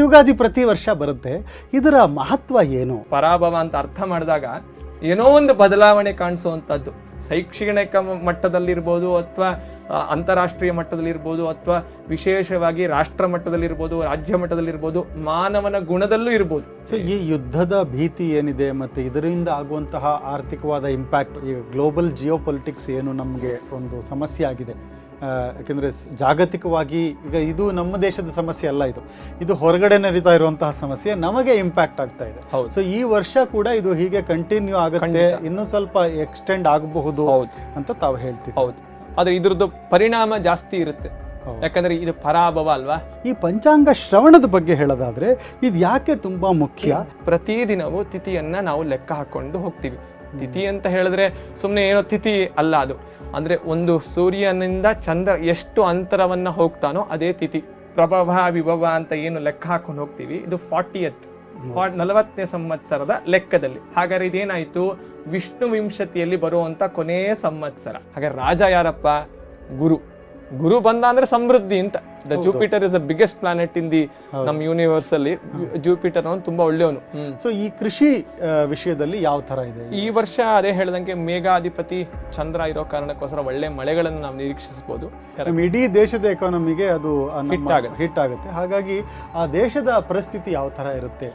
ಯುಗಾದಿ ಪ್ರತಿ ವರ್ಷ ಬರುತ್ತೆ, ಇದರ ಮಹತ್ವ ಏನು? ಪರಾಭವ ಅಂತ ಅರ್ಥ ಮಾಡಿದಾಗ ಏನೋ ಒಂದು ಬದಲಾವಣೆ ಕಾಣಿಸುವಂಥದ್ದು, ಶೈಕ್ಷಣಿಕ ಮಟ್ಟದಲ್ಲಿರ್ಬೋದು ಅಥವಾ ಅಂತಾರಾಷ್ಟ್ರೀಯ ಮಟ್ಟದಲ್ಲಿರ್ಬೋದು ಅಥವಾ ವಿಶೇಷವಾಗಿ ರಾಷ್ಟ್ರ ಮಟ್ಟದಲ್ಲಿರ್ಬೋದು, ರಾಜ್ಯ ಮಟ್ಟದಲ್ಲಿರ್ಬೋದು, ಮಾನವನ ಗುಣದಲ್ಲೂ ಇರ್ಬೋದು. ಸೊ ಈ ಯುದ್ಧದ ಭೀತಿ ಏನಿದೆ ಮತ್ತು ಇದರಿಂದ ಆಗುವಂತಹ ಆರ್ಥಿಕವಾದ ಇಂಪ್ಯಾಕ್ಟ್, ಈಗ ಗ್ಲೋಬಲ್ ಜಿಯೋಪೊಲಿಟಿಕ್ಸ್ ಏನು ನಮಗೆ ಒಂದು ಸಮಸ್ಯೆ ಆಗಿದೆ, ಯಾಕೆಂದರೆ ಜಾಗತಿಕವಾಗಿ ಈಗ ಇದು ನಮ್ಮ ದೇಶದ ಸಮಸ್ಯೆ ಅಲ್ಲ, ಇದು ಹೊರಗಡೆ ನಡೀತಾ ಇರುವಂತಹ ಸಮಸ್ಯೆ ನಮಗೆ ಇಂಪ್ಯಾಕ್ಟ್ ಆಗ್ತಾ ಇದೆ. ಸೊ ಈ ವರ್ಷ ಕೂಡ ಇದು ಹೀಗೆ ಕಂಟಿನ್ಯೂ ಆಗುತ್ತೆ, ಇನ್ನೂ ಸ್ವಲ್ಪ ಎಕ್ಸ್ಟೆಂಡ್ ಆಗಬಹುದು ಅಂತ ತಾವು ಹೇಳ್ತೀವಿ. ಹೌದು, ಆದ್ರೆ ಇದ್ರದ್ದು ಪರಿಣಾಮ ಜಾಸ್ತಿ ಇರುತ್ತೆ, ಯಾಕಂದ್ರೆ ಇದು ಪರಾಭವ ಅಲ್ವಾ. ಈ ಪಂಚಾಂಗ ಶ್ರವಣದ ಬಗ್ಗೆ ಹೇಳೋದಾದ್ರೆ ಇದು ಯಾಕೆ ತುಂಬಾ ಮುಖ್ಯ? ಪ್ರತಿದಿನವೂ ತಿಥಿಯನ್ನ ನಾವು ಲೆಕ್ಕ ಹಾಕೊಂಡು ಹೋಗ್ತೀವಿ. ತಿಥಿ ಅಂತ ಹೇಳಿದ್ರೆ ಸುಮ್ಮನೆ ಏನೋ ತಿಥಿ ಅಲ್ಲ, ಅದು ಅಂದ್ರೆ ಒಂದು ಸೂರ್ಯನಿಂದ ಚಂದ್ರ ಎಷ್ಟು ಅಂತರವನ್ನ ಹೋಗ್ತಾನೋ ಅದೇ ತಿಥಿ. ಪ್ರಭವ ವಿಭವ ಅಂತ ಏನು ಲೆಕ್ಕ ಹಾಕೊಂಡು ಹೋಗ್ತೀವಿ, ಇದು 40ನೇ ಸಂವತ್ಸರದ ಲೆಕ್ಕದಲ್ಲಿ. ಹಾಗಾದ್ರೆ ಇದೇನಾಯ್ತು, ವಿಷ್ಣು ವಿಂಶತಿಯಲ್ಲಿ ಬರುವಂತ ಕೊನೆಯ ಸಂವತ್ಸರ. ಹಾಗಾದ್ರೆ ರಾಜ ಯಾರಪ್ಪ? ಗುರು ಬಂದ ಅಂದ್ರೆ ಸಮೃದ್ಧಿ ಅಂತ. The Jupiter is the biggest planet in the ನಮ್ಮ ಯೂನಿವರ್ಸ್ ಅಲ್ಲಿ. ಜೂಪಿಟರ್ ಅವನು ತುಂಬಾ ಒಳ್ಳೆಯವನು. ಸೊ ಈ ಕೃಷಿ ವಿಷಯದಲ್ಲಿ ಯಾವ ತರ ಇದೆ ಈ ವರ್ಷ? ಅದೇ ಹೇಳ್ದಂಗೆ ಮೇಘಾಧಿಪತಿ ಚಂದ್ರ ಇರೋ ಕಾರಣಕ್ಕೋಸ್ಕರ ಒಳ್ಳೆ ಮಳೆಗಳನ್ನು ನಾವು ನಿರೀಕ್ಷಿಸಬಹುದು. ಇಡೀ ದೇಶದ ಎಕಾನಮಿಗೆ ಅದು ಹಿಟ್ ಆಗುತ್ತೆ. ಹಾಗಾಗಿ ಆ ದೇಶದ ಪರಿಸ್ಥಿತಿ ಯಾವ ತರ ಇರುತ್ತೆ?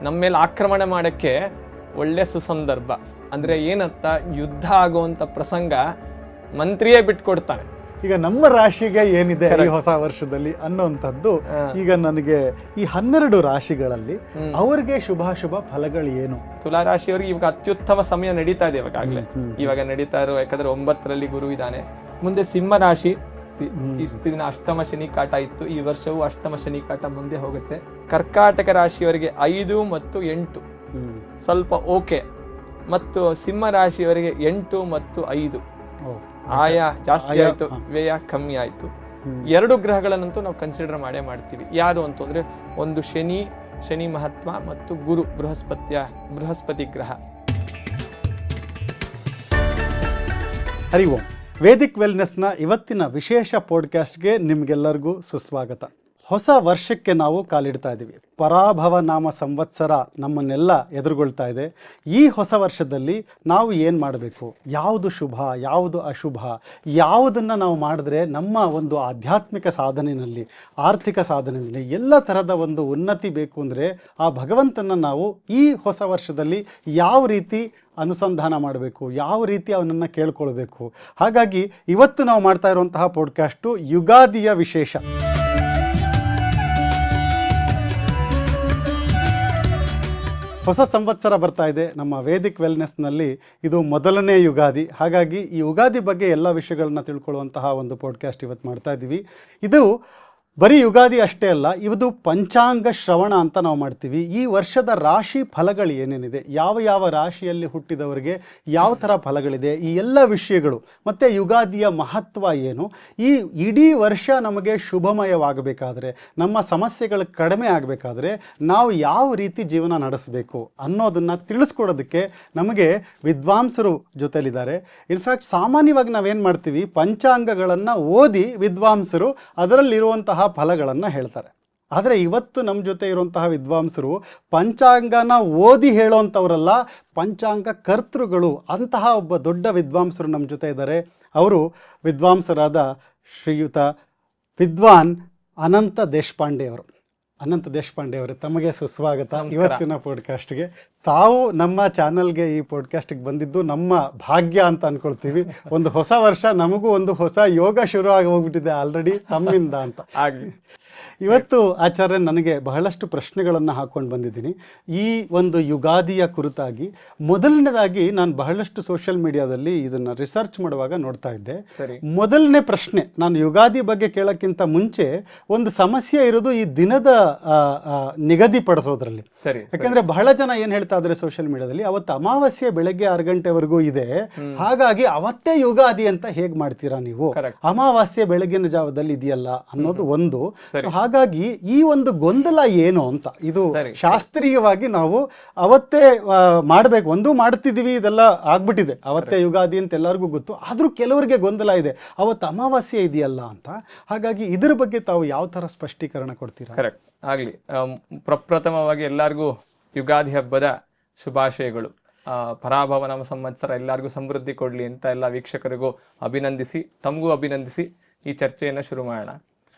ನಮ್ಮ ಮೇಲೆ ಆಕ್ರಮಣ ಮಾಡಕ್ಕೆ ಒಳ್ಳೆ ಸುಸಂದರ್ಭ. ಅಂದ್ರೆ ಏನಂತ, ಯುದ್ಧ ಆಗುವಂತ ಪ್ರಸಂಗ ಮಂತ್ರಿಯೇ ಬಿಟ್ಕೊಡ್ತಾನೆ. ಈಗ ನಮ್ಮ ರಾಶಿಗೆ ಏನಿದೆ ಈ ಹೊಸ ವರ್ಷದಲ್ಲಿ ಅನ್ನೋಂಥದ್ದು, ಈಗ ನನಗೆ ಈ 12 ರಾಶಿಗಳಲ್ಲಿ ಅವರಿಗೆ ಶುಭಾಶುಭ ಫಲಗಳು ಏನು? ತುಲಾ ರಾಶಿಯವರಿಗೆ ಇವಾಗ ಅತ್ಯುತ್ತಮ ಸಮಯ ನಡೀತಾ ಇದೆ ಇವಾಗಲೇ. ಇವಾಗ ನಡೀತಾ ಇರೋ, ಯಾಕಂದ್ರೆ 9ರಲ್ಲಿ ಗುರು ಇದ್ದಾನೆ. ಮುಂದೆ ಸಿಂಹ ರಾಶಿ, ಇಷ್ಟು ದಿನ ಅಷ್ಟಮ ಶನಿ ಕಾಟ ಇತ್ತು, ಈ ವರ್ಷವೂ ಅಷ್ಟಮ ಶನಿ ಕಾಟ ಮುಂದೆ ಹೋಗುತ್ತೆ. ಕರ್ಕಾಟಕ ರಾಶಿಯವರಿಗೆ 5 ಮತ್ತು 8 ಸ್ವಲ್ಪ ಓಕೆ, ಮತ್ತು ಸಿಂಹ ರಾಶಿಯವರಿಗೆ 8 ಮತ್ತು 5 ಆಯ ಜಾಸ್ತಿ ಆಯ್ತು, ವ್ಯಯ ಕಮ್ಮಿ ಆಯ್ತು. 2 ಗ್ರಹಗಳನ್ನಂತೂ ನಾವು ಕನ್ಸಿಡರ್ ಮಾಡ್ತೀವಿ. ಯಾರು ಅಂತಂದ್ರೆ ಒಂದು ಶನಿ ಮಹತ್ವ ಮತ್ತು ಗುರು ಬೃಹಸ್ಪತಿ ಗ್ರಹ. ಹರಿ ಓಂ. ವೇದಿಕ್ ವೆಲ್ನೆಸ್ನ ಇವತ್ತಿನ ವಿಶೇಷ ಪಾಡ್ಕಾಸ್ಟ್ಗೆ ನಿಮ್ಗೆಲ್ಲರಿಗೂ ಸುಸ್ವಾಗತ. ಹೊಸ ವರ್ಷಕ್ಕೆ ನಾವು ಕಾಲಿಡ್ತಾ ಇದ್ದೀವಿ. ಪರಾಭವ ನಾಮ ಸಂವತ್ಸರ ನಮ್ಮನ್ನೆಲ್ಲ ಎದುರುಗೊಳ್ತಾ ಇದೆ. ಈ ಹೊಸ ವರ್ಷದಲ್ಲಿ ನಾವು ಏನು ಮಾಡಬೇಕು, ಯಾವುದು ಶುಭ, ಯಾವುದು ಅಶುಭ, ಯಾವುದನ್ನು ನಾವು ಮಾಡಿದ್ರೆ ನಮ್ಮ ಒಂದು ಆಧ್ಯಾತ್ಮಿಕ ಸಾಧನೆಯಲ್ಲಿ, ಆರ್ಥಿಕ ಸಾಧನೆಯಲ್ಲಿ ಎಲ್ಲ ಥರದ ಒಂದು ಉನ್ನತಿ ಬೇಕು ಅಂದರೆ ಆ ಭಗವಂತನ ನಾವು ಈ ಹೊಸ ವರ್ಷದಲ್ಲಿ ಯಾವ ರೀತಿ ಅನುಸಂಧಾನ ಮಾಡಬೇಕು, ಯಾವ ರೀತಿ ಅವನನ್ನು ಕೇಳ್ಕೊಳ್ಬೇಕು. ಹಾಗಾಗಿ ಇವತ್ತು ನಾವು ಮಾಡ್ತಾ ಇರುವಂತಹ ಪಾಡ್ಕಾಸ್ಟು ಯುಗಾದಿಯ ವಿಶೇಷ. ಹೊಸ ಸಂವತ್ಸರ ಬರ್ತಾ ಇದೆ. ನಮ್ಮ ವೇದಿಕ್ ವೆಲ್ನೆಸ್ನಲ್ಲಿ ಇದು ಮೊದಲನೇ ಯುಗಾದಿ. ಹಾಗಾಗಿ ಈ ಯುಗಾದಿ ಬಗ್ಗೆ ಎಲ್ಲ ವಿಷಯಗಳನ್ನ ತಿಳ್ಕೊಳ್ಳುವಂತಹ ಒಂದು ಪಾಡ್ಕಾಸ್ಟ್ ಇವತ್ತು ಮಾಡ್ತಾ ಇದ್ದೀವಿ. ಇದು ಬರೀ ಯುಗಾದಿ ಅಷ್ಟೇ ಅಲ್ಲ, ಇದು ಪಂಚಾಂಗ ಶ್ರವಣ ಅಂತ ನಾವು ಮಾಡ್ತೀವಿ. ಈ ವರ್ಷದ ರಾಶಿ ಫಲಗಳು ಏನೇನಿದೆ, ಯಾವ ರಾಶಿಯಲ್ಲಿ ಹುಟ್ಟಿದವರಿಗೆ ಯಾವ ಥರ ಫಲಗಳಿದೆ, ಈ ಎಲ್ಲ ವಿಷಯಗಳು, ಮತ್ತು ಯುಗಾದಿಯ ಮಹತ್ವ ಏನು, ಈ ಇಡೀ ವರ್ಷ ನಮಗೆ ಶುಭಮಯವಾಗಬೇಕಾದ್ರೆ, ನಮ್ಮ ಸಮಸ್ಯೆಗಳು ಕಡಿಮೆ ಆಗಬೇಕಾದ್ರೆ ನಾವು ಯಾವ ರೀತಿ ಜೀವನ ನಡೆಸಬೇಕು ಅನ್ನೋದನ್ನು ತಿಳಿಸ್ಕೊಡೋದಕ್ಕೆ ನಮಗೆ ವಿದ್ವಾಂಸರು ಜೊತೆಲಿದ್ದಾರೆ. ಇನ್ಫ್ಯಾಕ್ಟ್ ಸಾಮಾನ್ಯವಾಗಿ ನಾವೇನು ಮಾಡ್ತೀವಿ, ಪಂಚಾಂಗಗಳನ್ನು ಓದಿ ವಿದ್ವಾಂಸರು ಅದರಲ್ಲಿರುವಂತಹ ಫಲಗಳನ್ನು ಹೇಳ್ತಾರೆ. ಆದರೆ ಇವತ್ತು ನಮ್ಮ ಜೊತೆ ಇರುವಂತಹ ವಿದ್ವಾಂಸರು ಪಂಚಾಂಗನ ಓದಿ ಹೇಳೋವಂಥವರಲ್ಲ, ಪಂಚಾಂಗ ಕರ್ತೃಗಳು. ಅಂತಹ ಒಬ್ಬ ದೊಡ್ಡ ವಿದ್ವಾಂಸರು ನಮ್ಮ ಜೊತೆ ಇದ್ದಾರೆ. ಅವರು ವಿದ್ವಾಂಸರಾದ ಶ್ರೀಯುತ ವಿದ್ವಾನ್ ಅನಂತ ದೇಶಪಾಂಡೆ ಅವರು. ಅನಂತ ದೇಶಪಾಂಡೆ ಅವರೇ, ತಮಗೆ ಸುಸ್ವಾಗತ ಇವತ್ತಿನ ಪಾಡ್ಕಾಸ್ಟ್ಗೆ. ತಾವು ನಮ್ಮ ಚಾನಲ್ಗೆ ಈ ಪಾಡ್ಕಾಸ್ಟ್ಗೆ ಬಂದಿದ್ದು ನಮ್ಮ ಭಾಗ್ಯ ಅಂತ ಅಂದ್ಕೊಳ್ತೀವಿ. ಒಂದು ಹೊಸ ವರ್ಷ, ನಮಗೂ ಒಂದು ಹೊಸ ಯೋಗ ಶುರು ಆಗಿ ಹೋಗ್ಬಿಟ್ಟಿದೆ ಆಲ್ರೆಡಿ ತಮ್ಮಿಂದ ಅಂತ. ಆಗಲಿ. ಇವತ್ತು ಆಚಾರ್ಯ, ನನಗೆ ಬಹಳಷ್ಟು ಪ್ರಶ್ನೆಗಳನ್ನು ಹಾಕ್ಕೊಂಡು ಬಂದಿದ್ದೀನಿ ಈ ಒಂದು ಯುಗಾದಿಯ ಕುರಿತಾಗಿ. ಮೊದಲನೇದಾಗಿ ನಾನು ಬಹಳಷ್ಟು ಸೋಷಿಯಲ್ ಮೀಡಿಯಾದಲ್ಲಿ ಇದನ್ನು ರಿಸರ್ಚ್ ಮಾಡುವಾಗ ನೋಡ್ತಾ ಇದ್ದೆ. ಮೊದಲನೇ ಪ್ರಶ್ನೆ, ನಾನು ಯುಗಾದಿ ಬಗ್ಗೆ ಕೇಳೋಕ್ಕಿಂತ ಮುಂಚೆ ಒಂದು ಸಮಸ್ಯೆ ಇರೋದು ಈ ದಿನದ ನಿಗದಿ ಪಡಿಸೋದ್ರಲ್ಲಿ. ಯಾಕಂದರೆ ಬಹಳ ಜನ ಏನು ಹೇಳ್ತಾರೆ, ಕೇಳ್ತಾ ಇದ್ರೆ ಸೋಷಿಯಲ್ ಮೀಡಿಯಾದಲ್ಲಿ ಅವತ್ತು ಅಮಾವಾಸ್ಯೆ ಬೆಳಗ್ಗೆ 6 ಗಂಟೆವರೆಗೂ ಇದೆ, ಹಾಗಾಗಿ ಅವತ್ತೇ ಯುಗಾದಿ ಅಂತ ಹೇಗ್ ಮಾಡ್ತೀರಾ ನೀವು, ಅಮಾವಾಸ್ಯೆ ಬೆಳಗಿನ ಜಾವದಲ್ಲಿ ಇದೆಯಲ್ಲ ಅನ್ನೋದು ಒಂದು. ಹಾಗಾಗಿ ಈ ಒಂದು ಗೊಂದಲ ಏನು ಅಂತ, ಇದು ಶಾಸ್ತ್ರೀಯವಾಗಿ ನಾವು ಅವತ್ತೇ ಮಾಡ್ಬೇಕು, ಒಂದು ಮಾಡ್ತಿದೀವಿ, ಇದೆಲ್ಲ ಆಗ್ಬಿಟ್ಟಿದೆ, ಅವತ್ತೇ ಯುಗಾದಿ ಅಂತ ಎಲ್ಲರಿಗೂ ಗೊತ್ತು, ಆದ್ರೂ ಕೆಲವರಿಗೆ ಗೊಂದಲ ಇದೆ ಅವತ್ತು ಅಮಾವಾಸ್ಯೆ ಇದೆಯಲ್ಲ ಅಂತ. ಹಾಗಾಗಿ ಇದ್ರ ಬಗ್ಗೆ ತಾವು ಯಾವ ತರ ಸ್ಪಷ್ಟೀಕರಣ ಕೊಡ್ತೀರಾ? ಕರೆಕ್ಟ್ ಆಗ್ಲಿ. ಪ್ರಪ್ರಥಮವಾಗಿ ಎಲ್ಲರಿಗೂ ಯುಗಾದಿ ಹಬ್ಬದ ಶುಭಾಶಯಗಳು. ಪರಾಭವ ನವ ಸಂವತ್ಸರ ಎಲ್ಲರಿಗೂ ಸಮೃದ್ಧಿ ಕೊಡ್ಲಿ ಅಂತ ಎಲ್ಲ ವೀಕ್ಷಕರಿಗೂ ಅಭಿನಂದಿಸಿ, ತಮಗೂ ಅಭಿನಂದಿಸಿ ಈ ಚರ್ಚೆಯನ್ನು ಶುರು ಮಾಡೋಣ.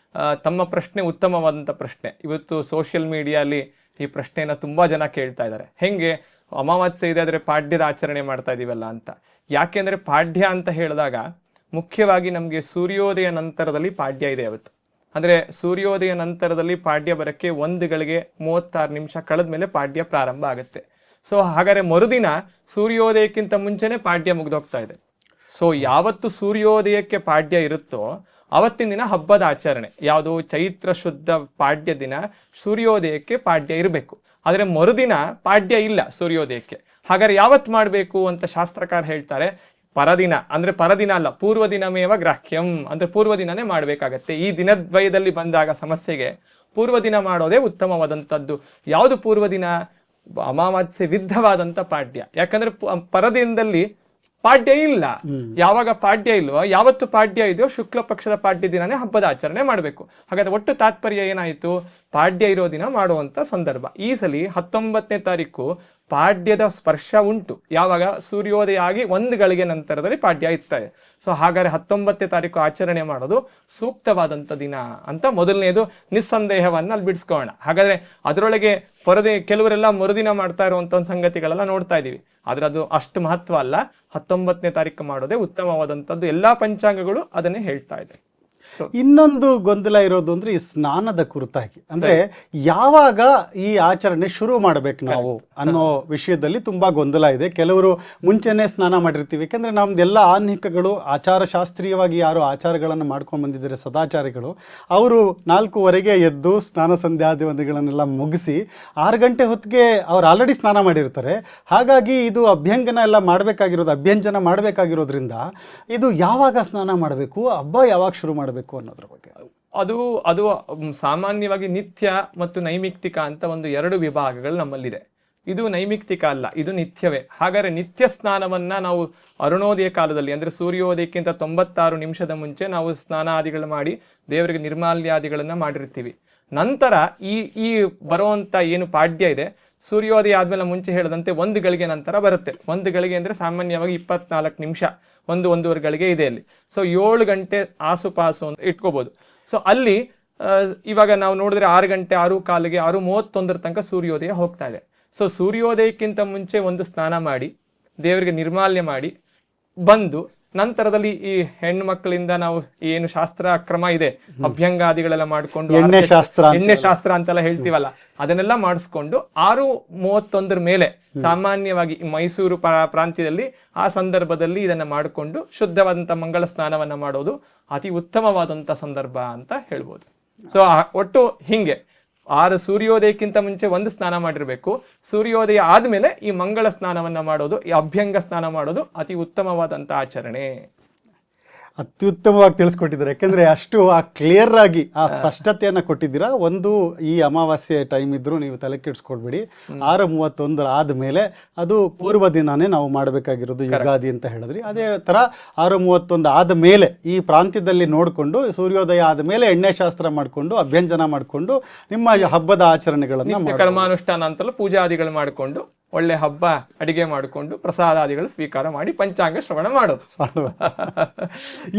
ತಮ್ಮ ಪ್ರಶ್ನೆ ಉತ್ತಮವಾದಂಥ ಪ್ರಶ್ನೆ. ಇವತ್ತು ಸೋಷಿಯಲ್ ಮೀಡಿಯಲ್ಲಿ ಈ ಪ್ರಶ್ನೆಯನ್ನು ತುಂಬಾ ಜನ ಕೇಳ್ತಾ ಇದ್ದಾರೆ, ಹೆಂಗೆ ಅಮಾವಾಸ್ಯೆ ಇದೆ ಆದರೆ ಪಾಡ್ಯದ ಆಚರಣೆ ಮಾಡ್ತಾ ಇದೀವಲ್ಲ ಅಂತ. ಯಾಕೆಂದ್ರೆ ಪಾಡ್ಯ ಅಂತ ಹೇಳಿದಾಗ ಮುಖ್ಯವಾಗಿ ನಮಗೆ ಸೂರ್ಯೋದಯ ನಂತರದಲ್ಲಿ ಪಾಡ್ಯ ಇದೆ ಅವತ್ತು. ಅಂದ್ರೆ ಸೂರ್ಯೋದಯ ನಂತರದಲ್ಲಿ ಪಾಡ್ಯ ಬರಕ್ಕೆ 1 ಗಳಿಗೆ 36 ನಿಮಿಷ ಕಳೆದ ಮೇಲೆ ಪಾಡ್ಯ ಪ್ರಾರಂಭ ಆಗುತ್ತೆ. ಸೊ ಹಾಗಾದ್ರೆ ಮರುದಿನ ಸೂರ್ಯೋದಯಕ್ಕಿಂತ ಮುಂಚೆನೆ ಪಾಡ್ಯ ಮುಗ್ದೋಗ್ತಾ ಇದೆ. ಸೊ ಯಾವತ್ತು ಸೂರ್ಯೋದಯಕ್ಕೆ ಪಾಡ್ಯ ಇರುತ್ತೋ ಅವತ್ತಿನ ದಿನ ಹಬ್ಬದ ಆಚರಣೆ. ಯಾವುದು? ಚೈತ್ರ ಶುದ್ಧ ಪಾಡ್ಯ ದಿನ ಸೂರ್ಯೋದಯಕ್ಕೆ ಪಾಡ್ಯ ಇರಬೇಕು. ಆದ್ರೆ ಮರುದಿನ ಪಾಡ್ಯ ಇಲ್ಲ ಸೂರ್ಯೋದಯಕ್ಕೆ. ಹಾಗಾದ್ರೆ ಯಾವತ್ತು ಮಾಡಬೇಕು ಅಂತ ಶಾಸ್ತ್ರಕಾರ ಹೇಳ್ತಾರೆ, ಪರದಿನ. ಅಂದ್ರೆ ಪರದಿನ ಅಲ್ಲ, ಪೂರ್ವ ದಿನಮೇವ ಗ್ರಾಹ್ಯಂ, ಅಂದ್ರೆ ಪೂರ್ವ ದಿನನೇ ಮಾಡ್ಬೇಕಾಗತ್ತೆ. ಈ ದಿನದ್ವಯದಲ್ಲಿ ಬಂದಾಗ ಸಮಸ್ಯೆಗೆ ಪೂರ್ವ ದಿನ ಮಾಡೋದೇ ಉತ್ತಮವಾದಂಥದ್ದು. ಯಾವುದು ಪೂರ್ವ ದಿನ? ಅಮಾವಾಸ್ಯೆ ವಿದ್ಧವಾದಂಥ ಪಾಡ್ಯ. ಯಾಕಂದ್ರೆ ಪರದಿನದಲ್ಲಿ ಪಾಡ್ಯ ಇಲ್ಲ. ಯಾವಾಗ ಪಾಡ್ಯ ಇಲ್ವೋ, ಯಾವತ್ತು ಪಾಡ್ಯ ಇದೆಯೋ ಶುಕ್ಲ ಪಕ್ಷದ ಪಾಡ್ಯ ದಿನನೇ ಹಬ್ಬದ ಆಚರಣೆ ಮಾಡಬೇಕು. ಹಾಗಾದ್ರೆ ಒಟ್ಟು ತಾತ್ಪರ್ಯ ಏನಾಯಿತು? ಪಾಡ್ಯ ಇರೋ ದಿನ ಮಾಡುವಂತ ಸಂದರ್ಭ. ಈ ಸಲ 19ನೇ ತಾರೀಕು ಪಾಡ್ಯದ ಸ್ಪರ್ಶ ಉಂಟು. ಯಾವಾಗ? ಸೂರ್ಯೋದಯ ಆಗಿ 1 ಗಳಿಗೆ ನಂತರದಲ್ಲಿ ಪಾಡ್ಯ ಇರ್ತದೆ. ಸೊ ಹಾಗಾದ್ರೆ 19ನೇ ತಾರೀಕು ಆಚರಣೆ ಮಾಡೋದು ಸೂಕ್ತವಾದಂಥ ದಿನ ಅಂತ ಮೊದಲನೇದು ನಿಸ್ಸಂದೇಹವನ್ನ ಅಲ್ಲಿ ಬಿಡಿಸ್ಕೋಣ. ಹಾಗಾದ್ರೆ ಅದರೊಳಗೆ ಕೆಲವರೆಲ್ಲ ಮರುದಿನ ಮಾಡ್ತಾ ಇರುವಂತ ಒಂದು ಸಂಗತಿಗಳೆಲ್ಲ ನೋಡ್ತಾ ಇದೀವಿ. ಆದ್ರೆ ಅದು ಅಷ್ಟು ಮಹತ್ವ ಅಲ್ಲ. 19ನೇ ತಾರೀಕು ಮಾಡೋದೇ ಉತ್ತಮವಾದಂಥದ್ದು. ಎಲ್ಲಾ ಪಂಚಾಂಗಗಳು ಅದನ್ನೇ ಹೇಳ್ತಾ ಇದೆ. ಇನ್ನೊಂದು ಗೊಂದಲ ಇರೋದು ಅಂದ್ರೆ ಈ ಸ್ನಾನದ ಕುರಿತಾಗಿ, ಅಂದ್ರೆ ಯಾವಾಗ ಈ ಆಚರಣೆ ಶುರು ಮಾಡ್ಬೇಕು ನಾವು ಅನ್ನೋ ವಿಷಯದಲ್ಲಿ ತುಂಬಾ ಗೊಂದಲ ಇದೆ. ಕೆಲವರು ಮುಂಚೆನೆ ಸ್ನಾನ ಮಾಡಿರ್ತೀವಿ, ಯಾಕಂದ್ರೆ ನಮ್ದೆಲ್ಲ ಆನ್ಹಿಕಗಳು ಆಚಾರ ಶಾಸ್ತ್ರೀಯವಾಗಿ ಯಾರು ಆಚಾರಗಳನ್ನು ಮಾಡ್ಕೊಂಡು ಬಂದಿದ್ದಾರೆ ಸದಾಚಾರಿಗಳು, ಅವರು 4:15 ಎದ್ದು ಸ್ನಾನ ಸಂಧ್ಯಾದಿಗಳನ್ನೆಲ್ಲ ಮುಗಿಸಿ 6 ಗಂಟೆ ಹೊತ್ತಿಗೆ ಅವ್ರು ಆಲ್ರೆಡಿ ಸ್ನಾನ ಮಾಡಿರ್ತಾರೆ. ಹಾಗಾಗಿ ಇದು ಅಭ್ಯಂಗನ ಎಲ್ಲ ಮಾಡಬೇಕಾಗಿರೋದು, ಅಭ್ಯಂಜನ ಮಾಡಬೇಕಾಗಿರೋದ್ರಿಂದ ಇದು ಯಾವಾಗ ಸ್ನಾನ ಮಾಡಬೇಕು, ಹಬ್ಬ ಯಾವಾಗ ಶುರು ಮಾಡಬೇಕು ಅನ್ನೋದ್ರ ಬಗ್ಗೆ ಅದು ಸಾಮಾನ್ಯವಾಗಿ ನಿತ್ಯ ಮತ್ತು ನೈಮಿಕ್ತಿಕ ಅಂತ ಒಂದು 2 ವಿಭಾಗಗಳು ನಮ್ಮಲ್ಲಿದೆ. ಇದು ನೈಮಿಕ್ತಿಕ ಅಲ್ಲ, ಇದು ನಿತ್ಯವೇ. ಹಾಗಾದ್ರೆ ನಿತ್ಯ ಸ್ನಾನವನ್ನ ನಾವು ಅರುಣೋದಯ ಕಾಲದಲ್ಲಿ, ಅಂದ್ರೆ ಸೂರ್ಯೋದಯಕ್ಕಿಂತ 96 ನಿಮಿಷದ ಮುಂಚೆ ನಾವು ಸ್ನಾನಾದಿಗಳು ಮಾಡಿ ದೇವರಿಗೆ ನಿರ್ಮಾಲ್ಯಾದಿಗಳನ್ನ ಮಾಡಿರ್ತೀವಿ. ನಂತರ ಈ ಬರುವಂತ ಏನು ಪಾಡ್ಯ ಇದೆ, ಸೂರ್ಯೋದಯ ಆದ್ಮೇಲೆ ಮುಂಚೆ ಹೇಳದಂತೆ 1 ಗಳಿಗೆ ನಂತರ ಬರುತ್ತೆ. 1 ಗಳಿಗೆ ಅಂದ್ರೆ ಸಾಮಾನ್ಯವಾಗಿ 24 ನಿಮಿಷ, 1-1.5 ಗಳಿಗೆ ಇದೆ ಅಲ್ಲಿ. ಸೊ 7 ಗಂಟೆ ಆಸುಪಾಸು ಅಂತ ಇಟ್ಕೋಬಹುದು. ಸೊ ಅಲ್ಲಿ ಇವಾಗ ನಾವು ನೋಡಿದ್ರೆ 6 ಗಂಟೆ 6:15 6:31 ತನಕ ಸೂರ್ಯೋದಯ ಹೋಗ್ತಾ ಇದೆ. ಸೊ ಸೂರ್ಯೋದಯಕ್ಕಿಂತ ಮುಂಚೆ ಒಂದು ಸ್ನಾನ ಮಾಡಿ ದೇವರಿಗೆ ನಿರ್ಮಾಲ್ಯ ಮಾಡಿ ಬಂದು ನಂತರದಲ್ಲಿ ಈ ಹೆಣ್ಣು ಮಕ್ಕಳಿಂದ ನಾವು ಏನು ಶಾಸ್ತ್ರ ಕ್ರಮ ಇದೆ, ಅಭ್ಯಂಗಾದಿಗಳೆಲ್ಲ ಮಾಡ್ಕೊಂಡು ಎಣ್ಣೆ ಶಾಸ್ತ್ರ ಅಂತೆಲ್ಲ ಹೇಳ್ತೀವಲ್ಲ, ಅದನ್ನೆಲ್ಲ ಮಾಡಿಸ್ಕೊಂಡು 6:31 ಮೇಲೆ ಸಾಮಾನ್ಯವಾಗಿ ಮೈಸೂರು ಪ್ರಾಂತ್ಯದಲ್ಲಿ ಆ ಸಂದರ್ಭದಲ್ಲಿ ಇದನ್ನ ಮಾಡಿಕೊಂಡು ಶುದ್ಧವಾದಂತ ಮಂಗಳ ಸ್ನಾನವನ್ನ ಮಾಡೋದು ಅತಿ ಉತ್ತಮವಾದಂತ ಸಂದರ್ಭ ಅಂತ ಹೇಳ್ಬೋದು. ಸೊ ಒಟ್ಟು ಹಿಂಗೆ ಸೂರ್ಯೋದಯಕ್ಕಿಂತ ಮುಂಚೆ ಒಂದು ಸ್ನಾನ ಮಾಡಿರ್ಬೇಕು. ಸೂರ್ಯೋದಯ ಆದ್ಮೇಲೆ ಈ ಮಂಗಳ ಸ್ನಾನವನ್ನ ಮಾಡೋದು, ಈ ಅಭ್ಯಂಗ ಸ್ನಾನ ಮಾಡೋದು ಅತಿ ಉತ್ತಮವಾದಂತ ಆಚರಣೆ. ಅತ್ಯುತ್ತಮವಾಗಿ ತಿಳಿಸ್ಕೊಟ್ಟಿದ್ದಾರೆ. ಯಾಕೆಂದ್ರೆ ಅಷ್ಟು ಕ್ಲಿಯರ್ ಆಗಿ ಆ ಸ್ಪಷ್ಟತೆಯನ್ನ ಕೊಟ್ಟಿದ್ದೀರಾ. ಒಂದು ಈ ಅಮಾವಾಸ್ಯೆ ಟೈಮ್ ಇದ್ರು ನೀವು ತಲೆ ಕೆಡಿಸ್ಕೊಡ್ಬೇಡಿ, 6:31 ಆದ್ಮೇಲೆ ಅದು ಪೂರ್ವ ದಿನಾನೇ ನಾವು ಮಾಡಬೇಕಾಗಿರೋದು ಯುಗಾದಿ ಅಂತ ಹೇಳಿದ್ರಿ. ಅದೇ ತರ 6:31 ಆದ್ಮೇಲೆ ಈ ಪ್ರಾಂತ್ಯದಲ್ಲಿ ನೋಡ್ಕೊಂಡು ಸೂರ್ಯೋದಯ ಆದ್ಮೇಲೆ ಎಣ್ಣೆ ಶಾಸ್ತ್ರ ಮಾಡ್ಕೊಂಡು ಅಭ್ಯಂಜನ ಮಾಡ್ಕೊಂಡು ನಿಮ್ಮ ಹಬ್ಬದ ಆಚರಣೆಗಳನ್ನ ಕರ್ಮಾನುಷ್ಠಾನ ಅಂತಲೂ ಪೂಜಾದಿಗಳು ಮಾಡಿಕೊಂಡು ಒಳ್ಳೆ ಹಬ್ಬ ಅಡಿಗೆ ಮಾಡಿಕೊಂಡು ಪ್ರಸಾದಾದಿಗಳು ಸ್ವೀಕಾರ ಮಾಡಿ ಪಂಚಾಂಗ ಶ್ರವಣ ಮಾಡೋದು.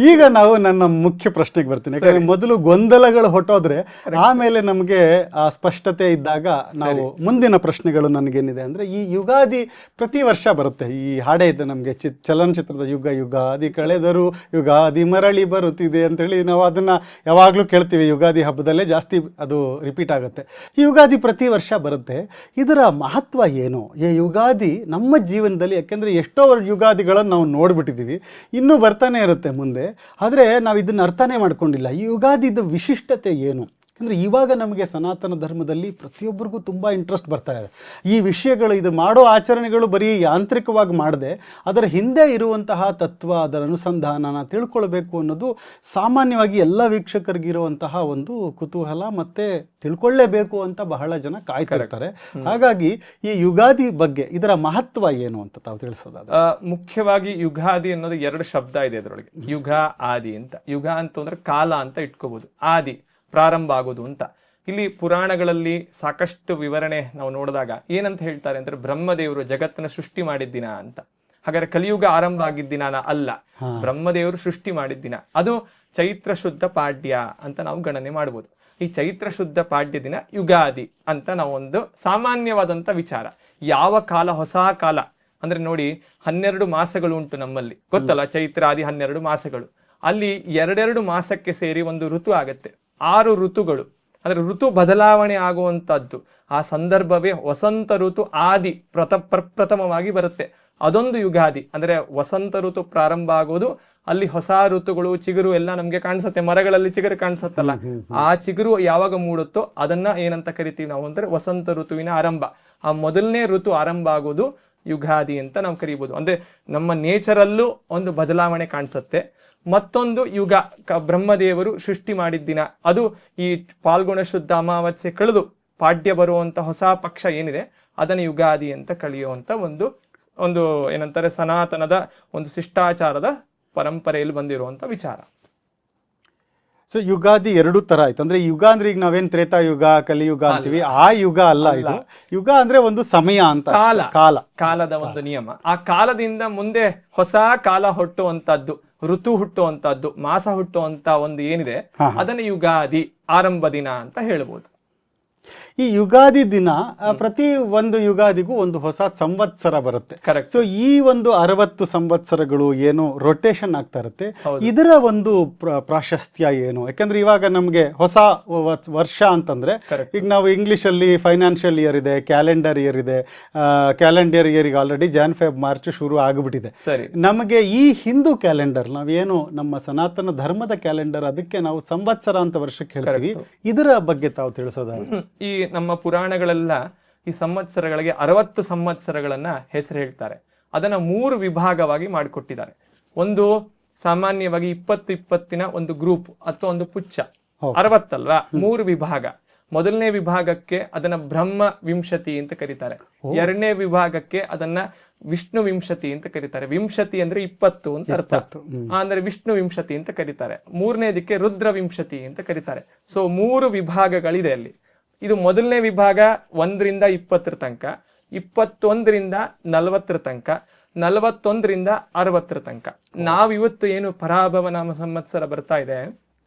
ಈಗ ನಾವು ನನ್ನ ಮುಖ್ಯ ಪ್ರಶ್ನೆಗೆ ಬರ್ತೀನಿ. ಯಾಕಂದ್ರೆ ಮೊದಲು ಗೊಂದಲಗಳು ಹೊಟ್ಟೋದ್ರೆ ಆಮೇಲೆ ನಮಗೆ ಆ ಸ್ಪಷ್ಟತೆ ಇದ್ದಾಗ ನಾವು ಮುಂದಿನ ಪ್ರಶ್ನೆಗಳು ನನಗೇನಿದೆ ಅಂದ್ರೆ, ಈ ಯುಗಾದಿ ಪ್ರತಿ ವರ್ಷ ಬರುತ್ತೆ. ಈ ಹಾಡೇ ಇದೆ ನಮಗೆ ಚಲನಚಿತ್ರದ ಯುಗ ಯುಗಾದಿ ಕಳೆದರು ಯುಗಾದಿ ಮರಳಿ ಬರುತ್ತಿದೆ ಅಂತೇಳಿ ನಾವು ಅದನ್ನ ಯಾವಾಗ್ಲೂ ಕೇಳ್ತೀವಿ. ಯುಗಾದಿ ಹಬ್ಬದಲ್ಲೇ ಜಾಸ್ತಿ ಅದು ರಿಪೀಟ್ ಆಗುತ್ತೆ. ಈ ಯುಗಾದಿ ಪ್ರತಿ ವರ್ಷ ಬರುತ್ತೆ. ಇದರ ಮಹತ್ವ ಏನು ಈ ಯುಗಾದಿ ನಮ್ಮ ಜೀವನದಲ್ಲಿ? ಯಾಕೆಂದ್ರೆ ಎಷ್ಟೋ ಯುಗಾದಿಗಳನ್ನು ನಾವು ನೋಡ್ಬಿಟ್ಟಿದ್ದೀವಿ, ಇನ್ನೂ ಬರ್ತಾನೆ ಇರುತ್ತೆ ಮುಂದೆ. ಆದರೆ ನಾವು ಇದನ್ನ ಅರ್ಥನೇ ಮಾಡ್ಕೊಂಡಿಲ್ಲ. ಈ ಯುಗಾದಿದ ವಿಶಿಷ್ಟತೆ ಏನು? ಅಂದರೆ ಇವಾಗ ನಮಗೆ ಸನಾತನ ಧರ್ಮದಲ್ಲಿ ಪ್ರತಿಯೊಬ್ಬರಿಗೂ ತುಂಬ ಇಂಟ್ರೆಸ್ಟ್ ಬರ್ತಾ ಇದೆ. ಈ ವಿಷಯಗಳು, ಇದು ಮಾಡೋ ಆಚರಣೆಗಳು ಬರೀ ಯಾಂತ್ರಿಕವಾಗಿ ಮಾಡದೆ ಅದರ ಹಿಂದೆ ಇರುವಂತಹ ತತ್ವ, ಅದರ ಅನುಸಂಧಾನನ ತಿಳ್ಕೊಳ್ಬೇಕು ಅನ್ನೋದು ಸಾಮಾನ್ಯವಾಗಿ ಎಲ್ಲ ವೀಕ್ಷಕರಿಗಿರುವಂತಹ ಒಂದು ಕುತೂಹಲ, ಮತ್ತು ತಿಳ್ಕೊಳ್ಳೇಬೇಕು ಅಂತ ಬಹಳ ಜನ ಕಾಯ್ತಿರ್ತಾರೆ. ಹಾಗಾಗಿ ಈ ಯುಗಾದಿ ಬಗ್ಗೆ ಇದರ ಮಹತ್ವ ಏನು ಅಂತ ತಾವು ತಿಳಿಸೋದಾದ್ರೆ? ಮುಖ್ಯವಾಗಿ ಯುಗಾದಿ ಅನ್ನೋದು 2 ಶಬ್ದ ಇದೆ ಅದರೊಳಗೆ, ಯುಗ ಆದಿ ಅಂತ. ಯುಗ ಅಂತಂದ್ರೆ ಕಾಲ ಅಂತ ಇಟ್ಕೋಬಹುದು, ಆದಿ ಪ್ರಾರಂಭ ಆಗೋದು ಅಂತ. ಇಲ್ಲಿ ಪುರಾಣಗಳಲ್ಲಿ ಸಾಕಷ್ಟು ವಿವರಣೆ ನಾವು ನೋಡಿದಾಗ ಏನಂತ ಹೇಳ್ತಾರೆ ಅಂದ್ರೆ, ಬ್ರಹ್ಮದೇವರು ಜಗತ್ತನ್ನ ಸೃಷ್ಟಿ ಮಾಡಿದ್ದಿನ ಅಂತ. ಹಾಗಾದ್ರೆ ಕಲಿಯುಗ ಆರಂಭ ಆಗಿದ್ದಿನ ಅಲ್ಲ, ಬ್ರಹ್ಮದೇವರು ಸೃಷ್ಟಿ ಮಾಡಿದ್ದಿನ. ಅದು ಚೈತ್ರ ಶುದ್ಧ ಪಾಡ್ಯ ಅಂತ ನಾವು ಗಣನೆ ಮಾಡ್ಬೋದು. ಈ ಚೈತ್ರ ಶುದ್ಧ ಪಾಡ್ಯ ದಿನ ಯುಗಾದಿ ಅಂತ ನಾವೊಂದು ಸಾಮಾನ್ಯವಾದಂತ ವಿಚಾರ. ಯಾವ ಕಾಲ, ಹೊಸ ಕಾಲ ಅಂದ್ರೆ ನೋಡಿ, 12 ಮಾಸಗಳು ಉಂಟು ನಮ್ಮಲ್ಲಿ, ಗೊತ್ತಲ್ಲ, ಚೈತ್ರ ಆದಿ 12 ಮಾಸಗಳು. ಅಲ್ಲಿ 2 ಮಾಸಕ್ಕೆ ಸೇರಿ ಒಂದು ಋತು ಆಗತ್ತೆ, 6 ಋತುಗಳು. ಅಂದ್ರೆ ಋತು ಬದಲಾವಣೆ ಆಗುವಂತದ್ದು. ಆ ಸಂದರ್ಭವೇ ವಸಂತ ಋತು ಆದಿ ಪ್ರಥಮವಾಗಿ ಬರುತ್ತೆ. ಅದೊಂದು ಯುಗಾದಿ. ಅಂದ್ರೆ ವಸಂತ ಋತು ಪ್ರಾರಂಭ ಆಗೋದು, ಅಲ್ಲಿ ಹೊಸ ಋತುಗಳು, ಚಿಗುರು ಎಲ್ಲ ನಮ್ಗೆ ಕಾಣಿಸುತ್ತೆ. ಮರಗಳಲ್ಲಿ ಚಿಗುರು ಕಾಣಿಸುತ್ತಲ್ಲ, ಆ ಚಿಗುರು ಯಾವಾಗ ಮೂಡುತ್ತೋ ಅದನ್ನ ಏನಂತ ಕರಿತೀವಿ ನಾವು ಅಂದ್ರೆ ವಸಂತ ಋತುವಿನ ಆರಂಭ. ಆ ಮೊದಲನೇ ಋತು ಆರಂಭ ಆಗೋದು ಯುಗಾದಿ ಅಂತ ನಾವು ಕರಿಬಹುದು. ಅಂದ್ರೆ ನಮ್ಮ ನೇಚರಲ್ಲೂ ಒಂದು ಬದಲಾವಣೆ ಕಾಣಿಸುತ್ತೆ. ಮತ್ತೊಂದು ಯುಗ, ಬ್ರಹ್ಮದೇವರು ಸೃಷ್ಟಿ ಮಾಡಿದ್ದಿನ, ಅದು ಈ ಫಾಲ್ಗುಣ ಶುದ್ಧ ಅಮಾವಾಸ್ಯೆ ಕಳೆದು ಪಾಡ್ಯ ಬರುವಂತ ಹೊಸ ಪಕ್ಷ ಏನಿದೆ ಅದನ್ನ ಯುಗಾದಿ ಅಂತ ಕಳೆಯುವಂತ ಒಂದು ಏನಂತಾರೆ, ಸನಾತನದ ಒಂದು ಶಿಷ್ಟಾಚಾರದ ಪರಂಪರೆಯಲ್ಲಿ ಬಂದಿರುವಂತ ವಿಚಾರ. ಸೊ ಯುಗಾದಿ 2 ತರ ಆಯ್ತು. ಅಂದ್ರೆ ಯುಗ ಅಂದ್ರೆ ಈಗ ನಾವೇನ್ ತ್ರೇತಾಯುಗ, ಕಲಿಯುಗ ಅಂತೀವಿ, ಆ ಯುಗ ಅಲ್ಲ ಇದು. ಯುಗ ಅಂದ್ರೆ ಒಂದು ಸಮಯ ಅಂತ, ಕಾಲದ ಒಂದು ನಿಯಮ. ಆ ಕಾಲದಿಂದ ಮುಂದೆ ಹೊಸ ಕಾಲ ಹುಟ್ಟುವಂತದ್ದು, ಋತು ಹುಟ್ಟುವಂತದ್ದು, ಮಾಸ ಹುಟ್ಟುವಂತ ಒಂದು ಏನಿದೆ ಅದನ್ನ ಯುಗಾದಿ ಆರಂಭ ದಿನ ಅಂತ ಹೇಳ್ಬೋದು. ಈ ಯುಗಾದಿ ದಿನ ಪ್ರತಿ ಒಂದು ಯುಗಾದಿಗೂ ಒಂದು ಹೊಸ ಸಂವತ್ಸರ ಬರುತ್ತೆ. ಸೊ ಈ ಒಂದು 60 ಸಂವತ್ಸರಗಳು ಏನು ರೊಟೇಷನ್ ಆಗ್ತಾ ಇರುತ್ತೆ, ಇದರ ಒಂದು ಪ್ರಾಶಸ್ತ್ಯ ಏನು? ಯಾಕಂದ್ರೆ ಇವಾಗ ನಮ್ಗೆ ಹೊಸ ವರ್ಷ ಅಂತಂದ್ರೆ, ಈಗ ನಾವು ಇಂಗ್ಲಿಷ್ ಅಲ್ಲಿ ಫೈನಾನ್ಷಿಯಲ್ ಇಯರ್ ಇದೆ, ಕ್ಯಾಲೆಂಡರ್ ಇಯರ್ ಇದೆ. ಕ್ಯಾಲೆಂಡರ್ ಇಯರ್ಗೆ ಆಲ್ರೆಡಿ ಜಾನ್ ಫೆಬ್ ಮಾರ್ಚ್ ಶುರು ಆಗ್ಬಿಟ್ಟಿದೆ. ನಮಗೆ ಈ ಹಿಂದೂ ಕ್ಯಾಲೆಂಡರ್, ನಾವೇನು ನಮ್ಮ ಸನಾತನ ಧರ್ಮದ ಕ್ಯಾಲೆಂಡರ್, ಅದಕ್ಕೆ ನಾವು ಸಂವತ್ಸರ ಅಂತ ವರ್ಷಕ್ಕೆ ಹೇಳ್ತೀವಿ. ಇದರ ಬಗ್ಗೆ ತಾವು ತಿಳಿಸೋದಾದ್ರೆ? ಈ ನಮ್ಮ ಪುರಾಣಗಳೆಲ್ಲ ಈ ಸಂವತ್ಸರಗಳಿಗೆ 60 ಸಂವತ್ಸರಗಳನ್ನ ಹೆಸರು ಹೇಳ್ತಾರೆ. ಅದನ್ನ 3 ವಿಭಾಗವಾಗಿ ಮಾಡಿಕೊಟ್ಟಿದ್ದಾರೆ. ಒಂದು ಸಾಮಾನ್ಯವಾಗಿ 20-20 ಒಂದು ಗ್ರೂಪ್ ಅಥವಾ ಒಂದು ಪುಚ್ಚ, 60 ಅಲ್ವಾ, 3 ವಿಭಾಗ. ಮೊದಲನೇ ವಿಭಾಗಕ್ಕೆ ಅದನ್ನ ಬ್ರಹ್ಮ ವಿಂಶತಿ ಅಂತ ಕರೀತಾರೆ. 2ನೇ ವಿಭಾಗಕ್ಕೆ ಅದನ್ನ ವಿಷ್ಣು ವಿಂಶತಿ ಅಂತ ಕರೀತಾರೆ. ವಿಂಶತಿ ಅಂದ್ರೆ 20 ಅಂತ ಅರ್ಥ, ಅಂದ್ರೆ ವಿಷ್ಣು ವಿಂಶತಿ ಅಂತ ಕರೀತಾರೆ. 3ನೇದಕ್ಕೆ ರುದ್ರ ವಿಂಶತಿ ಅಂತ ಕರೀತಾರೆ. ಸೊ 3 ವಿಭಾಗಗಳಿದೆ ಅಲ್ಲಿ. ಇದು ಮೊದಲನೇ ವಿಭಾಗ 1ರಿಂದ 20 ತನಕ, 21ರಿಂದ 40 ತನಕ, 41ರಿಂದ 60 ತನಕ. ನಾವಿವತ್ತು ಏನು ಪರಾಭವ ನಾಮ ಸಂವತ್ಸರ ಬರ್ತಾ ಇದೆ,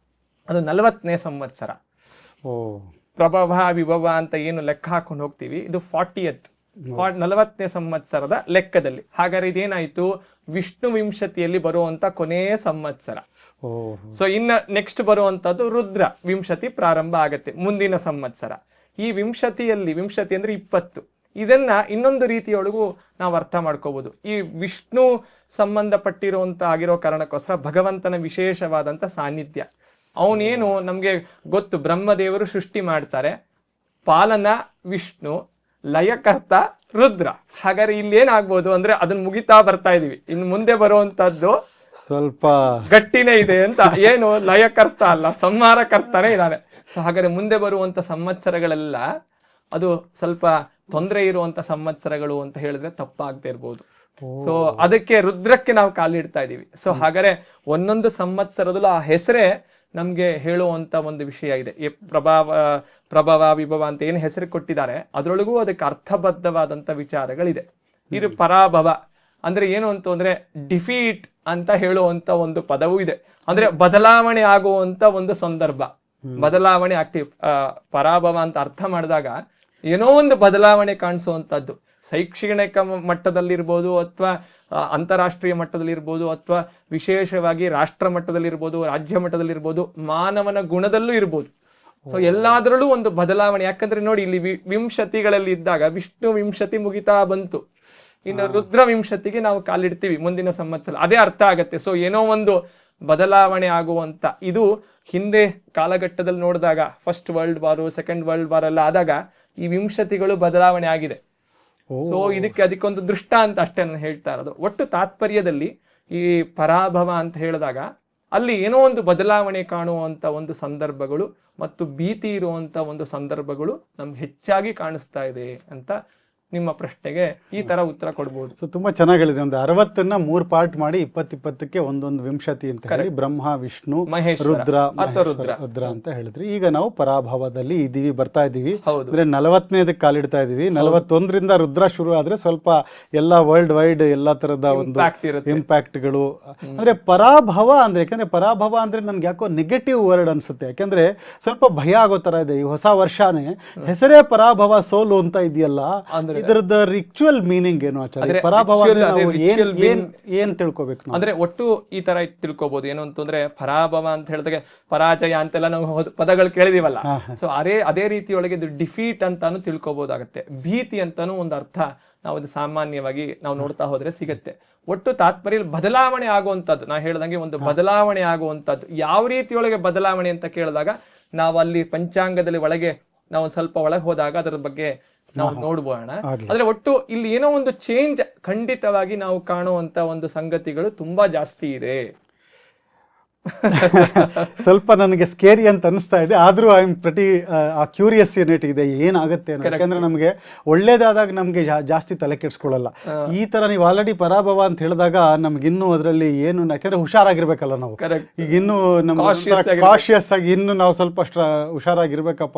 ಅದು 40ನೇ ಸಂವತ್ಸರ. ಪ್ರಭವ ವಿಭವ ಅಂತ ಏನು ಲೆಕ್ಕ ಹಾಕೊಂಡು ಹೋಗ್ತೀವಿ, ಇದು 40ನೇ ಸಂವತ್ಸರದ ಲೆಕ್ಕದಲ್ಲಿ. ಹಾಗಾದ್ರೆ ಇದೇನಾಯ್ತು, ವಿಷ್ಣು ವಿಂಶತಿಯಲ್ಲಿ ಬರುವಂತ ಕೊನೆಯ ಸಂವತ್ಸರ. ಸೊ ಇನ್ನ ನೆಕ್ಸ್ಟ್ ಬರುವಂತದ್ದು ರುದ್ರ ವಿಂಶತಿ ಪ್ರಾರಂಭ ಆಗತ್ತೆ ಮುಂದಿನ ಸಂವತ್ಸರ. ಈ ವಿಂಶತಿಯಲ್ಲಿ, ವಿಂಶತಿ ಅಂದ್ರೆ 20, ಇದನ್ನ ಇನ್ನೊಂದು ರೀತಿಯೊಳಗೂ ನಾವು ಅರ್ಥ ಮಾಡ್ಕೋಬಹುದು. ಈ ವಿಷ್ಣು ಸಂಬಂಧಪಟ್ಟಿರುವಂತ ಆಗಿರೋ ಕಾರಣಕ್ಕೋಸ್ಕರ ಭಗವಂತನ ವಿಶೇಷವಾದಂತ ಸಾನ್ನಿಧ್ಯ. ಅವನೇನು ನಮ್ಗೆ ಗೊತ್ತು, ಬ್ರಹ್ಮದೇವರು ಸೃಷ್ಟಿ ಮಾಡ್ತಾರೆ, ಪಾಲನ ವಿಷ್ಣು, ಲಯಕರ್ತ ರುದ್ರ. ಹಾಗಾದ್ರೆ ಇಲ್ಲಿ ಏನಾಗ್ಬೋದು ಅಂದ್ರೆ, ಅದನ್ನ ಮುಗಿತಾ ಬರ್ತಾ ಇದೀವಿ, ಇನ್ನು ಮುಂದೆ ಬರುವಂತದ್ದು ಸ್ವಲ್ಪ ಗಟ್ಟಿನೇ ಇದೆ ಅಂತ. ಏನು, ಲಯಕರ್ತ ಅಲ್ಲ, ಸಂಹಾರಕರ್ತನೇ ಇದ್ದಾನೆ. ಸೊ ಹಾಗಾದ್ರೆ ಮುಂದೆ ಬರುವಂತ ಸಂವತ್ಸರಗಳೆಲ್ಲ ಅದು ಸ್ವಲ್ಪ ತೊಂದರೆ ಇರುವಂತ ಸಂವತ್ಸರಗಳು ಅಂತ ಹೇಳಿದ್ರೆ ತಪ್ಪಾಗದೆ ಇರ್ಬೋದು. ಸೊ ಅದಕ್ಕೆ ರುದ್ರಕ್ಕೆ ನಾವು ಕಾಲಿಡ್ತಾ ಇದೀವಿ. ಸೊ ಹಾಗಾದ್ರೆ ಒಂದೊಂದು ಸಂವತ್ಸರದಲ್ಲೂ ಆ ಹೆಸರೇ ನಮ್ಗೆ ಹೇಳುವಂತ ಒಂದು ವಿಷಯ ಇದೆ. ಪ್ರಭವ ವಿಭವ ಅಂತ ಏನು ಹೆಸರು ಕೊಟ್ಟಿದ್ದಾರೆ, ಅದರೊಳಗೂ ಅದಕ್ಕೆ ಅರ್ಥಬದ್ಧವಾದಂತ ವಿಚಾರಗಳಿದೆ. ಇದು ಪರಾಭವ ಅಂದ್ರೆ ಏನು ಅಂತ ಅಂದ್ರೆ ಡಿಫೀಟ್ ಅಂತ ಹೇಳುವಂತ ಒಂದು ಪದವೂ ಇದೆ. ಅಂದ್ರೆ ಬದಲಾವಣೆ ಆಗುವಂತ ಒಂದು ಸಂದರ್ಭ, ಬದಲಾವಣೆ ಆಗ್ತೀವಿ. ಪರಾಭವ ಅಂತ ಅರ್ಥ ಮಾಡಿದಾಗ ಏನೋ ಒಂದು ಬದಲಾವಣೆ ಕಾಣಿಸುವಂತದ್ದು, ಶೈಕ್ಷಣಿಕ ಮಟ್ಟದಲ್ಲಿರ್ಬೋದು, ಅಥವಾ ಅಂತಾರಾಷ್ಟ್ರೀಯ ಮಟ್ಟದಲ್ಲಿರ್ಬೋದು, ಅಥವಾ ವಿಶೇಷವಾಗಿ ರಾಷ್ಟ್ರ ಮಟ್ಟದಲ್ಲಿರ್ಬೋದು, ರಾಜ್ಯ ಮಟ್ಟದಲ್ಲಿರ್ಬೋದು, ಮಾನವನ ಗುಣದಲ್ಲೂ ಇರ್ಬೋದು. ಸೊ ಎಲ್ಲಾದ್ರಲ್ಲೂ ಒಂದು ಬದಲಾವಣೆ. ಯಾಕಂದ್ರೆ ನೋಡಿ, ಇಲ್ಲಿ ವಿಂಶತಿಗಳಲ್ಲಿ ಇದ್ದಾಗ ವಿಷ್ಣು ವಿಂಶತಿ ಮುಗಿತಾ ಬಂತು, ಇನ್ನು ರುದ್ರ ವಿಂಶತಿಗೆ ನಾವು ಕಾಲಿಡ್ತೀವಿ ಮುಂದಿನ ಸಂವತ್ಸರ. ಅದೇ ಅರ್ಥ ಆಗತ್ತೆ. ಸೊ ಏನೋ ಒಂದು ಬದಲಾವಣೆ ಆಗುವಂತ, ಇದು ಹಿಂದೆ ಕಾಲಘಟ್ಟದಲ್ಲಿ ನೋಡಿದಾಗ first world ವಾರು, second world war ಎಲ್ಲ ಆದಾಗ ಈ ವಿಂಶತಿಗಳು ಬದಲಾವಣೆ ಆಗಿದೆ. ಸೊ ಅದಕ್ಕೊಂದು ದೃಷ್ಟ ಅಂತ ಅಷ್ಟೇ ನಾನು ಹೇಳ್ತಾ ಇರೋದು. ಒಟ್ಟು ತಾತ್ಪರ್ಯದಲ್ಲಿ ಈ ಪರಾಭವ ಅಂತ ಹೇಳಿದಾಗ ಅಲ್ಲಿ ಏನೋ ಒಂದು ಬದಲಾವಣೆ ಕಾಣುವಂತ ಒಂದು ಸಂದರ್ಭಗಳು ಮತ್ತು ಭೀತಿ ಇರುವಂತ ಒಂದು ಸಂದರ್ಭಗಳು ನಮ್ಗೆ ಹೆಚ್ಚಾಗಿ ಕಾಣಿಸ್ತಾ ಇದೆ ಅಂತ ನಿಮ್ಮ ಪ್ರಶ್ನೆಗೆ ಈ ತರ ಉತ್ತರ ಕೊಡ್ಬೋದು. ಸೊ ತುಂಬಾ ಚೆನ್ನಾಗಿ ಹೇಳಿದ್ರಿ. ಒಂದು 60ನ್ನ 3 ಪಾರ್ಟ್ ಮಾಡಿ 20 ಒಂದೊಂದು ವಿಂಶತಿ ಅಂತ ಹೇಳಿ ಬ್ರಹ್ಮ, ವಿಷ್ಣು, ರುದ್ರ ಅಂತ ಹೇಳಿದ್ರಿ. ಈಗ ನಾವು ಪರಾಭವದಲ್ಲಿ ಇದೀವಿ, ಬರ್ತಾ ಇದೀವಿ. ಅಂದ್ರೆ 40ನೇದಕ್ಕೆ ಕಾಲಿಡ್ತಾ ಇದೀವಿ. 41ರಿಂದ ರುದ್ರ ಶುರು ಆದ್ರೆ ಸ್ವಲ್ಪ ಎಲ್ಲ ವರ್ಲ್ಡ್ ವೈಡ್ ಎಲ್ಲಾ ತರದ ಒಂದು ಇಂಪ್ಯಾಕ್ಟ್ಗಳು. ಅಂದ್ರೆ ಪರಾಭವ ಅಂದ್ರೆ, ಯಾಕಂದ್ರೆ ಪರಾಭವ ಅಂದ್ರೆ ನನ್ಗೆ ಯಾಕೋ ನೆಗೆಟಿವ್ ವರ್ಡ್ ಅನ್ಸುತ್ತೆ. ಯಾಕಂದ್ರೆ ಸ್ವಲ್ಪ ಭಯ ಆಗೋ ತರ ಇದೆ. ಈ ಹೊಸ ವರ್ಷನೇ ಹೆಸರೇ ಪರಾಭವ, ಸೋಲು ಅಂತ ಇದೆಯಲ್ಲ, ಇದರದ ರಿಚುವಲ್ ಮೀನಿಂಗ್ ಏನು ಆಚಾರ್ಯ? ಪರಾಭವ ಏನ್ ತಿಳ್ಕೊಬೇಕು? ಅಂದ್ರೆ ಒಟ್ಟು ಈ ತರ ತಿಳ್ಕೊಬಹುದು. ಏನು ಅಂತಂದ್ರೆ ಪರಾಭವ ಅಂತ ಹೇಳಿದಾಗ ಪರಾಜಯ ಅಂತೆಲ್ಲ ನಾವು ಪದಗಳು ಕೇಳಿದೀವಲ್ಲ, ಸೊ ಅದೇ ರೀತಿಯೊಳಗೆ ಇದು ಡಿಫೀಟ್ ಅಂತಾನು ತಿಳ್ಕೊಬಹುದಾಗತ್ತೆ. ಭೀತಿ ಅಂತಾನು ಒಂದು ಅರ್ಥ ನಾವು ಅದು ಸಾಮಾನ್ಯವಾಗಿ ನಾವು ನೋಡ್ತಾ ಹೋದ್ರೆ ಸಿಗತ್ತೆ. ಒಟ್ಟು ತಾತ್ಪರ್ಯ ಬದಲಾವಣೆ ಆಗುವಂಥದ್ದು, ನಾ ಹೇಳ್ದಂಗೆ ಒಂದು ಬದಲಾವಣೆ ಆಗುವಂಥದ್ದು. ಯಾವ ರೀತಿಯೊಳಗೆ ಬದಲಾವಣೆ ಅಂತ ಕೇಳಿದಾಗ ನಾವು ಅಲ್ಲಿ ಪಂಚಾಂಗದಲ್ಲಿ ಒಳಗೆ ನಾವು ಸ್ವಲ್ಪ ಒಳಗೆ ಹೋದಾಗ ಅದರ ಬಗ್ಗೆ ನಾವು ನೋಡ್ಬೋಣ. ಆದ್ರೆ ಒಟ್ಟು ಇಲ್ಲಿ ಏನೋ ಒಂದು ಚೇಂಜ್ ಖಂಡಿತವಾಗಿ ನಾವು ಕಾಣುವಂತ ಒಂದು ಸಂಗತಿಗಳು ತುಂಬಾ ಜಾಸ್ತಿ ಇದೆ. ಸ್ವಲ್ಪ ನನಗೆ ಸ್ಕೇರಿ ಅಂತ ಅನಿಸ್ತಾ ಇದೆ, ಆದ್ರೂ ಐ ಆಮ್ ಪ್ರತಿ ಕ್ಯೂರಿಯಸ್ ಇದೆ ಏನಾಗುತ್ತೆ ಅಂತ. ಯಾಕಂದ್ರೆ ನಮ್ಗೆ ಒಳ್ಳೇದಾದಾಗ ನಮ್ಗೆ ಜಾಸ್ತಿ ತಲೆ ಕೆಡ್ಸ್ಕೊಳ್ಳಲ್ಲ. ಈ ತರ ನೀವು ಆಲ್ರೆಡಿ ಪರಾಭವ ಅಂತ ಹೇಳಿದಾಗ ನಮ್ಗಿನ್ನು ಅದರಲ್ಲಿ ಏನು, ಯಾಕಂದ್ರೆ ಹುಷಾರಾಗಿರ್ಬೇಕಲ್ಲ ನಾವು. ಈಗ ಇನ್ನು ನಮ್ಗೆ ಕಾಶಿಯಸ್ ಆಗಿ ಇನ್ನು ನಾವು ಸ್ವಲ್ಪ ಹುಷಾರಾಗಿರ್ಬೇಕಪ್ಪ.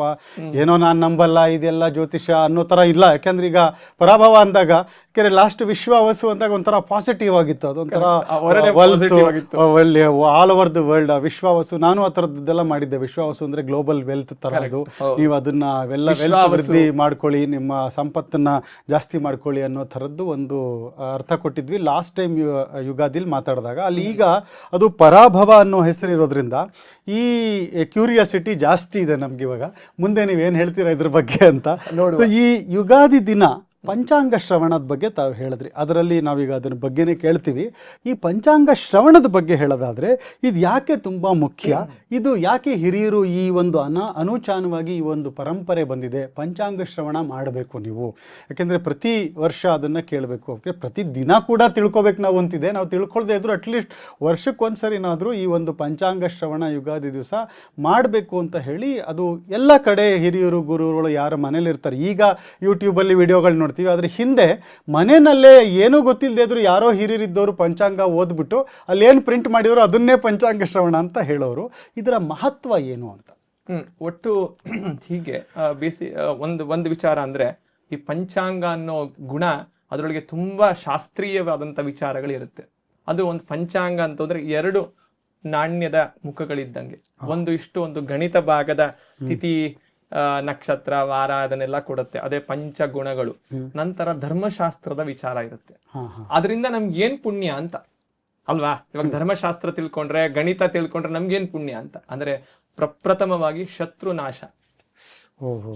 ಏನೋ ನಾನ್ ನಂಬಲ್ಲ, ಇದೆಲ್ಲ ಜ್ಯೋತಿಷ್ಯ ಅನ್ನೋ ತರ ಇಲ್ಲ. ಯಾಕಂದ್ರೆ ಈಗ ಪರಾಭವ ಅಂದಾಗ ಲಾಸ್ಟ್ ವಿಶ್ವಾವಸು ಅಂದಾಗ ಒಂಥರ ಪಾಸಿಟಿವ್ ಆಗಿತ್ತು. ಅದೊಂಥರ all over the world Vishwavasu. ನಾನು ಆ ಥರದ್ದೆಲ್ಲ ಮಾಡಿದ್ದೆ. ವಿಶ್ವಾವಸು ಅಂದ್ರೆ ಗ್ಲೋಬಲ್ ವೆಲ್ತ್ ತರದ್ದು. ನೀವು ಅದನ್ನ ವೆಲ್ತ್ ವೃದ್ಧಿ ಮಾಡ್ಕೊಳ್ಳಿ, ನಿಮ್ಮ ಸಂಪತ್ತನ್ನ ಜಾಸ್ತಿ ಮಾಡ್ಕೊಳ್ಳಿ ಅನ್ನೋ ಥರದ್ದು ಒಂದು ಅರ್ಥ ಕೊಟ್ಟಿದ್ವಿ ಲಾಸ್ಟ್ ಟೈಮ್ ಯುಗಾದಿಲ್ ಮಾತಾಡಿದಾಗ. ಅಲ್ಲಿ ಈಗ ಅದು ಪರಾಭವ ಅನ್ನೋ ಹೆಸರಿರೋದ್ರಿಂದ ಈ ಕ್ಯೂರಿಯಾಸಿಟಿ ಜಾಸ್ತಿ ಇದೆ ನಮ್ಗೆ. ಇವಾಗ ಮುಂದೆ ನೀವೇನು ಹೇಳ್ತೀರಾ ಇದ್ರ ಬಗ್ಗೆ ಅಂತ. ಈ ಯುಗಾದಿ ದಿನ ಪಂಚಾಂಗ ಶ್ರವಣದ ಬಗ್ಗೆ ತಾವು ಹೇಳಿದ್ರಿ. ಅದರಲ್ಲಿ ನಾವೀಗ ಅದರ ಬಗ್ಗೆನೇ ಕೇಳ್ತೀವಿ. ಈ ಪಂಚಾಂಗ ಶ್ರವಣದ ಬಗ್ಗೆ ಹೇಳೋದಾದ್ರೆ ಇದು ಯಾಕೆ ತುಂಬ ಮುಖ್ಯ? ಇದು ಯಾಕೆ ಹಿರಿಯರು ಈ ಒಂದು ಅನುಚಾನವಾಗಿ ಈ ಒಂದು ಪರಂಪರೆ ಬಂದಿದೆ, ಪಂಚಾಂಗ ಶ್ರವಣ ಮಾಡಬೇಕು ನೀವು? ಯಾಕೆಂದರೆ ಪ್ರತಿ ವರ್ಷ ಅದನ್ನು ಕೇಳಬೇಕು, ಪ್ರತಿ ದಿನ ಕೂಡ ತಿಳ್ಕೊಬೇಕು ನಾವು ಅಂತಿದೆ. ನಾವು ತಿಳ್ಕೊಳ್ದೇ ಇದ್ರು ಅಟ್ಲೀಸ್ಟ್ ವರ್ಷಕ್ಕೊಂದ್ಸರಿನಾದರೂ ಈ ಒಂದು ಪಂಚಾಂಗ ಶ್ರವಣ ಯುಗಾದಿ ದಿವಸ ಮಾಡಬೇಕು ಅಂತ ಹೇಳಿ ಅದು ಎಲ್ಲ ಕಡೆ ಹಿರಿಯರು ಗುರುಗಳು ಯಾರ ಮನೇಲಿ ಇರ್ತಾರೆ. ಈಗ ಯೂಟ್ಯೂಬಲ್ಲಿ ವಿಡಿಯೋಗಳು ನೋಡ್ತೀವಿ, ಆದರೆ ಹಿಂದೆ ಮನೆಯಲ್ಲೇ ಏನೂ ಗೊತ್ತಿಲ್ಲದೆ ಇದ್ರು ಯಾರೋ ಹಿರಿಯರಿದ್ದವರು ಪಂಚಾಂಗ ಓದ್ಬಿಟ್ಟು ಅಲ್ಲಿ ಏನು ಪ್ರಿಂಟ್ ಮಾಡಿದ್ರು ಅದನ್ನೇ ಪಂಚಾಂಗ ಶ್ರವಣ ಅಂತ ಹೇಳೋರು. ಇದರ ಮಹತ್ವ ಏನು ಅಂತ? ಒಟ್ಟು ಹೀಗೆ ಒಂದು ವಿಚಾರ ಅಂದ್ರೆ ಈ ಪಂಚಾಂಗ ಅನ್ನೋ ಗುಣ ಅದರೊಳಗೆ ತುಂಬಾ ಶಾಸ್ತ್ರೀಯವಾದಂಥ ವಿಚಾರಗಳಿರುತ್ತೆ. ಅದು ಒಂದು ಪಂಚಾಂಗ ಅಂತಂದ್ರೆ 2 ನಾಣ್ಯದ ಮುಖಗಳಿದ್ದಂಗೆ. ಒಂದು ಗಣಿತ ಭಾಗದ ತಿಥಿ, ನಕ್ಷತ್ರ, ವಾರ ಅದನ್ನೆಲ್ಲ ಕೊಡುತ್ತೆ, ಅದೇ ಪಂಚಗುಣಗಳು. ನಂತರ ಧರ್ಮಶಾಸ್ತ್ರದ ವಿಚಾರ ಇರುತ್ತೆ. ಅದರಿಂದ ನಮ್ಗೆ ಏನ್ ಪುಣ್ಯ ಅಂತ ಅಲ್ವಾ? ಇವಾಗ ಧರ್ಮಶಾಸ್ತ್ರ ತಿಳ್ಕೊಂಡ್ರೆ, ಗಣಿತ ತಿಳ್ಕೊಂಡ್ರೆ ನಮ್ಗೇನ್ ಪುಣ್ಯ ಅಂತ ಅಂದ್ರೆ ಪ್ರಪ್ರಥಮವಾಗಿ ಶತ್ರುನಾಶ,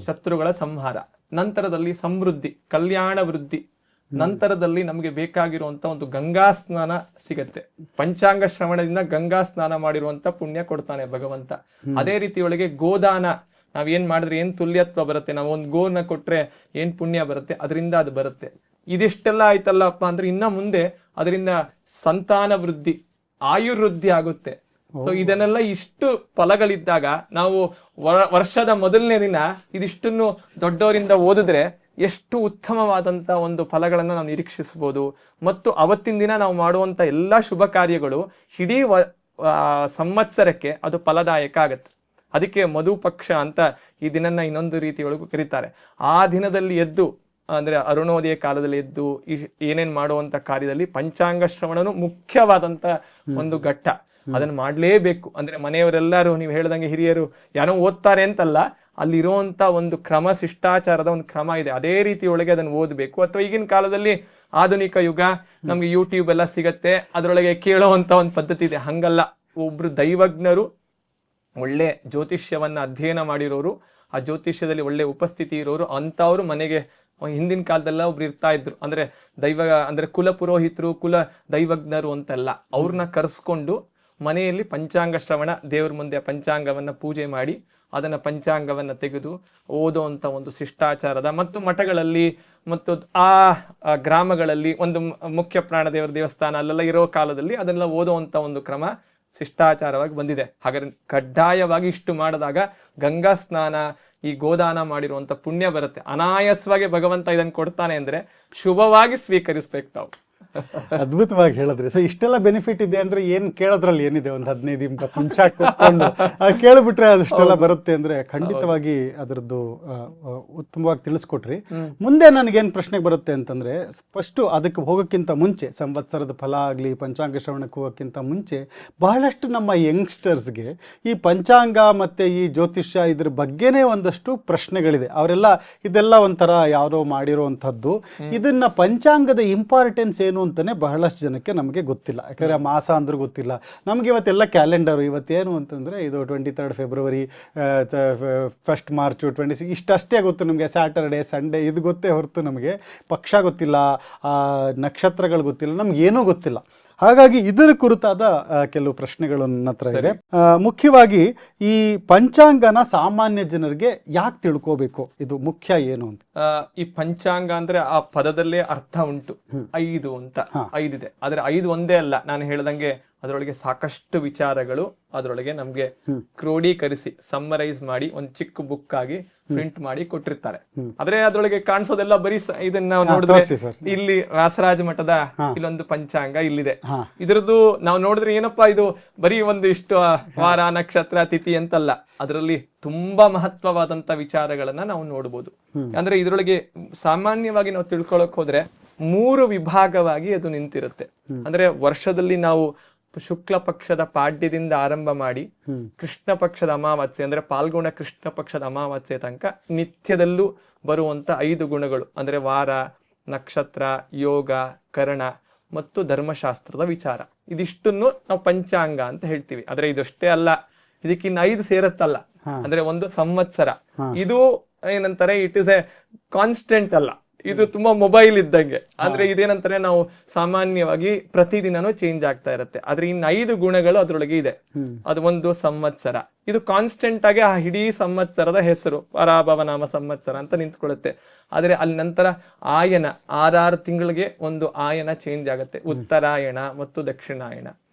ಶತ್ರುಗಳ ಸಂಹಾರ, ನಂತರದಲ್ಲಿ ಸಮೃದ್ಧಿ, ಕಲ್ಯಾಣ ವೃದ್ಧಿ, ನಂತರದಲ್ಲಿ ನಮಗೆ ಬೇಕಾಗಿರುವಂತ ಒಂದು ಗಂಗಾ ಸ್ನಾನ ಸಿಗತ್ತೆ. ಪಂಚಾಂಗ ಶ್ರವಣದಿಂದ ಗಂಗಾ ಸ್ನಾನ ಮಾಡಿರುವಂತ ಪುಣ್ಯ ಕೊಡ್ತಾನೆ ಭಗವಂತ. ಅದೇ ರೀತಿಯೊಳಗೆ ಗೋದಾನ, ನಾವೇನ್ ಮಾಡಿದ್ರೆ ಏನ್ ತುಲ್ಯತ್ವ ಬರುತ್ತೆ, ನಾವು ಒಂದು ಗೋನ ಕೊಟ್ರೆ ಏನ್ ಪುಣ್ಯ ಬರುತ್ತೆ, ಅದರಿಂದ ಅದು ಬರುತ್ತೆ. ಇದಿಷ್ಟೆಲ್ಲ ಆಯ್ತಲ್ಲಪ್ಪ ಅಂದ್ರೆ ಇನ್ನ ಮುಂದೆ ಅದರಿಂದ ಸಂತಾನ ವೃದ್ಧಿ, ಆಯುರ್ವೃದ್ಧಿ ಆಗುತ್ತೆ. ಸೊ ಇದನ್ನೆಲ್ಲ ಇಷ್ಟು ಫಲಗಳಿದ್ದಾಗ ನಾವು ವರ್ಷದ ಮೊದಲನೇ ದಿನ ಇದಿಷ್ಟನ್ನು ದೊಡ್ಡವರಿಂದ ಓದಿದ್ರೆ ಎಷ್ಟು ಉತ್ತಮವಾದಂತ ಒಂದು ಫಲಗಳನ್ನ ನಾವು ನಿರೀಕ್ಷಿಸಬಹುದು. ಮತ್ತು ಅವತ್ತಿನ ದಿನ ನಾವು ಮಾಡುವಂತ ಎಲ್ಲಾ ಶುಭ ಕಾರ್ಯಗಳು ಇಡೀ ಸಂವತ್ಸರಕ್ಕೆ ಅದು ಫಲದಾಯಕ ಆಗತ್ತೆ. ಅದಕ್ಕೆ ಮಧುಪಕ್ಷ ಅಂತ ಈ ದಿನನ್ನ ಇನ್ನೊಂದು ರೀತಿಯೊಳಗೂ ಕರೀತಾರೆ. ಆ ದಿನದಲ್ಲಿ ಎದ್ದು ಅಂದ್ರೆ ಅರುಣೋದಯ ಕಾಲದಲ್ಲಿ ಎದ್ದು ಏನೇನ್ ಮಾಡುವಂತ ಕಾರ್ಯದಲ್ಲಿ ಪಂಚಾಂಗ ಶ್ರವಣನು ಮುಖ್ಯವಾದಂತ ಒಂದು ಘಟ್ಟ. ಅದನ್ನ ಮಾಡ್ಲೇಬೇಕು. ಅಂದ್ರೆ ಮನೆಯವರೆಲ್ಲರೂ ನೀವು ಹೇಳ್ದಂಗೆ ಹಿರಿಯರು ಯಾರೋ ಓದ್ತಾರೆ ಅಂತಲ್ಲ, ಅಲ್ಲಿರುವಂತ ಒಂದು ಕ್ರಮ, ಶಿಷ್ಟಾಚಾರದ ಒಂದು ಕ್ರಮ ಇದೆ. ಅದೇ ರೀತಿಯೊಳಗೆ ಅದನ್ನು ಓದಬೇಕು. ಅಥವಾ ಈಗಿನ ಕಾಲದಲ್ಲಿ ಆಧುನಿಕ ಯುಗ, ನಮ್ಗೆ ಯೂಟ್ಯೂಬ್ ಎಲ್ಲ ಸಿಗತ್ತೆ, ಅದರೊಳಗೆ ಕೇಳೋವಂತ ಒಂದು ಪದ್ಧತಿ ಇದೆ. ಹಂಗಲ್ಲ, ಒಬ್ರು ದೈವಜ್ಞರು, ಒಳ್ಳೆ ಜ್ಯೋತಿಷ್ಯವನ್ನ ಅಧ್ಯಯನ ಮಾಡಿರೋರು, ಆ ಜ್ಯೋತಿಷ್ಯದಲ್ಲಿ ಒಳ್ಳೆ ಉಪಸ್ಥಿತಿ ಇರೋರು ಅಂತವ್ರು ಮನೆಗೆ ಹಿಂದಿನ ಕಾಲದೆಲ್ಲ ಒಬ್ರು ಇರ್ತಾ ಇದ್ರು. ಅಂದ್ರೆ ಕುಲ ಪುರೋಹಿತರು, ಕುಲ ದೈವಜ್ಞರು ಅಂತೆಲ್ಲ ಅವ್ರನ್ನ ಕರೆಸ್ಕೊಂಡು ಮನೆಯಲ್ಲಿ ಪಂಚಾಂಗ ಶ್ರವಣ, ದೇವ್ರ ಮುಂದೆ ಪಂಚಾಂಗವನ್ನ ಪೂಜೆ ಮಾಡಿ ಅದನ್ನ ಪಂಚಾಂಗವನ್ನ ತೆಗೆದು ಓದುವಂತ ಒಂದು ಶಿಷ್ಟಾಚಾರದ ಮತ್ತು ಮಠಗಳಲ್ಲಿ ಮತ್ತು ಆ ಗ್ರಾಮಗಳಲ್ಲಿ ಒಂದು ಮುಖ್ಯ ಪ್ರಾಣ ದೇವರ ದೇವಸ್ಥಾನ ಅಲ್ಲೆಲ್ಲ ಇರೋ ಕಾಲದಲ್ಲಿ ಅದನ್ನೆಲ್ಲ ಓದುವಂತ ಒಂದು ಕ್ರಮ ಶಿಷ್ಟಾಚಾರವಾಗಿ ಬಂದಿದೆ. ಹಾಗಾದ್ರೆ ಕಡ್ಡಾಯವಾಗಿ ಇಷ್ಟು ಮಾಡಿದಾಗ ಗಂಗಾ ಸ್ನಾನ, ಈ ಗೋದಾನ ಮಾಡಿರುವಂತ ಪುಣ್ಯ ಬರುತ್ತೆ. ಅನಾಯಾಸವಾಗಿ ಭಗವಂತ ಇದನ್ನು ಕೊಡ್ತಾನೆ ಅಂದ್ರೆ ಶುಭವಾಗಿ ಸ್ವೀಕರಿಸ್ಬೇಕು ನಾವು. ಅದ್ಭುತವಾಗಿ ಹೇಳಿದ್ರಿ. ಸೊ ಇಷ್ಟೆಲ್ಲ ಬೆನಿಫಿಟ್ ಇದೆ ಅಂದ್ರೆ ಏನ್ ಕೇಳೋದ್ರಲ್ಲಿ ಏನಿದೆ, ಒಂದು 15-20 ನಿಮಿಷ ಕೂತ್ಕೊಂಡು ಕೇಳ್ಬಿಟ್ರೆ ಅದಿಷ್ಟೆಲ್ಲ ಬರುತ್ತೆ ಅಂದ್ರೆ ಖಂಡಿತವಾಗಿ ಅದರದ್ದು ಉತ್ತಮವಾಗಿ ತಿಳಿಸ್ಕೊಟ್ರಿ. ಮುಂದೆ ನನಗೇನ್ ಪ್ರಶ್ನೆಗೆ ಬರುತ್ತೆ ಅಂತಂದ್ರೆ, ಫಸ್ಟ್ ಅದಕ್ಕೆ ಹೋಗೋಕ್ಕಿಂತ ಮುಂಚೆ, ಸಂವತ್ಸರದ ಫಲ ಆಗ್ಲಿ ಪಂಚಾಂಗ ಶ್ರವಣಕ್ಕೆ ಹೋಗೋಕ್ಕಿಂತ ಮುಂಚೆ ಬಹಳಷ್ಟು ನಮ್ಮ ಯಂಗ್ಸ್ಟರ್ಸ್ಗೆ ಈ ಪಂಚಾಂಗ ಮತ್ತೆ ಈ ಜ್ಯೋತಿಷ್ಯ ಇದ್ರ ಬಗ್ಗೆನೇ ಒಂದಷ್ಟು ಪ್ರಶ್ನೆಗಳಿದೆ. ಅವರೆಲ್ಲ ಇದೆಲ್ಲ ಒಂಥರ ಯಾರೋ ಮಾಡಿರುವಂಥದ್ದು. ಇದನ್ನ ಪಂಚಾಂಗದ ಇಂಪಾರ್ಟೆನ್ಸ್ ಏನು ಅಂತಾನೆ ಬಹಳಷ್ಟು ಜನಕ್ಕೆ ನಮಗೆ ಗೊತ್ತಿಲ್ಲ. ಯಾಕಂದರೆ ಮಾಸ ಅಂದ್ರೆ ಗೊತ್ತಿಲ್ಲ ನಮಗೆ. ಇವತ್ತೆಲ್ಲ ಕ್ಯಾಲೆಂಡರು ಇವತ್ತೇನು ಅಂತಂದರೆ ಇದು 23 ಫೆಬ್ರವರಿ, 1 ಮಾರ್ಚ್, 26 ಇಷ್ಟಷ್ಟೇ ಗೊತ್ತು ನಮಗೆ. ಸ್ಯಾಟರ್ಡೆ, ಸಂಡೇ ಇದು ಗೊತ್ತೇ ಹೊರತು ನಮಗೆ ಪಕ್ಷ ಗೊತ್ತಿಲ್ಲ, ನಕ್ಷತ್ರಗಳು ಗೊತ್ತಿಲ್ಲ, ನಮಗೇನೂ ಗೊತ್ತಿಲ್ಲ. ಹಾಗಾಗಿ ಇದರ ಕುರಿತಾದ ಕೆಲವು ಪ್ರಶ್ನೆಗಳು ನನ್ನ ಹತ್ರ ಇದೆ. ಮುಖ್ಯವಾಗಿ ಈ ಪಂಚಾಂಗನ ಸಾಮಾನ್ಯ ಜನರಿಗೆ ಯಾಕೆ ತಿಳ್ಕೋಬೇಕು, ಇದು ಮುಖ್ಯ ಏನು ಅಂತ? ಈ ಪಂಚಾಂಗ ಅಂದ್ರೆ ಆ ಪದದಲ್ಲೇ ಅರ್ಥ ಉಂಟು. 5 ಅಂತ 5 ಇದೆ. ಆದ್ರೆ 5 ಒಂದೇ ಅಲ್ಲ, ನಾನು ಹೇಳ್ದಂಗೆ ಅದರೊಳಗೆ ಸಾಕಷ್ಟು ವಿಚಾರಗಳು ಅದರೊಳಗೆ ನಮ್ಗೆ ಕ್ರೋಢೀಕರಿಸಿ ಸಮ್ಮರೈಸ್ ಮಾಡಿ ಒಂದು ಚಿಕ್ಕ ಬುಕ್ ಆಗಿ ಪ್ರಿಂಟ್ ಮಾಡಿ ಕೊಟ್ಟಿರ್ತಾರೆ. ಆದ್ರೆ ಅದ್ರೊಳಗೆ ಕಾಣಿಸೋದೆಲ್ಲ ಬರೀ ಇದನ್ನ ನಾವು ನೋಡಿದ್ರೆ ಇಲ್ಲಿ ವ್ಯಾಸರಾಜ ಮಠದ ಇಲ್ಲೊಂದು ಪಂಚಾಂಗ ಇಲ್ಲಿದೆ. ಇದ್ರದ್ದು ನಾವು ನೋಡಿದ್ರೆ ಏನಪ್ಪಾ ಇದು ಬರೀ ಒಂದು ಇಷ್ಟು ವಾರ, ನಕ್ಷತ್ರ, ತಿಥಿ ಅಂತಲ್ಲ, ಅದರಲ್ಲಿ ತುಂಬಾ ಮಹತ್ವವಾದಂತ ವಿಚಾರಗಳನ್ನ ನಾವು ನೋಡ್ಬೋದು. ಅಂದ್ರೆ ಇದ್ರೊಳಗೆ ಸಾಮಾನ್ಯವಾಗಿ ನಾವು ತಿಳ್ಕೊಳಕ್ ಹೋದ್ರೆ 3 ವಿಭಾಗವಾಗಿ ಅದು ನಿಂತಿರುತ್ತೆ. ಅಂದ್ರೆ ವರ್ಷದಲ್ಲಿ ನಾವು ಶುಕ್ಲ ಪಕ್ಷದ ಪಾಡ್ಯದಿಂದ ಆರಂಭ ಮಾಡಿ ಕೃಷ್ಣ ಪಕ್ಷದ ಅಮಾವಾಸ್ಯೆ ಅಂದ್ರೆ ಪಾಲ್ಗುಣ ಕೃಷ್ಣ ಪಕ್ಷದ ಅಮಾವಾಸ್ಯೆ ತನಕ ನಿತ್ಯದಲ್ಲೂ ಬರುವಂತ 5 ಗುಣಗಳು ಅಂದ್ರೆ ವಾರ, ನಕ್ಷತ್ರ, ಯೋಗ, ಕರಣ ಮತ್ತು ಧರ್ಮಶಾಸ್ತ್ರದ ವಿಚಾರ, ಇದಿಷ್ಟನ್ನು ನಾವು ಪಂಚಾಂಗ ಅಂತ ಹೇಳ್ತೀವಿ. ಆದ್ರೆ ಇದಷ್ಟೇ ಅಲ್ಲ, ಇದಕ್ಕಿನ್ನ 5 ಸೇರತ್ತಲ್ಲ. ಅಂದ್ರೆ ಒಂದು ಸಂವತ್ಸರ, ಇದು ಏನಂತಾರೆ, ಇಟ್ ಇಸ್ ಎ ಕಾನ್ಸ್ಟೆಂಟ್ ಅಲ್ಲ, ಇದು ತುಂಬಾ ಮೊಬೈಲ್ ಇದ್ದಂಗೆ. ಅಂದ್ರೆ ಇದೇನಂತಾರೆ, ನಾವು ಸಾಮಾನ್ಯವಾಗಿ ಪ್ರತಿದಿನನೂ ಚೇಂಜ್ ಆಗ್ತಾ ಇರುತ್ತೆ. ಆದ್ರೆ ಇನ್ನು 5 ಗುಣಗಳು ಅದ್ರೊಳಗೆ ಇದೆ. ಅದು ಒಂದು ಸಂವತ್ಸರ, ಇದು ಕಾನ್ಸ್ಟೆಂಟ್ ಆಗಿ ಆ ಇಡೀ ಸಂವತ್ಸರದ ಹೆಸರು ಪರಾಭವನಾಮ ಸಂವತ್ಸರ ಅಂತ ನಿಂತ್ಕೊಳ್ಳುತ್ತೆ. ಆದ್ರೆ ಅಲ್ಲಿ ನಂತರ ಆಯನ 6 ತಿಂಗಳಿಗೆ ಒಂದು ಆಯನ ಚೇಂಜ್ ಆಗುತ್ತೆ, ಉತ್ತರಾಯಣ ಮತ್ತು ದಕ್ಷಿಣಾಯಣ.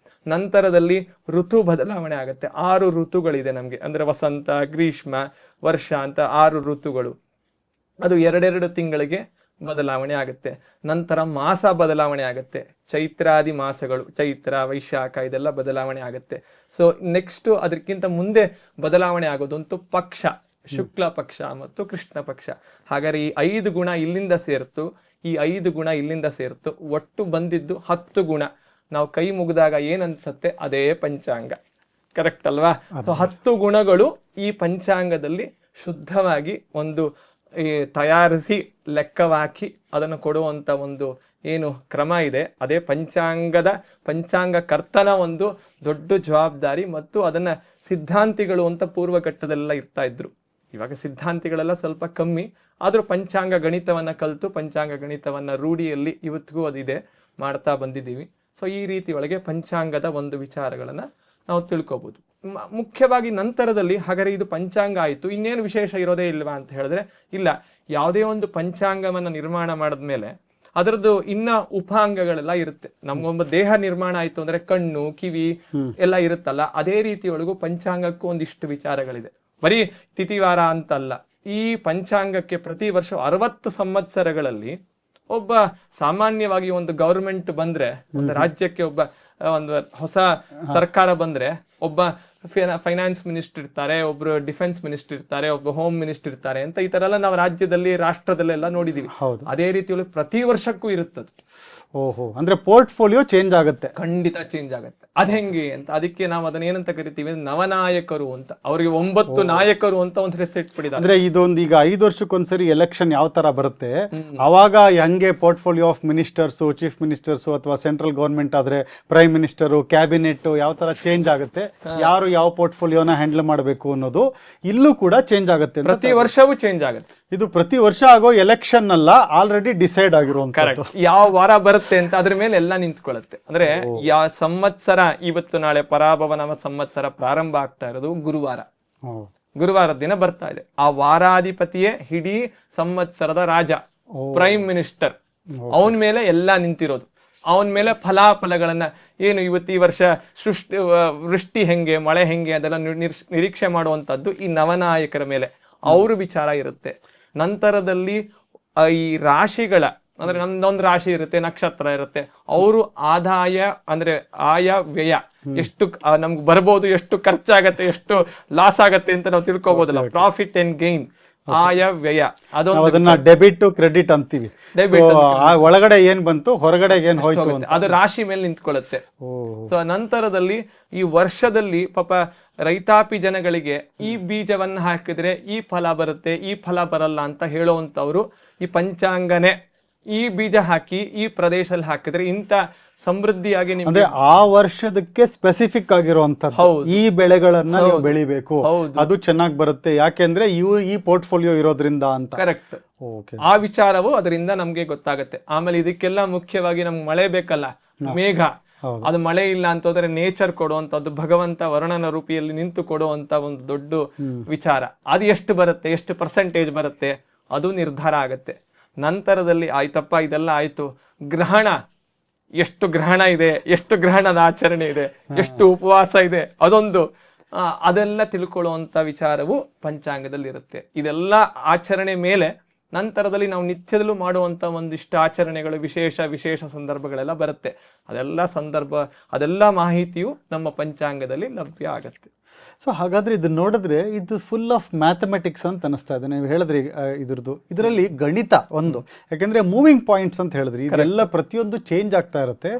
ನಂತರದಲ್ಲಿ ಋತು ಬದಲಾವಣೆ ಆಗುತ್ತೆ. 6 ಋತುಗಳಿದೆ ನಮ್ಗೆ, ಅಂದ್ರೆ ವಸಂತ, ಗ್ರೀಷ್ಮ, ವರ್ಷ ಅಂತ 6 ಋತುಗಳು. ಅದು 2 ತಿಂಗಳಿಗೆ ಬದಲಾವಣೆ ಆಗುತ್ತೆ. ನಂತರ ಮಾಸ ಬದಲಾವಣೆ ಆಗುತ್ತೆ, ಚೈತ್ರಾದಿ ಮಾಸಗಳು, ಚೈತ್ರ, ವೈಶಾಖ ಇದೆಲ್ಲ ಬದಲಾವಣೆ ಆಗುತ್ತೆ. ಸೊ ನೆಕ್ಸ್ಟ್ ಅದಕ್ಕಿಂತ ಮುಂದೆ ಬದಲಾವಣೆ ಆಗೋದಂತೂ ಪಕ್ಷ, ಶುಕ್ಲ ಪಕ್ಷ ಮತ್ತು ಕೃಷ್ಣ ಪಕ್ಷ. ಹಾಗಾದ್ರೆ ಈ 5 ಗುಣ ಇಲ್ಲಿಂದ ಸೇರ್ತು, ಈ 5 ಗುಣ ಇಲ್ಲಿಂದ ಸೇರ್ತು, ಒಟ್ಟು ಬಂದಿದ್ದು 10 ಗುಣ. ನಾವು ಕೈ ಮುಗಿದಾಗ ಏನ್ ಅನ್ಸತ್ತೆ ಅದೇ ಪಂಚಾಂಗ, ಕರೆಕ್ಟ್ ಅಲ್ವಾ? ಸೊ 10 ಗುಣಗಳು ಈ ಪಂಚಾಂಗದಲ್ಲಿ ಶುದ್ಧವಾಗಿ ಒಂದು ತಯಾರಿಸಿ ಲೆಕ್ಕವಾಕಿ ಅದನ್ನು ಕೊಡುವಂತ ಒಂದು ಏನು ಕ್ರಮ ಇದೆ, ಅದೇ ಪಂಚಾಂಗ ಕರ್ತನ ಒಂದು ದೊಡ್ಡ ಜವಾಬ್ದಾರಿ. ಮತ್ತು ಅದನ್ನ ಸಿದ್ಧಾಂತಿಗಳು ಅಂತ ಪೂರ್ವಘಟ್ಟದೆಲ್ಲ ಇರ್ತಾ ಇದ್ರು. ಇವಾಗ ಸಿದ್ಧಾಂತಿಗಳೆಲ್ಲ ಸ್ವಲ್ಪ ಕಮ್ಮಿ, ಆದ್ರೂ ಪಂಚಾಂಗ ಗಣಿತವನ್ನ ಕಲಿತು ಪಂಚಾಂಗ ಗಣಿತವನ್ನ ರೂಢಿಯಲ್ಲಿ ಇವತ್ತಿಗೂ ಅದಿದೆ, ಮಾಡ್ತಾ ಬಂದಿದ್ದೀವಿ. ಸೊ ಈ ರೀತಿ ಒಳಗೆ ಪಂಚಾಂಗದ ಒಂದು ವಿಚಾರಗಳನ್ನ ನಾವು ತಿಳ್ಕೊಬಹುದು. ಮುಖ್ಯವಾಗಿ ನಂತರದಲ್ಲಿ ಹಾಗಾದ್ರೆ ಇದು ಪಂಚಾಂಗ ಆಯಿತು, ಇನ್ನೇನು ವಿಶೇಷ ಇರೋದೇ ಇಲ್ವಾ ಅಂತ ಹೇಳಿದ್ರೆ ಇಲ್ಲ. ಯಾವುದೇ ಒಂದು ಪಂಚಾಂಗವನ್ನ ನಿರ್ಮಾಣ ಮಾಡಿದ್ಮೇಲೆ ಅದರದ್ದು ಇನ್ನ ಉಪಾಂಗಗಳೆಲ್ಲ ಇರುತ್ತೆ. ನಮ್ಗೊಬ್ಬ ದೇಹ ನಿರ್ಮಾಣ ಆಯ್ತು ಅಂದ್ರೆ ಕಣ್ಣು, ಕಿವಿ ಎಲ್ಲ ಇರುತ್ತಲ್ಲ, ಅದೇ ರೀತಿಯೊಳಗೂ ಪಂಚಾಂಗಕ್ಕೂ ಒಂದಿಷ್ಟು ವಿಚಾರಗಳಿದೆ. ಬರೀ ತಿಥಿವಾರ ಅಂತಲ್ಲ. ಈ ಪಂಚಾಂಗಕ್ಕೆ ಪ್ರತಿ ವರ್ಷ 60 ಸಂವತ್ಸರಗಳಲ್ಲಿ ಒಬ್ಬ ಸಾಮಾನ್ಯವಾಗಿ ಒಂದು ಗವರ್ಮೆಂಟ್ ಬಂದ್ರೆ, ಒಂದು ರಾಜ್ಯಕ್ಕೆ ಒಂದು ಹೊಸ ಸರ್ಕಾರ ಬಂದ್ರೆ ಒಬ್ಬ ಫೈನಾನ್ಸ್ ಮಿನಿಸ್ಟರ್ ಇರ್ತಾರೆ, ಒಬ್ರು ಡಿಫೆನ್ಸ್ ಮಿನಿಸ್ಟರ್ ಇರ್ತಾರೆ, ಒಬ್ಬ ಹೋಮ್ ಮಿನಿಸ್ಟರ್ ಇರ್ತಾರೆ ಅಂತ ಈ ತರ ಎಲ್ಲ ನಾವು ರಾಜ್ಯದಲ್ಲಿ ರಾಷ್ಟ್ರದಲ್ಲೆಲ್ಲ ನೋಡಿದೀವಿ. ಅದೇ ರೀತಿಯಲ್ಲಿ ಪ್ರತಿ ವರ್ಷಕ್ಕೂ ಇರುತ್ತದೆ. ಓಹೋ, ಅಂದ್ರೆ ಪೋರ್ಟ್ಫೋಲಿಯೋ ಚೇಂಜ್ ಆಗುತ್ತೆ. ಖಂಡಿತ ಚೇಂಜ್ ಆಗುತ್ತೆ. ಅದ್ ಹೆಂಗೆ ಅಂತ, ಅದಕ್ಕೆ ನಾವು ಅದನ್ನ ಏನಂತ ಕರಿತೀವಿ, ನವನಾಯಕರು ಅಂತ. ಅವ್ರಿಗೆ 9 ನಾಯಕರು ಅಂತ ಒಂದು ಹೆಸರು ಇಟ್ಬಿಟ್ಟಿದ್ದಾರೆ. ಅಂದ್ರೆ ಇದೊಂದು ಈಗ 5 ವರ್ಷಕ್ಕೊಂದ್ಸರಿ ಎಲೆಕ್ಷನ್ ಯಾವ ತರ ಬರುತ್ತೆ, ಅವಾಗ ಹೆಂಗೆ portfolio of ministers, chief ministers ಅಥವಾ ಸೆಂಟ್ರಲ್ ಗವರ್ಮೆಂಟ್ ಆದ್ರೆ ಪ್ರೈಮ್ ಮಿನಿಸ್ಟರು, ಕ್ಯಾಬಿನೆಟ್ ಯಾವ ತರ ಚೇಂಜ್ ಆಗುತ್ತೆ, ಯಾರು ಯಾವ ಪೋರ್ಟ್ಫೋಲಿಯೋನ ಹ್ಯಾಂಡಲ್ ಮಾಡಬೇಕು ಅನ್ನೋದು ಇಲ್ಲೂ ಕೂಡ ಚೇಂಜ್ ಆಗುತ್ತೆ ಅಂತ. ಪ್ರತಿ ವರ್ಷವೂ ಚೇಂಜ್ ಆಗುತ್ತೆ. ಇದು ಪ್ರತಿ ವರ್ಷ ಆಗೋ ಎಲೆಕ್ಷನ್ ಅಲ್ಲ, ಆಲ್ರೆಡಿ ಡಿಸೈಡ್ ಆಗಿರುವಂತದ್ದು. ಯಾವ ವಾರ ಬರುತ್ತೆ ಅಂತ ಅದ್ರ ಮೇಲೆ ಎಲ್ಲ ನಿಂತ್ಕೊಳ್ಳುತ್ತೆ. ಅಂದ್ರೆ ಯಾವ ಸಂವತ್ಸರ, ಇವತ್ತು ನಾಳೆ ಪರಾಭವ ನವ ಸಂವತ್ಸರ ಪ್ರಾರಂಭ ಆಗ್ತಾ ಇರೋದು ಗುರುವಾರ. ಗುರುವಾರದ ದಿನ ಬರ್ತಾ ಇದೆ. ಆ ವಾರಾಧಿಪತಿಯೇ ಇಡೀ ಸಂವತ್ಸರದ ರಾಜ, ಪ್ರೈಮ್ ಮಿನಿಸ್ಟರ್. ಅವನ ಮೇಲೆ ಎಲ್ಲ ನಿಂತಿರೋದು. ಅವನ ಮೇಲೆ ಫಲಾಫಲಗಳನ್ನ ಏನು ಇವತ್ತು ಈ ವರ್ಷ ವೃಷ್ಟಿ ಹೆಂಗೆ, ಮಳೆ ಹೆಂಗೆ ಅದೆಲ್ಲ ನಿರೀಕ್ಷೆ ಮಾಡುವಂತದ್ದು ಈ ನವನಾಯಕರ ಮೇಲೆ ಅವ್ರ ವಿಚಾರ ಇರುತ್ತೆ. ನಂತರದಲ್ಲಿ ಈ ರಾಶಿಗಳ, ಅಂದ್ರೆ ನಮ್ದೊಂದು ರಾಶಿ ಇರುತ್ತೆ, ನಕ್ಷತ್ರ ಇರುತ್ತೆ, ಅವರು ಆದಾಯ ಅಂದ್ರೆ ಆಯ ವ್ಯಯ ಎಷ್ಟು ನಮ್ಗೆ ಬರ್ಬೋದು, ಎಷ್ಟು ಖರ್ಚಾಗತ್ತೆ, ಎಷ್ಟು ಲಾಸ್ ಆಗತ್ತೆ ಅಂತ ನಾವು ತಿಳ್ಕೊಬೋದಲ್ಲ. ಪ್ರಾಫಿಟ್ ಅಂಡ್ ಗೈನ್, ಆಯ ವ್ಯಯ, ಅದನ್ನ ಡೆಬಿಟ್ ಕ್ರೆಡಿಟ್ ಅಂತೀವಿ. ಒಳಗಡೆ ಏನ್ ಬಂತು, ಹೊರಗಡೆ ಏನ್ ಹೋಯ್ತು ಅಂತ ಅದು ರಾಶಿ ಮೇಲೆ ನಿಂತ್ಕೊಳ್ಳುತ್ತೆ. ಸೊ ನಂತರದಲ್ಲಿ ಈ ವರ್ಷದಲ್ಲಿ ಪಾಪ ರೈತಾಪಿ ಜನಗಳಿಗೆ ಈ ಬೀಜವನ್ನ ಹಾಕಿದ್ರೆ ಈ ಫಲ ಬರುತ್ತೆ, ಈ ಫಲ ಬರಲ್ಲ ಅಂತ ಹೇಳುವಂತವ್ರು ಈ ಪಂಚಾಂಗನೇ, ಈ ಬೀಜ ಹಾಕಿ ಈ ಪ್ರದೇಶದಲ್ಲಿ ಹಾಕಿದ್ರೆ ಇಂತ ಸಮೃದ್ಧಿಯಾಗಿ ನಿಮ್ಗೆ ಆ ವರ್ಷದಕ್ಕೆ ಸ್ಪೆಸಿಫಿಕ್ ಆಗಿರುವಂತದ್ದು ಈ ಬೆಳೆಗಳನ್ನ ನೀವು ಬೆಳಿಬೇಕು, ಅದು ಚೆನ್ನಾಗಿ ಬರುತ್ತೆ, ಯಾಕೆಂದ್ರೆ ಈ ಪೋರ್ಟ್ಫೋಲಿಯೋ ಇರೋದ್ರಿಂದ ಅಂತ. ಕರೆಕ್ಟ್. ಆ ವಿಚಾರವು ಅದರಿಂದ ನಮ್ಗೆ ಗೊತ್ತಾಗತ್ತೆ. ಆಮೇಲೆ ಇದಕ್ಕೆಲ್ಲ ಮುಖ್ಯವಾಗಿ ನಮ್ಗೆ ಮಳೆ ಬೇಕಲ್ಲ, ಮೇಘ. ಅದು ಮಳೆ ಇಲ್ಲ ಅಂತ ಹೋದ್ರೆ ನೇಚರ್ ಕೊಡುವಂತದ್ದು, ಭಗವಂತ ವರ್ಣನ ರೂಪಿಯಲ್ಲಿ ನಿಂತು ಕೊಡುವಂತ ಒಂದು ದೊಡ್ಡ ವಿಚಾರ. ಅದು ಎಷ್ಟು ಬರುತ್ತೆ, ಎಷ್ಟು ಪರ್ಸೆಂಟೇಜ್ ಬರುತ್ತೆ, ಅದು ನಿರ್ಧಾರ ಆಗತ್ತೆ. ನಂತರದಲ್ಲಿ ಆಯ್ತಪ್ಪ ಇದೆಲ್ಲ ಆಯ್ತು, ಗ್ರಹಣ, ಎಷ್ಟು ಗ್ರಹಣ ಇದೆ, ಎಷ್ಟು ಗ್ರಹಣದ ಆಚರಣೆ ಇದೆ, ಎಷ್ಟು ಉಪವಾಸ ಇದೆ, ಅದೆಲ್ಲ ತಿಳ್ಕೊಳ್ಳುವಂತ ವಿಚಾರವು ಪಂಚಾಂಗದಲ್ಲಿ ಇರುತ್ತೆ. ಇದೆಲ್ಲ ಆಚರಣೆ ಮೇಲೆ ನಂತರದಲ್ಲಿ ನಾವು ನಿತ್ಯದಲ್ಲೂ ಮಾಡುವಂತ ಒಂದಿಷ್ಟು ಆಚರಣೆಗಳು, ವಿಶೇಷ ಸಂದರ್ಭಗಳೆಲ್ಲ ಬರುತ್ತೆ. ಅದೆಲ್ಲ ಮಾಹಿತಿಯು ನಮ್ಮ ಪಂಚಾಂಗದಲ್ಲಿ ಲಭ್ಯ ಆಗತ್ತೆ. ಸೊ ಹಾಗಾದ್ರೆ ಇದನ್ನ ನೋಡಿದ್ರೆ ಇದು ಫುಲ್ ಆಫ್ ಮ್ಯಾಥಮೆಟಿಕ್ಸ್ ಅಂತ ಅನಿಸ್ತಾ ಇದೆ. ನೀವು ಹೇಳಿದ್ರಿ ಇದರಲ್ಲಿ ಗಣಿತ ಒಂದು, ಯಾಕಂದ್ರೆ ಮೂವಿಂಗ್ ಪಾಯಿಂಟ್ಸ್ ಅಂತ ಹೇಳಿದ್ರಿ, ಇದೆಲ್ಲ ಪ್ರತಿಯೊಂದು ಚೇಂಜ್ ಆಗ್ತಾ ಇರುತ್ತೆ.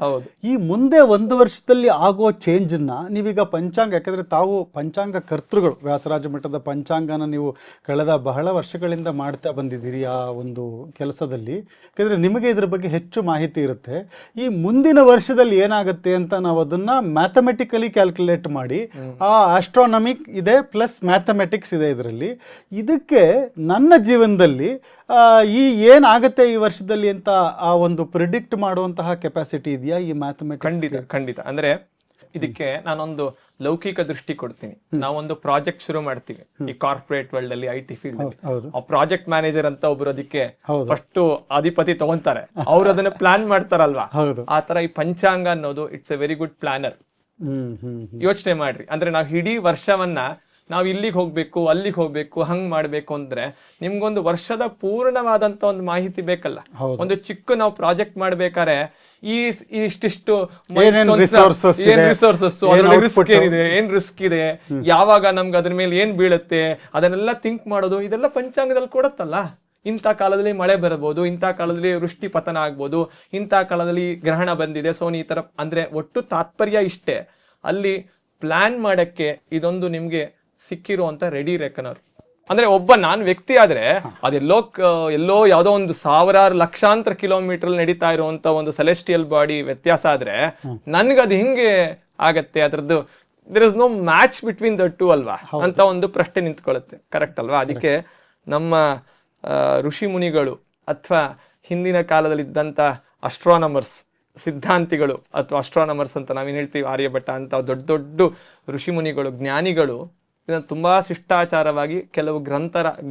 ಈ ಮುಂದೆ ಒಂದು ವರ್ಷದಲ್ಲಿ ಆಗೋ ಚೇಂಜ್ ನ ನೀವೀಗ ಪಂಚಾಂಗ, ಯಾಕಂದ್ರೆ ತಾವು ಪಂಚಾಂಗ ಕರ್ತೃಗಳು, ವ್ಯಾಸರಾಜ ಮಠದ ಪಂಚಾಂಗನ ನೀವು ಕಳೆದ ಬಹಳ ವರ್ಷಗಳಿಂದ ಮಾಡ್ತಾ ಬಂದಿದ್ದೀರಿ ಆ ಒಂದು ಕೆಲಸದಲ್ಲಿ. ಯಾಕಂದ್ರೆ ನಿಮಗೆ ಇದ್ರ ಬಗ್ಗೆ ಹೆಚ್ಚು ಮಾಹಿತಿ ಇರುತ್ತೆ. ಈ ಮುಂದಿನ ವರ್ಷದಲ್ಲಿ ಏನಾಗುತ್ತೆ ಅಂತ ನಾವು ಅದನ್ನ ಮ್ಯಾಥಮೆಟಿಕಲಿ ಕ್ಯಾಲ್ಕುಲೇಟ್ ಮಾಡಿ, ಆ ಆಸ್ಟ್ರಾನಮಿಕ್ ಇದೆ ಪ್ಲಸ್ ಮ್ಯಾಥಮೆಟಿಕ್ಸ್ ಇದೆ ಇದರಲ್ಲಿ. ಇದಕ್ಕೆ ನನ್ನ ಜೀವನದಲ್ಲಿ ಏನಾಗುತ್ತೆ ಈ ವರ್ಷದಲ್ಲಿ ಅಂತ ಆ ಒಂದು ಪ್ರಿಡಿಕ್ಟ್ ಮಾಡುವಂತಹ ಕೆಪಾಸಿಟಿ ಇದೆಯಾ ಈ ಮ್ಯಾಥಮೆಟಿಕ್ಸ್? ಖಂಡಿತ. ಅಂದ್ರೆ ಇದಕ್ಕೆ ನಾನೊಂದು ಲೌಕಿಕ ದೃಷ್ಟಿ ಕೊಡ್ತೀನಿ. ನಾವೊಂದು ಪ್ರಾಜೆಕ್ಟ್ ಶುರು ಮಾಡ್ತೀವಿ ಈ ಕಾರ್ಪೊರೇಟ್ ವರ್ಲ್ಡ್ ಅಲ್ಲಿ, IT ಫೀಲ್ಡ್ ಅಲ್ಲಿ. ಆ ಪ್ರಾಜೆಕ್ಟ್ ಮ್ಯಾನೇಜರ್ ಅಂತ ಒಬ್ರು ಅದಕ್ಕೆ ಫಸ್ಟ್ ಅಧಿಪತಿ ತಗೊಂತಾರೆ, ಅವ್ರು ಅದನ್ನ ಪ್ಲಾನ್ ಮಾಡ್ತಾರಲ್ವಾ. ಆ ತರ ಈ ಪಂಚಾಂಗ ಅನ್ನೋದು it's A very good planner. ಯೋಚನೆ ಮಾಡ್ರಿ, ಅಂದ್ರೆ ನಾವು ಇಡೀ ವರ್ಷವನ್ನ ನಾವು ಇಲ್ಲಿಗೆ ಹೋಗ್ಬೇಕು, ಅಲ್ಲಿಗೆ ಹೋಗ್ಬೇಕು, ಹಂಗ್ ಮಾಡ್ಬೇಕು ಅಂದ್ರೆ ನಿಮ್ಗೊಂದು ವರ್ಷದ ಪೂರ್ಣವಾದಂತ ಒಂದು ಮಾಹಿತಿ ಬೇಕಲ್ಲ. ಒಂದು ಚಿಕ್ಕ ನಾವು ಪ್ರಾಜೆಕ್ಟ್ ಮಾಡ್ಬೇಕಾದ್ರೆ ಇಷ್ಟಿಷ್ಟು ರಿಸೋರ್ಸಸ್, ಏನ್ ರಿಸ್ಕ್ ಇದೆ, ಯಾವಾಗ ನಮ್ಗೆ ಅದ್ರ ಮೇಲೆ ಏನ್ ಬೀಳುತ್ತೆ ಅದನ್ನೆಲ್ಲ ಥಿಂಕ್ ಮಾಡೋದು, ಇದೆಲ್ಲ ಪಂಚಾಂಗದಲ್ಲಿ ಕೊಡತ್ತಲ್ಲ. ಇಂಥ ಕಾಲದಲ್ಲಿ ಮಳೆ ಬರಬಹುದು, ಇಂಥ ಕಾಲದಲ್ಲಿ ವೃಷ್ಟಿ ಪತನ ಆಗ್ಬೋದು, ಇಂಥ ಕಾಲದಲ್ಲಿ ಗ್ರಹಣ ಬಂದಿದೆ, ಸೋನಿ ಈ ತರ. ಅಂದ್ರೆ ಒಟ್ಟು ತಾತ್ಪರ್ಯ ಇಷ್ಟೇ. ಅಲ್ಲಿ ಪ್ಲಾನ್ ಮಾಡಕ್ಕೆ ಇದೊಂದು ನಿಮ್ಗೆ ಸಿಕ್ಕಿರುವಂತ ರೆಡಿ ರೆಕನರ್. ಅಂದ್ರೆ ನಾನು ವ್ಯಕ್ತಿ ಆದ್ರೆ ಎಲ್ಲೋ ಯಾವ್ದೋ ಒಂದು ಸಾವಿರಾರು ಲಕ್ಷಾಂತರ ಕಿಲೋಮೀಟರ್ ನಡೀತಾ ಇರುವಂತ ಒಂದು ಸೆಲೆಸ್ಟಿಯಲ್ ಬಾಡಿ ವ್ಯತ್ಯಾಸ ಆದ್ರೆ ನನ್ಗದು ಹಿಂಗೆ ಆಗತ್ತೆ, ಅದ್ರದ್ದು there is no match between the two ಅಲ್ವಾ ಅಂತ ಒಂದು ಪ್ರಶ್ನೆ ನಿಂತ್ಕೊಳ್ಳುತ್ತೆ. ಕರೆಕ್ಟ್ ಅಲ್ವಾ? ಅದಕ್ಕೆ ನಮ್ಮ ಋಷಿ ಮುನಿಗಳು ಅಥವಾ ಹಿಂದಿನ ಕಾಲದಲ್ಲಿ ಇದ್ದಂತ ಅಸ್ಟ್ರಾನಮರ್ಸ್, ಸಿದ್ಧಾಂತಿಗಳು ಅಥವಾ ಅಸ್ಟ್ರಾನಮರ್ಸ್ ಅಂತ ನಾವೇನ್ ಹೇಳ್ತೀವಿ, ಆರ್ಯಭಟ್ಟ ಅಂತ ದೊಡ್ಡ ಋಷಿ ಮುನಿಗಳು, ಜ್ಞಾನಿಗಳು ಇದನ್ನ ತುಂಬಾ ಶಿಷ್ಟಾಚಾರವಾಗಿ ಕೆಲವು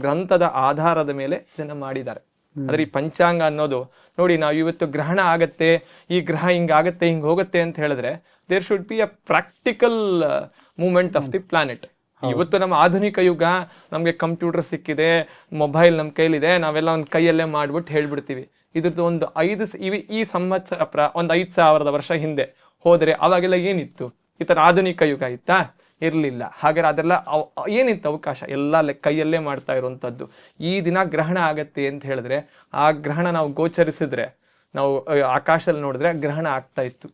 ಗ್ರಂಥದ ಆಧಾರದ ಮೇಲೆ ಇದನ್ನ ಮಾಡಿದ್ದಾರೆ. ಆದ್ರೆ ಈ ಪಂಚಾಂಗ ಅನ್ನೋದು ನೋಡಿ, ನಾವು ಇವತ್ತು ಗ್ರಹಣ ಆಗತ್ತೆ, ಈ ಗ್ರಹ ಹಿಂಗಾಗತ್ತೆ, ಹಿಂಗ್ ಹೋಗುತ್ತೆ ಅಂತ ಹೇಳಿದ್ರೆ there should be a practical movement of the planet. ಇವತ್ತು ನಮ್ಮ ಆಧುನಿಕ ಯುಗ, ನಮ್ಗೆ ಕಂಪ್ಯೂಟರ್ ಸಿಕ್ಕಿದೆ, ಮೊಬೈಲ್ ನಮ್ಮ ಕೈಲಿದೆ, ನಾವೆಲ್ಲ ಒಂದು ಕೈಯಲ್ಲೇ ಮಾಡ್ಬಿಟ್ಟು ಹೇಳ್ಬಿಡ್ತೀವಿ. ಇದ್ರದ್ದು ಒಂದು ಈ ಸಂವತ್ಸರ ಒಂದು 5,000 ವರ್ಷ ಹಿಂದೆ ಹೋದ್ರೆ ಅವಾಗೆಲ್ಲ ಏನಿತ್ತು? ಈ ತರ ಆಧುನಿಕ ಯುಗ ಇತ್ತಾ? ಇರ್ಲಿಲ್ಲ. ಹಾಗಾದ್ರೆ ಅದೆಲ್ಲ ಏನಿತ್ತು ಅವಕಾಶ? ಎಲ್ಲ ಕೈಯಲ್ಲೇ ಮಾಡ್ತಾ ಇರುವಂತದ್ದು. ಈ ದಿನ ಗ್ರಹಣ ಆಗತ್ತೆ ಅಂತ ಹೇಳಿದ್ರೆ ಆ ಗ್ರಹಣ ನಾವು ಗೋಚರಿಸಿದ್ರೆ, ನಾವು ಆಕಾಶದಲ್ಲಿ ನೋಡಿದ್ರೆ ಗ್ರಹಣ ಆಗ್ತಾ ಇತ್ತು.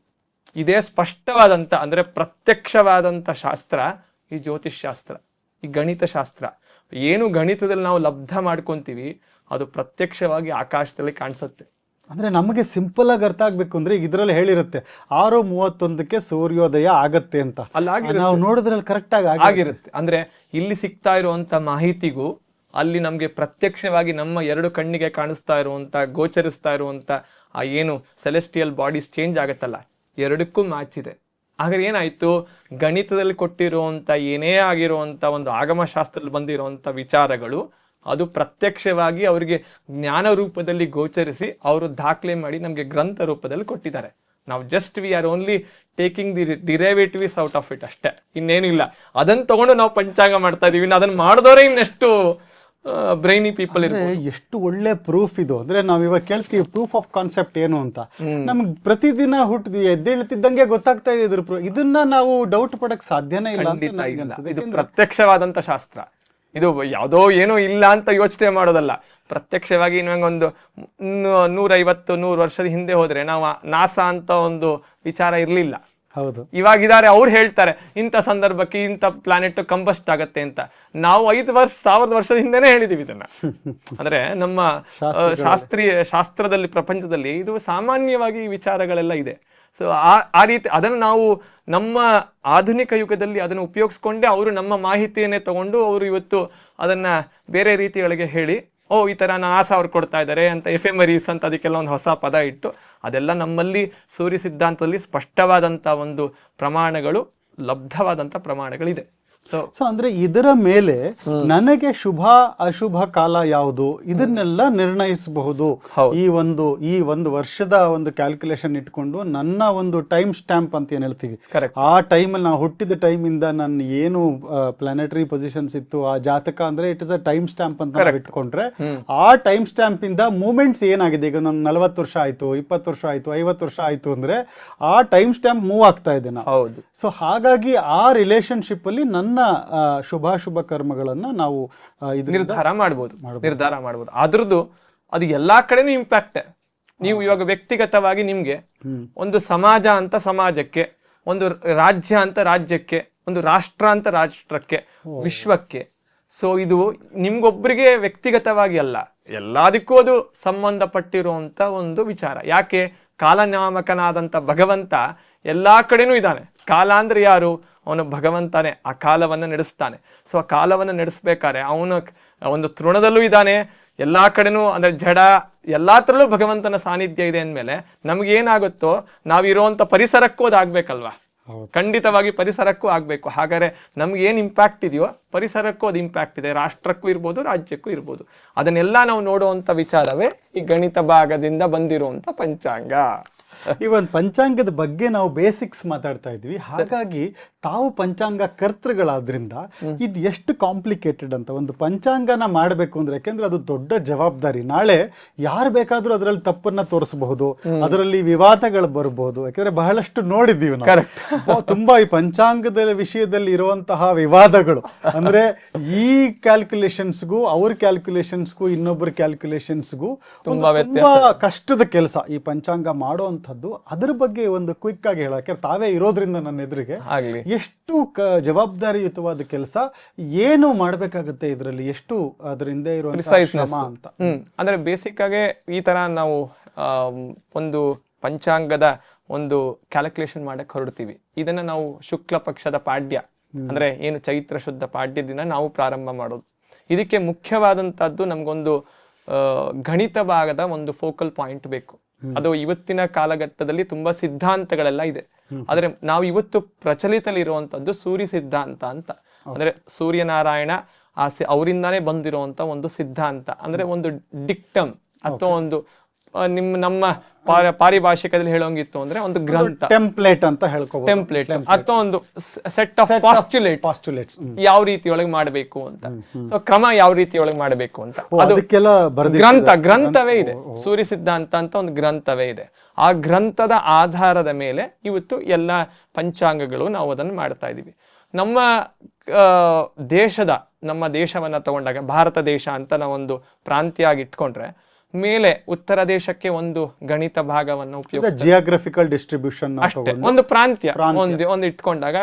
ಇದೇ ಸ್ಪಷ್ಟವಾದಂತ, ಅಂದ್ರೆ ಪ್ರತ್ಯಕ್ಷವಾದಂತ ಶಾಸ್ತ್ರ ಈ ಜ್ಯೋತಿಷ್ ಶಾಸ್ತ್ರ, ಈ ಗಣಿತ ಶಾಸ್ತ್ರ. ಏನು ಗಣಿತದಲ್ಲಿ ನಾವು ಲಬ್ಧ ಮಾಡ್ಕೊಂತೀವಿ ಅದು ಪ್ರತ್ಯಕ್ಷವಾಗಿ ಆಕಾಶದಲ್ಲಿ ಕಾಣಿಸುತ್ತೆ. ಅಂದ್ರೆ ನಮಗೆ ಸಿಂಪಲ್ ಆಗಿ ಅರ್ಥ ಆಗ್ಬೇಕು ಅಂದ್ರೆ ಇದರಲ್ಲಿ ಹೇಳಿರುತ್ತೆ 6:31ಕ್ಕೆ ಸೂರ್ಯೋದಯ ಆಗತ್ತೆ ಅಂತ. ಅಲ್ಲಿ ನಾವು ನೋಡಿದ್ರಲ್ಲಿ ಕರೆಕ್ಟ್ ಆಗಿ ಆಗಿರುತ್ತೆ. ಅಂದ್ರೆ ಇಲ್ಲಿ ಸಿಗ್ತಾ ಇರುವಂತ ಮಾಹಿತಿಗೂ ಅಲ್ಲಿ ನಮ್ಗೆ ಪ್ರತ್ಯಕ್ಷವಾಗಿ ನಮ್ಮ ಎರಡು ಕಣ್ಣಿಗೆ ಕಾಣಿಸ್ತಾ ಇರುವಂತ ಗೋಚರಿಸ್ತಾ ಇರುವಂತ ಆ ಏನು ಸೆಲೆಸ್ಟಿಯಲ್ ಬಾಡೀಸ್ ಚೇಂಜ್ ಆಗತ್ತಲ್ಲ, ಎರಡಕ್ಕೂ ಮ್ಯಾಚ್ ಇದೆ. ಹಾಗಾದ್ರೆ ಏನಾಯ್ತು, ಗಣಿತದಲ್ಲಿ ಕೊಟ್ಟಿರುವಂತ ಏನೇ ಆಗಿರುವಂತ ಒಂದು ಆಗಮಶಾಸ್ತ್ರದಲ್ಲಿ ಬಂದಿರುವಂತ ವಿಚಾರಗಳು ಅದು ಪ್ರತ್ಯಕ್ಷವಾಗಿ ಅವರಿಗೆ ಜ್ಞಾನ ರೂಪದಲ್ಲಿ ಗೋಚರಿಸಿ ಅವರು ದಾಖಲೆ ಮಾಡಿ ನಮಗೆ ಗ್ರಂಥ ರೂಪದಲ್ಲಿ ಕೊಟ್ಟಿದ್ದಾರೆ. ನಾವು just we are only taking the derivatives out of it ಅಷ್ಟೇ, ಇನ್ನೇನಿಲ್ಲ. ಅದನ್ನ ತಗೊಂಡು ನಾವು ಪಂಚಾಂಗ ಮಾಡ್ತಾ ಇದೀವಿ. ಅದನ್ನ ಮಾಡಿದವರೇ ಇನ್ನೆಷ್ಟು ಬ್ರೈನಿ ಪೀಪಲ್ ಇರ್ಬೋದು. ಎಷ್ಟು ಒಳ್ಳೆ ಪ್ರೂಫ್ ಇದು. ಅಂದ್ರೆ ನಾವ್ ಇವಾಗ ಕೇಳ್ತೀವಿ ಪ್ರೂಫ್ ಆಫ್ ಕಾನ್ಸೆಪ್ಟ್ ಏನು ಅಂತ. ನಮ್ಗೆ ಪ್ರತಿದಿನ ಎದ್ದೇಳ್ತಿದ್ದಂಗೆ ಗೊತ್ತಾಗ್ತಾ ಇದೆ ಇದ್ರ ಇದನ್ನ ನಾವು ಡೌಟ್ ಪಡಕ್ ಸಾಧ್ಯನೇ ಇಲ್ಲ ಅಂತ ನನಗೆ ಅನ್ಸುತ್ತೆ. ಇದು ಪ್ರತ್ಯಕ್ಷವಾದಂತ ಶಾಸ್ತ್ರ. ಇದು ಯಾವುದೋ ಏನೋ ಇಲ್ಲ ಅಂತ ಯೋಚನೆ ಮಾಡೋದಲ್ಲ. ಪ್ರತ್ಯಕ್ಷವಾಗಿ ಇನ್ನೊಂದು 150-100 ವರ್ಷದ ಹಿಂದೆ ಹೋದ್ರೆ ನಾವು ನಾಸಾ ಅಂತ ಒಂದು ವಿಚಾರ ಇರ್ಲಿಲ್ಲ. ಹೌದು, ಇವಾಗಿದ್ದಾರೆ, ಅವ್ರು ಹೇಳ್ತಾರೆ ಇಂಥ ಸಂದರ್ಭಕ್ಕೆ ಇಂಥ ಪ್ಲಾನೆಟ್ ಕಂಬಸ್ಟ್ ಆಗತ್ತೆ ಅಂತ. ನಾವು 1000 ವರ್ಷದ ಹಿಂದೆನೆ ಹೇಳಿದೀವಿ ಇದನ್ನ. ಅಂದ್ರೆ ನಮ್ಮ ಶಾಸ್ತ್ರದಲ್ಲಿ ಪ್ರಪಂಚದಲ್ಲಿ ಇದು ಸಾಮಾನ್ಯವಾಗಿ ಈ ವಿಚಾರಗಳೆಲ್ಲ ಇದೆ. ಸೊ ಆ ರೀತಿ ಅದನ್ನು ನಾವು ನಮ್ಮ ಆಧುನಿಕ ಯುಗದಲ್ಲಿ ಅದನ್ನು ಉಪಯೋಗಿಸ್ಕೊಂಡೆ ಅವರು ನಮ್ಮ ಮಾಹಿತಿಯನ್ನೇ ತಗೊಂಡು ಅವರು ಇವತ್ತು ಅದನ್ನ ಬೇರೆ ರೀತಿಗಳಿಗೆ ಹೇಳಿ, ಈ ತರ ನಾಸಾ ಅವ್ರು ಕೊಡ್ತಾ ಇದ್ದಾರೆ ಅಂತ, ಎಫೆಮರೀಸ್ ಅಂತ ಅದಕ್ಕೆಲ್ಲ ಒಂದು ಹೊಸ ಪದ ಇಟ್ಟು, ಅದೆಲ್ಲ ನಮ್ಮಲ್ಲಿ ಸೂರ್ಯ ಸಿದ್ಧಾಂತದಲ್ಲಿ ಸ್ಪಷ್ಟವಾದಂತ ಒಂದು ಪ್ರಮಾಣಗಳು, ಲಬ್ಧವಾದಂತ ಪ್ರಮಾಣಗಳಿದೆ. ಸೊ ಅಂದ್ರೆ ಇದರ ಮೇಲೆ ನನಗೆ ಶುಭ ಅಶುಭ ಕಾಲ ಯಾವುದು ಇದನ್ನೆಲ್ಲ ನಿರ್ಣಯಿಸಬಹುದು. ಈ ಒಂದು ವರ್ಷದ ಒಂದು ಕ್ಯಾಲ್ಕುಲೇಷನ್ ಇಟ್ಕೊಂಡು ನನ್ನ ಒಂದು ಟೈಮ್ ಸ್ಟ್ಯಾಂಪ್ ಅಂತ ಏನ್ ಹೇಳ್ತೀವಿ, ಆ ಟೈಮಲ್ಲಿ ನಾವು ಹುಟ್ಟಿದ ಟೈಮ್ ಇಂದ ನನ್ನ ಏನು ಪ್ಲಾನೆಟರಿ ಪೊಸಿಷನ್ಸ್ ಇತ್ತು ಆ ಜಾತಕ, ಅಂದ್ರೆ it is a time stamp ಅಂತ ಇಟ್ಕೊಂಡ್ರೆ ಆ ಟೈಮ್ ಸ್ಟ್ಯಾಂಪ್ ಇಂದ ಮೂಮೆಂಟ್ಸ್ ಏನಾಗಿದೆ, ಈಗ ನನ್ನ 40 ವರ್ಷ ಆಯ್ತು, 20 ವರ್ಷ ಆಯ್ತು, 50 ವರ್ಷ ಆಯ್ತು ಅಂದ್ರೆ ಆ ಟೈಮ್ ಸ್ಟ್ಯಾಂಪ್ ಮೂವ್ ಆಗ್ತಾ ಇದೆ ನಾವು. ಸೊ ಹಾಗಾಗಿ ಆ ರಿಲೇಶನ್ಶಿಪ್ ಅಲ್ಲಿ ನನ್ನ ಶುಭಾಶುಭ ಕರ್ಮಗಳನ್ನ ನಾವು ನಿರ್ಧಾರ ಮಾಡ್ಬೋದು. ಅದ್ರದ್ದು ಅದು ಎಲ್ಲಾ ಕಡೆನೂ ಇಂಪ್ಯಾಕ್ಟ್. ನೀವು ಇವಾಗ ವ್ಯಕ್ತಿಗತವಾಗಿ ನಿಮ್ಗೆ ಒಂದು ಸಮಾಜ ಅಂತ ಸಮಾಜಕ್ಕೆ, ಒಂದು ರಾಜ್ಯ ಅಂತ ರಾಜ್ಯಕ್ಕೆ, ಒಂದು ರಾಷ್ಟ್ರ ಅಂತ ರಾಷ್ಟ್ರಕ್ಕೆ, ವಿಶ್ವಕ್ಕೆ. ಸೊ ಇದು ನಿಮ್ಗೊಬ್ರಿಗೆ ವ್ಯಕ್ತಿಗತವಾಗಿ ಅಲ್ಲ, ಎಲ್ಲದಕ್ಕೂ ಅದು ಸಂಬಂಧಪಟ್ಟಿರುವಂತ ಒಂದು ವಿಚಾರ. ಯಾಕೆ, ಕಾಲನಾಮಕನಾದಂತ ಭಗವಂತ ಎಲ್ಲಾ ಕಡೆನೂ ಇದ್ದಾನೆ. ಕಾಲ ಅಂದ್ರೆ ಯಾರು? ಅವನು ಭಗವಂತನೇ ಆ ಕಾಲವನ್ನ ನಡೆಸ್ತಾನೆ. ಸೊ ಆ ಕಾಲವನ್ನ ನಡೆಸ್ಬೇಕಾದ್ರೆ ಅವನು ಒಂದು ತೃಣದಲ್ಲೂ ಇದ್ದಾನೆ, ಎಲ್ಲಾ ಕಡೆನೂ, ಅಂದ್ರೆ ಜಡ ಎಲ್ಲಾ ತರಲ್ಲೂ ಭಗವಂತನ ಸಾನ್ನಿಧ್ಯ ಇದೆ ಅಂದ್ಮೇಲೆ ನಮ್ಗೇನಾಗುತ್ತೋ ನಾವಿರುವಂತ ಪರಿಸರಕ್ಕೂ ಅದು ಆಗ್ಬೇಕಲ್ವಾ? ಖಂಡಿತವಾಗಿ ಪರಿಸರಕ್ಕೂ ಆಗ್ಬೇಕು. ಹಾಗಾದ್ರೆ ನಮ್ಗೆ ಏನ್ ಇಂಪ್ಯಾಕ್ಟ್ ಇದೆಯೋ ಪರಿಸರಕ್ಕೂ ಅದು ಇಂಪ್ಯಾಕ್ಟ್ ಇದೆ, ರಾಷ್ಟ್ರಕ್ಕೂ ಇರ್ಬೋದು, ರಾಜ್ಯಕ್ಕೂ ಇರ್ಬೋದು. ಅದನ್ನೆಲ್ಲ ನಾವು ನೋಡುವಂತ ವಿಚಾರವೇ ಈ ಗಣಿತ ಭಾಗದಿಂದ ಬಂದಿರುವಂತ ಪಂಚಾಂಗ. ಈ ಒಂದು ಪಂಚಾಂಗದ ಬಗ್ಗೆ ನಾವು ಬೇಸಿಕ್ಸ್ ಮಾತಾಡ್ತಾ ಇದ್ವಿ. ಹಾಗಾಗಿ ತಾವು ಪಂಚಾಂಗ ಕರ್ತೃಗಳಾದ್ರಿಂದ ಇದು ಎಷ್ಟು ಕಾಂಪ್ಲಿಕೇಟೆಡ್ ಅಂತ ಒಂದು ಪಂಚಾಂಗನ ಮಾಡಬೇಕು ಅಂದ್ರೆ, ಯಾಕೆಂದ್ರೆ ಅದು ದೊಡ್ಡ ಜವಾಬ್ದಾರಿ. ನಾಳೆ ಯಾರು ಬೇಕಾದ್ರೂ ಅದರಲ್ಲಿ ತಪ್ಪನ್ನ ತೋರಿಸಬಹುದು, ಅದರಲ್ಲಿ ವಿವಾದಗಳು ಬರಬಹುದು. ಯಾಕಂದ್ರೆ ಬಹಳಷ್ಟು ನೋಡಿದ್ದೀವಿ ನಾವು ತುಂಬಾ ಈ ಪಂಚಾಂಗದ ವಿಷಯದಲ್ಲಿ ಇರುವಂತಹ ವಿವಾದಗಳು. ಅಂದ್ರೆ ಈ ಕ್ಯಾಲ್ಕುಲೇಷನ್ಸ್ಗೂ ಅವ್ರ ಕ್ಯಾಲ್ಕುಲೇಷನ್ಸ್ಗೂ ಇನ್ನೊಬ್ಬರ ಕ್ಯಾಲ್ಕುಲೇಷನ್ಸ್ಗೂ ತುಂಬಾ ಕಷ್ಟದ ಕೆಲಸ ಈ ಪಂಚಾಂಗ ಮಾಡುವಂತ. ಅದ್ರ ಬಗ್ಗೆ ಒಂದು ಕ್ವಿಕ್ ಆಗಿ ಹೇಳಕ್ಕೆ, ತಾವೇ ಇರೋದ್ರಿಂದ ನನ್ನ ಎದುರಿಗೆ ಎಷ್ಟು ಜವಾಬ್ದಾರಿಯುತವಾದ ಕೆಲಸ, ಏನು ಮಾಡ್ಬೇಕಾಗುತ್ತೆ ಇದರಲ್ಲಿ, ಎಷ್ಟು ಅದರಿಂದ ಇರುವಂತ ಅಂತ. ಅಂದ್ರೆ ಬೇಸಿಕ್ ಆಗಿ ಈ ತರ ನಾವು ಒಂದು ಪಂಚಾಂಗದ ಒಂದು ಕ್ಯಾಲ್ಕುಲೇಷನ್ ಮಾಡಕ್ ಹೊರಡ್ತೀವಿ. ಇದನ್ನ ನಾವು ಶುಕ್ಲ ಪಕ್ಷದ ಪಾಡ್ಯ, ಅಂದ್ರೆ ಏನು ಚೈತ್ರ ಶುದ್ಧ ಪಾಡ್ಯ ದಿನ ನಾವು ಪ್ರಾರಂಭ ಮಾಡೋದು. ಇದಕ್ಕೆ ಮುಖ್ಯವಾದಂತದ್ದು ನಮ್ಗೊಂದು ಗಣಿತ ಭಾಗದ ಒಂದು ಫೋಕಲ್ ಪಾಯಿಂಟ್ ಬೇಕು. ಅದು ಇವತ್ತಿನ ಕಾಲಘಟ್ಟದಲ್ಲಿ ತುಂಬಾ ಸಿದ್ಧಾಂತಗಳೆಲ್ಲ ಇದೆ, ಆದ್ರೆ ನಾವು ಇವತ್ತು ಪ್ರಚಲಿತದಲ್ಲಿ ಇರುವಂತದ್ದು ಸೂರ್ಯ ಸಿದ್ಧಾಂತ ಅಂತ. ಅಂದ್ರೆ ಸೂರ್ಯನಾರಾಯಣ ಅವರಿಂದಾನೇ ಬಂದಿರುವಂತ ಒಂದು ಸಿದ್ಧಾಂತ, ಅಂದ್ರೆ ಒಂದು ಡಿಕ್ಟಮ್ ಅಥವಾ ಒಂದು ನಮ್ಮ ಪಾರಿಭಾಷಿಕದಲ್ಲಿ ಹೇಳೋಂಗಿತ್ತು ಅಂದ್ರೆ ಒಂದು ಗ್ರಂಥ, ಟೆಂಪ್ಲೇಟ್ ಅಂತ ಹೇಳ್ಕೋಬಹುದು. ಟೆಂಪ್ಲೇಟ್ ಅಥವಾ ಒಂದು ಸೆಟ್ ಆಫ್ ಪಾಸ್ಟುಲೇಟ್ಸ್ ಯಾವ ರೀತಿಯೊಳಗೆ ಮಾಡಬೇಕು ಅಂತ, ಸೊ ಕ್ರಮ ಯಾವ ರೀತಿಯೊಳಗೆ ಮಾಡಬೇಕು ಅಂತ ಅದು ಗ್ರಂಥವೇ ಇದೆ. ಸೂರ್ಯ ಸಿದ್ಧಾಂತ ಅಂತ ಒಂದು ಗ್ರಂಥವೇ ಇದೆ. ಆ ಗ್ರಂಥದ ಆಧಾರದ ಮೇಲೆ ಇವತ್ತು ಎಲ್ಲ ಪಂಚಾಂಗಗಳು ನಾವು ಅದನ್ನು ಮಾಡ್ತಾ ಇದೀವಿ. ನಮ್ಮ ದೇಶವನ್ನ ತಗೊಂಡಾಗ, ಭಾರತ ದೇಶ ಅಂತ ನಾವೊಂದು ಪ್ರಾಂತ್ಯ ಆಗಿ ಇಟ್ಕೊಂಡ್ರೆ, ಮೇಲೆ ಉತ್ತರ ದೇಶಕ್ಕೆ ಒಂದು ಗಣಿತ ಭಾಗವನ್ನು ಉಪಯೋಗಿಸ್ತಾರೆ. ಜಿಯೋಗ್ರಫಿಕಲ್ ಡಿಸ್ಟ್ರಿಬ್ಯೂಷನ್ ಅಷ್ಟೇ, ಒಂದು ಪ್ರಾಂತ್ಯ ಒಂದು ಇಟ್ಕೊಂಡಾಗ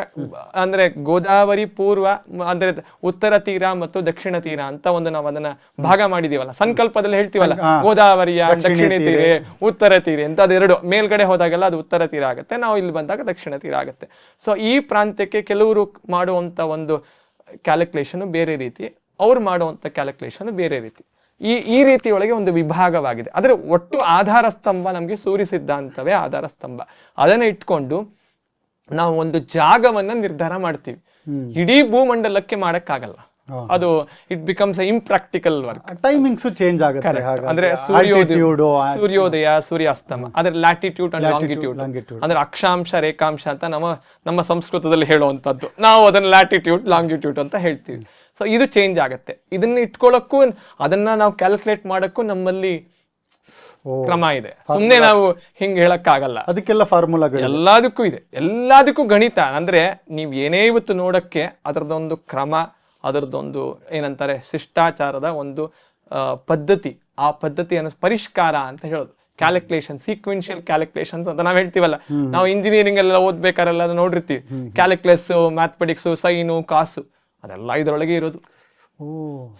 ಅಂದ್ರೆ ಗೋದಾವರಿ ಪೂರ್ವ ಅಂದ್ರೆ ಉತ್ತರ ತೀರ ಮತ್ತು ದಕ್ಷಿಣ ತೀರ ಅಂತ ಒಂದು ನಾವು ಅದನ್ನ ಭಾಗ ಮಾಡಿದೀವಲ್ಲ, ಸಂಕಲ್ಪದಲ್ಲಿ ಹೇಳ್ತೀವಲ್ಲ, ಗೋದಾವರಿಯ ದಕ್ಷಿಣ ತೀರೆ ಉತ್ತರ ತೀರೆ ಅಂತ ಅದೆರಡು ಮೇಲ್ಗಡೆ ಹೋದಾಗೆಲ್ಲ ಅದು ಉತ್ತರ ತೀರ ಆಗುತ್ತೆ, ನಾವು ಇಲ್ಲಿ ಬಂದಾಗ ದಕ್ಷಿಣ ತೀರ ಆಗುತ್ತೆ. ಸೊ ಈ ಪ್ರಾಂತ್ಯಕ್ಕೆ ಕೆಲವರು ಮಾಡುವಂತ ಒಂದು ಕ್ಯಾಲ್ಕುಲೇಷನ್ ಬೇರೆ ರೀತಿ, ಅವ್ರು ಮಾಡುವಂತ ಕ್ಯಾಲ್ಕುಲೇಷನ್ ಬೇರೆ ರೀತಿ. ಈ ರೀತಿಯೊಳಗೆ ಒಂದು ವಿಭಾಗವಾಗಿದೆ. ಆದ್ರೆ ಒಟ್ಟು ಆಧಾರ ಸ್ತಂಭ ನಮ್ಗೆ ಸೂರ್ಯ ಸಿದ್ಧಾಂತವೇ ಆಧಾರ ಸ್ತಂಭ. ಅದನ್ನ ಇಟ್ಕೊಂಡು ನಾವು ಒಂದು ಜಾಗವನ್ನ ನಿರ್ಧಾರ ಮಾಡ್ತೀವಿ. ಇಡೀ ಭೂಮಂಡಲಕ್ಕೆ ಮಾಡಕ್ಕಾಗಲ್ಲ, ಅದು it becomes impractical work. Timings change ಆಗುತ್ತೆ. ಅಂದ್ರೆ ಸೂರ್ಯೋದಯ ಸೂರ್ಯಾಸ್ತಮ, ಅದ್ರ ಲ್ಯಾಟಿಟ್ಯೂಡ್ ಅಂಡ್ ಲಾಂಗಿಟ್ಯೂಡ್ ಅಂದ್ರೆ ಅಕ್ಷಾಂಶ ರೇಖಾಂಶ ಅಂತ ನಮ್ಮ ಸಂಸ್ಕೃತದಲ್ಲಿ ಹೇಳುವಂತದ್ದು, ನಾವು ಅದನ್ನ ಲ್ಯಾಟಿಟ್ಯೂಡ್ ಲಾಂಗಿಟ್ಯೂಡ್ ಅಂತ ಹೇಳ್ತೀವಿ. ಸೊ ಇದು ಚೇಂಜ್ ಆಗುತ್ತೆ. ಇದನ್ನ ಇಟ್ಕೊಳ್ಳಕ್ಕೂ ಅದನ್ನ ನಾವು ಕ್ಯಾಲ್ಕುಲೇಟ್ ಮಾಡಕ್ಕೂ ನಮ್ಮಲ್ಲಿ ಕ್ರಮ ಇದೆ. ಸುಮ್ನೆ ನಾವು ಹಿಂಗ್ ಹೇಳಕ್ಕಾಗಲ್ಲ, ಅದಕ್ಕೆಲ್ಲ ಫಾರ್ಮುಲಾಗಳು ಎಲ್ಲದಕ್ಕೂ ಇದೆ, ಎಲ್ಲದಕ್ಕೂ ಗಣಿತ. ಅಂದ್ರೆ ನೀವ್ ಏನೇ ಇವತ್ತು ನೋಡಕ್ಕೆ ಅದರದೊಂದು ಕ್ರಮ, ಅದರದೊಂದು ಏನಂತಾರೆ ಶಿಷ್ಟಾಚಾರದ ಒಂದು ಪದ್ಧತಿ, ಆ ಪದ್ಧತಿಯನ್ನು ಪರಿಷ್ಕಾರ ಅಂತ ಹೇಳೋದು. ಕ್ಯಾಲ್ಕುಲೇಷನ್, ಸೀಕ್ವೆನ್ಷಿಯಲ್ ಕ್ಯಾಲ್ಕುಲೇಷನ್ಸ್ ಅಂತ ನಾವ್ ಹೇಳ್ತೀವಲ್ಲ, ನಾವು ಇಂಜಿನಿಯರಿಂಗ್ ಎಲ್ಲ ಓದ್ಬೇಕಾರೆಲ್ಲ ನೋಡಿರ್ತೀವಿ. ಕ್ಯಾಲ್ಕುಲಸ್, ಮ್ಯಾಥಮೆಟಿಕ್ಸ್, ಸೈನು, ಕಾಸು ಅದೆಲ್ಲ ಇದರೊಳಗೆ ಇರೋದು.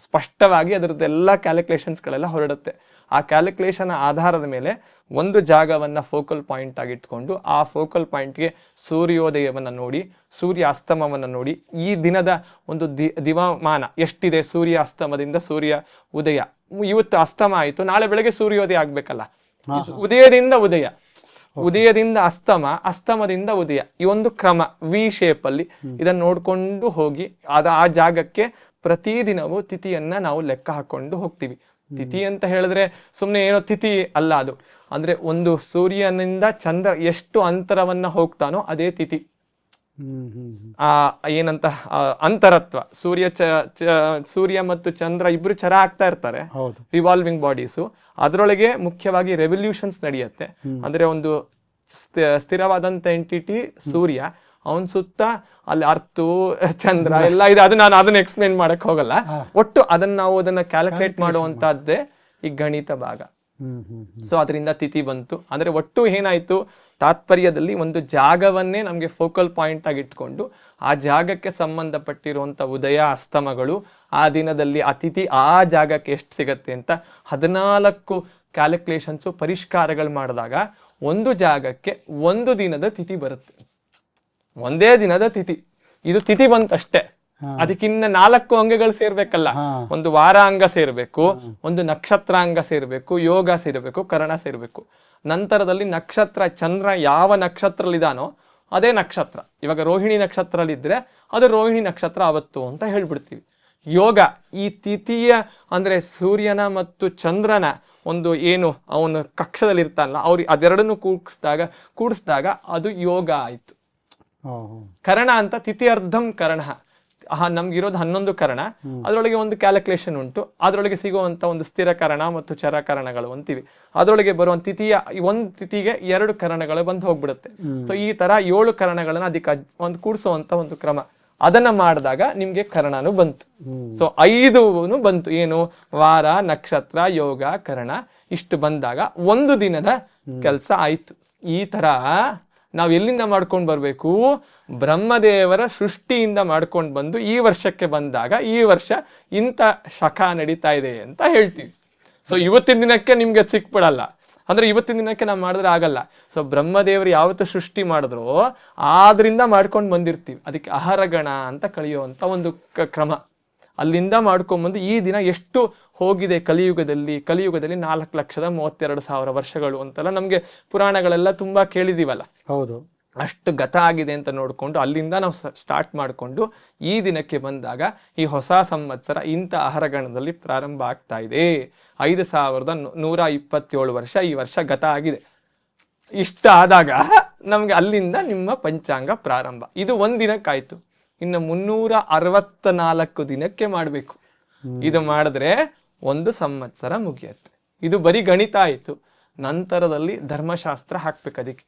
ಸ್ಪಷ್ಟವಾಗಿ ಅದರದ್ದೆಲ್ಲ ಕ್ಯಾಲ್ಕುಲೇಷನ್ಸ್ ಗಳೆಲ್ಲ ಹೊರಡುತ್ತೆ. ಆ ಕ್ಯಾಲ್ಕುಲೇಷನ್ ಆಧಾರದ ಮೇಲೆ ಒಂದು ಜಾಗವನ್ನ ಫೋಕಲ್ ಪಾಯಿಂಟ್ ಆಗಿ ಇಟ್ಕೊಂಡು ಆ ಫೋಕಲ್ ಪಾಯಿಂಟ್ಗೆ ಸೂರ್ಯೋದಯವನ್ನ ನೋಡಿ, ಸೂರ್ಯ ಅಸ್ತಮವನ್ನ ನೋಡಿ, ಈ ದಿನದ ಒಂದು ದಿವಮಾನ ಎಷ್ಟಿದೆ, ಸೂರ್ಯ ಅಸ್ತಮದಿಂದ ಸೂರ್ಯ ಉದಯ, ಇವತ್ತು ಅಸ್ತಮ ಆಯಿತು, ನಾಳೆ ಬೆಳಗ್ಗೆ ಸೂರ್ಯೋದಯ ಆಗ್ಬೇಕಲ್ಲ, ಉದಯದಿಂದ ಉದಯ, ಉದಯದಿಂದ ಅಸ್ತಮ, ಅಸ್ತಮದಿಂದ ಉದಯ, ಈ ಒಂದು ಕ್ರಮ ವಿ ಶೇಪ್ ಅಲ್ಲಿ ಇದನ್ನ ನೋಡ್ಕೊಂಡು ಹೋಗಿ ಆ ಜಾಗಕ್ಕೆ ಪ್ರತಿದಿನವೂ ತಿಥಿಯನ್ನ ನಾವು ಲೆಕ್ಕ ಹಾಕೊಂಡು ಹೋಗ್ತೀವಿ. ತಿಥಿ ಅಂತ ಹೇಳಿದ್ರೆ ಸುಮ್ನೆ ಏನೋ ತಿಥಿ ಅಲ್ಲ, ಅದು ಅಂದ್ರೆ ಒಂದು ಸೂರ್ಯನಿಂದ ಚಂದ್ರ ಎಷ್ಟು ಅಂತರವನ್ನ ಹೋಗ್ತಾನೋ ಅದೇ ತಿಥಿ. ಏನಂತ ಅಂತರತ್ವ, ಸೂರ್ಯ ಮತ್ತು ಚಂದ್ರ ಇಬ್ರು ಚರ ಆಗ್ತಾ ಇರ್ತಾರೆ, ರಿವಾಲ್ವಿಂಗ್ ಬಾಡೀಸು. ಅದರೊಳಗೆ ಮುಖ್ಯವಾಗಿ ರೆವಲ್ಯೂಷನ್ಸ್ ನಡೆಯುತ್ತೆ. ಅಂದ್ರೆ ಒಂದು ಸ್ಥಿರವಾದಂತ ಎಂಟಿಟಿ ಸೂರ್ಯ, ಅವನ್ ಸುತ್ತ ಅಲ್ಲಿ ಅರ್ಥ ಚಂದ್ರ ಎಲ್ಲ ಇದೆ. ಅದು ನಾನು ಅದನ್ನ ಎಕ್ಸ್ಪ್ಲೇನ್ ಮಾಡಕ್ ಹೋಗಲ್ಲ. ಒಟ್ಟು ನಾವು ಅದನ್ನ ಕ್ಯಾಲ್ಕುಲೇಟ್ ಮಾಡುವಂತದ್ದೇ ಈ ಗಣಿತ ಭಾಗ. ಸೊ ಅದರಿಂದ ತಿಥಿ ಬಂತು. ಅಂದ್ರೆ ಒಟ್ಟು ಏನಾಯ್ತು, ತಾತ್ಪರ್ಯದಲ್ಲಿ ಒಂದು ಜಾಗವನ್ನೇ ನಮ್ಗೆ ಫೋಕಲ್ ಪಾಯಿಂಟ್ ಆಗಿ ಇಟ್ಕೊಂಡು ಆ ಜಾಗಕ್ಕೆ ಸಂಬಂಧಪಟ್ಟಿರುವಂತ ಉದಯ ಅಸ್ತಮಗಳು, ಆ ದಿನದಲ್ಲಿ ಆ ತಿಥಿ ಆ ಜಾಗಕ್ಕೆ ಎಷ್ಟು ಸಿಗತ್ತೆ ಅಂತ 14 ಕ್ಯಾಲ್ಕುಲೇಷನ್ಸ್ ಪರಿಷ್ಕಾರಗಳು ಮಾಡಿದಾಗ ಒಂದು ಜಾಗಕ್ಕೆ ಒಂದು ದಿನದ ತಿಥಿ ಬರುತ್ತೆ. ಒಂದೇ ದಿನದ ತಿಥಿ, ಇದು ತಿಥಿ ಬಂತಷ್ಟೇ. ಅದಕ್ಕಿನ್ನ 4 ಅಂಗಗಳು ಸೇರ್ಬೇಕಲ್ಲ, ಒಂದು ವಾರಾಂಗ ಸೇರ್ಬೇಕು, ಒಂದು ನಕ್ಷತ್ರಾಂಗ ಸೇರ್ಬೇಕು, ಯೋಗ ಸೇರ್ಬೇಕು, ಕರಣ ಸೇರ್ಬೇಕು. ನಂತರದಲ್ಲಿ ನಕ್ಷತ್ರ, ಚಂದ್ರ ಯಾವ ನಕ್ಷತ್ರಲ್ಲಿದ್ದಾನೋ ಅದೇ ನಕ್ಷತ್ರ. ಇವಾಗ ರೋಹಿಣಿ ನಕ್ಷತ್ರಲ್ಲಿದ್ರೆ ಅದು ರೋಹಿಣಿ ನಕ್ಷತ್ರ ಅವತ್ತು ಅಂತ ಹೇಳ್ಬಿಡ್ತೀವಿ. ಯೋಗ, ಈ ತಿಥಿಯ ಅಂದ್ರೆ ಸೂರ್ಯನ ಮತ್ತು ಚಂದ್ರನ ಒಂದು ಏನು ಅವನು ಕಕ್ಷದಲ್ಲಿ ಇರ್ತಾನಲ್ಲ, ಅವ್ರಿಗೆ ಅದೆರಡನ್ನು ಕೂಡಿಸಿದಾಗ ಅದು ಯೋಗ ಆಯ್ತು. ಕರಣ ಅಂತ ತಿಥಿ ಅರ್ಧಂ ಕರ್ಣ, ನಮ್ಗಿರೋದು 11 ಕರಣ, ಅದರೊಳಗೆ ಒಂದು ಕ್ಯಾಲ್ಕುಲೇಷನ್ ಉಂಟು. ಅದರೊಳಗೆ ಸಿಗುವಂತ ಒಂದು ಸ್ಥಿರ ಕರಣ ಮತ್ತು ಚರಕರಣಗಳು ಅಂತೀವಿ. ಅದರೊಳಗೆ ಬರುವಂತ ತಿಥಿಯ ಒಂದು ತಿಥಿಗೆ 2 ಕರಣಗಳು ಬಂದು ಹೋಗ್ಬಿಡುತ್ತೆ. ಸೊ ಈ ತರ 7 ಕರಣಗಳನ್ನ ಅದಕ್ಕೆ ಒಂದು ಕೂಡಿಸುವಂತ ಒಂದು ಕ್ರಮ, ಅದನ್ನ ಮಾಡಿದಾಗ ನಿಮ್ಗೆ ಕರಣನು ಬಂತು. ಸೊ 5 ಬಂತು, ಏನು ವಾರ, ನಕ್ಷತ್ರ, ಯೋಗ, ಕರಣ, ಇಷ್ಟು ಬಂದಾಗ ಒಂದು ದಿನದ ಕೆಲಸ ಆಯ್ತು. ಈ ತರ ನಾವ್ ಎಲ್ಲಿಂದ ಮಾಡ್ಕೊಂಡು ಬರ್ಬೇಕು, ಬ್ರಹ್ಮದೇವರ ಸೃಷ್ಟಿಯಿಂದ ಮಾಡ್ಕೊಂಡು ಬಂದು ಈ ವರ್ಷಕ್ಕೆ ಬಂದಾಗ ಈ ವರ್ಷ ಇಂಥ ಶಕ ನಡೀತಾ ಇದೆ ಅಂತ ಹೇಳ್ತೀವಿ. ಸೊ ಇವತ್ತಿನ ದಿನಕ್ಕೆ ನಿಮ್ಗೆ ಸಿಕ್ಬಿಡಲ್ಲ, ಅಂದ್ರೆ ಇವತ್ತಿನ ದಿನಕ್ಕೆ ನಾವು ಮಾಡಿದ್ರೆ ಆಗಲ್ಲ. ಸೊ ಬ್ರಹ್ಮದೇವರು ಯಾವತ್ತು ಸೃಷ್ಟಿ ಮಾಡಿದ್ರು ಆದ್ರಿಂದ ಮಾಡ್ಕೊಂಡು ಬಂದಿರ್ತೀವಿ. ಅದಕ್ಕೆ ಅಹರಗಣ ಅಂತ ಕಳೆಯುವಂತ ಒಂದು ಕ್ರಮ, ಅಲ್ಲಿಂದ ಮಾಡ್ಕೊಂಡ್ಬಂದು ಈ ದಿನ ಎಷ್ಟು ಹೋಗಿದೆ ಕಲಿಯುಗದಲ್ಲಿ 4,32,000 ವರ್ಷಗಳು ಅಂತೆಲ್ಲ ನಮ್ಗೆ ಪುರಾಣಗಳೆಲ್ಲ ತುಂಬಾ ಕೇಳಿದೀವಲ್ಲ. ಹೌದು, ಅಷ್ಟು ಗತ ಆಗಿದೆ ಅಂತ ನೋಡ್ಕೊಂಡು ಅಲ್ಲಿಂದ ನಾವು ಸ್ಟಾರ್ಟ್ ಮಾಡಿಕೊಂಡು ಈ ದಿನಕ್ಕೆ ಬಂದಾಗ ಈ ಹೊಸ ಸಂವತ್ಸರ ಇಂಥ ಅಹರಗಣದಲ್ಲಿ ಪ್ರಾರಂಭ ಆಗ್ತಾ ಇದೆ. 5,127 ವರ್ಷ ಈ ವರ್ಷ ಗತ ಆಗಿದೆ. ಇಷ್ಟ ಆದಾಗ ನಮ್ಗೆ ಅಲ್ಲಿಂದ ನಿಮ್ಮ ಪಂಚಾಂಗ ಪ್ರಾರಂಭ. ಇದು ಒಂದ್ ದಿನಕ್ಕಾಯ್ತು. ಇನ್ನು 364 ದಿನಕ್ಕೆ ಮಾಡ್ಬೇಕು. ಇದು ಮಾಡಿದ್ರೆ ಒಂದು ಸಂವತ್ಸರ ಮುಗಿಯುತ್ತೆ. ಇದು ಬರೀ ಗಣಿತ ಆಯ್ತು. ನಂತರದಲ್ಲಿ ಧರ್ಮಶಾಸ್ತ್ರ ಹಾಕ್ಬೇಕು. ಅದಕ್ಕೆ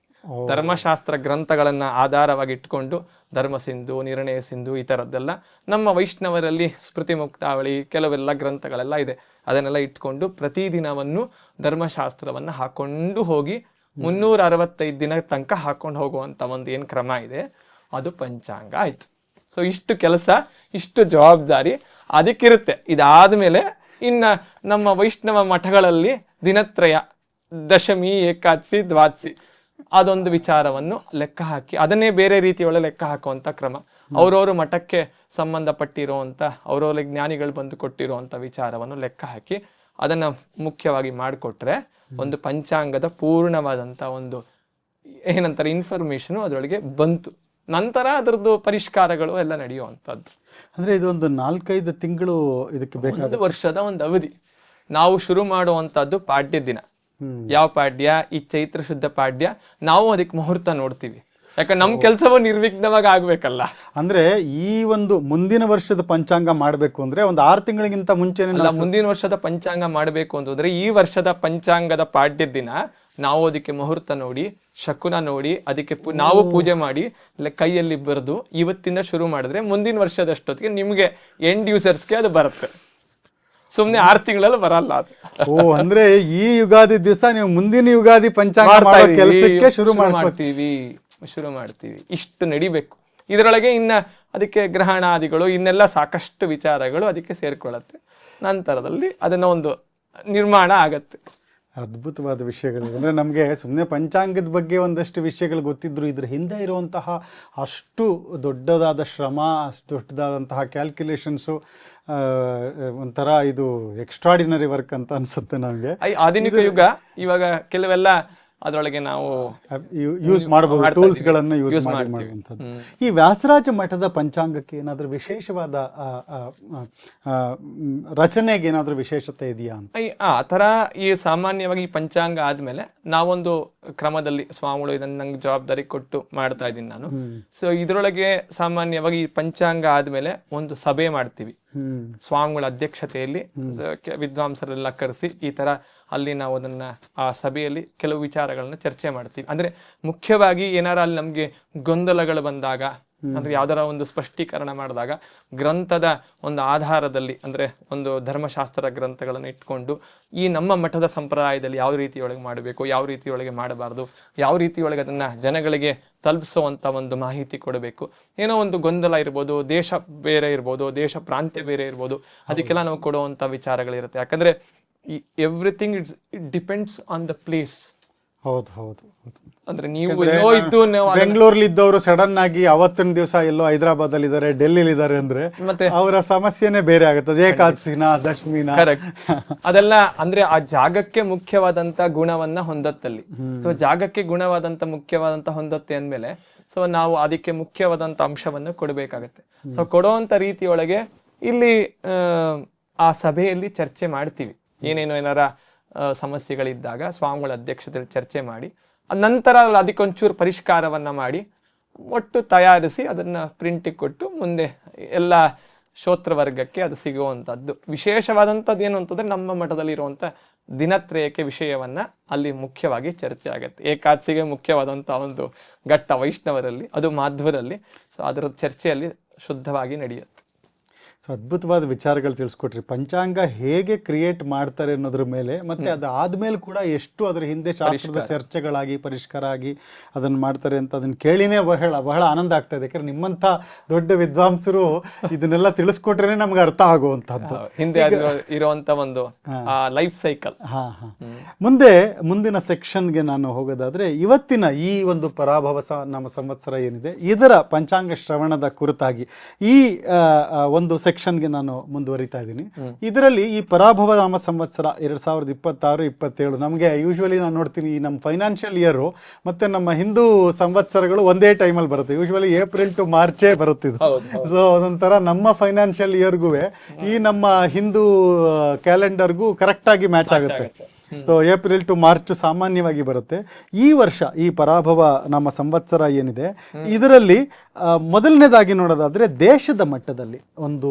ಧರ್ಮಶಾಸ್ತ್ರ ಗ್ರಂಥಗಳನ್ನ ಆಧಾರವಾಗಿ ಇಟ್ಕೊಂಡು ಧರ್ಮಸಿಂಧು, ನಿರ್ಣಯ ಸಿಂಧು ಈ ತರದ್ದೆಲ್ಲ ನಮ್ಮ ವೈಷ್ಣವರಲ್ಲಿ ಸ್ಮೃತಿ ಮುಕ್ತಾವಳಿ ಕೆಲವೆಲ್ಲ ಗ್ರಂಥಗಳೆಲ್ಲ ಇದೆ. ಅದನ್ನೆಲ್ಲ ಇಟ್ಕೊಂಡು ಪ್ರತಿದಿನವನ್ನು ಧರ್ಮಶಾಸ್ತ್ರವನ್ನ ಹಾಕೊಂಡು ಹೋಗಿ 365 ದಿನ ತನಕ ಹಾಕೊಂಡು ಹೋಗುವಂತ ಒಂದು ಏನ್ ಕ್ರಮ ಇದೆ ಅದು ಪಂಚಾಂಗ ಆಯ್ತು. ಸೊ ಇಷ್ಟು ಕೆಲಸ, ಇಷ್ಟು ಜವಾಬ್ದಾರಿ ಅದಕ್ಕಿರುತ್ತೆ. ಇದಾದ್ಮೇಲೆ ಇನ್ನ ನಮ್ಮ ವೈಷ್ಣವ ಮಠಗಳಲ್ಲಿ ದಿನತ್ರಯ, ದಶಮಿ, ಏಕಾದಶಿ, ದ್ವಾದಶಿ ಅದೊಂದು ವಿಚಾರವನ್ನು ಲೆಕ್ಕ ಹಾಕಿ ಅದನ್ನೇ ಬೇರೆ ರೀತಿಯೊಳಗೆ ಲೆಕ್ಕ ಹಾಕುವಂತ ಕ್ರಮ. ಅವ್ರವ್ರ ಮಠಕ್ಕೆ ಸಂಬಂಧಪಟ್ಟಿರುವಂತ ಅವ್ರವ್ರ ಜ್ಞಾನಿಗಳು ಬಂದು ಕೊಟ್ಟಿರುವಂತ ವಿಚಾರವನ್ನು ಲೆಕ್ಕ ಹಾಕಿ ಅದನ್ನ ಮುಖ್ಯವಾಗಿ ಮಾಡಿಕೊಟ್ರೆ ಒಂದು ಪಂಚಾಂಗದ ಪೂರ್ಣವಾದಂತ ಒಂದು ಏನಂತಾರೆ ಇನ್ಫಾರ್ಮೇಶನ್ ಅದರೊಳಗೆ ಬಂತು. ನಂತರ ಅದರದ್ದು ಪರಿಷ್ಕಾರಗಳು ಎಲ್ಲ ನಡೆಯುವಂಥದ್ದು. ಅಂದ್ರೆ ಇದೊಂದು 4-5 ತಿಂಗಳು ಇದಕ್ಕೆ ಬೇಕಾದ 1 ವರ್ಷದ ಒಂದು ಅವಧಿ. ನಾವು ಶುರು ಮಾಡುವಂತದ್ದು ಪಾಡ್ಯ ದಿನ. ಯಾವ ಪಾಡ್ಯ? ಈ ಚೈತ್ರ ಶುದ್ಧ ಪಾಡ್ಯ. ನಾವು ಅದಕ್ಕೆ ಮುಹೂರ್ತ ನೋಡ್ತೀವಿ, ಯಾಕಂದ್ರೆ ನಮ್ ಕೆಲಸವು ನಿರ್ವಿಘ್ನವಾಗಿ ಆಗ್ಬೇಕಲ್ಲ. ಅಂದ್ರೆ ಈ ಒಂದು ಮುಂದಿನ ವರ್ಷದ ಪಂಚಾಂಗ ಮಾಡ್ಬೇಕು ಅಂದ್ರೆ ಒಂದು 6 ತಿಂಗಳಿಗಿಂತ ಮುಂಚೆನೆ ಅಲ್ಲ, ಮುಂದಿನ ವರ್ಷದ ಪಂಚಾಂಗ ಮಾಡ್ಬೇಕು ಅಂತಂದ್ರೆ ಈ ವರ್ಷದ ಪಂಚಾಂಗದ ಪಾಡ್ಯದ ದಿನ ನಾವು ಅದಕ್ಕೆ ಮುಹೂರ್ತ ನೋಡಿ, ಶಕುನ ನೋಡಿ, ಅದಕ್ಕೆ ನಾವು ಪೂಜೆ ಮಾಡಿ ಕೈಯಲ್ಲಿ ಬರೆದು ಇವತ್ತಿಂದ ಶುರು ಮಾಡಿದ್ರೆ ಮುಂದಿನ ವರ್ಷದಷ್ಟೊತ್ತಿಗೆ ನಿಮ್ಗೆ ಎಂಡ್ ಯೂಸರ್ಸ್ಗೆ ಅದು ಬರುತ್ತೆ. ಸುಮ್ನೆ 6 ತಿಂಗಳಲ್ಲಿ ಬರಲ್ಲ ಅದು. ಓ, ಅಂದ್ರೆ ಈ ಯುಗಾದಿ ದಿವಸ ನೀವು ಮುಂದಿನ ಯುಗಾದಿ ಪಂಚಾಂಗ ಮಾಡೋ ಕೆಲಸಕ್ಕೆ ಶುರು ಮಾಡ್ತೀವಿ. ಇಷ್ಟು ನಡಿಬೇಕು. ಇದರೊಳಗೆ ಇನ್ನ ಅದಕ್ಕೆ ಗ್ರಹಣಾದಿಗಳು ಇನ್ನೆಲ್ಲ ಸಾಕಷ್ಟು ವಿಚಾರಗಳು ಅದಕ್ಕೆ ಸೇರ್ಕೊಳ್ಳುತ್ತೆ. ನಂತರದಲ್ಲಿ ಅದನ್ನ ಒಂದು ನಿರ್ಮಾಣ ಆಗತ್ತೆ. ಅದ್ಭುತವಾದ ವಿಷಯಗಳು. ಅಂದರೆ ನಮಗೆ ಸುಮ್ಮನೆ ಪಂಚಾಂಗದ ಬಗ್ಗೆ ಒಂದಷ್ಟು ವಿಷಯಗಳು ಗೊತ್ತಿದ್ರು, ಇದ್ರ ಹಿಂದೆ ಇರುವಂತಹ ಅಷ್ಟು ದೊಡ್ಡದಾದ ಶ್ರಮ, ಅಷ್ಟು ದೊಡ್ಡದಾದಂತಹ ಕ್ಯಾಲ್ಕುಲೇಷನ್ಸು, ಒಂಥರ ಇದು ಎಕ್ಸ್ಟ್ರಾಡಿನರಿ ವರ್ಕ್ ಅಂತ ಅನ್ಸುತ್ತೆ ನಮಗೆ. ಆಧುನಿಕ ಯುಗ ಇವಾಗ ಕೆಲವೆಲ್ಲ ಅದರೊಳಗೆ ನಾವು ಯೂಸ್ ಮಾಡಬಹುದು, ಟೂಲ್ಸ್ಗಳನ್ನು ಯೂಸ್ ಮಾಡುವಂಥದ್ದು. ಈ ವ್ಯಾಸರಾಜ ಮಠದ ಪಂಚಾಂಗಕ್ಕೆ ಏನಾದರೂ ವಿಶೇಷವಾದ ರಚನೆಗೆ ಏನಾದರೂ ವಿಶೇಷತೆ ಇದೆಯಾ ಅಂತ? ಆ ಥರ ಈ ಸಾಮಾನ್ಯವಾಗಿ ಈ ಪಂಚಾಂಗ ಆದ್ಮೇಲೆ ನಾವೊಂದು ಕ್ರಮದಲ್ಲಿ ಸ್ವಾಮಿಗಳು ಇದನ್ನ ನಂಗೆ ಜವಾಬ್ದಾರಿ ಕೊಟ್ಟು ಮಾಡ್ತಾ ಇದ್ದೀನಿ ನಾನು. ಸೊ ಇದರೊಳಗೆ ಸಾಮಾನ್ಯವಾಗಿ ಈ ಪಂಚಾಂಗ ಆದ್ಮೇಲೆ ಒಂದು ಸಭೆ ಮಾಡ್ತೀವಿ ಸ್ವಾಮಿಗಳ ಅಧ್ಯಕ್ಷತೆಯಲ್ಲಿ, ವಿದ್ವಾಂಸರೆಲ್ಲ ಕರೆಸಿ ಈ ತರ ಅಲ್ಲಿ ನಾವು ಅದನ್ನ ಆ ಸಭೆಯಲ್ಲಿ ಕೆಲವು ವಿಚಾರಗಳನ್ನ ಚರ್ಚೆ ಮಾಡ್ತೀವಿ. ಅಂದ್ರೆ ಮುಖ್ಯವಾಗಿ ಏನಾರ ಅಲ್ಲಿ ನಮ್ಗೆ ಗೊಂದಲಗಳು ಬಂದಾಗ, ಅಂದ್ರೆ ಯಾವ್ದಾರ ಒಂದು ಸ್ಪಷ್ಟೀಕರಣ ಮಾಡಿದಾಗ ಗ್ರಂಥದ ಒಂದು ಆಧಾರದಲ್ಲಿ, ಅಂದ್ರೆ ಒಂದು ಧರ್ಮಶಾಸ್ತ್ರ ಗ್ರಂಥಗಳನ್ನು ಇಟ್ಕೊಂಡು ಈ ನಮ್ಮ ಮಠದ ಸಂಪ್ರದಾಯದಲ್ಲಿ ಯಾವ ರೀತಿಯೊಳಗೆ ಮಾಡಬೇಕು, ಯಾವ ರೀತಿಯೊಳಗೆ ಮಾಡಬಾರ್ದು, ಯಾವ ರೀತಿಯೊಳಗೆ ಅದನ್ನ ಜನಗಳಿಗೆ ತಲುಪಿಸುವಂತ ಒಂದು ಮಾಹಿತಿ ಕೊಡಬೇಕು. ಏನೋ ಒಂದು ಗೊಂದಲ ಇರ್ಬೋದು, ದೇಶ ಬೇರೆ ಇರ್ಬೋದು, ದೇಶ ಪ್ರಾಂತ್ಯ ಬೇರೆ ಇರ್ಬೋದು, ಅದಕ್ಕೆಲ್ಲ ನಾವು ಕೊಡುವಂತ ವಿಚಾರಗಳಿರುತ್ತೆ. ಯಾಕಂದ್ರೆ everything it depends on the place. ಹೌದು ಹೌದು. ಅಂದ್ರೆ ನೀವು ಬೆಂಗಳೂರಲ್ಲಿ ಇದ್ದವರು ಸಡನ್ ಆಗಿ ಅವತ್ತಿನ ದಿವಸ ಎಲ್ಲೋ ಹೈದರಾಬಾದ್ ಅಲ್ಲಿ ಇದಾರೆ, ಡೆಲ್ಲಿಲಿ ಇದಾರೆ ಅಂದ್ರೆ ಮತ್ತೆ ಅವರ ಸಮಸ್ಯೆನೇ ಬೇರೆ ಆಗುತ್ತದೆ. ಏಕಾದಶಿನ, ದಶಮಿನ, ಅದೆಲ್ಲ ಅಂದ್ರೆ ಆ ಜಾಗಕ್ಕೆ ಮುಖ್ಯವಾದಂತ ಗುಣವನ್ನ ಹೊಂದತ್ತಲ್ಲಿ. ಸೊ ಜಾಗಕ್ಕೆ ಗುಣವಾದಂತ ಮುಖ್ಯವಾದಂತ ಹೊಂದತ್ತೆ ಅಂದ್ಮೇಲೆ ಸೊ ನಾವು ಅದಕ್ಕೆ ಮುಖ್ಯವಾದಂತ ಅಂಶವನ್ನು ಕೊಡಬೇಕಾಗತ್ತೆ. ಸೊ ಕೊಡುವಂತ ರೀತಿಯೊಳಗೆ ಇಲ್ಲಿ ಆ ಸಭೆಯಲ್ಲಿ ಚರ್ಚೆ ಮಾಡ್ತೀವಿ. ಏನೇನು ಏನಾರ ಸಮಸ್ಯೆಗಳಿದ್ದಾಗ ಸ್ವಾಮಿಗಳ ಅಧ್ಯಕ್ಷತೆಯಲ್ಲಿ ಚರ್ಚೆ ಮಾಡಿ ನಂತರ ಅದಕ್ಕೊಂಚೂರು ಪರಿಷ್ಕಾರವನ್ನ ಮಾಡಿ ಒಟ್ಟು ತಯಾರಿಸಿ ಅದನ್ನ ಪ್ರಿಂಟಿಗೆ ಕೊಟ್ಟು ಮುಂದೆ ಎಲ್ಲ ಶ್ರೋತೃವರ್ಗಕ್ಕೆ ಅದು ಸಿಗುವಂಥದ್ದು. ವಿಶೇಷವಾದಂಥದ್ದು ಏನು ಅಂತಂದ್ರೆ ನಮ್ಮ ಮಠದಲ್ಲಿ ಇರುವಂಥ ದಿನತ್ರಯಕ್ಕೆ ವಿಷಯವನ್ನ ಅಲ್ಲಿ ಮುಖ್ಯವಾಗಿ ಚರ್ಚೆ ಆಗುತ್ತೆ. ಏಕಾದಶಿಗೆ ಮುಖ್ಯವಾದಂಥ ಒಂದು ಘಟ್ಟ ವೈಷ್ಣವರಲ್ಲಿ, ಅದು ಮಾಧ್ವರಲ್ಲಿ. ಸೊ ಅದರ ಚರ್ಚೆಯಲ್ಲಿ ಶುದ್ಧವಾಗಿ ನಡೆಯುತ್ತೆ. ಸೊ ಅದ್ಭುತವಾದ ವಿಚಾರಗಳು ತಿಳಿಸ್ಕೊಟ್ರಿ. ಪಂಚಾಂಗ ಹೇಗೆ ಕ್ರಿಯೇಟ್ ಮಾಡ್ತಾರೆ ಅನ್ನೋದ್ರ ಮೇಲೆ, ಮತ್ತೆ ಅದಾದ್ಮೇಲೆ ಕೂಡ ಎಷ್ಟು ಅದರ ಹಿಂದೆ ಶಾಸ್ತ್ರದ ಚರ್ಚೆಗಳಾಗಿ ಪರಿಷ್ಕಾರ ಆಗಿ ಅದನ್ನ ಮಾಡ್ತಾರೆ ಅಂತ ಅದನ್ನ ಕೇಳಿನೇ ಬಹಳ ಆನಂದ ಆಗ್ತಾ ಇದೆ. ಯಾಕಂದ್ರೆ ನಿಮ್ಮಂತ ದೊಡ್ಡ ವಿದ್ವಾಂಸರು ಇದನ್ನೆಲ್ಲ ತಿಳಿಸ್ಕೊಟ್ರೇನೆ ನಮ್ಗೆ ಅರ್ಥ ಆಗುವಂತಹದ್ದು, ಹಿಂದೆ ಇರುವಂತ ಒಂದು ಲೈಫ್ ಸೈಕಲ್. ಮುಂದಿನ ಸೆಕ್ಷನ್ಗೆ ನಾನು ಹೋಗೋದಾದ್ರೆ, ಇವತ್ತಿನ ಈ ಒಂದು ಪರಾಭವ ನಾಮ ಸಂವತ್ಸರ ಏನಿದೆ ಇದರ ಪಂಚಾಂಗ ಶ್ರವಣದ ಕುರಿತಾಗಿ ಈ ಒಂದು ಸೆಕ್ಷನ್ಗೆ ನಾನು ಮುಂದುವರಿತಾ ಇದ್ದೀನಿ. ಇದರಲ್ಲಿ ಈ ಪರಾಭವ ನಾಮ ಸಂವತ್ಸರ 2026-27 ನಮಗೆ ಯೂಶ್ವಲಿ ನಾನು ನೋಡ್ತೀನಿ ನಮ್ಮ ಫೈನಾನ್ಷಿಯಲ್ ಇಯರ್ ಮತ್ತೆ ನಮ್ಮ ಹಿಂದೂ ಸಂವತ್ಸರಗಳು ಒಂದೇ ಟೈಮಲ್ಲಿ ಬರುತ್ತೆ. ಯೂಶ್ವಲಿ ಏಪ್ರಿಲ್ ಟು ಮಾರ್ಚೇ ಬರುತ್ತಿದ್ದು. ಸೊ ಅದೊಂಥರ ನಮ್ಮ ಫೈನಾನ್ಷಿಯಲ್ ಇಯರ್ಗೂ ಈ ನಮ್ಮ ಹಿಂದೂ ಕ್ಯಾಲೆಂಡರ್ಗೂ ಕರೆಕ್ಟ್ ಆಗಿ ಮ್ಯಾಚ್ ಆಗುತ್ತೆ. ಸೊ ಏಪ್ರಿಲ್ ಟು ಮಾರ್ಚ್ ಸಾಮಾನ್ಯವಾಗಿ ಬರುತ್ತೆ. ಈ ವರ್ಷ ಈ ಪರಾಭವ ನಮ್ಮ ಸಂವತ್ಸರ ಏನಿದೆ ಇದರಲ್ಲಿ ಮೊದಲನೇದಾಗಿ ನೋಡೋದಾದ್ರೆ ದೇಶದ ಮಟ್ಟದಲ್ಲಿ ಒಂದು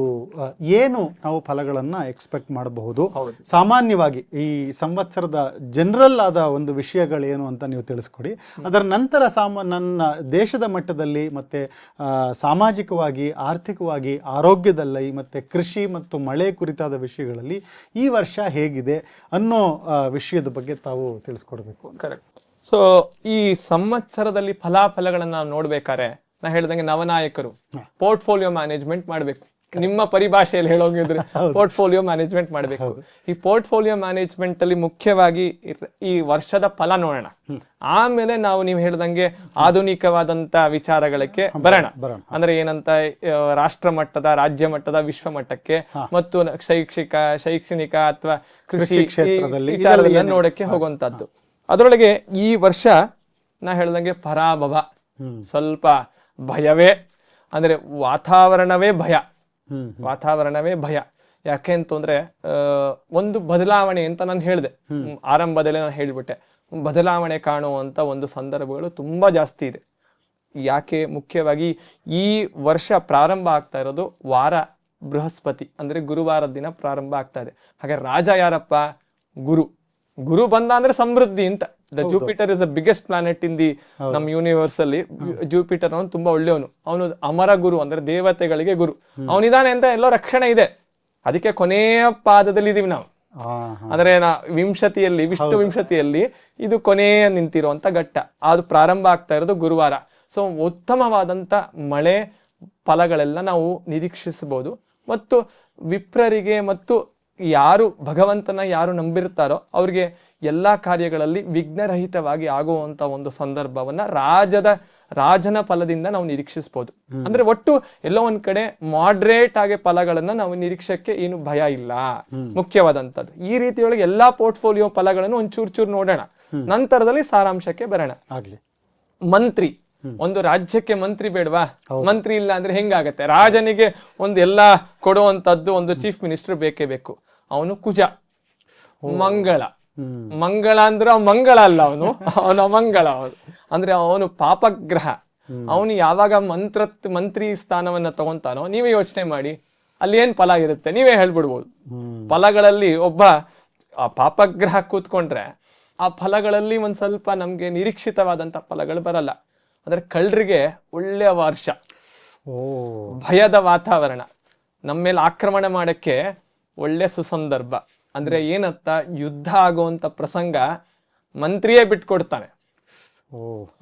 ಏನು ನಾವು ಫಲಗಳನ್ನು ಎಕ್ಸ್ಪೆಕ್ಟ್ ಮಾಡಬಹುದು, ಸಾಮಾನ್ಯವಾಗಿ ಈ ಸಂವತ್ಸರದ ಜನರಲ್ ಆದ ಒಂದು ವಿಷಯಗಳೇನು ಅಂತ ನೀವು ತಿಳಿಸ್ಕೊಡಿ. ಅದರ ನಂತರ ನನ್ನ ದೇಶದ ಮಟ್ಟದಲ್ಲಿ ಮತ್ತೆ ಸಾಮಾಜಿಕವಾಗಿ, ಆರ್ಥಿಕವಾಗಿ, ಆರೋಗ್ಯದಲ್ಲಿ ಮತ್ತೆ ಕೃಷಿ ಮತ್ತು ಮಳೆ ಕುರಿತಾದ ವಿಷಯಗಳಲ್ಲಿ ಈ ವರ್ಷ ಹೇಗಿದೆ ಅನ್ನೋ ವಿಷಯದ ಬಗ್ಗೆ ತಾವು ತಿಳಿಸ್ಕೊಡ್ಬೇಕು. ಕರೆಕ್ಟ್. ಸೊ ಈ ಸಂವತ್ಸರದಲ್ಲಿ ಫಲಾಫಲಗಳನ್ನ ನಾವು ನೋಡ್ಬೇಕಾದ್ರೆ ನಾ ಹೇಳ್ದಂಗೆ ನವನಾಯಕರು ಪೋರ್ಟ್ಫೋಲಿಯೋ ಮ್ಯಾನೇಜ್ಮೆಂಟ್ ಮಾಡ್ಬೇಕು. ನಿಮ್ಮ ಪರಿಭಾಷೆಯಲ್ಲಿ ಹೇಳೋಗಿದ್ರೆ ಪೋರ್ಟ್ಫೋಲಿಯೋ ಮ್ಯಾನೇಜ್ಮೆಂಟ್ ಮಾಡಬೇಕು. ಈ ಪೋರ್ಟ್ಫೋಲಿಯೋ ಮ್ಯಾನೇಜ್ಮೆಂಟ್ ಅಲ್ಲಿ ಮುಖ್ಯವಾಗಿ ಈ ವರ್ಷದ ಫಲ ನೋಡೋಣ, ಆಮೇಲೆ ನೀವು ಹೇಳ್ದಂಗೆ ಆಧುನಿಕವಾದಂತ ವಿಚಾರಗಳಿಗೆ ಬರೋಣ. ಅಂದ್ರೆ ಏನಂತ ರಾಷ್ಟ್ರ ಮಟ್ಟದ, ರಾಜ್ಯ ಮಟ್ಟದ, ವಿಶ್ವ ಮಟ್ಟಕ್ಕೆ ಮತ್ತು ಶೈಕ್ಷಣಿಕ ಅಥವಾ ಕೃಷಿ ಕ್ಷೇತ್ರದಲ್ಲಿ ನೋಡಕ್ಕೆ ಹೋಗುವಂತದ್ದು. ಅದರೊಳಗೆ ಈ ವರ್ಷ ನಾ ಹೇಳ್ದಂಗೆ ಪರಾಭವ, ಸ್ವಲ್ಪ ಭಯವೇ, ಅಂದ್ರೆ ವಾತಾವರಣವೇ ಭಯ. ಯಾಕೆ ಅಂತಂದ್ರೆ ಒಂದು ಬದಲಾವಣೆ ಅಂತ ನಾನು ಹೇಳಿದೆ, ಆರಂಭದಲ್ಲೇ ನಾನು ಹೇಳ್ಬಿಟ್ಟೆ, ಬದಲಾವಣೆ ಕಾಣುವಂತ ಒಂದು ಸಂದರ್ಭಗಳು ತುಂಬಾ ಜಾಸ್ತಿ ಇದೆ. ಯಾಕೆ? ಮುಖ್ಯವಾಗಿ ಈ ವರ್ಷ ಪ್ರಾರಂಭ ಆಗ್ತಾ ಇರೋದು ವಾರ ಬೃಹಸ್ಪತಿ, ಅಂದ್ರೆ ಗುರುವಾರದ ದಿನ ಪ್ರಾರಂಭ ಆಗ್ತಾ ಇದೆ. ಹಾಗೆ ರಾಜ ಯಾರಪ್ಪ? ಗುರು ಬಂದ ಅಂದ್ರೆ ಸಮೃದ್ಧಿ ಅಂತ. The Jupiter is the biggest planet in the ನಮ್ಮ ಯೂನಿವರ್ಸ್ ಅಲ್ಲಿ. ಜೂಪಿಟರ್ ಅವನು ತುಂಬಾ ಒಳ್ಳೆಯವನು, ಅವನು ಅಮರ ಗುರು, ಅಂದ್ರೆ ದೇವತೆಗಳಿಗೆ ಗುರು. ಅವನಿದಾನೆ ಅಂತ ಎಲ್ಲೋ ರಕ್ಷಣೆ ಇದೆ, ಅದಕ್ಕೆ ಕೊನೆಯ ಪಾದದಲ್ಲಿ ಇದೀವಿ ನಾವು. ಅಂದ್ರೆ ವಿಷ್ಣು ವಿಂಶತಿಯಲ್ಲಿ ಇದು ಕೊನೆಯ ನಿಂತಿರುವಂತ ಘಟ್ಟ. ಅದು ಪ್ರಾರಂಭ ಆಗ್ತಾ ಇರೋದು ಗುರುವಾರ. ಸೊ ಉತ್ತಮವಾದಂತ ಮಳೆ ಫಲಗಳೆಲ್ಲ ನಾವು ನಿರೀಕ್ಷಿಸಬಹುದು. ಮತ್ತು ವಿಪ್ರರಿಗೆ ಮತ್ತು ಯಾರು ಭಗವಂತನ ನಂಬಿರ್ತಾರೋ ಅವ್ರಿಗೆ ಎಲ್ಲಾ ಕಾರ್ಯಗಳಲ್ಲಿ ವಿಘ್ನರಹಿತವಾಗಿ ಆಗುವಂತ ಒಂದು ಸಂದರ್ಭವನ್ನ ರಾಜನ ಫಲದಿಂದ ನಾವು ನಿರೀಕ್ಷಿಸಬಹುದು. ಅಂದ್ರೆ ಒಟ್ಟು ಎಲ್ಲೋ ಒಂದ್ ಕಡೆ ಮಾಡ್ರೇಟ್ ಆಗಿ ಫಲಗಳನ್ನ ನಾವು ನಿರೀಕ್ಷಕ್ಕೆ ಏನು ಭಯ ಇಲ್ಲ. ಮುಖ್ಯವಾದಂತದ್ದು ಈ ರೀತಿಯೊಳಗೆ ಎಲ್ಲಾ ಪೋರ್ಟ್ಫೋಲಿಯೋ ಫಲಗಳನ್ನು ಒಂದ್ ಚೂರ್ ನೋಡೋಣ, ನಂತರದಲ್ಲಿ ಸಾರಾಂಶಕ್ಕೆ ಬರೋಣ. ಮಂತ್ರಿ, ಒಂದು ರಾಜ್ಯಕ್ಕೆ ಮಂತ್ರಿ ಬೇಡವಾ? ಮಂತ್ರಿ ಇಲ್ಲ ಅಂದ್ರೆ ಹೆಂಗಾಗತ್ತೆ? ರಾಜನಿಗೆ ಒಂದು ಎಲ್ಲಾ ಕೊಡುವಂತದ್ದು ಒಂದು ಚೀಫ್ ಮಿನಿಸ್ಟರ್ ಬೇಕೇ ಬೇಕು. ಅವನು ಕುಜ. ಮಂಗಳ ಅಂದ್ರೆ ಮಂಗಳ ಅಲ್ಲ, ಅವನು ಅಮಂಗಳ. ಅಂದ್ರೆ ಅವನು ಪಾಪಗ್ರಹ. ಅವನು ಯಾವಾಗ ಮಂತ್ರಿ ಸ್ಥಾನವನ್ನ ತಗೊಂತಾನೋ ನೀವೇ ಯೋಚನೆ ಮಾಡಿ ಅಲ್ಲಿ ಏನ್ ಫಲ ಇರುತ್ತೆ, ನೀವೇ ಹೇಳ್ಬಿಡ್ಬೋದು. ಫಲಗಳಲ್ಲಿ ಒಬ್ಬ ಪಾಪಗ್ರಹ ಕೂತ್ಕೊಂಡ್ರೆ ಆ ಫಲಗಳಲ್ಲಿ ಒಂದ್ ಸ್ವಲ್ಪ ನಮ್ಗೆ ನಿರೀಕ್ಷಿತವಾದಂತ ಫಲಗಳು ಬರಲ್ಲ. ಅಂದ್ರೆ ಕಳ್ಳರಿಗೆ ಒಳ್ಳೆಯ ವರ್ಷ, ಭಯದ ವಾತಾವರಣ, ನಮ್ಮ ಮೇಲೆ ಆಕ್ರಮಣ ಮಾಡಕ್ಕೆ ಒಳ್ಳೆ ಸುಸಂದರ್ಭ. ಅಂದ್ರೆ ಏನಂತ, ಯುದ್ಧ ಆಗುವಂತ ಪ್ರಸಂಗ ಮಂತ್ರಿಯೇ ಬಿಟ್ಕೊಡ್ತಾನೆ.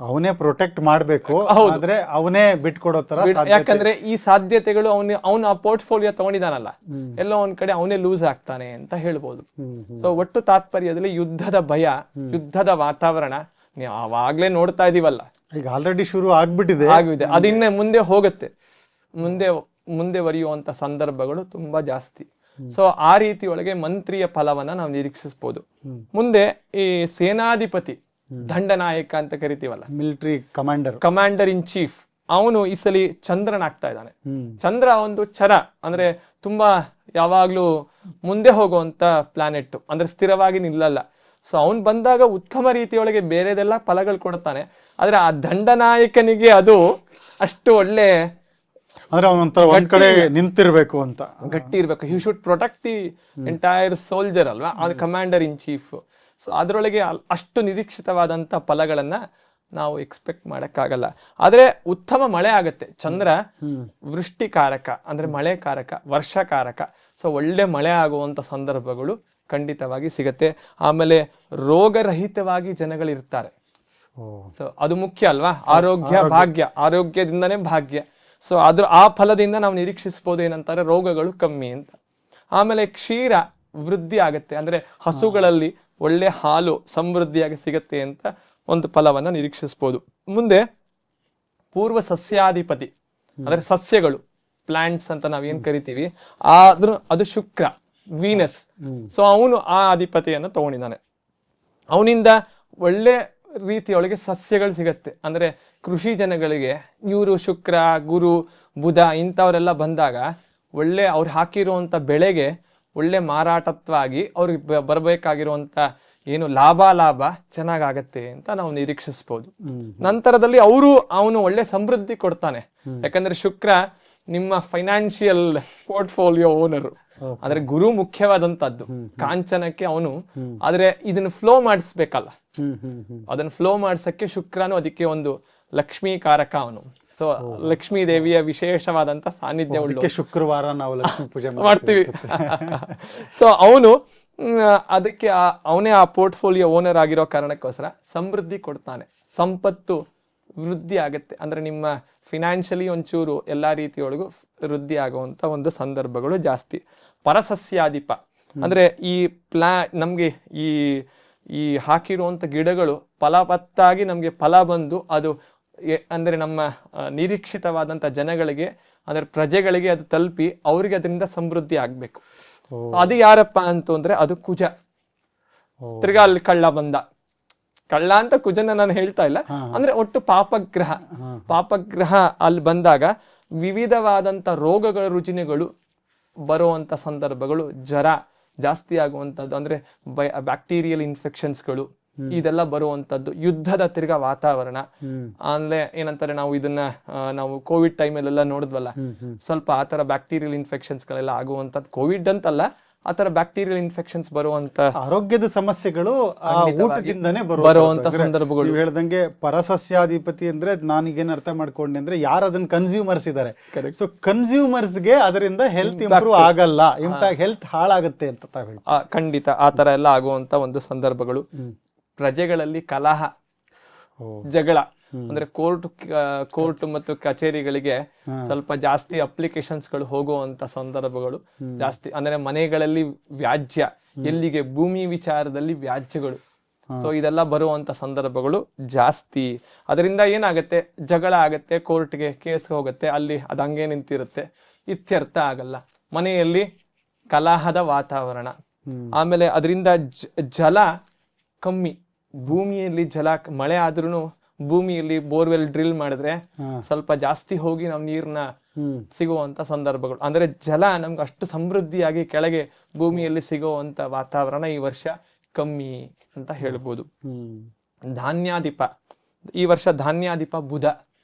ಅವನೇ ಪ್ರೊಟೆಕ್ಟ್ ಮಾಡ್ಬೇಕು, ಆದ್ರೆ ಅವನೇ ಬಿಟ್ಕೊಡೋ ತರ. ಯಾಕಂದ್ರೆ ಈ ಸಾಧ್ಯತೆಗಳು ಅವನು ಆ ಪೋರ್ಟ್ಫೋಲಿಯೋ ತಗೊಂಡಿದಾನಲ್ಲ, ಎಲ್ಲೋ ಒಂದ್ ಕಡೆ ಅವನೇ ಲೂಸ್ ಆಗ್ತಾನೆ ಅಂತ ಹೇಳ್ಬೋದು. ಸೊ ಒಟ್ಟು ತಾತ್ಪರ್ಯದಲ್ಲಿ ಯುದ್ಧದ ಭಯ, ಯುದ್ಧದ ವಾತಾವರಣ ನೀವು ಆವಾಗ್ಲೇ ನೋಡ್ತಾ ಇದೀವಲ್ಲ, ಈಗ ಆಲ್ರೆಡಿ ಶುರು ಆಗಿದೆ. ಅದಿನ್ನೇ ಮುಂದೆ ಹೋಗುತ್ತೆ, ಮುಂದೆ ಬರೆಯುವಂತ ಸಂದರ್ಭಗಳು ತುಂಬಾ ಜಾಸ್ತಿ. ಸೊ ಆ ರೀತಿ ಒಳಗೆ ಮಂತ್ರಿಯ ಫಲವನ್ನ ನಾವು ನಿರೀಕ್ಷಿಸಬಹುದು. ಮುಂದೆ ಈ ಸೇನಾಧಿಪತಿ, ದಂಡನಾಯಕ ಅಂತ ಕರಿತೀವಲ್ಲ, ಮಿಲಿಟರಿ ಕಮಾಂಡರ್ ಇನ್ ಚೀಫ್, ಅವನು ಈ ಸಲಿ ಚಂದ್ರನಾಗ್ತಾ ಇದ್ದಾನೆ. ಚಂದ್ರ ಒಂದು ಚರ, ಅಂದ್ರೆ ತುಂಬಾ ಯಾವಾಗ್ಲೂ ಮುಂದೆ ಹೋಗುವಂತ ಪ್ಲಾನೆಟ್, ಅಂದ್ರೆ ಸ್ಥಿರವಾಗಿ ನಿಲ್ಲಲ್ಲ. ಸೊ ಅವನ್ ಬಂದಾಗ ಉತ್ತಮ ರೀತಿಯೊಳಗೆ ಬೇರೆದೆಲ್ಲ ಫಲಗಳು ಕೊಡ್ತಾನೆ. ಆದ್ರೆ ಆ ದಂಡನಾಯಕನಿಗೆ ಅದು ಅಷ್ಟು ಒಳ್ಳೆ, ಅಂದ್ರೆ ಅವನಂತರ ಒಂದ್ ಕಡೆ ನಿಂತಿರ್ಬೇಕು ಅಂತ, ಗಟ್ಟಿ ಇರ್ಬೇಕು. He should protect the entire soldier ಅಲ್ವಾ, ಅದು ಕಮಾಂಡರ್ ಇನ್ ಚೀಫ್. ಸೊ ಅದರೊಳಗೆ ಅಷ್ಟು ನಿರೀಕ್ಷಿತವಾದಂತ ಫಲಗಳನ್ನ ನಾವು ಎಕ್ಸ್ಪೆಕ್ಟ್ ಮಾಡಕ್ಕಾಗಲ್ಲ. ಆದ್ರೆ ಉತ್ತಮ ಮಳೆ ಆಗತ್ತೆ. ಚಂದ್ರ ವೃಷ್ಟಿಕಾರಕ, ಅಂದ್ರೆ ಮಳೆ ಕಾರಕ, ವರ್ಷಕಾರಕ. ಸೊ ಒಳ್ಳೆ ಮಳೆ ಆಗುವಂತ ಸಂದರ್ಭಗಳು ಖಂಡಿತವಾಗಿ ಸಿಗತ್ತೆ. ಆಮೇಲೆ ರೋಗರಹಿತವಾಗಿ ಜನಗಳಿರ್ತಾರೆ. ಸೊ ಅದು ಮುಖ್ಯ ಅಲ್ವಾ, ಆರೋಗ್ಯ ಭಾಗ್ಯ, ಆರೋಗ್ಯದಿಂದನೇ ಭಾಗ್ಯ. ಸೊ ಆ ಫಲದಿಂದ ನಾವು ನಿರೀಕ್ಷಿಸಬಹುದು ಏನಂತಾರೆ, ರೋಗಗಳು ಕಮ್ಮಿ ಅಂತ. ಆಮೇಲೆ ಕ್ಷೀರ ವೃದ್ಧಿ ಆಗತ್ತೆ, ಅಂದ್ರೆ ಹಸುಗಳಲ್ಲಿ ಒಳ್ಳೆ ಹಾಲು ಸಮೃದ್ಧಿಯಾಗಿ ಸಿಗತ್ತೆ ಅಂತ ಒಂದು ಫಲವನ್ನ ನಿರೀಕ್ಷಿಸಬಹುದು. ಮುಂದೆ ಪೂರ್ವ ಸಸ್ಯಾಧಿಪತಿ, ಅಂದ್ರೆ ಸಸ್ಯಗಳು, ಪ್ಲಾಂಟ್ಸ್ ಅಂತ ನಾವೇನ್ ಕರಿತೀವಿ, ಅದು ಶುಕ್ರ, ವೀನಸ್. ಸೊ ಅವನು ಆ ಅಧಿಪತಿಯನ್ನು ತಗೊಂಡಿದ್ದಾನೆ. ಅವನಿಂದ ಒಳ್ಳೆ ರೀತಿಯೊಳಗೆ ಸಸ್ಯಗಳು ಸಿಗತ್ತೆ. ಅಂದ್ರೆ ಕೃಷಿ ಜನಗಳಿಗೆ ಇವರು ಶುಕ್ರ, ಗುರು, ಬುಧ ಇಂಥವರೆಲ್ಲ ಬಂದಾಗ ಒಳ್ಳೆ ಅವ್ರು ಹಾಕಿರುವಂತ ಬೆಳೆಗೆ ಒಳ್ಳೆ ಮಾರಾಟತ್ವಾಗಿ ಅವ್ರಿಗೆ ಬರಬೇಕಾಗಿರುವಂತ ಏನು ಲಾಭ ಚೆನ್ನಾಗಾಗತ್ತೆ ಅಂತ ನಾವು ನಿರೀಕ್ಷಿಸಬಹುದು. ನಂತರದಲ್ಲಿ ಅವನು ಒಳ್ಳೆ ಸಮೃದ್ಧಿ ಕೊಡ್ತಾನೆ. ಯಾಕಂದ್ರೆ ಶುಕ್ರ ನಿಮ್ಮ ಫೈನಾನ್ಷಿಯಲ್ ಪೋರ್ಟ್ಫೋಲಿಯೋ ಓನರ್, ಅಂದ್ರೆ ಗುರು ಮುಖ್ಯವಾದಂತದ್ದು ಕಾಂಚನಕ್ಕೆ ಅವನು. ಆದ್ರೆ ಇದನ್ನ ಫ್ಲೋ ಮಾಡಿಸ್ಬೇಕಲ್ಲ, ಅದನ್ನ ಫ್ಲೋ ಮಾಡ್ಸಕ್ಕೆ ಶುಕ್ರನು ಅದಕ್ಕೆ ಒಂದು ಲಕ್ಷ್ಮೀಕಾರಕ ಅವನು. ಸೊ ಲಕ್ಷ್ಮೀ ದೇವಿಯ ವಿಶೇಷವಾದಂತ ಸಾನ್ನಿಧ್ಯ ಉಳ್ಳ ಶುಕ್ರವಾರ ನಾವು ಲಕ್ಷ್ಮೀ ಪೂಜೆ ಮಾಡ್ತೀವಿ. ಸೊ ಅವನು ಅದಕ್ಕೆ ಅವನೇ ಆ ಪೋರ್ಟ್ಫೋಲಿಯೋ ಓನರ್ ಆಗಿರೋ ಕಾರಣಕ್ಕೋಸ್ಕರ ಸಮೃದ್ಧಿ ಕೊಡ್ತಾನೆ, ಸಂಪತ್ತು ವೃದ್ಧಿ ಆಗತ್ತೆ. ಅಂದ್ರೆ ನಿಮ್ಮ ಫಿನಾನ್ಷಿಯಲಿ ಒಂಚೂರು ಎಲ್ಲಾ ರೀತಿಯೊಳಗೂ ವೃದ್ಧಿ ಆಗುವಂತ ಒಂದು ಸಂದರ್ಭಗಳು ಜಾಸ್ತಿ. ಪರಸಸ್ಯಾಧಿಪ ಅಂದ್ರೆ ಈ ನಮ್ಗೆ ಈ ಹಾಕಿರುವಂತ ಗಿಡಗಳು ಫಲವತ್ತಾಗಿ ನಮ್ಗೆ ಫಲ ಬಂದು ಅದು ಅಂದ್ರೆ ನಮ್ಮ ನಿರೀಕ್ಷಿತವಾದಂತ ಜನಗಳಿಗೆ ಅಂದ್ರೆ ಪ್ರಜೆಗಳಿಗೆ ಅದು ತಲುಪಿ ಅವ್ರಿಗೆ ಅದರಿಂದ ಸಮೃದ್ಧಿ ಆಗ್ಬೇಕು. ಅದು ಯಾರಪ್ಪ ಅಂತಂದ್ರೆ ಅದು ಕುಜ. ತಿರ್ಗಾ ಅಲ್ಲಿ ಕಳ್ಳ ಅಂತ ಕುಜನ ನಾನು ಹೇಳ್ತಾ ಇಲ್ಲ, ಅಂದ್ರೆ ಒಟ್ಟು ಪಾಪಗ್ರಹ ಅಲ್ಲಿ ಬಂದಾಗ ವಿವಿಧವಾದಂತ ರೋಗಗಳ ರುಜಿನಗಳು ಬರುವಂತ ಸಂದರ್ಭಗಳು, ಜ್ವರ ಜಾಸ್ತಿ ಆಗುವಂತದ್ದು, ಅಂದ್ರೆ ಬ್ಯಾಕ್ಟೀರಿಯಲ್ ಇನ್ಫೆಕ್ಷನ್ಸ್ಗಳು ಇದೆಲ್ಲ ಬರುವಂತದ್ದು, ಯುದ್ಧದ ತಿರ್ಗಾ ವಾತಾವರಣ. ಅಂದ್ರೆ ಏನಂತಾರೆ ನಾವು ಇದನ್ನ ನಾವು ಕೋವಿಡ್ ಟೈಮಲ್ಲೆಲ್ಲ ನೋಡಿದ್ವಲ್ಲ, ಸ್ವಲ್ಪ ಆತರ ಬ್ಯಾಕ್ಟೀರಿಯಲ್ ಇನ್ಫೆಕ್ಷನ್ಸ್ ಗಳೆಲ್ಲ ಆಗುವಂತದ್ದು. ಕೋವಿಡ್ ಅಂತಲ್ಲ, ಆತರ ಬ್ಯಾಕ್ಟೀರಿಯಲ್ ಇನ್ಫೆಕ್ಷನ್ಸ್ ಬರುವಂತ ಆರೋಗ್ಯದ ಸಮಸ್ಯೆಗಳು ಊಟದಿಂದನೇ ಬರುವಂತ ಸಂದರ್ಭಗಳು. ನೀವು ಹೇಳ್ದಂಗೆ ಪರಸಸ್ಯಾಧಿಪತಿ ಅಂದ್ರೆ ನಾನೀಗೇನ್ ಅರ್ಥ ಮಾಡ್ಕೊಂಡೆ ಅಂದ್ರೆ ಯಾರು ಅದನ್ನ ಕನ್ಸ್ಯೂಮರ್ಸ್ ಇದಾರೆ, ಸೊ ಕನ್ಸ್ಯೂಮರ್ಸ್ಗೆ ಅದರಿಂದ ಹೆಲ್ತ್ ಇಂಪ್ರೂವ್ ಆಗಲ್ಲ, ಇಂಪ್ಯಾಕ್ಟ್ ಹೆಲ್ತ್ ಹಾಳಾಗುತ್ತೆ ಅಂತ ತಾವ್ ಹೇಳಿ. ಖಂಡಿತ ಆತರ ಎಲ್ಲ ಆಗುವಂತ ಒಂದು ಸಂದರ್ಭಗಳು. ಪ್ರಜೆಗಳಲ್ಲಿ ಕಲಹ, ಜಗಳ, ಅಂದ್ರೆ ಕೋರ್ಟ್ ಮತ್ತು ಕಚೇರಿಗಳಿಗೆ ಸ್ವಲ್ಪ ಜಾಸ್ತಿ ಅಪ್ಲಿಕೇಶನ್ಸ್ ಗಳು ಹೋಗುವಂತ ಸಂದರ್ಭಗಳು ಜಾಸ್ತಿ. ಅಂದ್ರೆ ಮನೆಗಳಲ್ಲಿ ವ್ಯಾಜ್ಯ, ಎಲ್ಲಿಗೆ ಭೂಮಿ ವಿಚಾರದಲ್ಲಿ ವ್ಯಾಜ್ಯಗಳು, ಸೊ ಇದೆಲ್ಲ ಬರುವಂತ ಸಂದರ್ಭಗಳು ಜಾಸ್ತಿ. ಅದರಿಂದ ಏನಾಗತ್ತೆ, ಜಗಳ ಆಗತ್ತೆ, ಕೋರ್ಟ್ಗೆ ಕೇಸ್ ಹೋಗುತ್ತೆ, ಅಲ್ಲಿ ಅದು ಹಂಗೆ ನಿಂತಿರುತ್ತೆ, ಇತ್ಯರ್ಥ ಆಗಲ್ಲ. ಮನೆಯಲ್ಲಿ ಕಲಹದ ವಾತಾವರಣ. ಆಮೇಲೆ ಅದರಿಂದ ಜಲ ಕಮ್ಮಿ, ಭೂಮಿಯಲ್ಲಿ ಜಲ ಮಳೆ ಆದ್ರೂ ಭೂಮಿಯಲ್ಲಿ ಬೋರ್ವೆಲ್ ಡ್ರಿಲ್ ಮಾಡಿದ್ರೆ ಸ್ವಲ್ಪ ಜಾಸ್ತಿ ಹೋಗಿ ನಾವು ನೀರ್ನ ಸಿಗುವಂತ ಸಂದರ್ಭಗಳು. ಅಂದ್ರೆ ಜಲ ನಮ್ಗೆ ಅಷ್ಟು ಸಮೃದ್ಧಿಯಾಗಿ ಕೆಳಗೆ ಭೂಮಿಯಲ್ಲಿ ಸಿಗುವಂತ ವಾತಾವರಣ ಈ ವರ್ಷ ಕಮ್ಮಿ ಅಂತ ಹೇಳ್ಬೋದು. ಧಾನ್ಯಾಧಿಪ ಈ ವರ್ಷ ಧಾನ್ಯಾಧಿಪ ಬುಧ.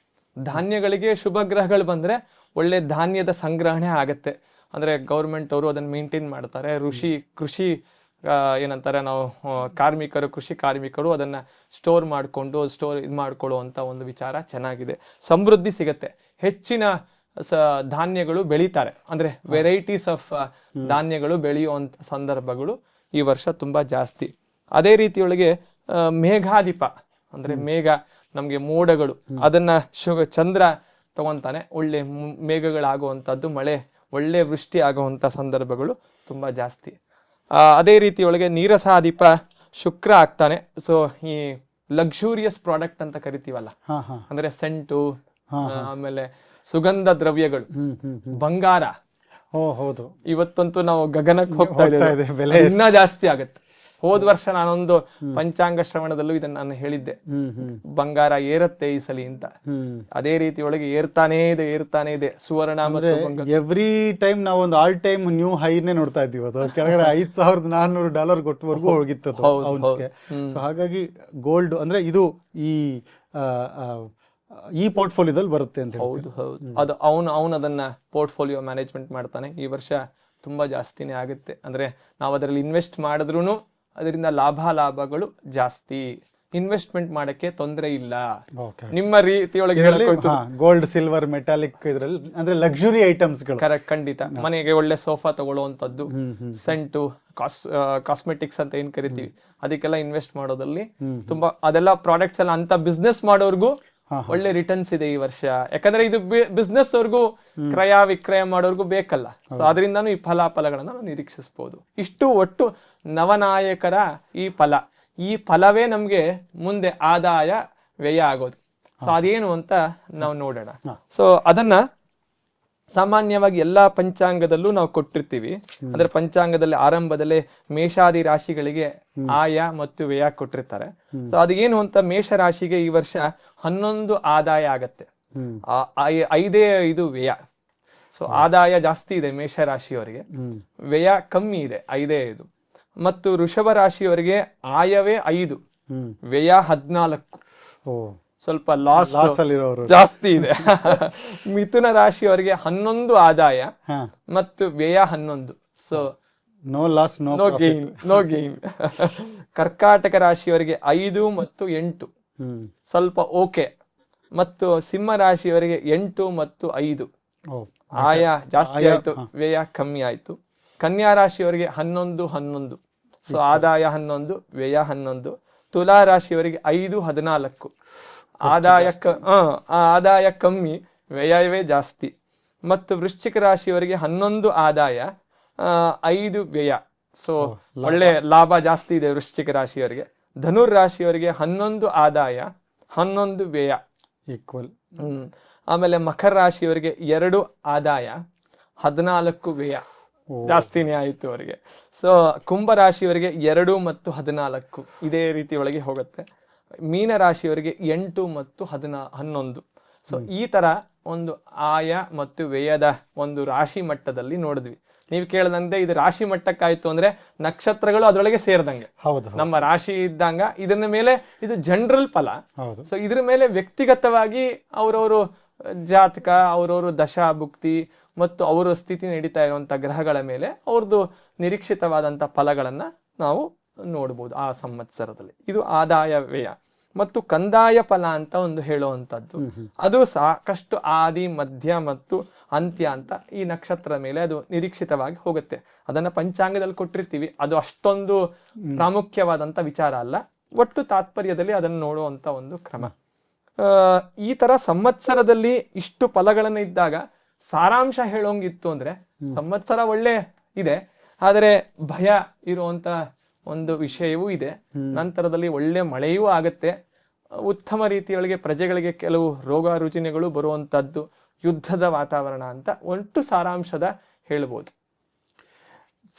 ಧಾನ್ಯಗಳಿಗೆ ಶುಭ ಗ್ರಹಗಳು ಬಂದ್ರೆ ಒಳ್ಳೆ ಧಾನ್ಯದ ಸಂಗ್ರಹಣೆ ಆಗತ್ತೆ. ಅಂದ್ರೆ ಗೌರ್ಮೆಂಟ್ ಅವರು ಅದನ್ನ ಮೇಂಟೈನ್ ಮಾಡ್ತಾರೆ. ಕೃಷಿ ಏನಂತಾರೆ ನಾವು ಕೃಷಿ ಕಾರ್ಮಿಕರು ಅದನ್ನ ಸ್ಟೋರ್ ಮಾಡ್ಕೊಳ್ಳುವಂತ ಒಂದು ವಿಚಾರ ಚೆನ್ನಾಗಿದೆ. ಸಮೃದ್ಧಿ ಸಿಗತ್ತೆ, ಹೆಚ್ಚಿನ ಧಾನ್ಯಗಳು ಬೆಳೀತಾರೆ, ಅಂದ್ರೆ ವೆರೈಟೀಸ್ ಆಫ್ ಧಾನ್ಯಗಳು ಬೆಳೆಯುವಂತ ಸಂದರ್ಭಗಳು ಈ ವರ್ಷ ತುಂಬಾ ಜಾಸ್ತಿ. ಅದೇ ರೀತಿಯೊಳಗೆ ಮೇಘಾಧಿಪ ಅಂದ್ರೆ ಮೇಘ, ನಮ್ಗೆ ಮೋಡಗಳು, ಅದನ್ನ ಚಂದ್ರ ತಗೊಂತಾನೆ, ಒಳ್ಳೆ ಮೇಘಗಳಾಗುವಂತದ್ದು, ಮಳೆ ಒಳ್ಳೆ ವೃಷ್ಟಿ ಆಗುವಂತ ಸಂದರ್ಭಗಳು ತುಂಬಾ ಜಾಸ್ತಿ. ಅದೇ ರೀತಿಯೊಳಗೆ ನೀರಸಾಧಿಪ ಶುಕ್ರ ಆಗ್ತಾನೆ. ಸೊ ಈ ಲಕ್ಸುರಿಯಸ್ ಪ್ರಾಡಕ್ಟ್ ಅಂತ ಕರಿತೀವಲ್ಲ, ಅಂದ್ರೆ ಸೆಂಟು, ಆಮೇಲೆ ಸುಗಂಧ ದ್ರವ್ಯಗಳು, ಬಂಗಾರ, ಹೌದು ಇವತ್ತಂತೂ ನಾವು ಗಗನಕ್ಕೆ ಹೋಗ್ತಾ ಇದ್ದೇವೆ, ಇನ್ನ ಜಾಸ್ತಿ ಆಗತ್ತೆ. ಹೋದ ವರ್ಷ ನಾನೊಂದು ಪಂಚಾಂಗ ಶ್ರವಣದಲ್ಲೂ ಇದನ್ನ ನಾನು ಹೇಳಿದ್ದೆ, ಬಂಗಾರ ಏರತ್ತೆ ಈ ಸಲಿ ಅಂತ. ಅದೇ ರೀತಿ ಒಳಗೆ ಏರ್ತಾನೇ ಇದೆ ಸುವರ್ಣ ಮತ್ತು ಎವ್ರಿ ಟೈಮ್ ನಾವು ಒಂದು ಆಲ್ ಟೈಮ್ ನ್ಯೂ ಹೈನೇ ನೋಡ್ತಾ ಇದ್ದೀವಿ. ಅದು ಕೆಳಗಡೆ $5,400 ಕೊಟ್ಟವರೆಗೂ ಹೋಗಿತ್ತು ಔನ್ಸ್ಗೆ. ಹಾಗಾಗಿ ಗೋಲ್ಡ್ ಅಂದ್ರೆ ಇದು ಈ ಪೋರ್ಟ್ಫೋಲಿಯೋದಲ್ಲಿ ಬರುತ್ತೆ ಅಂತ. ಹೌದು, ಅದು ಅವನು ಅದನ್ನ ಪೋರ್ಟ್ಫೋಲಿಯೋ ಮ್ಯಾನೇಜ್ಮೆಂಟ್ ಮಾಡ್ತಾನೆ. ಈ ವರ್ಷ ತುಂಬಾ ಜಾಸ್ತಿನೇ ಆಗುತ್ತೆ. ಅಂದ್ರೆ ನಾವು ಅದರಲ್ಲಿ ಇನ್ವೆಸ್ಟ್ ಮಾಡಿದ್ರೂ ಅದರಿಂದ ಲಾಭಗಳು ಜಾಸ್ತಿ. ಇನ್ವೆಸ್ಟ್ಮೆಂಟ್ ಮಾಡಕ್ಕೆ ತೊಂದರೆ ಇಲ್ಲ. ನಿಮ್ಮ ರೀತಿಯೊಳಗೆ ಗೋಲ್ಡ್, ಸಿಲ್ವರ್, ಮೆಟಾಲಿಕ್ ಇದ್ರಲ್ಲಿ ಅಂದ್ರೆ ಲಕ್ಸುರಿ ಐಟಮ್ಸ್ ಗಳು. ಕರೆಕ್ಟ್, ಖಂಡಿತ. ಮನೆಗೆ ಒಳ್ಳೆ ಸೋಫಾ ತಗೊಳ್ಳುವಂತದ್ದು, ಸೆಂಟು, ಕಾಸ್ಮೆಟಿಕ್ಸ್ ಅಂತ ಏನ್ ಕರಿತೀವಿ, ಅದಕ್ಕೆಲ್ಲ ಇನ್ವೆಸ್ಟ್ ಮಾಡೋದಲ್ಲಿ ತುಂಬಾ, ಅದೆಲ್ಲ ಪ್ರಾಡಕ್ಟ್ಸ್ ಎಲ್ಲ ಅಂತ ಬಿಸ್ನೆಸ್ ಮಾಡೋರ್ಗು ಒಳ್ಳೆ ರಿಟರ್ನ್ಸ್ ಇದೆ ಈ ವರ್ಷ. ಯಾಕಂದ್ರೆ ಇದು ಬಿಸ್ನೆಸ್ ಅವ್ರಿಗೂ ಕ್ರಯ ವಿಕ್ರಯ ಮಾಡೋರ್ಗು ಬೇಕಲ್ಲ. ಸೊ ಅದರಿಂದಾನು ಈ ಫಲಾಫಲಗಳನ್ನ ನಾವು ನಿರೀಕ್ಷಿಸಬಹುದು. ಇಷ್ಟು ಒಟ್ಟು ನವನಾಯಕರ ಈ ಫಲವೇ ನಮ್ಗೆ ಮುಂದೆ ಆದಾಯ ವ್ಯಯ ಆಗೋದು. ಸೊ ಅದೇನು ಅಂತ ನಾವು ನೋಡೋಣ. ಸೊ ಅದನ್ನ ಸಾಮಾನ್ಯವಾಗಿ ಎಲ್ಲಾ ಪಂಚಾಂಗದಲ್ಲೂ ನಾವು ಕೊಟ್ಟಿರ್ತೀವಿ. ಅಂದ್ರೆ ಪಂಚಾಂಗದಲ್ಲಿ ಆರಂಭದಲ್ಲೇ ಮೇಷಾದಿ ರಾಶಿಗಳಿಗೆ ಆಯ ಮತ್ತು ವ್ಯಯ ಕೊಟ್ಟಿರ್ತಾರೆ. ಸೊ ಅದೇನು ಅಂತ, ಮೇಷ ರಾಶಿಗೆ ಈ ವರ್ಷ 11 ಆದಾಯ ಆಗತ್ತೆ, 5 ವ್ಯಯ. ಸೊ ಆದಾಯ ಜಾಸ್ತಿ ಇದೆ ಮೇಷ ರಾಶಿಯವರಿಗೆ, ವ್ಯಯ ಕಮ್ಮಿ ಇದೆ, 5. ಮತ್ತು ವೃಷಭ ರಾಶಿಯವರಿಗೆ ಆಯವೇ 5, ವ್ಯಯ 14. ಸ್ವಲ್ಪ ಲಾಸ್ ಜಾಸ್ತಿ ಇದೆ. ಮಿಥುನ ರಾಶಿಯವರಿಗೆ 11 ಆದಾಯ ಮತ್ತು ವ್ಯಯ 11. So no loss no gain. ಕರ್ಕಾಟಕ ರಾಶಿಯವರಿಗೆ 5 ಮತ್ತು 8 ಸ್ವಲ್ಪ ಓಕೆ. ಮತ್ತು ಸಿಂಹ ರಾಶಿಯವರಿಗೆ 8 ಮತ್ತು 5 ಆಯ ಜಾಸ್ತಿ ಆಯ್ತು, ವ್ಯಯ ಕಮ್ಮಿ ಆಯ್ತು. ಕನ್ಯಾ ರಾಶಿಯವರಿಗೆ 11. ಸೊ ಆದಾಯ 11, ವ್ಯಯ 11. ತುಲಾ ರಾಶಿಯವರಿಗೆ 5, 14 ಆದಾಯ ಕಮ್ಮಿ, ವ್ಯಯವೇ ಜಾಸ್ತಿ. ಮತ್ತು ವೃಶ್ಚಿಕ ರಾಶಿಯವರಿಗೆ 11 ಆದಾಯ, 5 ವ್ಯಯ. ಸೊ ಒಳ್ಳೆ ಲಾಭ ಜಾಸ್ತಿ ಇದೆ ವೃಶ್ಚಿಕ ರಾಶಿಯವರಿಗೆ. ಧನುರ್ ರಾಶಿಯವರಿಗೆ 11 ಆದಾಯ, 11 ವ್ಯಯ ಈಕ್ವಲ್. ಆಮೇಲೆ ಮಕರ ರಾಶಿಯವರಿಗೆ 2 ಆದಾಯ, 14 ವ್ಯಯ, ಜಾಸ್ತಿನೇ ಆಯ್ತು ಅವರಿಗೆ. ಸೊ ಕುಂಭ ರಾಶಿಯವರಿಗೆ 2 ಮತ್ತು 14 ಇದೇ ರೀತಿ ಒಳಗೆ ಹೋಗುತ್ತೆ. ಮೀನ ರಾಶಿಯವರಿಗೆ 8 ಮತ್ತು 11. ಸೊ ಈ ತರ ಒಂದು ಆಯ ಮತ್ತು ವ್ಯಯದ ಒಂದು ರಾಶಿ ಮಟ್ಟದಲ್ಲಿ ನೋಡಿದ್ವಿ. ನೀವು ಕೇಳದಂತೆ ಇದು ರಾಶಿ ಮಟ್ಟಕ್ಕಾಯ್ತು ಅಂದ್ರೆ ನಕ್ಷತ್ರಗಳು ಅದರೊಳಗೆ ಸೇರ್ದಂಗೆ. ನಮ್ಮ ರಾಶಿ ಇದ್ದಂಗ ಇದನ್ನ ಮೇಲೆ ಇದು ಜನರಲ್ ಫಲ. ಸೊ ಇದ್ರ ಮೇಲೆ ವ್ಯಕ್ತಿಗತವಾಗಿ ಅವರವರು ಜಾತಕ, ಅವರವರು ದಶಾ ಭುಕ್ತಿ ಮತ್ತು ಅವರ ಸ್ಥಿತಿ ನಡೀತಾ ಇರುವಂತ ಗ್ರಹಗಳ ಮೇಲೆ ಅವ್ರದ್ದು ನಿರೀಕ್ಷಿತವಾದಂತ ಫಲಗಳನ್ನ ನಾವು ನೋಡ್ಬೋದು ಆ ಸಂವತ್ಸರದಲ್ಲಿ. ಇದು ಆದಾಯ ವ್ಯಯ. ಮತ್ತು ಕಂದಾಯ ಫಲ ಅಂತ ಒಂದು ಹೇಳುವಂಥದ್ದು, ಅದು ಸಾಕಷ್ಟು ಆದಿ, ಮಧ್ಯ ಮತ್ತು ಅಂತ್ಯ ಅಂತ ಈ ನಕ್ಷತ್ರ ಮೇಲೆ ಅದು ನಿರೀಕ್ಷಿತವಾಗಿ ಹೋಗುತ್ತೆ. ಅದನ್ನ ಪಂಚಾಂಗದಲ್ಲಿ ಕೊಟ್ಟಿರ್ತೀವಿ, ಅದು ಅಷ್ಟೊಂದು ಪ್ರಾಮುಖ್ಯವಾದಂತ ವಿಚಾರ ಅಲ್ಲ. ಒಟ್ಟು ತಾತ್ಪರ್ಯದಲ್ಲಿ ಅದನ್ನು ನೋಡುವಂತ ಒಂದು ಕ್ರಮ. ಈ ತರ ಸಂವತ್ಸರದಲ್ಲಿ ಇಷ್ಟು ಫಲಗಳನ್ನ ಇದ್ದಾಗ ಸಾರಾಂಶ ಹೇಳೋಂಗಿತ್ತು ಅಂದ್ರೆ ಸಂವತ್ಸರ ಒಳ್ಳೆ ಇದೆ, ಆದರೆ ಭಯ ಇರುವಂತ ಒಂದು ವಿಷಯವೂ ಇದೆ. ನಂತರದಲ್ಲಿ ಒಳ್ಳೆ ಮಳೆಯೂ ಆಗತ್ತೆ, ಉತ್ತಮ ರೀತಿಯೊಳಗೆ ಪ್ರಜೆಗಳಿಗೆ ಕೆಲವು ರೋಗ ರುಜಿನಗಳು ಬರುವಂತದ್ದು, ಯುದ್ಧದ ವಾತಾವರಣ ಅಂತ ಒಟ್ಟು ಸಾರಾಂಶದ ಹೇಳ್ಬೋದು.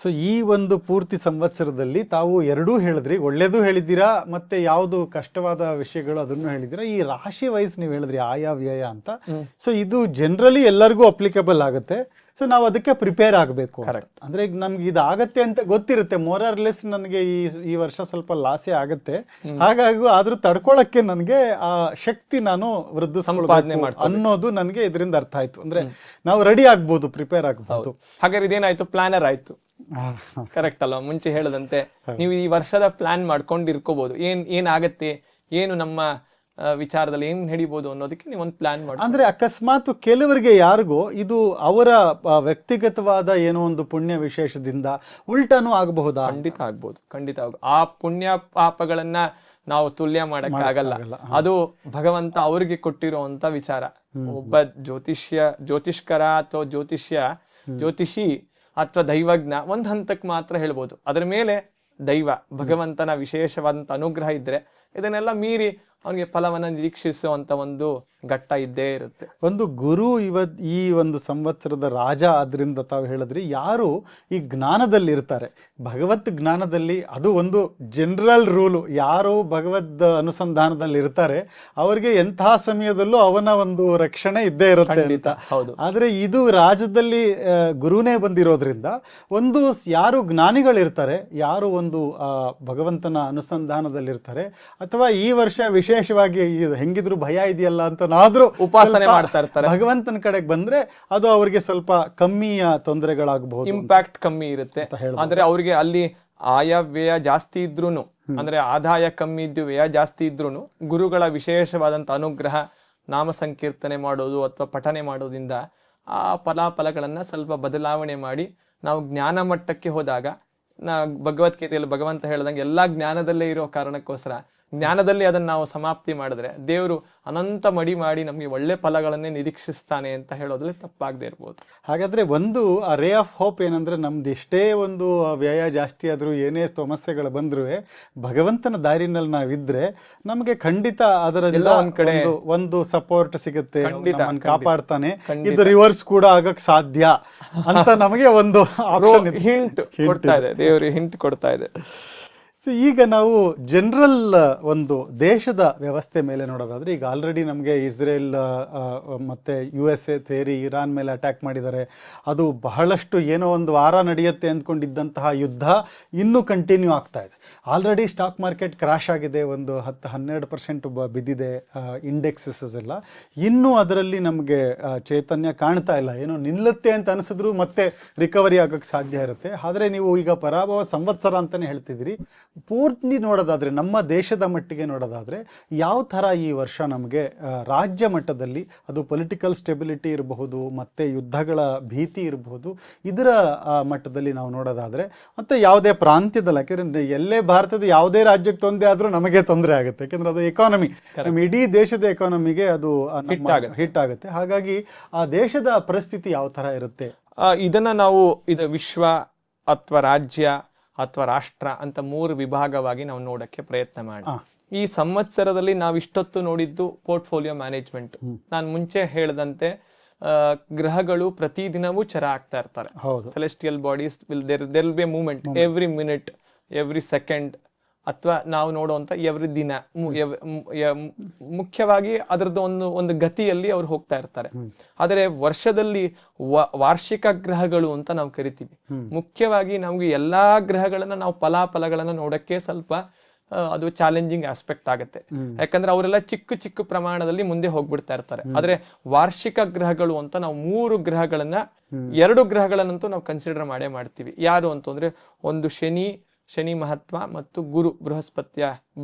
ಸೊ ಈ ಒಂದು ಪೂರ್ತಿ ಸಂವತ್ಸರದಲ್ಲಿ ತಾವು ಎರಡೂ ಹೇಳಿದ್ರಿ, ಒಳ್ಳೇದು ಹೇಳಿದ್ದೀರಾ ಮತ್ತೆ ಯಾವುದು ಕಷ್ಟವಾದ ವಿಷಯಗಳು ಅದನ್ನು ಹೇಳಿದ್ದೀರಾ. ಈ ರಾಶಿ ವೈಸ್ ನೀವು ಹೇಳಿದ್ರಿ ಆಯಾ ವ್ಯಯ ಅಂತ. ಸೊ ಇದು ಜನರಲಿ ಎಲ್ಲರಿಗೂ ಅಪ್ಲಿಕಬಲ್ ಆಗುತ್ತೆ. ಸೊ ನಾವು ಅದಕ್ಕೆ ಪ್ರಿಪೇರ್ ಆಗಬೇಕು. ಅಂದ್ರೆ ಈಗ ನಮ್ಗೆ ಇದಾಗತ್ತೆ ಅಂತ ಗೊತ್ತಿರುತ್ತೆ, ಮೋರ್ ಆರ್ ಲೆಸ್ ನನಗೆ ಈ ವರ್ಷ ಸ್ವಲ್ಪ ಲಾಸೇ ಆಗತ್ತೆ, ಹಾಗಾಗಿ ಆದ್ರೂ ತಡ್ಕೊಳಕ್ಕೆ ನನಗೆ ಆ ಶಕ್ತಿ ನಾನು ವೃದ್ಧಿಸ್ಕೊಳ್ಬೇಕು ಅನ್ನೋದು ನನಗೆ ಇದರಿಂದ ಅರ್ಥ ಆಯ್ತು. ಅಂದ್ರೆ ನಾವು ರೆಡಿ ಆಗ್ಬೋದು, ಪ್ರಿಪೇರ್ ಆಗ್ಬೋದು. ಹಾಗಾದ್ರೆ ಇದೇನಾಯ್ತು, ಪ್ಲಾನರ್ ಆಯ್ತು. ಕರೆಕ್ಟ್ ಅಲ್ವಾ? ಮುಂಚೆ ಹೇಳದಂತೆ ನೀವು ಈ ವರ್ಷದ ಪ್ಲಾನ್ ಮಾಡ್ಕೊಂಡು ಇರ್ಕೋಬಹುದು. ಏನಾಗತ್ತೆ, ಏನು ನಮ್ಮ ವಿಚಾರದಲ್ಲಿ ಏನ್ ನಡಿಬಹುದು ಅನ್ನೋದಕ್ಕೆ ನೀವು ಒಂದು ಪ್ಲಾನ್ ಮಾಡಿ. ಅಂದ್ರೆ ಅಕಸ್ಮಾತ್ ಕೆಲವರಿಗೆ ಯಾರಿಗೋ ಇದು ಅವರ ವ್ಯಕ್ತಿಗತವಾದ ಏನೋ ಒಂದು ಪುಣ್ಯ ವಿಶೇಷದಿಂದ ಉಲ್ಟಾನೂ ಆಗಬಹುದಾ? ಖಂಡಿತ ಆಗ್ಬೋದು, ಖಂಡಿತ ಆಗ್ಬೋದು. ಆ ಪುಣ್ಯ ಪಾಪಗಳನ್ನ ನಾವು ತುಲ್ಯ ಮಾಡಕ್ ಆಗಲ್ಲ. ಅದು ಭಗವಂತ ಅವ್ರಿಗೆ ಕೊಟ್ಟಿರುವಂತ ವಿಚಾರ. ಒಬ್ಬ ಜ್ಯೋತಿಷ್ಕರ ಅಥವಾ ಜ್ಯೋತಿಷಿ ಅಥವಾ ದೈವಜ್ಞ ಒಂದ್ ಹಂತಕ್ಕೆ ಮಾತ್ರ ಹೇಳ್ಬೋದು. ಅದ್ರ ಮೇಲೆ ದೈವ ಭಗವಂತನ ವಿಶೇಷವಾದಂತ ಅನುಗ್ರಹ ಇದ್ರೆ ಇದನ್ನೆಲ್ಲ ಮೀರಿ ಅವನಿಗೆ ಫಲವನ್ನ ನಿರೀಕ್ಷಿಸುವಂತ ಒಂದು ಘಟ್ಟ ಇದ್ದೇ ಇರುತ್ತೆ. ಒಂದು ಗುರು ಈ ಒಂದು ಸಂವತ್ಸರದ ರಾಜ ಆದ್ರಿಂದ ತಾವು ಹೇಳಿದ್ರಿ, ಯಾರು ಈ ಜ್ಞಾನದಲ್ಲಿ ಇರ್ತಾರೆ, ಭಗವತ್ ಜ್ಞಾನದಲ್ಲಿ, ಅದು ಒಂದು ಜನರಲ್ ರೂಲು, ಯಾರು ಭಗವದ್ ಅನುಸಂಧಾನದಲ್ಲಿ ಇರ್ತಾರೆ ಅವ್ರಿಗೆ ಎಂತಹ ಸಮಯದಲ್ಲೂ ಅವನ ಒಂದು ರಕ್ಷಣೆ ಇದ್ದೇ ಇರುತ್ತೆ ಅಂತ. ಆದ್ರೆ ಇದು ರಾಜ್ಯದಲ್ಲಿ ಗುರುನೇ ಬಂದಿರೋದ್ರಿಂದ ಒಂದು ಯಾರು ಜ್ಞಾನಿಗಳಿರ್ತಾರೆ, ಯಾರು ಒಂದು ಭಗವಂತನ ಅನುಸಂಧಾನದಲ್ಲಿರ್ತಾರೆ, ಅಥವಾ ಈ ವರ್ಷ ವಿಶೇಷವಾಗಿ ಹೆಂಗಿದ್ರು ಭಯ ಇದೆಯಲ್ಲ ಅಂತ ನಾದ್ರೂ ಉಪಾಸನೆ ಮಾಡ್ತಾ ಇರ್ತಾರೆ, ಭಗವಂತನ ಕಡೆಗೆ ಬಂದ್ರೆ ಅದು ಅವರಿಗೆ ಸ್ವಲ್ಪ ಕಮ್ಮಿಯ ತೊಂದರೆಗಳಾಗಬಹುದು, ಇಂಪ್ಯಾಕ್ಟ್ ಕಮ್ಮಿ ಇರುತ್ತೆ. ಅಂದ್ರೆ ಅವ್ರಿಗೆ ಅಲ್ಲಿ ಆಯ ವ್ಯಯ ಜಾಸ್ತಿ ಇದ್ರೂನು, ಅಂದ್ರೆ ಆದಾಯ ಕಮ್ಮಿ ಇದ್ದು ವ್ಯಯ ಜಾಸ್ತಿ ಇದ್ರೂನು ಗುರುಗಳ ವಿಶೇಷವಾದಂತ ಅನುಗ್ರಹ, ನಾಮ ಸಂಕೀರ್ತನೆ ಮಾಡೋದು ಅಥವಾ ಪಠನೆ ಮಾಡೋದ್ರಿಂದ ಆ ಫಲಾಫಲಗಳನ್ನ ಸ್ವಲ್ಪ ಬದಲಾವಣೆ ಮಾಡಿ ನಾವು ಜ್ಞಾನ ಮಟ್ಟಕ್ಕೆ ಹೋದಾಗ, ಭಗವದ್ಗೀತೆಯಲ್ಲಿ ಭಗವಂತ ಹೇಳ್ದಂಗೆ ಎಲ್ಲಾ ಜ್ಞಾನದಲ್ಲೇ ಇರೋ ಕಾರಣಕ್ಕೋಸ್ಕರ ಜ್ಞಾನದಲ್ಲಿ ಅದನ್ನ ನಾವು ಸಮಾಪ್ತಿ ಮಾಡಿದ್ರೆ ದೇವರು ಅನಂತ ಮಡಿ ಮಾಡಿ ನಮ್ಗೆ ಒಳ್ಳೆ ಫಲಗಳನ್ನೇ ನಿರೀಕ್ಷಿಸ್ತಾನೆ ಅಂತ ಹೇಳೋದ್ರಲ್ಲಿ ತಪ್ಪಾಗದೆ ಇರ್ಬೋದು. ಹಾಗಾದ್ರೆ ಒಂದು ರೇ ಆಫ್ ಹೋಪ್ ಏನಂದ್ರೆ, ನಮ್ದು ಎಷ್ಟೇ ಒಂದು ವ್ಯಯ ಜಾಸ್ತಿ ಆದ್ರೂ, ಏನೇ ಸಮಸ್ಯೆಗಳು ಬಂದ್ರು ಭಗವಂತನ ದಾರಿನಲ್ಲಿ ನಾವಿದ್ರೆ ನಮ್ಗೆ ಖಂಡಿತ ಅದರಿಂದ ಒಂದ್ ಕಡೆ ಒಂದು ಸಪೋರ್ಟ್ ಸಿಗುತ್ತೆ, ಕಾಪಾಡ್ತಾನೆ. ಇದು ರಿವರ್ಸ್ ಕೂಡ ಆಗಕ್ ಸಾಧ್ಯ ಅಂತ ನಮಗೆ ಒಂದು ಹಿಂಟ್ ಕೊಡ್ತಾ ಇದೆ, ದೇವರು ಹಿಂಟ್ ಕೊಡ್ತಾ ಇದೆ. ಸೊ ಈಗ ನಾವು ಜನರಲ್ ಒಂದು ದೇಶದ ವ್ಯವಸ್ಥೆ ಮೇಲೆ ನೋಡೋದಾದ್ರೆ, ಈಗ ಆಲ್ರೆಡಿ ನಮಗೆ ಇಸ್ರೇಲ್ ಮತ್ತು USA ಸೇರಿ ಇರಾನ್ ಮೇಲೆ ಅಟ್ಯಾಕ್ ಮಾಡಿದ್ದಾರೆ. ಅದು ಬಹಳಷ್ಟು ಏನೋ ಒಂದು ವಾರ ನಡೆಯುತ್ತೆ ಅಂದ್ಕೊಂಡಿದ್ದಂತಹ ಯುದ್ಧ ಇನ್ನೂ ಕಂಟಿನ್ಯೂ ಆಗ್ತಾ ಇದೆ. ಆಲ್ರೆಡಿ ಸ್ಟಾಕ್ ಮಾರ್ಕೆಟ್ ಕ್ರ್ಯಾಶ್ ಆಗಿದೆ, ಒಂದು 10-12% ಬಿದ್ದಿದೆ ಇಂಡೆಕ್ಸಸ್ ಎಲ್ಲ. ಇನ್ನೂ ಅದರಲ್ಲಿ ನಮಗೆ ಚೈತನ್ಯ ಕಾಣ್ತಾ ಇಲ್ಲ. ಏನೋ ನಿಲ್ಲುತ್ತೆ ಅಂತ ಅನಿಸಿದ್ರು ಮತ್ತೆ ರಿಕವರಿ ಆಗೋಕ್ಕೆ ಸಾಧ್ಯ ಇರುತ್ತೆ. ಆದರೆ ನೀವು ಈಗ ಪರಾಭವ ಸಂವತ್ಸರ ಅಂತಲೇ ಹೇಳ್ತಿದ್ದೀರಿ. ಪೂರ್ತಿ ನೋಡೋದಾದರೆ, ನಮ್ಮ ದೇಶದ ಮಟ್ಟಿಗೆ ನೋಡೋದಾದರೆ, ಯಾವ ಥರ ಈ ವರ್ಷ ನಮಗೆ ರಾಜ್ಯ ಮಟ್ಟದಲ್ಲಿ ಅದು ಪೊಲಿಟಿಕಲ್ ಸ್ಟೆಬಿಲಿಟಿ ಇರಬಹುದು, ಮತ್ತು ಯುದ್ಧಗಳ ಭೀತಿ ಇರಬಹುದು, ಇದರ ಮಟ್ಟದಲ್ಲಿ ನಾವು ನೋಡೋದಾದರೆ, ಮತ್ತು ಯಾವುದೇ ಪ್ರಾಂತ್ಯದಲ್ಲಿ, ಯಾಕೆಂದರೆ ಎಲ್ಲೇ ಭಾರತದ ಯಾವುದೇ ರಾಜ್ಯಕ್ಕೆ ತೊಂದರೆ ಆದರೂ ನಮಗೆ ತೊಂದರೆ ಆಗುತ್ತೆ. ಯಾಕೆಂದರೆ ಅದು ಎಕಾನಮಿ, ನಮ್ಮ ಇಡೀ ದೇಶದ ಎಕಾನಮಿಗೆ ಅದು ಹಿಟ್ ಆಗುತ್ತೆ. ಹಾಗಾಗಿ ಆ ದೇಶದ ಪರಿಸ್ಥಿತಿ ಯಾವ ಥರ ಇರುತ್ತೆ ಇದನ್ನು ನಾವು ಇದು ವಿಶ್ವ ಅಥವಾ ರಾಜ್ಯ ಅಥವಾ ರಾಷ್ಟ್ರ ಅಂತ 3 ವಿಭಾಗವಾಗಿ ನಾವು ನೋಡಕ್ಕೆ ಪ್ರಯತ್ನ ಮಾಡಿ. ಈ ಸಂವತ್ಸರದಲ್ಲಿ ನಾವು ಇಷ್ಟೊತ್ತು ನೋಡಿದ್ದು ಪೋರ್ಟ್ಫೋಲಿಯೋ ಮ್ಯಾನೇಜ್ಮೆಂಟ್. ನಾನು ಮುಂಚೆ ಹೇಳಿದಂತೆ ಗ್ರಹಗಳು ಪ್ರತಿದಿನವೂ ಚರ ಆಗ್ತಾ ಇರ್ತಾರೆ. Celestial bodies there will be a movement every minute, every second, ಅಥವಾ ನಾವು ನೋಡುವಂತ ಎವ್ರಿ ದಿನ. ಮುಖ್ಯವಾಗಿ ಅದರದ್ದು ಒಂದು ಗತಿಯಲ್ಲಿ ಅವ್ರು ಹೋಗ್ತಾ ಇರ್ತಾರೆ. ಆದರೆ ವರ್ಷದಲ್ಲಿ ವಾರ್ಷಿಕ ಗ್ರಹಗಳು ಅಂತ ನಾವು ಕರಿತೀವಿ. ಮುಖ್ಯವಾಗಿ ನಮ್ಗೆ ಎಲ್ಲಾ ಗ್ರಹಗಳನ್ನ ನಾವು ಫಲಾಫಲಗಳನ್ನ ನೋಡಕ್ಕೆ ಸ್ವಲ್ಪ ಅದು ಚಾಲೆಂಜಿಂಗ್ ಆಸ್ಪೆಕ್ಟ್ ಆಗುತ್ತೆ. ಯಾಕಂದ್ರೆ ಅವರೆಲ್ಲ ಚಿಕ್ಕ ಚಿಕ್ಕ ಪ್ರಮಾಣದಲ್ಲಿ ಮುಂದೆ ಹೋಗ್ಬಿಡ್ತಾ ಇರ್ತಾರೆ. ಆದ್ರೆ ವಾರ್ಷಿಕ ಗ್ರಹಗಳು ಅಂತ ನಾವು 3 ಗ್ರಹಗಳನ್ನ, 2 ಗ್ರಹಗಳನ್ನಂತೂ ನಾವು ಕನ್ಸಿಡರ್ ಮಾಡ್ತೀವಿ. ಯಾರು ಅಂತಂದ್ರೆ, ಒಂದು ಶನಿ ಮಹತ್ವ ಮತ್ತು ಗುರು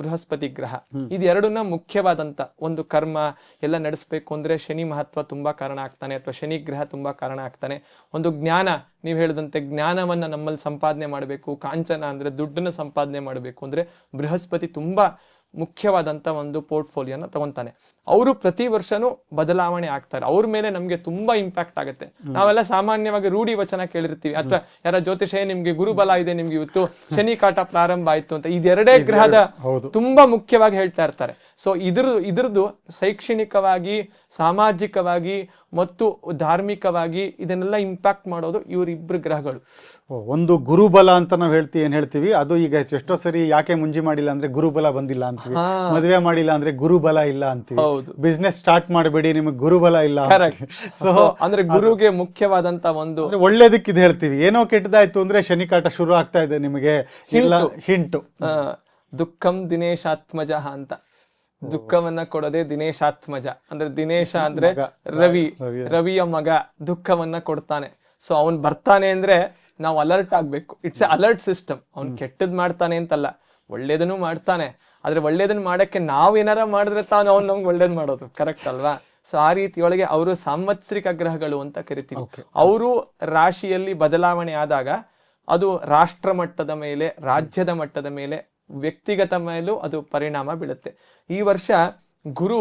ಬೃಹಸ್ಪತಿ ಗ್ರಹ. ಇದು ಎರಡನ್ನ ಮುಖ್ಯವಾದಂತ ಒಂದು ಕರ್ಮ ಎಲ್ಲ ನಡೆಸಬೇಕು ಅಂದ್ರೆ ಶನಿ ಮಹತ್ವ ತುಂಬಾ ಕಾರಣ ಆಗ್ತಾನೆ, ಅಥವಾ ಶನಿ ಗ್ರಹ ತುಂಬಾ ಕಾರಣ ಆಗ್ತಾನೆ. ಒಂದು ಜ್ಞಾನ, ನೀವು ಹೇಳಿದಂತೆ ಜ್ಞಾನವನ್ನ ನಮ್ಮಲ್ಲಿ ಸಂಪಾದನೆ ಮಾಡಬೇಕು, ಕಾಂಚನ ಅಂದ್ರೆ ದುಡ್ಡನ್ನ ಸಂಪಾದನೆ ಮಾಡಬೇಕು ಅಂದ್ರೆ ಬೃಹಸ್ಪತಿ ತುಂಬಾ ಮುಖ್ಯವಾದಂತ ಒಂದು ಪೋರ್ಟ್ಫೋಲಿಯೋನ ತಗೊಂತಾನೆ. ಅವರು ಪ್ರತಿ ವರ್ಷನೂ ಬದಲಾವಣೆ ಆಗ್ತಾರೆ. ಅವ್ರ ಮೇಲೆ ನಮ್ಗೆ ತುಂಬಾ ಇಂಪ್ಯಾಕ್ಟ್ ಆಗುತ್ತೆ. ನಾವೆಲ್ಲ ಸಾಮಾನ್ಯವಾಗಿ ರೂಢಿ ವಚನ ಕೇಳಿರ್ತೀವಿ, ಅಥವಾ ಯಾರ ಜ್ಯೋತಿಷ ನಿಮ್ಗೆ ಗುರುಬಲ ಇದೆ, ನಿಮ್ಗೆ ಇವತ್ತು ಶನಿ ಕಾಟ ಪ್ರಾರಂಭ ಆಯ್ತು ಅಂತ. ಇದೆರಡೇ ಗ್ರಹದ ತುಂಬಾ ಮುಖ್ಯವಾಗಿ ಹೇಳ್ತಾ ಇರ್ತಾರೆ. ಸೊ ಇದ್ರದ್ದು ಶೈಕ್ಷಣಿಕವಾಗಿ, ಸಾಮಾಜಿಕವಾಗಿ ಮತ್ತು ಧಾರ್ಮಿಕವಾಗಿ ಇದನ್ನೆಲ್ಲ ಇಂಪ್ಯಾಕ್ಟ್ ಮಾಡೋದು ಇವರಿಬ್ರು ಗ್ರಹಗಳು. ಒಂದು ಗುರುಬಲ ಅಂತ ನಾವು ಏನ್ ಹೇಳ್ತೀವಿ, ಅದು ಈಗ ಎಷ್ಟೋ ಸರಿ ಯಾಕೆ ಮುಂಜಿ ಮಾಡಿಲ್ಲ ಅಂದ್ರೆ ಗುರುಬಲ ಬಂದಿಲ್ಲ ಅಂತೀವಿ, ಮದುವೆ ಮಾಡಿಲ್ಲ ಅಂದ್ರೆ ಗುರುಬಲ ಇಲ್ಲ ಅಂತೀವಿ, ಬಿಸ್ನೆಸ್ ಸ್ಟಾರ್ಟ್ ಮಾಡಬೇಡಿ ನಿಮಗೆ ಗುರುಬಲ ಇಲ್ಲ. ಸೊ ಅಂದ್ರೆ ಗುರುಗೆ ಮುಖ್ಯವಾದಂತ ಒಂದು ಒಳ್ಳೇದಕ್ಕೆ ಇದು ಹೇಳ್ತೀವಿ. ಏನೋ ಕೆಟ್ಟದಾಯ್ತು ಅಂದ್ರೆ ಶನಿಕಾಟ ಶುರು ಆಗ್ತಾ ಇದೆ ನಿಮಗೆ ಹಿಂಟು. ದುಃಖಂ ದಿನೇಶಾತ್ಮಜ ಅಂತ, ದುಃಖವನ್ನ ಕೊಡೋದೇ ದಿನೇಶಾತ್ಮಜ. ಅಂದ್ರೆ ದಿನೇಶ ಅಂದ್ರೆ ರವಿಯ ಮಗ ದುಃಖವನ್ನ ಕೊಡ್ತಾನೆ. ಸೊ ಅವನ್ ಬರ್ತಾನೆ ಅಂದ್ರೆ ನಾವು ಅಲರ್ಟ್ ಆಗ್ಬೇಕು. It's A alert system. ಅವ್ನ್ ಕೆಟ್ಟದ್ ಮಾಡ್ತಾನೆ ಅಂತಲ್ಲ, ಒಳ್ಳೇದನ್ನು ಮಾಡ್ತಾನೆ. ಆದ್ರೆ ಒಳ್ಳೇದನ್ನ ಮಾಡಕ್ಕೆ ನಾವ್ ಏನಾರ ಮಾಡಿದ್ರೆ ತಾನು ಅವ್ನು ನಮ್ಗೆ ಒಳ್ಳೇದ್ ಮಾಡೋದು, ಕರೆಕ್ಟ್ ಅಲ್ವಾ? ಸೊ ಆ ರೀತಿಯೊಳಗೆ ಅವರು ಸಾಂವತ್ಸರಿಕ ಗ್ರಹಗಳು ಅಂತ ಕರಿತೀವಿ. ಅವರು ರಾಶಿಯಲ್ಲಿ ಬದಲಾವಣೆ ಆದಾಗ ಅದು ರಾಷ್ಟ್ರ ಮಟ್ಟದ ಮೇಲೆ, ರಾಜ್ಯದ ಮಟ್ಟದ ಮೇಲೆ, ವ್ಯಕ್ತಿಗತ ಮೇಲೂ ಅದು ಪರಿಣಾಮ ಬೀಳುತ್ತೆ. ಈ ವರ್ಷ ಗುರು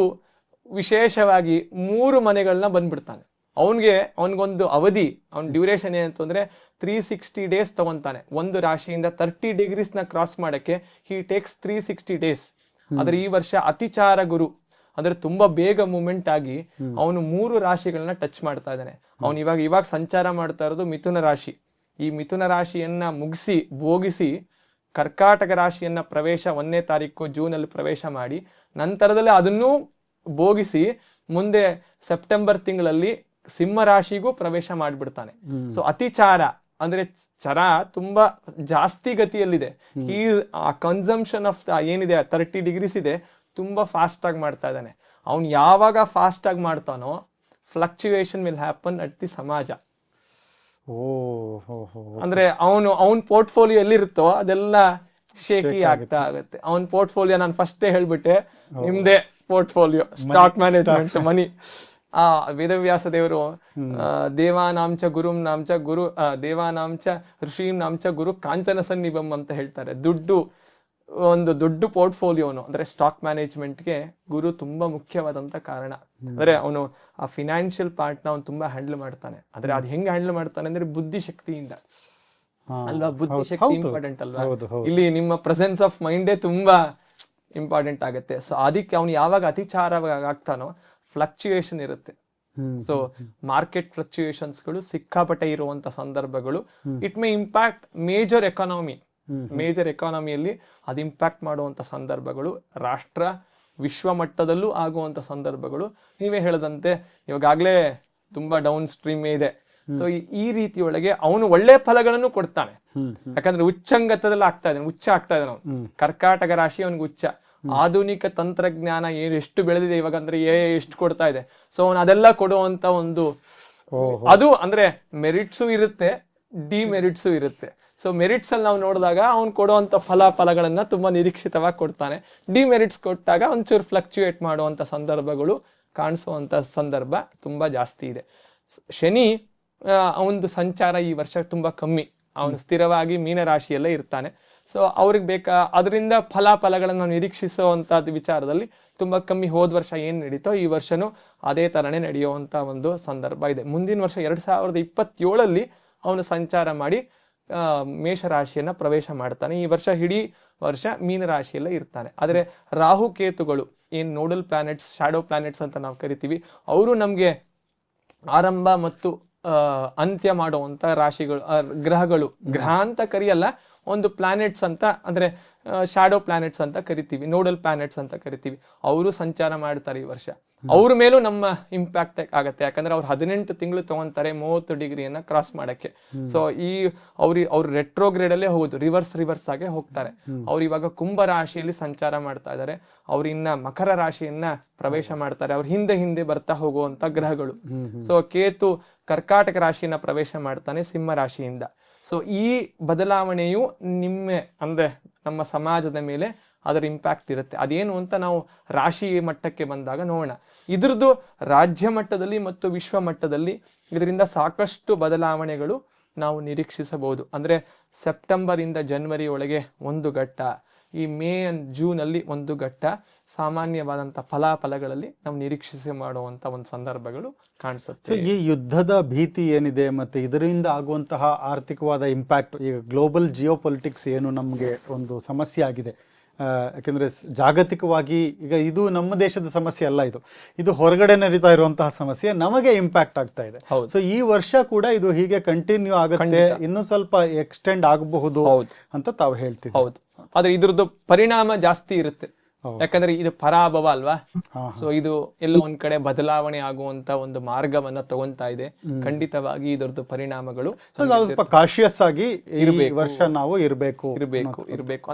ವಿಶೇಷವಾಗಿ 3 ಮನೆಗಳನ್ನ ಬಂದ್ಬಿಡ್ತಾನೆ. ಅವನಿಗೊಂದು ಅವಧಿ, ಅವನ ಡ್ಯೂರೇಷನ್ ಏನಂತಂದ್ರೆ 360 ಡೇಸ್ ತಗೊಂತಾನೆ. ಒಂದು ರಾಶಿಯಿಂದ 30 ಡಿಗ್ರೀಸ್ನ ಕ್ರಾಸ್ ಮಾಡಕ್ಕೆ ಹಿ ಟೇಕ್ಸ್ 360 ಡೇಸ್. ಆದ್ರೆ ಈ ವರ್ಷ ಅತಿಚಾರ ಗುರು ಅಂದ್ರೆ ತುಂಬಾ ಬೇಗ ಮೂವ್ಮೆಂಟ್ ಆಗಿ ಅವನು 3 ರಾಶಿಗಳನ್ನ ಟಚ್ ಮಾಡ್ತಾ ಇದ್ದಾನೆ. ಅವನು ಇವಾಗ ಸಂಚಾರ ಮಾಡ್ತಾ ಇರೋದು ಮಿಥುನ ರಾಶಿ. ಈ ಮಿಥುನ ರಾಶಿಯನ್ನ ಭೋಗಿಸಿ ಕರ್ಕಾಟಕ ರಾಶಿಯನ್ನ ಪ್ರವೇಶ 1ನೇ ತಾರೀಕು ಜೂನಲ್ಲಿ ಪ್ರವೇಶ ಮಾಡಿ, ನಂತರದಲ್ಲಿ ಅದನ್ನೂ ಭೋಗಿಸಿ ಮುಂದೆ ಸೆಪ್ಟೆಂಬರ್ ತಿಂಗಳಲ್ಲಿ ಸಿಂಹ ರಾಶಿಗೂ ಪ್ರವೇಶ ಮಾಡಿಬಿಡ್ತಾನೆ. ಸೊ ಅತಿಚಾರ ಅಂದ್ರೆ ಚರ ತುಂಬಾ ಜಾಸ್ತಿ ಗತಿಯಲ್ಲಿದೆ. ಈ ಕನ್ಸಂಪ್ಷನ್ ಆಫ್ ಏನಿದೆ 30 ಡಿಗ್ರೀಸ್ ಇದೆ, ತುಂಬಾ ಫಾಸ್ಟ್ ಆಗಿ ಮಾಡ್ತಾ ಇದ್ದಾನೆ. ಅವ್ನು ಯಾವಾಗ ಫಾಸ್ಟ್ ಆಗಿ ಮಾಡ್ತಾನೋ fluctuation will happen at the ಸಮಾಜ. ಅಂದ್ರೆ ಅವನ್ ಪೋರ್ಟ್ಫೋಲಿಯೋ ಎಲ್ಲಿರುತ್ತೋ ಅದೆಲ್ಲ ಶೇಕಿ ಆಗ್ತಾ ಆಗುತ್ತೆ. ಅವನ್ ಪೋರ್ಟ್ಫೋಲಿಯೋ ನಾನು ಫಸ್ಟೇ ಹೇಳ್ಬಿಟ್ಟೆ, ನಿಮ್ದೇ ಪೋರ್ಟ್ಫೋಲಿಯೋ ಸ್ಟಾಕ್ ಮ್ಯಾನೇಜ್ಮೆಂಟ್ ಮನಿ. ವೇದವ್ಯಾಸ ದೇವರು ದೇವಾನಾಂಚ ಗುರುಂ ನಾಂಚ ಗುರು ದೇವಾನಾಂಚ ಋಷೀಂ ನಾಂಚ ಗುರು ಕಾಂಚನ ಸನ್ನಿಭಂ ಅಂತ ಹೇಳ್ತಾರೆ. ಒಂದು ದೊಡ್ಡ ಪೋರ್ಟ್ಫೋಲಿಯೋನು ಅಂದ್ರೆ ಸ್ಟಾಕ್ ಮ್ಯಾನೇಜ್ಮೆಂಟ್ಗೆ ಗುರು ತುಂಬಾ ಮುಖ್ಯವಾದಂತ ಕಾರಣ. ಅಂದ್ರೆ ಅವನು ಆ ಫಿನಾನ್ಷಿಯಲ್ ಪಾರ್ಟ್ ನ ಅವ್ನು ತುಂಬಾ ಹ್ಯಾಂಡಲ್ ಮಾಡ್ತಾನೆ. ಆದ್ರೆ ಅದು ಹೆಂಗ್ ಹ್ಯಾಂಡಲ್ ಮಾಡ್ತಾನೆ ಅಂದ್ರೆ ಬುದ್ಧಿಶಕ್ತಿಯಿಂದ ಅಲ್ವಾ? ಬುದ್ಧಿಶಕ್ತಿ ಇಂಪಾರ್ಟೆಂಟ್ ಅಲ್ವಾ? ಇಲ್ಲಿ ನಿಮ್ಮ ಪ್ರೆಸೆನ್ಸ್ ಆಫ್ ಮೈಂಡೇ ತುಂಬಾ ಇಂಪಾರ್ಟೆಂಟ್ ಆಗುತ್ತೆ. ಸೊ ಅದಕ್ಕೆ ಅವ್ನು ಯಾವಾಗ ಅತಿಚಾರವಾಗಿ ಆಗ್ತಾನೋ ಫ್ಲಕ್ಚುಯೇಷನ್ ಇರುತ್ತೆ. ಸೊ ಮಾರ್ಕೆಟ್ ಫ್ಲಕ್ಚುಯೇಷನ್ಸ್ ಗಳು ಸಿಕ್ಕಾಪಟ್ಟೆ ಇರುವಂತ ಸಂದರ್ಭಗಳು. It may impact major economy. Major ಎಕಾನಮಿಯಲ್ಲಿ ಅದು ಇಂಪ್ಯಾಕ್ಟ್ ಮಾಡುವಂತ ಸಂದರ್ಭಗಳು, ರಾಷ್ಟ್ರ ವಿಶ್ವ ಮಟ್ಟದಲ್ಲೂ ಆಗುವಂತ ಸಂದರ್ಭಗಳು. ನೀವೇ ಹೇಳದಂತೆ ಇವಾಗಲೇ ತುಂಬಾ ಡೌನ್ ಸ್ಟ್ರೀಮ್ ಇದೆ. ಸೊ ಈ ರೀತಿಯೊಳಗೆ ಅವನು ಒಳ್ಳೆ ಫಲಗಳನ್ನು ಕೊಡ್ತಾನೆ. ಯಾಕಂದ್ರೆ ಉಚ್ಚಂಗತದಲ್ಲಿ ಆಗ್ತಾ ಇದ್ದಾನೆ, ಉಚ್ಚ ಆಗ್ತಾ ಇದ್ದಾನೆ ಅವನು. ಕರ್ಕಾಟಕ ರಾಶಿ ಅವನಿಗೆ ಉಚ್ಚ. ಆಧುನಿಕ ತಂತ್ರಜ್ಞಾನ ಎಷ್ಟು ಬೆಳೆದಿದೆ ಇವಾಗ ಅಂದ್ರೆ ಎಷ್ಟು ಕೊಡ್ತಾ ಇದೆ. ಸೊ ಅವನು ಅದೆಲ್ಲ ಕೊಡುವಂತ ಒಂದು ಅದು ಅಂದ್ರೆ ಮೆರಿಟ್ಸು ಇರುತ್ತೆ, ಡಿಮೆರಿಟ್ಸು ಇರುತ್ತೆ. ಸೊ ಮೆರಿಟ್ಸ್ ಅಲ್ಲಿ ನಾವು ನೋಡಿದಾಗ ಅವ್ನು ಕೊಡುವಂತ ಫಲಗಳನ್ನ ತುಂಬಾ ನಿರೀಕ್ಷಿತವಾಗಿ ಕೊಡ್ತಾನೆ. ಡಿಮೆರಿಟ್ಸ್ ಕೊಟ್ಟಾಗ ಒಂಚೂರು ಫ್ಲಕ್ಚುಯೇಟ್ ಮಾಡುವಂತ ಸಂದರ್ಭಗಳು ಕಾಣಿಸುವಂತ ಸಂದರ್ಭ ತುಂಬಾ ಜಾಸ್ತಿ ಇದೆ. ಶನಿ ಅವನದು ಸಂಚಾರ ಈ ವರ್ಷ ತುಂಬಾ ಕಮ್ಮಿ. ಅವನು ಸ್ಥಿರವಾಗಿ ಮೀನರಾಶಿಯಲ್ಲೇ ಇರ್ತಾನೆ. ಸೊ ಅವ್ರಿಗೆ ಅದರಿಂದ ಫಲಗಳನ್ನು ನಿರೀಕ್ಷಿಸುವಂತಹದ್ದು ವಿಚಾರದಲ್ಲಿ ತುಂಬಾ ಕಮ್ಮಿ. ಹೋದ ವರ್ಷ ಏನ್ ನಡೀತೋ ಈ ವರ್ಷನೂ ಅದೇ ತರನೇ ನಡೆಯುವಂತ ಒಂದು ಸಂದರ್ಭ ಇದೆ. ಮುಂದಿನ ವರ್ಷ 2027 ಅವನು ಸಂಚಾರ ಮಾಡಿ ಮೇಷರಾಶಿಯನ್ನ ಪ್ರವೇಶ ಮಾಡ್ತಾನೆ. ಈ ವರ್ಷ ಇಡೀ ವರ್ಷ ಮೀನರಾಶಿಯಲ್ಲೇ ಇರ್ತಾನೆ. ಆದ್ರೆ ರಾಹು ಕೇತುಗಳು ಏನ್ ನೋಡಲ್ ಪ್ಲಾನೆಟ್ಸ್, ಶಾಡೋ ಪ್ಲಾನೆಟ್ಸ್ ಅಂತ ನಾವು ಕರಿತೀವಿ, ಅವರು ನಮ್ಗೆ ಆರಂಭ ಮತ್ತು ಅಂತ್ಯ ಮಾಡುವಂತ ರಾಶಿಗಳು, ಗ್ರಹಗಳು. ಗ್ರಹ ಅಂತ ಕರಿಯಲ್ಲ, ಒಂದು ಪ್ಲಾನೆಟ್ಸ್ ಅಂತ ಅಂದ್ರೆ ಶಾಡೋ ಪ್ಲಾನೆಟ್ಸ್ ಅಂತ ಕರಿತೀವಿ, ನೋಡಲ್ ಪ್ಲಾನೆಟ್ಸ್ ಅಂತ ಕರಿತೀವಿ. ಅವರು ಸಂಚಾರ ಮಾಡ್ತಾರೆ ಈ ವರ್ಷ. ಅವ್ರ ಮೇಲೂ ನಮ್ಮ ಇಂಪ್ಯಾಕ್ಟ್ ಆಗತ್ತೆ. ಯಾಕಂದ್ರೆ ಅವ್ರು 18 ತಿಂಗಳು ತಗೊಂತಾರೆ 30 ಡಿಗ್ರಿಯನ್ನ ಕ್ರಾಸ್ ಮಾಡಕ್ಕೆ. ಸೊ ಅವ್ರು ರೆಟ್ರೋಗ್ರೇಡ್ ಅಲ್ಲೇ ಹೋಗುದು, ರಿವರ್ಸ್ ಆಗಿ ಹೋಗ್ತಾರೆ. ಅವ್ರು ಇವಾಗ ಕುಂಭ ರಾಶಿಯಲ್ಲಿ ಸಂಚಾರ ಮಾಡ್ತಾ ಇದ್ದಾರೆ. ಅವ್ರು ಇನ್ನ ಮಕರ ರಾಶಿಯನ್ನ ಪ್ರವೇಶ ಮಾಡ್ತಾರೆ. ಅವ್ರ ಹಿಂದೆ ಬರ್ತಾ ಹೋಗುವಂತ ಗ್ರಹಗಳು. ಸೊ ಕೇತು ಕರ್ಕಾಟಕ ರಾಶಿಯನ್ನ ಪ್ರವೇಶ ಮಾಡ್ತಾನೆ ಸಿಂಹ ರಾಶಿಯಿಂದ. ಸೊ ಈ ಬದಲಾವಣೆಯು ಅಂದ್ರೆ ನಮ್ಮ ಸಮಾಜದ ಮೇಲೆ ಅದರ ಇಂಪ್ಯಾಕ್ಟ್ ಇರುತ್ತೆ. ಅದೇನು ಅಂತ ನಾವು ರಾಶಿ ಮಟ್ಟಕ್ಕೆ ಬಂದಾಗ ನೋಡೋಣ. ಇದ್ರದ್ದು ರಾಜ್ಯ ಮಟ್ಟದಲ್ಲಿ ಮತ್ತು ವಿಶ್ವ ಮಟ್ಟದಲ್ಲಿ ಇದರಿಂದ ಸಾಕಷ್ಟು ಬದಲಾವಣೆಗಳು ನಾವು ನಿರೀಕ್ಷಿಸಬಹುದು. ಅಂದ್ರೆ ಸೆಪ್ಟೆಂಬರ್ ಇಂದ ಜನವರಿ ಒಳಗೆ ಒಂದು ಘಟ್ಟ, ಈ ಮೇ ಜೂನ್ ಅಲ್ಲಿ ಒಂದು ಘಟ್ಟ ಸಾಮಾನ್ಯವಾದಂತ ಫಲಗಳಲ್ಲಿ ನಾವು ನಿರೀಕ್ಷಿಸಿ ಮಾಡುವಂತ ಒಂದು ಸಂದರ್ಭಗಳು ಕಾಣಿಸುತ್ತೆ. ಈ ಯುದ್ಧದ ಭೀತಿ ಏನಿದೆ ಮತ್ತೆ ಇದರಿಂದ ಆಗುವಂತಹ ಆರ್ಥಿಕವಾದ ಇಂಪ್ಯಾಕ್ಟ್, ಈಗ ಗ್ಲೋಬಲ್ ಜಿಯೋಪೊಲಿಟಿಕ್ಸ್ ಏನು ನಮಗೆ ಒಂದು ಸಮಸ್ಯೆ ಆಗಿದೆ. ಯಾಕೆಂದರೆ ಜಾಗತಿಕವಾಗಿ ಈಗ ಇದು ನಮ್ಮ ದೇಶದ ಸಮಸ್ಯೆ ಅಲ್ಲ, ಇದು ಹೊರಗಡೆ ನಡೀತಾ ಇರುವಂತಹ ಸಮಸ್ಯೆ ನಮಗೆ ಇಂಪ್ಯಾಕ್ಟ್ ಆಗ್ತಾ ಇದೆ. ಸೊ ಈ ವರ್ಷ ಕೂಡ ಇದು ಹೀಗೆ ಕಂಟಿನ್ಯೂ ಆಗುತ್ತೆ, ಇನ್ನು ಸ್ವಲ್ಪ ಎಕ್ಸ್ಟೆಂಡ್ ಆಗಬಹುದು ಅಂತ ತಾವು ಹೇಳ್ತೀವಿ. ಹೌದು, ಆದ್ರೆ ಇದ್ರದ್ದು ಪರಿಣಾಮ ಜಾಸ್ತಿ ಇರುತ್ತೆ. ಯಾಕಂದ್ರೆ ಇದು ಪರಾಭವ ಅಲ್ವಾ. ಸೊ ಇದು ಎಲ್ಲೋ ಒಂದ್ ಕಡೆ ಬದಲಾವಣೆ ಆಗುವಂತ ಒಂದು ಮಾರ್ಗವನ್ನ ತಗೊಂತಾ ಇದೆ. ಖಂಡಿತವಾಗಿ ಇದರದ್ದು ಪರಿಣಾಮಗಳು ಸ್ವಲ್ಪ ಕಾಶಿಯಸ್ ಆಗಿ ವರ್ಷ ನಾವು ಇರ್ಬೇಕು.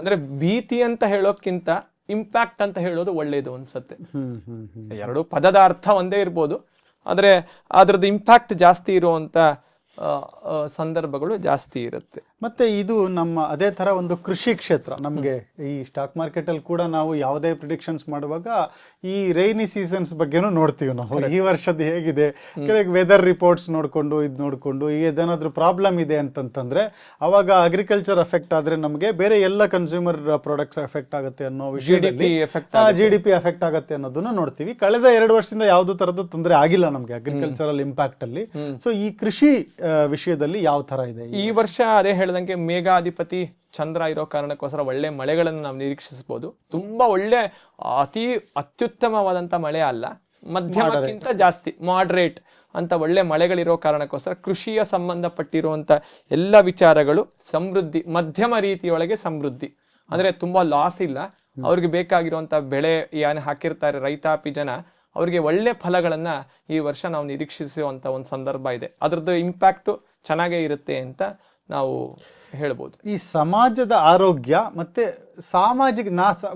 ಅಂದ್ರೆ ಭೀತಿ ಅಂತ ಹೇಳೋಕ್ಕಿಂತ ಇಂಪ್ಯಾಕ್ಟ್ ಅಂತ ಹೇಳೋದು ಒಳ್ಳೇದು ಅನ್ಸತ್ತೆ. ಎರಡು ಪದದ ಅರ್ಥ ಒಂದೇ ಇರ್ಬೋದು, ಆದ್ರೆ ಅದ್ರದ್ದು ಇಂಪ್ಯಾಕ್ಟ್ ಜಾಸ್ತಿ ಇರುವಂತ ಸಂದರ್ಭಗಳು ಜಾಸ್ತಿ ಇರುತ್ತೆ. ಮತ್ತೆ ಇದು ನಮ್ಮ ಅದೇ ತರ ಒಂದು ಕೃಷಿ ಕ್ಷೇತ್ರ. ನಮ್ಗೆ ಈ ಸ್ಟಾಕ್ ಮಾರ್ಕೆಟ್ ಅಲ್ಲಿ ಕೂಡ ನಾವು ಯಾವುದೇ ಪ್ರಿಡಿಕ್ಷನ್ಸ್ ಮಾಡುವಾಗ ಈ ರೈನಿ ಸೀಸನ್ಸ್ ಬಗ್ಗೆನೂ ನೋಡ್ತೀವಿ ನಾವು. ಈ ವರ್ಷದ ಹೇಗಿದೆ, ಕೆಲವು ವೆದರ್ ರಿಪೋರ್ಟ್ಸ್ ನೋಡ್ಕೊಂಡು ಏನಾದ್ರೂ ಪ್ರಾಬ್ಲಮ್ ಇದೆ ಅಂತಂತಂದ್ರೆ ಅವಾಗ ಅಗ್ರಿಕಲ್ಚರ್ ಎಫೆಕ್ಟ್ ಆದ್ರೆ ನಮಗೆ ಬೇರೆ ಎಲ್ಲ ಕನ್ಸ್ಯೂಮರ್ ಪ್ರಾಡಕ್ಟ್ಸ್ ಎಫೆಕ್ಟ್ ಆಗುತ್ತೆ ಅನ್ನೋ ವಿಷಯದಲ್ಲಿ GDP ಎಫೆಕ್ಟ್ ಆಗುತ್ತೆ ಅನ್ನೋದನ್ನ ನೋಡ್ತೀವಿ. ಕಳೆದ 2 ವರ್ಷದಿಂದ ಯಾವ್ದು ತರದ ತೊಂದರೆ ಆಗಿಲ್ಲ ನಮ್ಗೆ ಅಗ್ರಿಕಲ್ಚರಲ್ ಇಂಪ್ಯಾಕ್ಟ್ ಅಲ್ಲಿ. ಸೊ ಈ ಕೃಷಿ ವಿಷಯದಲ್ಲಿ ಯಾವ ತರ ಇದೆ ಈ ವರ್ಷ? ಅದೇ ಹೇಳ್ದಂಗೆ ಮೇಘಾಧಿಪತಿ ಚಂದ್ರ ಇರೋ ಕಾರಣಕ್ಕೋಸ್ಕರ ಒಳ್ಳೆ ಮಳೆಗಳನ್ನು ನಾವು ನಿರೀಕ್ಷಿಸಬಹುದು. ತುಂಬಾ ಒಳ್ಳೆ ಅತ್ಯುತ್ತಮವಾದಂತ ಮಳೆ ಅಲ್ಲ, ಮಧ್ಯಮಕ್ಕಿಂತ ಜಾಸ್ತಿ ಮಾಡರೇಟ್ ಅಂತ ಒಳ್ಳೆ ಮಳೆಗಳಿರೋ ಕಾರಣಕ್ಕೋಸ್ಕರ ಕೃಷಿಯ ಸಂಬಂಧಪಟ್ಟಿರುವಂತ ಎಲ್ಲ ವಿಚಾರಗಳು ಸಮೃದ್ಧಿ, ಮಧ್ಯಮ ರೀತಿಯೊಳಗೆ ಸಮೃದ್ಧಿ. ಅಂದ್ರೆ ತುಂಬಾ ಲಾಸ್ ಇಲ್ಲ. ಅವ್ರಿಗೆ ಬೇಕಾಗಿರುವಂತ ಬೆಳೆ ಏನು ಹಾಕಿರ್ತಾರೆ ರೈತಾಪಿ ಜನ, ಅವ್ರಿಗೆ ಒಳ್ಳೆ ಫಲಗಳನ್ನ ಈ ವರ್ಷ ನಾವು ನಿರೀಕ್ಷಿಸುವಂತ ಒಂದು ಸಂದರ್ಭ ಇದೆ. ಅದ್ರದ್ದು ಇಂಪ್ಯಾಕ್ಟ್ ಚೆನ್ನಾಗೇ ಇರುತ್ತೆ ಅಂತ ನಾವು ಹೇಳ್ಬೋದು. ಈ ಸಮಾಜದ ಆರೋಗ್ಯ ಮತ್ತೆ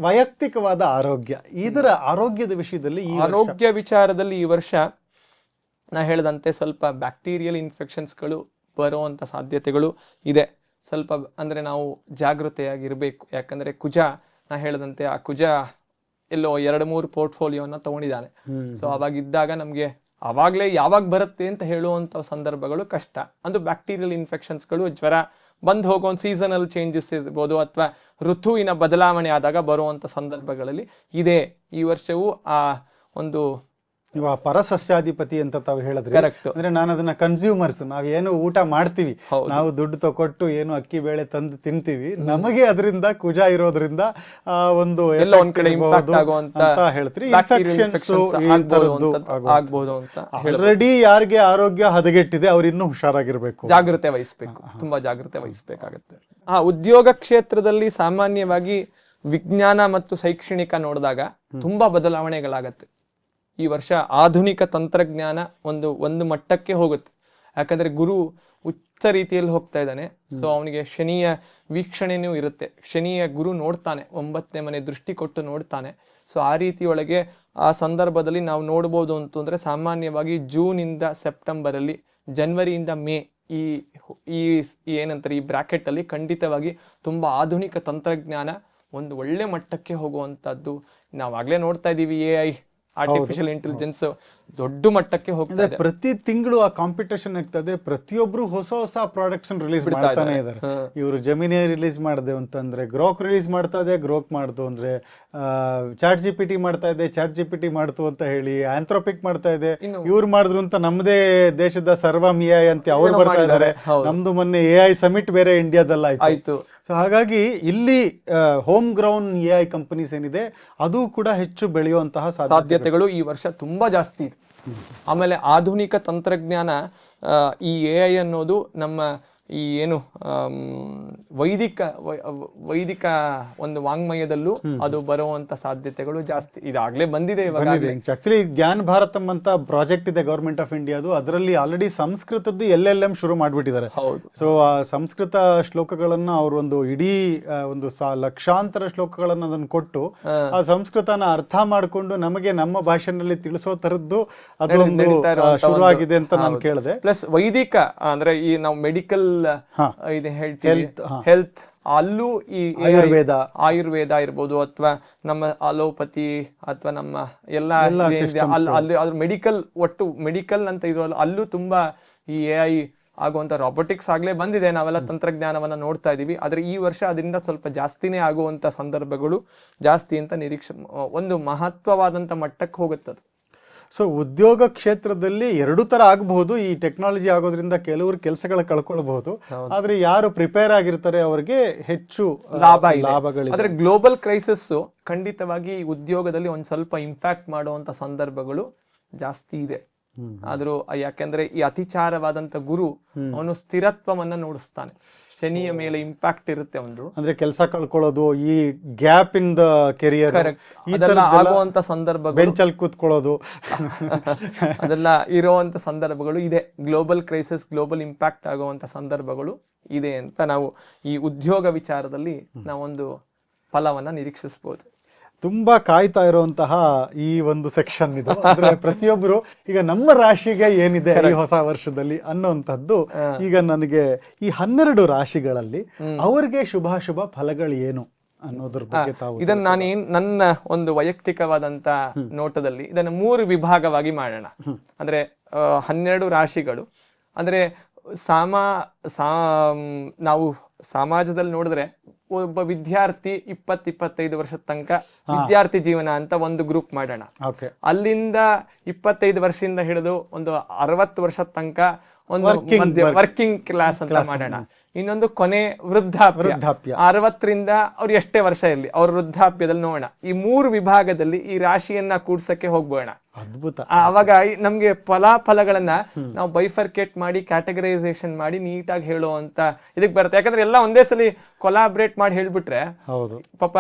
ವೈಯಕ್ತಿಕವಾದ ಆರೋಗ್ಯ, ಇದರ ಆರೋಗ್ಯದ ವಿಷಯದಲ್ಲಿ ಆರೋಗ್ಯ ವಿಚಾರದಲ್ಲಿ ಈ ವರ್ಷ ನಾ ಹೇಳ್ದಂತೆ ಸ್ವಲ್ಪ ಬ್ಯಾಕ್ಟೀರಿಯಲ್ ಇನ್ಫೆಕ್ಷನ್ಸ್ಗಳು ಬರುವಂತ ಸಾಧ್ಯತೆಗಳು ಇದೆ. ಸ್ವಲ್ಪ ಅಂದ್ರೆ ನಾವು ಜಾಗೃತೆಯಾಗಿರ್ಬೇಕು. ಯಾಕಂದ್ರೆ ಕುಜ, ನಾ ಹೇಳ್ದಂತೆ ಆ ಕುಜ ಎಲ್ಲೋ 2-3 ಪೋರ್ಟ್ಫೋಲಿಯೋನ ತಗೊಂಡಿದ್ದಾನೆ. ಸೊ ಅವಾಗಿದ್ದಾಗ ನಮ್ಗೆ ಅವಾಗ್ಲೇ ಯಾವಾಗ ಬರುತ್ತೆ ಅಂತ ಹೇಳುವಂತ ಸಂದರ್ಭಗಳು ಕಷ್ಟ. ಅದು ಬ್ಯಾಕ್ಟೀರಿಯಲ್ ಇನ್ಫೆಕ್ಷನ್ಸ್ಗಳು, ಜ್ವರ ಬಂದ್ ಹೋಗೋ ಸೀಸನಲ್ ಚೇಂಜಸ್ ಇರ್ಬೋದು, ಅಥವಾ ಋತುವಿನ ಬದಲಾವಣೆ ಆದಾಗ ಬರುವಂತ ಸಂದರ್ಭಗಳಲ್ಲಿ ಇದೆ. ಈ ವರ್ಷವೂ ಆ ಒಂದು ಇವಾಗ ಪರಸಸ್ಯಾಧಿಪತಿ ಅಂತ ತಾವು ಹೇಳಿದ್ರಿ. ಕರೆಕ್ಟ್. ಅಂದ್ರೆ ನಾನು ಅದನ್ನ ಕನ್ಸ್ಯೂಮರ್ಸ್, ನಾವೇನು ಊಟ ಮಾಡ್ತೀವಿ, ಹೌದು. ನಾವು ದುಡ್ಡು ತಗೊಟ್ಟು ಏನು ಅಕ್ಕಿ ಬೇಳೆ ತಂದು ತಿಂತೀವಿ, ನಮಗೆ ಅದರಿಂದ ಕುಜ ಇರೋದ್ರಿಂದ ಒಂದು ಎಲ್ಲ ಒಂದ್ ಕಡೆ effect ಇಂಪ್ಯಾಕ್ಟ್ ಇರ್ಬೋದು ಆಗುವಂತ ಅಂತ ಹೇಳ್ತೀರಿ. bacterial ಇನ್ಫೆಕ್ಷನ್ಸ್ infections ಆಗ್ಬೋದು ಅಂತ ಆಲ್ರೆಡಿ ಯಾರಿಗೆ ಆರೋಗ್ಯ ಹದಗೆಟ್ಟಿದೆ ಅವ್ರು ಇನ್ನೂ ಹುಷಾರಾಗಿರ್ಬೇಕು, ಜಾಗ್ರತೆ ವಹಿಸ್ಬೇಕು, ತುಂಬಾ ಜಾಗ್ರತೆ ವಹಿಸ್ಬೇಕಾಗತ್ತೆ. ಉದ್ಯೋಗ ಕ್ಷೇತ್ರದಲ್ಲಿ ಸಾಮಾನ್ಯವಾಗಿ ವಿಜ್ಞಾನ ಮತ್ತು ಶೈಕ್ಷಣಿಕ ನೋಡಿದಾಗ ತುಂಬಾ ಬದಲಾವಣೆಗಳಾಗತ್ತೆ. ಈ ವರ್ಷ ಆಧುನಿಕ ತಂತ್ರಜ್ಞಾನ ಒಂದು ಮಟ್ಟಕ್ಕೆ ಹೋಗುತ್ತೆ. ಯಾಕಂದ್ರೆ ಗುರು ಉಚ್ಚ ರೀತಿಯಲ್ಲಿ ಹೋಗ್ತಾ ಇದ್ದಾನೆ. ಸೊ ಅವನಿಗೆ ಶನಿಯ ವೀಕ್ಷಣೆನೂ ಇರುತ್ತೆ. ಶನಿಯ ಗುರು ನೋಡ್ತಾನೆ, 9ನೇ ಮನೆ ದೃಷ್ಟಿ ಕೊಟ್ಟು ನೋಡ್ತಾನೆ. ಸೊ ಆ ರೀತಿಯೊಳಗೆ ಆ ಸಂದರ್ಭದಲ್ಲಿ ನಾವು ನೋಡ್ಬೋದು ಅಂತಂದ್ರೆ ಸಾಮಾನ್ಯವಾಗಿ ಜೂನ್ ಇಂದ ಸೆಪ್ಟೆಂಬರ್ ಅಲ್ಲಿ, ಜನವರಿಯಿಂದ ಮೇ ಈ ಏನಂತಾರೆ ಈ ಬ್ರಾಕೆಟ್ ಅಲ್ಲಿ ಖಂಡಿತವಾಗಿ ತುಂಬಾ ಆಧುನಿಕ ತಂತ್ರಜ್ಞಾನ ಒಂದು ಒಳ್ಳೆ ಮಟ್ಟಕ್ಕೆ ಹೋಗುವಂತದ್ದು ನಾವಾಗ್ಲೇ ನೋಡ್ತಾ ಇದೀವಿ. AI ಆರ್ಟಿಫಿಷಿಯಲ್ ಇಂಟೆಲಿಜೆನ್ಸ್ ದೊಡ್ಡ ಮಟ್ಟಕ್ಕೆ ಹೋಗ್ತಾ ಇದೆ. ಪ್ರತಿ ತಿಂಗಳು ಆ ಕಾಂಪಿಟೇಷನ್ ಆಗ್ತದೆ. ಪ್ರತಿಯೊಬ್ರು ಹೊಸ ಹೊಸ ಪ್ರಾಡಕ್ಟ್ಸ್ ರಿಲೀಸ್ ಮಾಡ್ತಾನೆ ಇದ್ದಾರೆ. ಇವರು ಜೆಮಿನಿ ರಿಲೀಸ್ ಮಾಡಿದೆ ಅಂತಂದ್ರೆ ಗ್ರೋಕ್ ರಿಲೀಸ್ ಮಾಡ್ತಾ ಇದೆ, ಗ್ರೋಕ್ ಮಾಡ್ತು ಅಂದ್ರೆ ಚಾಟ್ GPT ಮಾಡ್ತಾ ಇದೆ, ಚಾಟ್ GPT ಮಾಡ್ತು ಅಂತ ಹೇಳಿ ಆಂಥ್ರೋಪಿಕ್ ಮಾಡ್ತಾ ಇದೆ. ಇವ್ರು ಮಾಡಿದ್ರು ಅಂತ ನಮ್ಮದೇ ದೇಶದ ಸರ್ವಮ್ AI ಅಂತ ಅವ್ರು ಬರ್ತಾ ಇದ್ದಾರೆ. ನಮ್ದು ಮೊನ್ನೆ AI ಸಮಿಟ್ ಬೇರೆ ಇಂಡಿಯಾದಲ್ಲಿ ಆಯ್ತು. ಸೊ ಹಾಗಾಗಿ ಇಲ್ಲಿ ಹೋಮ್ ಗ್ರೌಂಡ್ AI ಕಂಪನೀಸ್ ಏನಿದೆ ಅದು ಕೂಡ ಹೆಚ್ಚು ಬೆಳೆಯುವಂತಹ ಸಾಧ್ಯತೆಗಳು ಈ ವರ್ಷ ತುಂಬಾ ಜಾಸ್ತಿ ಇದೆ. ಆಮೇಲೆ ಆಧುನಿಕ ತಂತ್ರಜ್ಞಾನ ಈ AI ಅನ್ನೋದು ನಮ್ಮ ಈ ಏನು ವೈದಿಕ ಒಂದು ವಾಂಗ್ಮಯದಲ್ಲೂ ಅದು ಬರುವಂತ ಸಾಧ್ಯತೆಗಳು ಜಾಸ್ತಿ ಇದಾಗ್ಲೇ ಬಂದಿದೆ. ಇವಾಗ ಆಕ್ಚುಲಿ ಜ್ಞಾನ ಭಾರತಂ ಅಂತ ಪ್ರಾಜೆಕ್ಟ್ ಇದೆ ಗವರ್ಮೆಂಟ್ ಆಫ್ ಇಂಡಿಯಾದು. ಅದರಲ್ಲಿ ಆಲ್ರೆಡಿ ಸಂಸ್ಕೃತದ್ದು LLM ಶುರು ಮಾಡ್ಬಿಟ್ಟಿದ್ದಾರೆ. ಸೊ ಆ ಸಂಸ್ಕೃತ ಶ್ಲೋಕಗಳನ್ನ ಅವರು ಒಂದು ಇಡೀ ಒಂದು ಲಕ್ಷಾಂತರ ಶ್ಲೋಕಗಳನ್ನ ಅದನ್ನು ಕೊಟ್ಟು ಆ ಸಂಸ್ಕೃತನ ಅರ್ಥ ಮಾಡಿಕೊಂಡು ನಮಗೆ ನಮ್ಮ ಭಾಷೆನಲ್ಲಿ ತಿಳಿಸೋ ತರದ್ದು ಅದೊಂದು ಶುರುವಾಗಿದೆ ಅಂತ ನಾನು ಕೇಳಿದೆ. ಪ್ಲಸ್ ವೈದಿಕ ಅಂದ್ರೆ ಈ ನಾವು ಮೆಡಿಕಲ್ ಇದು ಹೇಳ್ತೀವಿ, ಹೆಲ್ತ್ ಅಲ್ಲೂ ಈ ಆಯುರ್ವೇದ ಇರ್ಬೋದು ಅಥವಾ ನಮ್ಮ ಅಲೋಪತಿ ಅಥವಾ ನಮ್ಮ ಎಲ್ಲ ಅಲ್ಲಿ ಮೆಡಿಕಲ್ ಒಟ್ಟು ಮೆಡಿಕಲ್ ಅಂತ ಇರೋಲ್ಲ, ಅಲ್ಲೂ ತುಂಬಾ ಈ AI ಆಗುವಂತ ರಾಬೋಟಿಕ್ಸ್ ಆಗ್ಲೇ ಬಂದಿದೆ. ನಾವೆಲ್ಲ ತಂತ್ರಜ್ಞಾನವನ್ನ ನೋಡ್ತಾ ಇದೀವಿ. ಆದ್ರೆ ಈ ವರ್ಷ ಅದರಿಂದ ಸ್ವಲ್ಪ ಜಾಸ್ತಿನೇ ಆಗುವಂತ ಸಂದರ್ಭಗಳು ಜಾಸ್ತಿ ಅಂತ ನಿರೀಕ್ಷೆ, ಒಂದು ಮಹತ್ವವಾದಂತ ಮಟ್ಟಕ್ಕೆ ಹೋಗುತ್ತದೆ. ಸೊ ಉದ್ಯೋಗ ಕ್ಷೇತ್ರದಲ್ಲಿ ಎರಡು ತರ ಆಗಬಹುದು. ಈ ಟೆಕ್ನಾಲಜಿ ಆಗೋದ್ರಿಂದ ಕೆಲವರು ಕೆಲಸಗಳ ಕಳ್ಕೊಳ್ಬಹುದು, ಆದ್ರೆ ಯಾರು ಪ್ರಿಪೇರ್ ಆಗಿರ್ತಾರೆ ಅವರಿಗೆ ಹೆಚ್ಚು ಲಾಭಗಳಿದೆ. ಆದ್ರೆ ಗ್ಲೋಬಲ್ ಕ್ರೈಸಿಸ್ ಖಂಡಿತವಾಗಿ ಉದ್ಯೋಗದಲ್ಲಿ ಒಂದ್ ಸ್ವಲ್ಪ ಇಂಪ್ಯಾಕ್ಟ್ ಮಾಡುವಂತ ಸಂದರ್ಭಗಳು ಜಾಸ್ತಿ ಇದೆ. ಆದ್ರೂ ಯಾಕೆಂದ್ರೆ ಈ ಅತಿಚಾರವಾದಂತ ಗುರು ಅವನು ಸ್ಥಿರತ್ವವನ್ನ ನೋಡಿಸ್ತಾನೆ. ಶನಿಯ ಮೇಲೆ ಇಂಪ್ಯಾಕ್ಟ್ ಇರುತ್ತೆ ಒಂದು, ಅಂದ್ರೆ ಕೆಲಸ ಕಳ್ಕೊಳ್ಳೋದು, ಈ ಗ್ಯಾಪ್ ಇನ್ ದ ಕೆರಿಯರ್, ಅದೆಲ್ಲ ಆಗುವಂತ ಸಂದರ್ಭ, ಬೆಂಚಲ್ಲಿ ಕೂತ್ಕೊಳ್ಳೋದು ಅದೆಲ್ಲ ಇರುವಂತ ಸಂದರ್ಭಗಳು ಇದೆ. ಗ್ಲೋಬಲ್ ಕ್ರೈಸಿಸ್, ಗ್ಲೋಬಲ್ ಇಂಪ್ಯಾಕ್ಟ್ ಆಗುವಂತ ಸಂದರ್ಭಗಳು ಇದೆ ಅಂತ ನಾವು ಈ ಉದ್ಯೋಗ ವಿಚಾರದಲ್ಲಿ ನಾವೊಂದು ಫಲವನ್ನ ನಿರೀಕ್ಷಿಸಬಹುದು. ತುಂಬಾ ಕಾಯ್ತಾ ಇರುವಂತಹ ಈ ಒಂದು ಸೆಕ್ಷನ್ ಇದು. ಅಂದ್ರೆ ಪ್ರತಿಯೊಬ್ರು ಈಗ ನಮ್ಮ ರಾಶಿಗೆ ಏನಿದೆ ಈ ಹೊಸ ವರ್ಷದಲ್ಲಿ ಅನ್ನುವಂಥದ್ದು, ಈಗ ನನಗೆ ಈ 12 ರಾಶಿಗಳಲ್ಲಿ ಅವರಿಗೆ ಶುಭಾಶುಭ ಫಲಗಳು ಏನು ಅನ್ನೋದ್ರ ಬಗ್ಗೆ ತಾವು ಇದನ್ನ ನನ್ನ ಒಂದು ವೈಯಕ್ತಿಕವಾದಂತ ನೋಟದಲ್ಲಿ ಇದನ್ನ 3 ವಿಭಾಗವಾಗಿ ಮಾಡೋಣ. ಅಂದ್ರೆ 12 ರಾಶಿಗಳು ಅಂದ್ರೆ ನಾವು ಸಮಾಜದಲ್ಲಿ ನೋಡಿದ್ರೆ ಒಬ್ಬ ವಿದ್ಯಾರ್ಥಿ 20-25 ವರ್ಷದ ತನಕ ವಿದ್ಯಾರ್ಥಿ ಜೀವನ ಅಂತ ಒಂದು ಗ್ರೂಪ್ ಮಾಡೋಣ. ಅಲ್ಲಿಂದ 25 ವರ್ಷದಿಂದ ಹಿಡಿದು ಒಂದು 60 ವರ್ಷದ ತನಕ ಒಂದು ವರ್ಕಿಂಗ್ ಕ್ಲಾಸ್ ಅಂತ ಮಾಡೋಣ. ಇನ್ನೊಂದು ಕೊನೆ ವೃದ್ಧಾಪ್ಯ, 60ರಿಂದ ಅವ್ರು ಎಷ್ಟೇ ವರ್ಷ ಇರಲಿ ಅವ್ರ ವೃದ್ಧಾಪ್ಯದಲ್ಲಿ ನೋಡೋಣ. ಈ 3 ವಿಭಾಗದಲ್ಲಿ ಈ ರಾಶಿಯನ್ನ ಕೂಡ್ಸಕ್ಕೆ ಹೋಗ್ಬೋಣ. ಅದ್ಭುತ. ಅವಾಗ ನಮ್ಗೆ ಫಲಾಫಲಗಳನ್ನ ನಾವು ಬೈಫರ್ಕೇಟ್ ಮಾಡಿ ಕ್ಯಾಟಗರೈಸೇಷನ್ ಮಾಡಿ ನೀಟಾಗಿ ಹೇಳುವಂತ ಇದಕ್ ಬರುತ್ತೆ. ಯಾಕಂದ್ರೆ ಎಲ್ಲ ಒಂದೇ ಸಲ ಕೊಲಾಬ್ರೇಟ್ ಮಾಡಿ ಹೇಳ್ಬಿಟ್ರೆ ಪಾಪ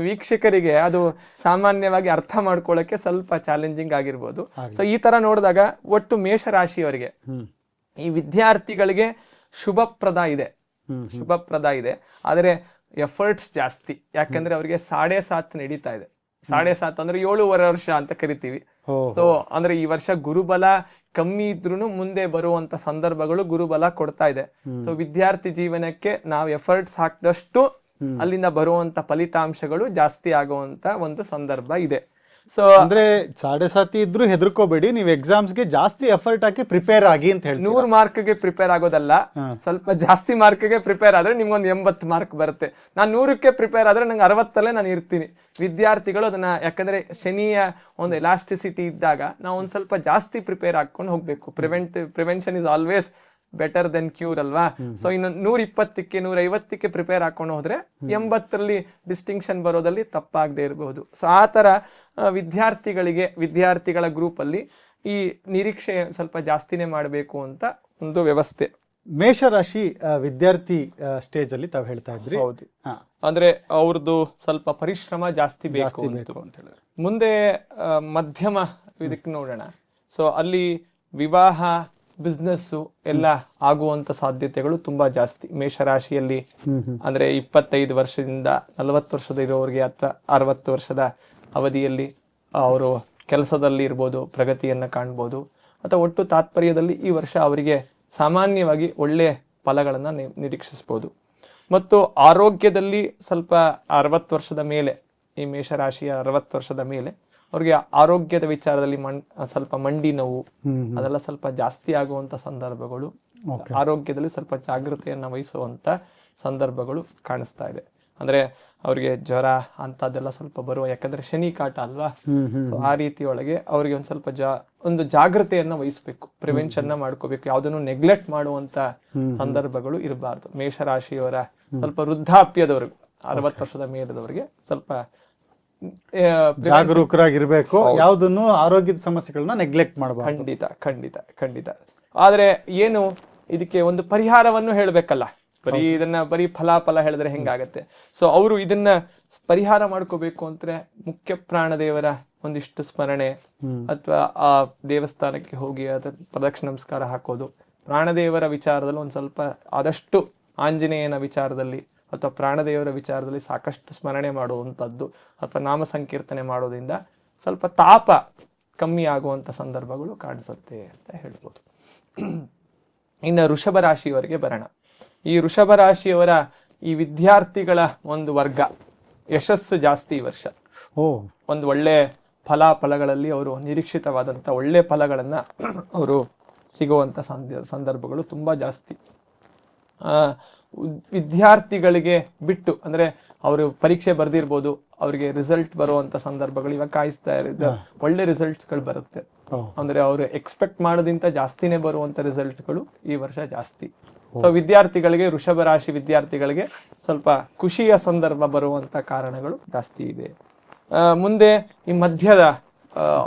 ವೀಕ್ಷಕರಿಗೆ ಅದು ಸಾಮಾನ್ಯವಾಗಿ ಅರ್ಥ ಮಾಡ್ಕೊಳ್ಳಕ್ಕೆ ಸ್ವಲ್ಪ ಚಾಲೆಂಜಿಂಗ್ ಆಗಿರ್ಬೋದು. ಸೊ ಈ ತರ ನೋಡಿದಾಗ ಒಟ್ಟು ಮೇಷರಾಶಿಯವರಿಗೆ ಈ ವಿದ್ಯಾರ್ಥಿಗಳಿಗೆ ಶುಭಪ್ರದ ಇದೆ. ಆದ್ರೆ ಎಫರ್ಟ್ಸ್ ಜಾಸ್ತಿ. ಯಾಕಂದ್ರೆ ಅವ್ರಿಗೆ 7.5 ನಡೀತಾ ಇದೆ. 7.5 ಅಂದ್ರೆ 7.5 ವರ್ಷ ಅಂತ ಕರಿತೀವಿ. ಸೊ ಅಂದ್ರೆ ಈ ವರ್ಷ ಗುರುಬಲ ಕಮ್ಮಿ ಇದ್ರೂ ಮುಂದೆ ಬರುವಂತ ಸಂದರ್ಭಗಳು ಗುರುಬಲ ಕೊಡ್ತಾ ಇದೆ. ಸೊ ವಿದ್ಯಾರ್ಥಿ ಜೀವನಕ್ಕೆ ನಾವು ಎಫರ್ಟ್ಸ್ ಹಾಕಿದಷ್ಟು ಅಲ್ಲಿಂದ ಬರುವಂತ ಫಲಿತಾಂಶಗಳು ಜಾಸ್ತಿ ಆಗುವಂತ ಒಂದು ಸಂದರ್ಭ ಇದೆ. ಸೊ ಅಂದ್ರೆ 7.5 ಇದ್ರೂ ಹೆದರ್ಕೋಬೇಡಿ, ನೀವು ಎಕ್ಸಾಮ್ಸ್ಗೆ ಜಾಸ್ತಿ ಎಫರ್ಟ್ ಹಾಕಿ ಪ್ರಿಪೇರ್ ಆಗಿ ಅಂತ ಹೇಳ್ತೀವಿ. 100 ಮಾರ್ಕ್ಗೆ ಪ್ರಿಪೇರ್ ಆಗೋದಲ್ಲ, ಸ್ವಲ್ಪ ಜಾಸ್ತಿ ಮಾರ್ಕ್ಗೆ ಪ್ರಿಪೇರ್ ಆದ್ರೆ ನಿಮ್ಗೊಂದು 80 ಮಾರ್ಕ್ ಬರುತ್ತೆ. ನಾನು 100ಕ್ಕೆ ಪ್ರಿಪೇರ್ ಆದ್ರೆ ನಂಗೆ 60 ನಾನು ಇರ್ತೀನಿ. ವಿದ್ಯಾರ್ಥಿಗಳು ಅದನ್ನ, ಯಾಕಂದ್ರೆ ಶನಿಯ ಒಂದು ಎಲಾಸ್ಟಿಸಿಟಿ ಇದ್ದಾಗ ನಾವು ಒಂದ್ ಸ್ವಲ್ಪ ಜಾಸ್ತಿ ಪ್ರಿಪೇರ್ ಹಾಕೊಂಡು ಹೋಗ್ಬೇಕು. Prevention is always better then cure ಅಲ್ವಾ. ಸೊ ಇನ್ನು 120ಕ್ಕೆ 150ಕ್ಕೆ ಪ್ರಿಪೇರ್ ಹಾಕೊಂಡು ಹೋದ್ರೆ 80ರಲ್ಲಿ ಡಿಸ್ಟಿಂಕ್ಷನ್ ಬರೋದಲ್ಲಿ ತಪ್ಪಾಗದೆ ಇರಬಹುದು. ಸೊ ಆ ತರ ವಿದ್ಯಾರ್ಥಿಗಳ ಗ್ರೂಪ್ ಅಲ್ಲಿ ಈ ನಿರೀಕ್ಷೆ ಸ್ವಲ್ಪ ಜಾಸ್ತಿನೇ ಮಾಡಬೇಕು ಅಂತ ಒಂದು ವ್ಯವಸ್ಥೆ. ಮೇಷರಾಶಿ ವಿದ್ಯಾರ್ಥಿ ಸ್ಟೇಜ್ ಅಲ್ಲಿ ತಾವು ಹೇಳ್ತಾ ಇದ್ರಿ. ಹೌದು, ಅಂದ್ರೆ ಅವ್ರದ್ದು ಸ್ವಲ್ಪ ಪರಿಶ್ರಮ ಜಾಸ್ತಿ ಬೇಕು ಅಂತ ಹೇಳಿದ್ರೆ. ಮುಂದೆ ಮಧ್ಯಮ ಇದಕ್ಕೆ ನೋಡೋಣ. ಸೊ ಅಲ್ಲಿ ವಿವಾಹ, ಬಿಸ್ನೆಸ್ ಎಲ್ಲ ಆಗುವಂತ ಸಾಧ್ಯತೆಗಳು ತುಂಬಾ ಜಾಸ್ತಿ ಮೇಷರಾಶಿಯಲ್ಲಿ. ಅಂದ್ರೆ 25 ವರ್ಷದಿಂದ 40 ವರ್ಷದ ಇರೋರಿಗೆ ಅಥವಾ 60 ವರ್ಷದ ಅವಧಿಯಲ್ಲಿ ಅವರು ಕೆಲಸದಲ್ಲಿ ಇರ್ಬೋದು, ಪ್ರಗತಿಯನ್ನ ಕಾಣ್ಬೋದು. ಅಥವಾ ಒಟ್ಟು ತಾತ್ಪರ್ಯದಲ್ಲಿ ಈ ವರ್ಷ ಅವರಿಗೆ ಸಾಮಾನ್ಯವಾಗಿ ಒಳ್ಳೆಯ ಫಲಗಳನ್ನ ನಿರೀಕ್ಷಿಸಬಹುದು. ಮತ್ತು ಆರೋಗ್ಯದಲ್ಲಿ ಸ್ವಲ್ಪ 60 ವರ್ಷದ ಮೇಲೆ, ಈ ಮೇಷರಾಶಿಯ 60 ವರ್ಷದ ಮೇಲೆ ಅವ್ರಿಗೆ ಆರೋಗ್ಯದ ವಿಚಾರದಲ್ಲಿ ಸ್ವಲ್ಪ ಮಂಡಿ ನೋವು ಅದೆಲ್ಲ ಸ್ವಲ್ಪ ಜಾಸ್ತಿ ಆಗುವಂತ ಸಂದರ್ಭಗಳು, ಆರೋಗ್ಯದಲ್ಲಿ ಸ್ವಲ್ಪ ಜಾಗೃತೆಯನ್ನ ವಹಿಸುವಂತ ಸಂದರ್ಭಗಳು ಕಾಣಿಸ್ತಾ ಇದೆ. ಅಂದ್ರೆ ಅವ್ರಿಗೆ ಜ್ವರ ಅಂತದೆಲ್ಲ ಸ್ವಲ್ಪ ಬರುವ, ಯಾಕಂದ್ರೆ ಶನಿ ಕಾಟ ಅಲ್ವಾ. ಸೊ ಆ ರೀತಿಯೊಳಗೆ ಅವ್ರಿಗೆ ಒಂದ್ ಸ್ವಲ್ಪ ಒಂದು ಜಾಗೃತೆಯನ್ನ ವಹಿಸ್ಬೇಕು, ಪ್ರಿವೆನ್ಷನ್ ಮಾಡ್ಕೋಬೇಕು. ಯಾವ್ದನ್ನು ನೆಗ್ಲೆಕ್ಟ್ ಮಾಡುವಂತ ಸಂದರ್ಭಗಳು ಇರಬಾರ್ದು. ಮೇಷರಾಶಿಯವರ ಸ್ವಲ್ಪ ವೃದ್ಧಾಪ್ಯದವ್ರಿಗೆ, 60 ವರ್ಷದ ಮೇಲದವರಿಗೆ ಸ್ವಲ್ಪ ಜಾಗರೂಕರಾಗಿರ್ಬೇಕು, ಯಾವುದನ್ನು ಆರೋಗ್ಯದ ಸಮಸ್ಯೆಗಳನ್ನ ನೆಗ್ಲೆಕ್ಟ್ ಮಾಡಬಾರ್ದು. ಖಂಡಿತ ಖಂಡಿತ ಖಂಡಿತ. ಆದ್ರೆ ಏನು ಇದಕ್ಕೆ ಒಂದು ಪರಿಹಾರವನ್ನು ಹೇಳ್ಬೇಕಲ್ಲ, ಬರೀ ಫಲಾಫಲ ಹೇಳಿದ್ರೆ ಹೆಂಗಾಗತ್ತೆ. ಸೊ ಅವರು ಇದನ್ನ ಪರಿಹಾರ ಮಾಡ್ಕೋಬೇಕು ಅಂದ್ರೆ ಮುಖ್ಯ ಪ್ರಾಣದೇವರ ಒಂದಿಷ್ಟು ಸ್ಮರಣೆ, ಅಥವಾ ಆ ದೇವಸ್ಥಾನಕ್ಕೆ ಹೋಗಿ ಅದ ಪ್ರದಕ್ಷಿಣ ನಮಸ್ಕಾರ ಹಾಕೋದು. ಪ್ರಾಣದೇವರ ವಿಚಾರದಲ್ಲಿ ಒಂದ್ ಸ್ವಲ್ಪ ಆದಷ್ಟು ಆಂಜನೇಯನ ವಿಚಾರದಲ್ಲಿ ಅಥವಾ ಪ್ರಾಣದೇವರ ವಿಚಾರದಲ್ಲಿ ಸಾಕಷ್ಟು ಸ್ಮರಣೆ ಮಾಡುವಂಥದ್ದು ಅಥವಾ ನಾಮ ಸಂಕೀರ್ತನೆ ಮಾಡೋದ್ರಿಂದ ಸ್ವಲ್ಪ ತಾಪ ಕಮ್ಮಿ ಆಗುವಂತ ಸಂದರ್ಭಗಳು ಕಾಣಿಸುತ್ತೆ ಅಂತ ಹೇಳ್ಬೋದು. ಇನ್ನು ವೃಷಭ ರಾಶಿಯವರಿಗೆ ಬರೋಣ. ಈ ವೃಷಭ ರಾಶಿಯವರ ಈ ವಿದ್ಯಾರ್ಥಿಗಳ ಒಂದು ವರ್ಗ ಯಶಸ್ಸು ಜಾಸ್ತಿ ಈ ವರ್ಷ. ಒಂದು ಒಳ್ಳೆ ಫಲಾಫಲಗಳಲ್ಲಿ ಅವರು ನಿರೀಕ್ಷಿತವಾದಂಥ ಒಳ್ಳೆ ಫಲಗಳನ್ನ ಅವರು ಸಿಗುವಂತ ಸಂದರ್ಭಗಳು ತುಂಬಾ ಜಾಸ್ತಿ. ವಿದ್ಯಾರ್ಥಿಗಳಿಗೆ ಬಿಟ್ಟು, ಅಂದ್ರೆ ಅವರು ಪರೀಕ್ಷೆ ಬರ್ದಿರ್ಬೋದು, ಅವರಿಗೆ ರಿಸಲ್ಟ್ ಬರುವಂತ ಸಂದರ್ಭಗಳು ಇವಾಗ ಕಾಯಿಸ್ತಾ ಇರೋದು, ಒಳ್ಳೆ ರಿಸಲ್ಟ್ಸ್ಗಳು ಬರುತ್ತೆ. ಅಂದ್ರೆ ಅವರು ಎಕ್ಸ್ಪೆಕ್ಟ್ ಮಾಡೋದಿಂತ ಜಾಸ್ತಿನೇ ಬರುವಂತ ರಿಸಲ್ಟ್ಗಳು ಈ ವರ್ಷ ಜಾಸ್ತಿ. ಸೊ ವಿದ್ಯಾರ್ಥಿಗಳಿಗೆ, ವೃಷಭ ರಾಶಿ ವಿದ್ಯಾರ್ಥಿಗಳಿಗೆ ಸ್ವಲ್ಪ ಖುಷಿಯ ಸಂದರ್ಭ ಬರುವಂತ ಕಾರಣಗಳು ಜಾಸ್ತಿ ಇದೆ. ಮುಂದೆ ಈ ಮಧ್ಯದ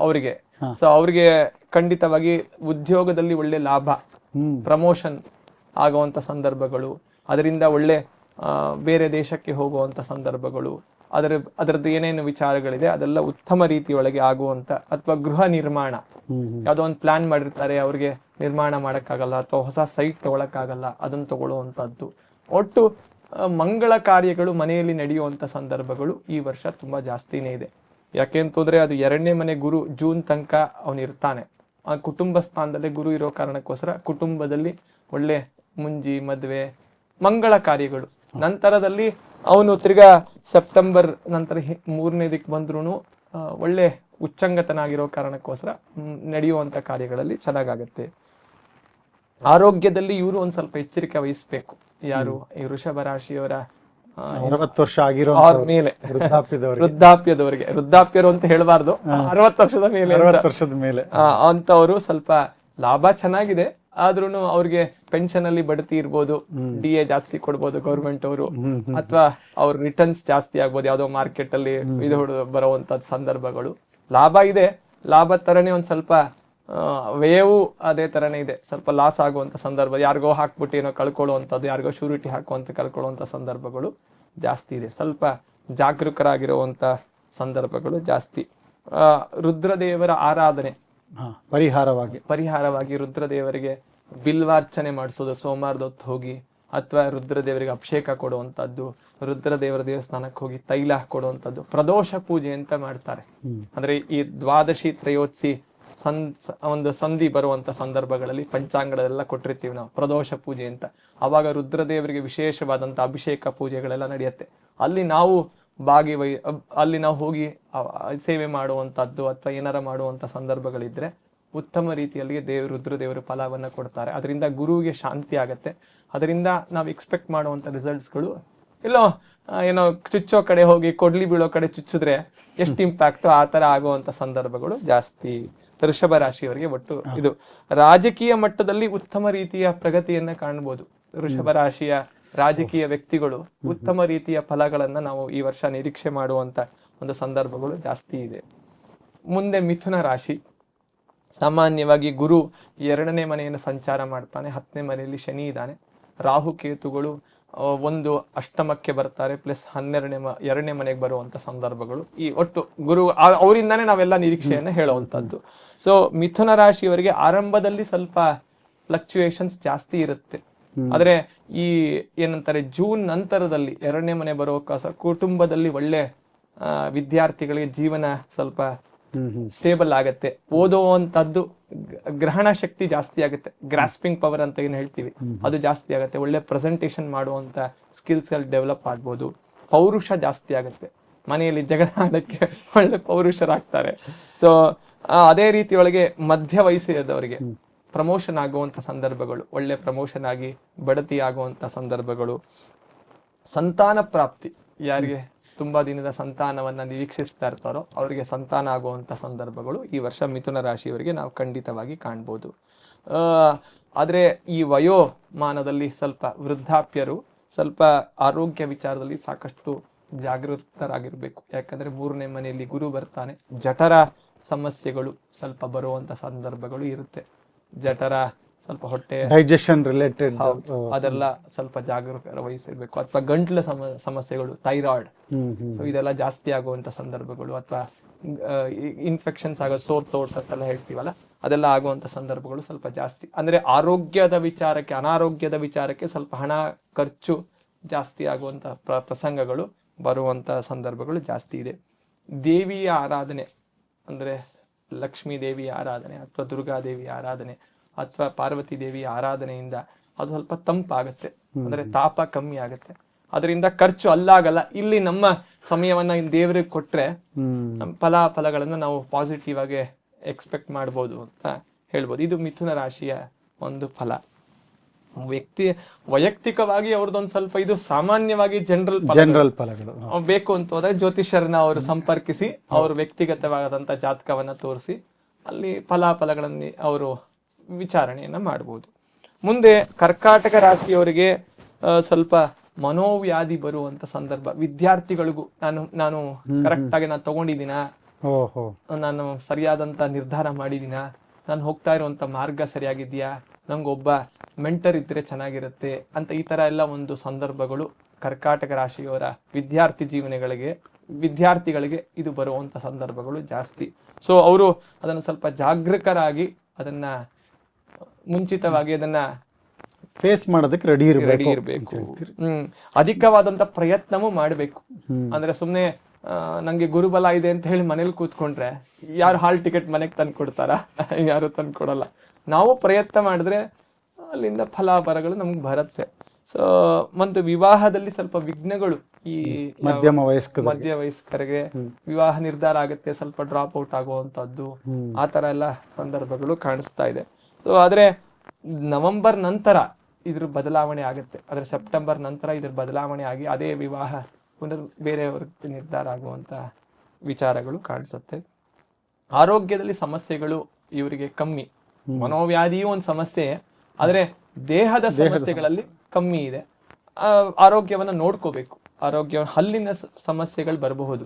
ಅವರಿಗೆ, ಸೊ ಅವ್ರಿಗೆ ಖಂಡಿತವಾಗಿ ಉದ್ಯೋಗದಲ್ಲಿ ಒಳ್ಳೆ ಲಾಭ, ಪ್ರಮೋಷನ್ ಆಗುವಂತ ಸಂದರ್ಭಗಳು, ಅದರಿಂದ ಒಳ್ಳೆ ಬೇರೆ ದೇಶಕ್ಕೆ ಹೋಗುವಂತ ಸಂದರ್ಭಗಳು, ಅದರದ್ದು ಏನೇನು ವಿಚಾರಗಳಿದೆ ಅದೆಲ್ಲ ಉತ್ತಮ ರೀತಿಯೊಳಗೆ ಆಗುವಂತ, ಅಥವಾ ಗೃಹ ನಿರ್ಮಾಣ, ಯಾವ್ದೋ ಒಂದು ಪ್ಲಾನ್ ಮಾಡಿರ್ತಾರೆ, ಅವ್ರಿಗೆ ನಿರ್ಮಾಣ ಮಾಡಕ್ಕಾಗಲ್ಲ ಅಥವಾ ಹೊಸ ಸೈಟ್ ತಗೊಳಕ್ಕಾಗಲ್ಲ, ಅದನ್ನ ತಗೊಳ್ಳುವಂತದ್ದು. ಒಟ್ಟು ಮಂಗಳ ಕಾರ್ಯಗಳು ಮನೆಯಲ್ಲಿ ನಡೆಯುವಂತ ಸಂದರ್ಭಗಳು ಈ ವರ್ಷ ತುಂಬಾ ಜಾಸ್ತಿನೇ ಇದೆ. ಯಾಕೆಂತಂದ್ರೆ ಅದು 2ನೇ ಮನೆ ಗುರು ಜೂನ್ ತನಕ ಅವನಿರ್ತಾನೆ. ಆ ಕುಟುಂಬ ಸ್ಥಾನದಲ್ಲೇ ಗುರು ಇರೋ ಕಾರಣಕ್ಕೋಸ್ಕರ ಕುಟುಂಬದಲ್ಲಿ ಒಳ್ಳೆ ಮುಂಜಿ, ಮದ್ವೆ, ಮಂಗಳ ಕಾರ್ಯಗಳು. ನಂತರದಲ್ಲಿ ಅವನು ತಿರ್ಗಾ ಸೆಪ್ಟೆಂಬರ್ ನಂತರ 3ನೇದಕ್ಕೆ ಬಂದ್ರು ಒಳ್ಳೆ ಉಚ್ಚಂಗತನಾಗಿರೋ ಕಾರಣಕ್ಕೋಸ್ಕರ ನಡೆಯುವಂತ ಕಾರ್ಯಗಳಲ್ಲಿ ಚೆನ್ನಾಗಾಗತ್ತೆ. ಆರೋಗ್ಯದಲ್ಲಿ ಇವರು ಒಂದ್ ಸ್ವಲ್ಪ ಎಚ್ಚರಿಕೆ ವಹಿಸ್ಬೇಕು. ಯಾರು ಈ ವೃಷಭ ರಾಶಿಯವರ 60 ವರ್ಷ ಆಗಿರೋ ಮೇಲೆ ವೃದ್ಧಾಪ್ಯದವರಿಗೆ, ವೃದ್ಧಾಪ್ಯರು ಅಂತ ಹೇಳಬಾರ್ದು, 60 ವರ್ಷದ ಮೇಲೆ ಅಂತವರು ಸ್ವಲ್ಪ ಲಾಭ ಚೆನ್ನಾಗಿದೆ. ಆದ್ರೂನು ಅವ್ರಿಗೆ ಪೆನ್ಷನ್ ಅಲ್ಲಿ ಬಡ್ತಿ ಇರ್ಬೋದು, DA ಜಾಸ್ತಿ ಕೊಡ್ಬೋದು ಗೌರ್ಮೆಂಟ್ ಅವರು, ಅಥವಾ ಅವ್ರ ರಿಟರ್ನ್ಸ್ ಜಾಸ್ತಿ ಆಗ್ಬೋದು, ಯಾವ್ದೋ ಮಾರ್ಕೆಟ್ ಅಲ್ಲಿ ಇದು ಬರುವಂತ ಸಂದರ್ಭಗಳು. ಲಾಭ ಇದೆ, ಲಾಭ ತರನೇ ಒಂದ್ ಸ್ವಲ್ಪ ವ್ಯಯವೂ ಅದೇ ತರನೇ ಇದೆ. ಸ್ವಲ್ಪ ಲಾಸ್ ಆಗುವಂತ ಸಂದರ್ಭ, ಯಾರಿಗೋ ಹಾಕ್ಬಿಟ್ಟು ಏನೋ ಕಳ್ಕೊಳ್ಳುವಂಥದ್ದು, ಯಾರಿಗೋ ಶೂರಿಟಿ ಹಾಕುವಂತ ಕಳ್ಕೊಳ್ಳುವಂತ ಸಂದರ್ಭಗಳು ಜಾಸ್ತಿ ಇದೆ. ಸ್ವಲ್ಪ ಜಾಗರೂಕರಾಗಿರುವಂತ ಸಂದರ್ಭಗಳು ಜಾಸ್ತಿ. ರುದ್ರದೇವರ ಆರಾಧನೆ ಪರಿಹಾರವಾಗಿ ರುದ್ರದೇವರಿಗೆ ಬಿಲ್ವಾರ್ಚನೆ ಮಾಡಿಸೋದು, ಸೋಮವಾರದ ಹೊತ್ತು ಹೋಗಿ, ಅಥವಾ ರುದ್ರದೇವರಿಗೆ ಅಭಿಷೇಕ ಕೊಡುವಂತದ್ದು, ರುದ್ರದೇವರ ದೇವಸ್ಥಾನಕ್ಕೆ ಹೋಗಿ ತೈಲ ಕೊಡುವಂತದ್ದು, ಪ್ರದೋಷ ಪೂಜೆ ಅಂತ ಮಾಡ್ತಾರೆ. ಅಂದ್ರೆ ಈ ದ್ವಾದಶಿ ತ್ರಯೋತ್ಸಿ ಒಂದು ಸಂಧಿ ಬರುವಂತ ಸಂದರ್ಭಗಳಲ್ಲಿ ಪಂಚಾಂಗಗಳೆಲ್ಲ ಕೊಟ್ಟಿರ್ತೀವಿ ನಾವು, ಪ್ರದೋಷ ಪೂಜೆ ಅಂತ. ಅವಾಗ ರುದ್ರದೇವರಿಗೆ ವಿಶೇಷವಾದಂತ ಅಭಿಷೇಕ ಪೂಜೆಗಳೆಲ್ಲ ನಡೆಯುತ್ತೆ. ಅಲ್ಲಿ ನಾವು ಅಲ್ಲಿ ನಾವು ಹೋಗಿ ಸೇವೆ ಮಾಡುವಂತದ್ದು ಅಥವಾ ಏನಾರ ಮಾಡುವಂತ ಸಂದರ್ಭಗಳಿದ್ರೆ ಉತ್ತಮ ರೀತಿಯಲ್ಲಿ ರುದ್ರದೇವರು ಫಲವನ್ನ ಕೊಡ್ತಾರೆ. ಅದರಿಂದ ಗುರುವಿಗೆ ಶಾಂತಿ ಆಗತ್ತೆ. ಅದರಿಂದ ನಾವು ಎಕ್ಸ್ಪೆಕ್ಟ್ ಮಾಡುವಂತ ರಿಸಲ್ಟ್ಸ್ಗಳು ಎಲ್ಲೋ ಏನೋ ಚುಚ್ಚೋ ಕಡೆ ಹೋಗಿ ಕೊಡ್ಲಿ ಬೀಳೋ ಕಡೆ ಚುಚ್ಚಿದ್ರೆ ಎಷ್ಟು ಇಂಪ್ಯಾಕ್ಟ್ ಆ ತರ ಆಗುವಂತ ಸಂದರ್ಭಗಳು ಜಾಸ್ತಿ. ವೃಷಭ ರಾಶಿಯವರಿಗೆ ಒಟ್ಟು ಇದು ರಾಜಕೀಯ ಮಟ್ಟದಲ್ಲಿ ಉತ್ತಮ ರೀತಿಯ ಪ್ರಗತಿಯನ್ನ ಕಾಣಬಹುದು. ವೃಷಭ ರಾಶಿಯ ರಾಜಕೀಯ ವ್ಯಕ್ತಿಗಳು ಉತ್ತಮ ರೀತಿಯ ಫಲಗಳನ್ನ ನಾವು ಈ ವರ್ಷ ನಿರೀಕ್ಷೆ ಮಾಡುವಂತ ಒಂದು ಸಂದರ್ಭಗಳು ಜಾಸ್ತಿ ಇದೆ. ಮುಂದೆ ಮಿಥುನ ರಾಶಿ. ಸಾಮಾನ್ಯವಾಗಿ ಗುರು 2ನೇ ಮನೆಯನ್ನು ಸಂಚಾರ ಮಾಡ್ತಾನೆ, 10ನೇ ಮನೆಯಲ್ಲಿ ಶನಿ ಇದ್ದಾನೆ. ರಾಹು ಕೇತುಗಳು ಒಂದು ಅಷ್ಟಮಕ್ಕೆ ಬರ್ತಾರೆ, ಪ್ಲಸ್ 2ನೇ ಮನೆಗೆ ಬರುವಂತ ಸಂದರ್ಭಗಳು. ಈ ಒಟ್ಟು ಗುರು ಅವರಿಂದಾನೇ ನಾವೆಲ್ಲ ನಿರೀಕ್ಷೆಯನ್ನ ಹೇಳುವಂತದ್ದು. ಸೊ ಮಿಥುನ ರಾಶಿಯವರಿಗೆ ಆರಂಭದಲ್ಲಿ ಸ್ವಲ್ಪ ಫ್ಲಕ್ಚುಯೇಷನ್ಸ್ ಜಾಸ್ತಿ ಇರುತ್ತೆ. ಆದ್ರೆ ಈ ಏನಂತಾರೆ ಜೂನ್ ನಂತರದಲ್ಲಿ 2ನೇ ಮನೆ ಬರೋ ಕುಟುಂಬದಲ್ಲಿ ಒಳ್ಳೆ ವಿದ್ಯಾರ್ಥಿಗಳಿಗೆ ಜೀವನ ಸ್ವಲ್ಪ ಸ್ಟೇಬಲ್ ಆಗತ್ತೆ. ಓದುವಂತದ್ದು ಗ್ರಹಣ ಶಕ್ತಿ ಜಾಸ್ತಿ ಆಗುತ್ತೆ. ಗ್ರಾಸ್ಪಿಂಗ್ ಪವರ್ ಅಂತ ಏನ್ ಹೇಳ್ತೀವಿ ಅದು ಜಾಸ್ತಿ ಆಗುತ್ತೆ. ಒಳ್ಳೆ ಪ್ರೆಸೆಂಟೇಶನ್ ಮಾಡುವಂತ ಸ್ಕಿಲ್ಸ್ ಅಲ್ಲಿ ಡೆವಲಪ್ ಆಗ್ಬೋದು. ಪೌರುಷ ಜಾಸ್ತಿ ಆಗುತ್ತೆ. ಮನೆಯಲ್ಲಿ ಜಗಳ ಆಡಕ್ಕೆ ಒಳ್ಳೆ ಪೌರುಷರಾಗ್ತಾರೆ. ಸೊ ಅದೇ ರೀತಿ ಒಳಗೆ ಮಧ್ಯ ವಯಸ್ಸಿನದವರಿಗೆ ಪ್ರಮೋಷನ್ ಆಗುವಂತ ಸಂದರ್ಭಗಳು, ಒಳ್ಳೆ ಪ್ರಮೋಷನ್ ಆಗಿ ಬಡತಿ ಆಗುವಂತ ಸಂದರ್ಭಗಳು. ಸಂತಾನ ಪ್ರಾಪ್ತಿ, ಯಾರಿಗೆ ತುಂಬಾ ದಿನದ ಸಂತಾನವನ್ನ ನಿರೀಕ್ಷಿಸ್ತಾ ಇರ್ತಾರೋ ಅವರಿಗೆ ಸಂತಾನ ಆಗುವಂತ ಸಂದರ್ಭಗಳು ಈ ವರ್ಷ ಮಿಥುನ ರಾಶಿಯವರಿಗೆ ನಾವು ಖಂಡಿತವಾಗಿ ಕಾಣ್ಬೋದು. ಆದ್ರೆ ಈ ವಯೋಮಾನದಲ್ಲಿ ಸ್ವಲ್ಪ ವೃದ್ಧಾಪ್ಯರು ಸ್ವಲ್ಪ ಆರೋಗ್ಯ ವಿಚಾರದಲ್ಲಿ ಸಾಕಷ್ಟು ಜಾಗೃತರಾಗಿರ್ಬೇಕು. ಯಾಕಂದ್ರೆ 3ನೇ ಮನೆಯಲ್ಲಿ ಗುರು ಬರ್ತಾನೆ. ಜಠರ ಸಮಸ್ಯೆಗಳು ಸ್ವಲ್ಪ ಬರುವಂತ ಸಂದರ್ಭಗಳು ಇರುತ್ತೆ. ಜಠರ ಸ್ವಲ್ಪ ಹೊಟ್ಟೆ ಡೈಜೆಷನ್ ರಿಲೇಟೆಡ್ ಅದೆಲ್ಲ ಸ್ವಲ್ಪ ಜಾಗರೂಕರ ವಹಿಸಿರ್ಬೇಕು. ಅಥವಾ ಗಂಟ್ಲ ಸಮಸ್ಯೆಗಳು, ಥೈರಾಯ್ಡ್, ಸೊ ಇದೆಲ್ಲ ಜಾಸ್ತಿ ಆಗುವಂತ ಸಂದರ್ಭಗಳು. ಅಥವಾ ಇನ್ಫೆಕ್ಷನ್ಸ್ ಆಗೋ ಸೋರ್ ಥ್ರೋಟ್ ಅಂತೆಲ್ಲ ಹೇಳ್ತೀವಲ್ಲ, ಅದೆಲ್ಲ ಆಗುವಂತ ಸಂದರ್ಭಗಳು ಸ್ವಲ್ಪ ಜಾಸ್ತಿ. ಅಂದ್ರೆ ಆರೋಗ್ಯದ ವಿಚಾರಕ್ಕೆ, ಅನಾರೋಗ್ಯದ ವಿಚಾರಕ್ಕೆ ಸ್ವಲ್ಪ ಹಣ ಖರ್ಚು ಜಾಸ್ತಿ ಆಗುವಂತ ಪ್ರಸಂಗಗಳು ಬರುವಂತ ಸಂದರ್ಭಗಳು ಜಾಸ್ತಿ ಇದೆ. ದೇವಿಯ ಆರಾಧನೆ ಅಂದ್ರೆ ಲಕ್ಷ್ಮೀ ದೇವಿಯ ಆರಾಧನೆ ಅಥವಾ ದುರ್ಗಾದೇವಿಯ ಆರಾಧನೆ ಅಥವಾ ಪಾರ್ವತಿ ದೇವಿಯ ಆರಾಧನೆಯಿಂದ ಅದು ಸ್ವಲ್ಪ ತಂಪಾಗುತ್ತೆ. ಅಂದ್ರೆ ತಾಪ ಕಮ್ಮಿ ಆಗುತ್ತೆ. ಅದರಿಂದ ಖರ್ಚು ಅಲ್ಲಾಗಲ್ಲ. ಇಲ್ಲಿ ನಮ್ಮ ಸಮಯವನ್ನ ದೇವರಿಗೆ ಕೊಟ್ರೆ ಫಲಗಳನ್ನ ನಾವು ಪಾಸಿಟಿವ್ ಆಗಿ ಎಕ್ಸ್ಪೆಕ್ಟ್ ಮಾಡ್ಬೋದು ಅಂತ ಹೇಳ್ಬೋದು. ಇದು ಮಿಥುನ ರಾಶಿಯ ಒಂದು ಫಲ. ವೈಯಕ್ತಿಕವಾಗಿ ಅವ್ರದ್ದೊಂದು ಸ್ವಲ್ಪ ಇದು ಸಾಮಾನ್ಯವಾಗಿ ಜನರಲ್ ಫಲಗಳು ಬೇಕು ಅಂತ ಹೋದ್ರೆ ಜ್ಯೋತಿಷ್ಯರನ್ನ ಅವರು ಸಂಪರ್ಕಿಸಿ ಅವ್ರ ವ್ಯಕ್ತಿಗತವಾದಂತ ಜಾತಕವನ್ನ ತೋರಿಸಿ ಅಲ್ಲಿ ಫಲಾಫಲಗಳಲ್ಲಿ ಅವರು ವಿಚಾರಣೆಯನ್ನ ಮಾಡಬಹುದು. ಮುಂದೆ ಕರ್ಕಾಟಕ ರಾಶಿಯವರಿಗೆ ಸ್ವಲ್ಪ ಮನೋವ್ಯಾಧಿ ಬರುವಂತ ಸಂದರ್ಭ. ವಿದ್ಯಾರ್ಥಿಗಳಿಗೂ ನಾನು ಕರೆಕ್ಟ್ ಆಗಿ ನಾನು ತಗೊಂಡಿದ್ದೀನ, ನಾನು ಸರಿಯಾದಂತ ನಿರ್ಧಾರ ಮಾಡಿದೀನ, ನಾನು ಹೋಗ್ತಾ ಇರುವಂತ ಮಾರ್ಗ ಸರಿಯಾಗಿದ್ಯಾ, ನಂಗೊಬ್ಬ ಮೆಂಟರ್ ಇದ್ರೆ ಚೆನ್ನಾಗಿರುತ್ತೆ ಅಂತ ಈ ತರ ಎಲ್ಲ ಒಂದು ಸಂದರ್ಭಗಳು ಕರ್ಕಾಟಕ ರಾಶಿಯವರ ವಿದ್ಯಾರ್ಥಿಗಳಿಗೆ ಇದು ಬರುವಂತ ಸಂದರ್ಭಗಳು ಜಾಸ್ತಿ. ಸೊ ಅವರು ಅದನ್ನ ಸ್ವಲ್ಪ ಜಾಗೃತರಾಗಿ ಅದನ್ನ ಮುಂಚಿತವಾಗಿ ಅದನ್ನ ಫೇಸ್ ಮಾಡೋದಕ್ಕೆ ರೆಡಿ ಇರಬೇಕು. ಅಧಿಕವಾದಂತ ಪ್ರಯತ್ನವೂ ಮಾಡ್ಬೇಕು. ಅಂದ್ರೆ ಸುಮ್ನೆ ನಂಗೆ ಗುರುಬಲ ಇದೆ ಅಂತ ಹೇಳಿ ಮನೇಲಿ ಕೂತ್ಕೊಂಡ್ರೆ ಯಾರು ಹಾಲ್ ಟಿಕೆಟ್ ಮನೆಗೆ ತಂದು ಕೊಡ್ತಾರ? ಯಾರು ತಂದು ಕೊಡಲ್ಲ. ನಾವು ಪ್ರಯತ್ನ ಮಾಡಿದ್ರೆ ಅಲ್ಲಿಂದ ಫಲಾಫಲಗಳು ನಮ್ಗೆ ಬರುತ್ತೆ. ಸೊ ಮತ್ತು ವಿವಾಹದಲ್ಲಿ ಸ್ವಲ್ಪ ವಿಘ್ನಗಳು, ಈ ಮಧ್ಯ ವಯಸ್ಕರಿಗೆ ವಿವಾಹ ನಿರ್ಧಾರ ಆಗುತ್ತೆ, ಸ್ವಲ್ಪ ಡ್ರಾಪ್ ಔಟ್ ಆಗುವಂತದ್ದು, ಆ ತರ ಎಲ್ಲ ಸಂದರ್ಭಗಳು ಕಾಣಿಸ್ತಾ ಇದೆ. ಸೊ ಆದ್ರೆ ನವೆಂಬರ್ ನಂತರ ಇದ್ರ ಬದಲಾವಣೆ ಆಗುತ್ತೆ. ಆದ್ರೆ ಸೆಪ್ಟೆಂಬರ್ ನಂತರ ಇದ್ರ ಬದಲಾವಣೆ ಆಗಿ ಅದೇ ವಿವಾಹ ಬೇರೆಯವ್ರಿಗೆ ನಿರ್ಧಾರ ಆಗುವಂತ ವಿಚಾರಗಳು ಕಾಣಿಸುತ್ತೆ. ಆರೋಗ್ಯದಲ್ಲಿ ಸಮಸ್ಯೆಗಳು ಇವರಿಗೆ ಕಮ್ಮಿ. ಮನೋವ್ಯಾಧಿಯೂ ಒಂದು ಸಮಸ್ಯೆ, ಆದ್ರೆ ದೇಹದ ಸಮಸ್ಯೆಗಳಲ್ಲಿ ಕಮ್ಮಿ ಇದೆ. ಆರೋಗ್ಯವನ್ನ ನೋಡ್ಕೋಬೇಕು. ಹಲ್ಲಿನ ಸಮಸ್ಯೆಗಳು ಬರಬಹುದು.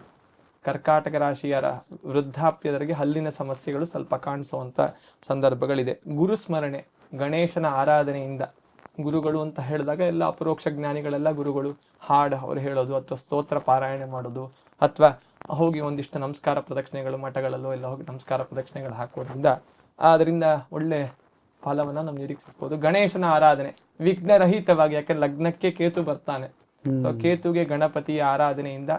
ಕರ್ಕಾಟಕ ರಾಶಿಯರ ವೃದ್ಧಾಪ್ಯದವರಿಗೆ ಹಲ್ಲಿನ ಸಮಸ್ಯೆಗಳು ಸ್ವಲ್ಪ ಕಾಣಿಸುವಂತ ಸಂದರ್ಭಗಳಿದೆ. ಗುರು ಸ್ಮರಣೆ, ಗಣೇಶನ ಆರಾಧನೆಯಿಂದ, ಗುರುಗಳು ಅಂತ ಹೇಳಿದಾಗ ಎಲ್ಲ ಅಪರೋಕ್ಷ ಜ್ಞಾನಿಗಳೆಲ್ಲ ಗುರುಗಳು ಹಾಡು ಅವ್ರು ಹೇಳೋದು ಅಥವಾ ಸ್ತೋತ್ರ ಪಾರಾಯಣೆ ಮಾಡೋದು ಅಥವಾ ಹೋಗಿ ಒಂದಿಷ್ಟು ನಮಸ್ಕಾರ ಪ್ರದಕ್ಷಿಣೆಗಳು ಮಠಗಳಲ್ಲೋ ಎಲ್ಲ ಹೋಗಿ ನಮಸ್ಕಾರ ಪ್ರದಕ್ಷಿಣೆಗಳು ಹಾಕೋದ್ರಿಂದ ಅದರಿಂದ ಒಳ್ಳೆ ಫಲವನ್ನ ನಾವು ನಿರೀಕ್ಷಿಸಬಹುದು. ಗಣೇಶನ ಆರಾಧನೆ ವಿಘ್ನರಹಿತವಾಗಿ, ಯಾಕಂದ್ರೆ ಲಗ್ನಕ್ಕೆ ಕೇತು ಬರ್ತಾನೆ. ಸೊ ಕೇತುಗೆ ಗಣಪತಿಯ ಆರಾಧನೆಯಿಂದ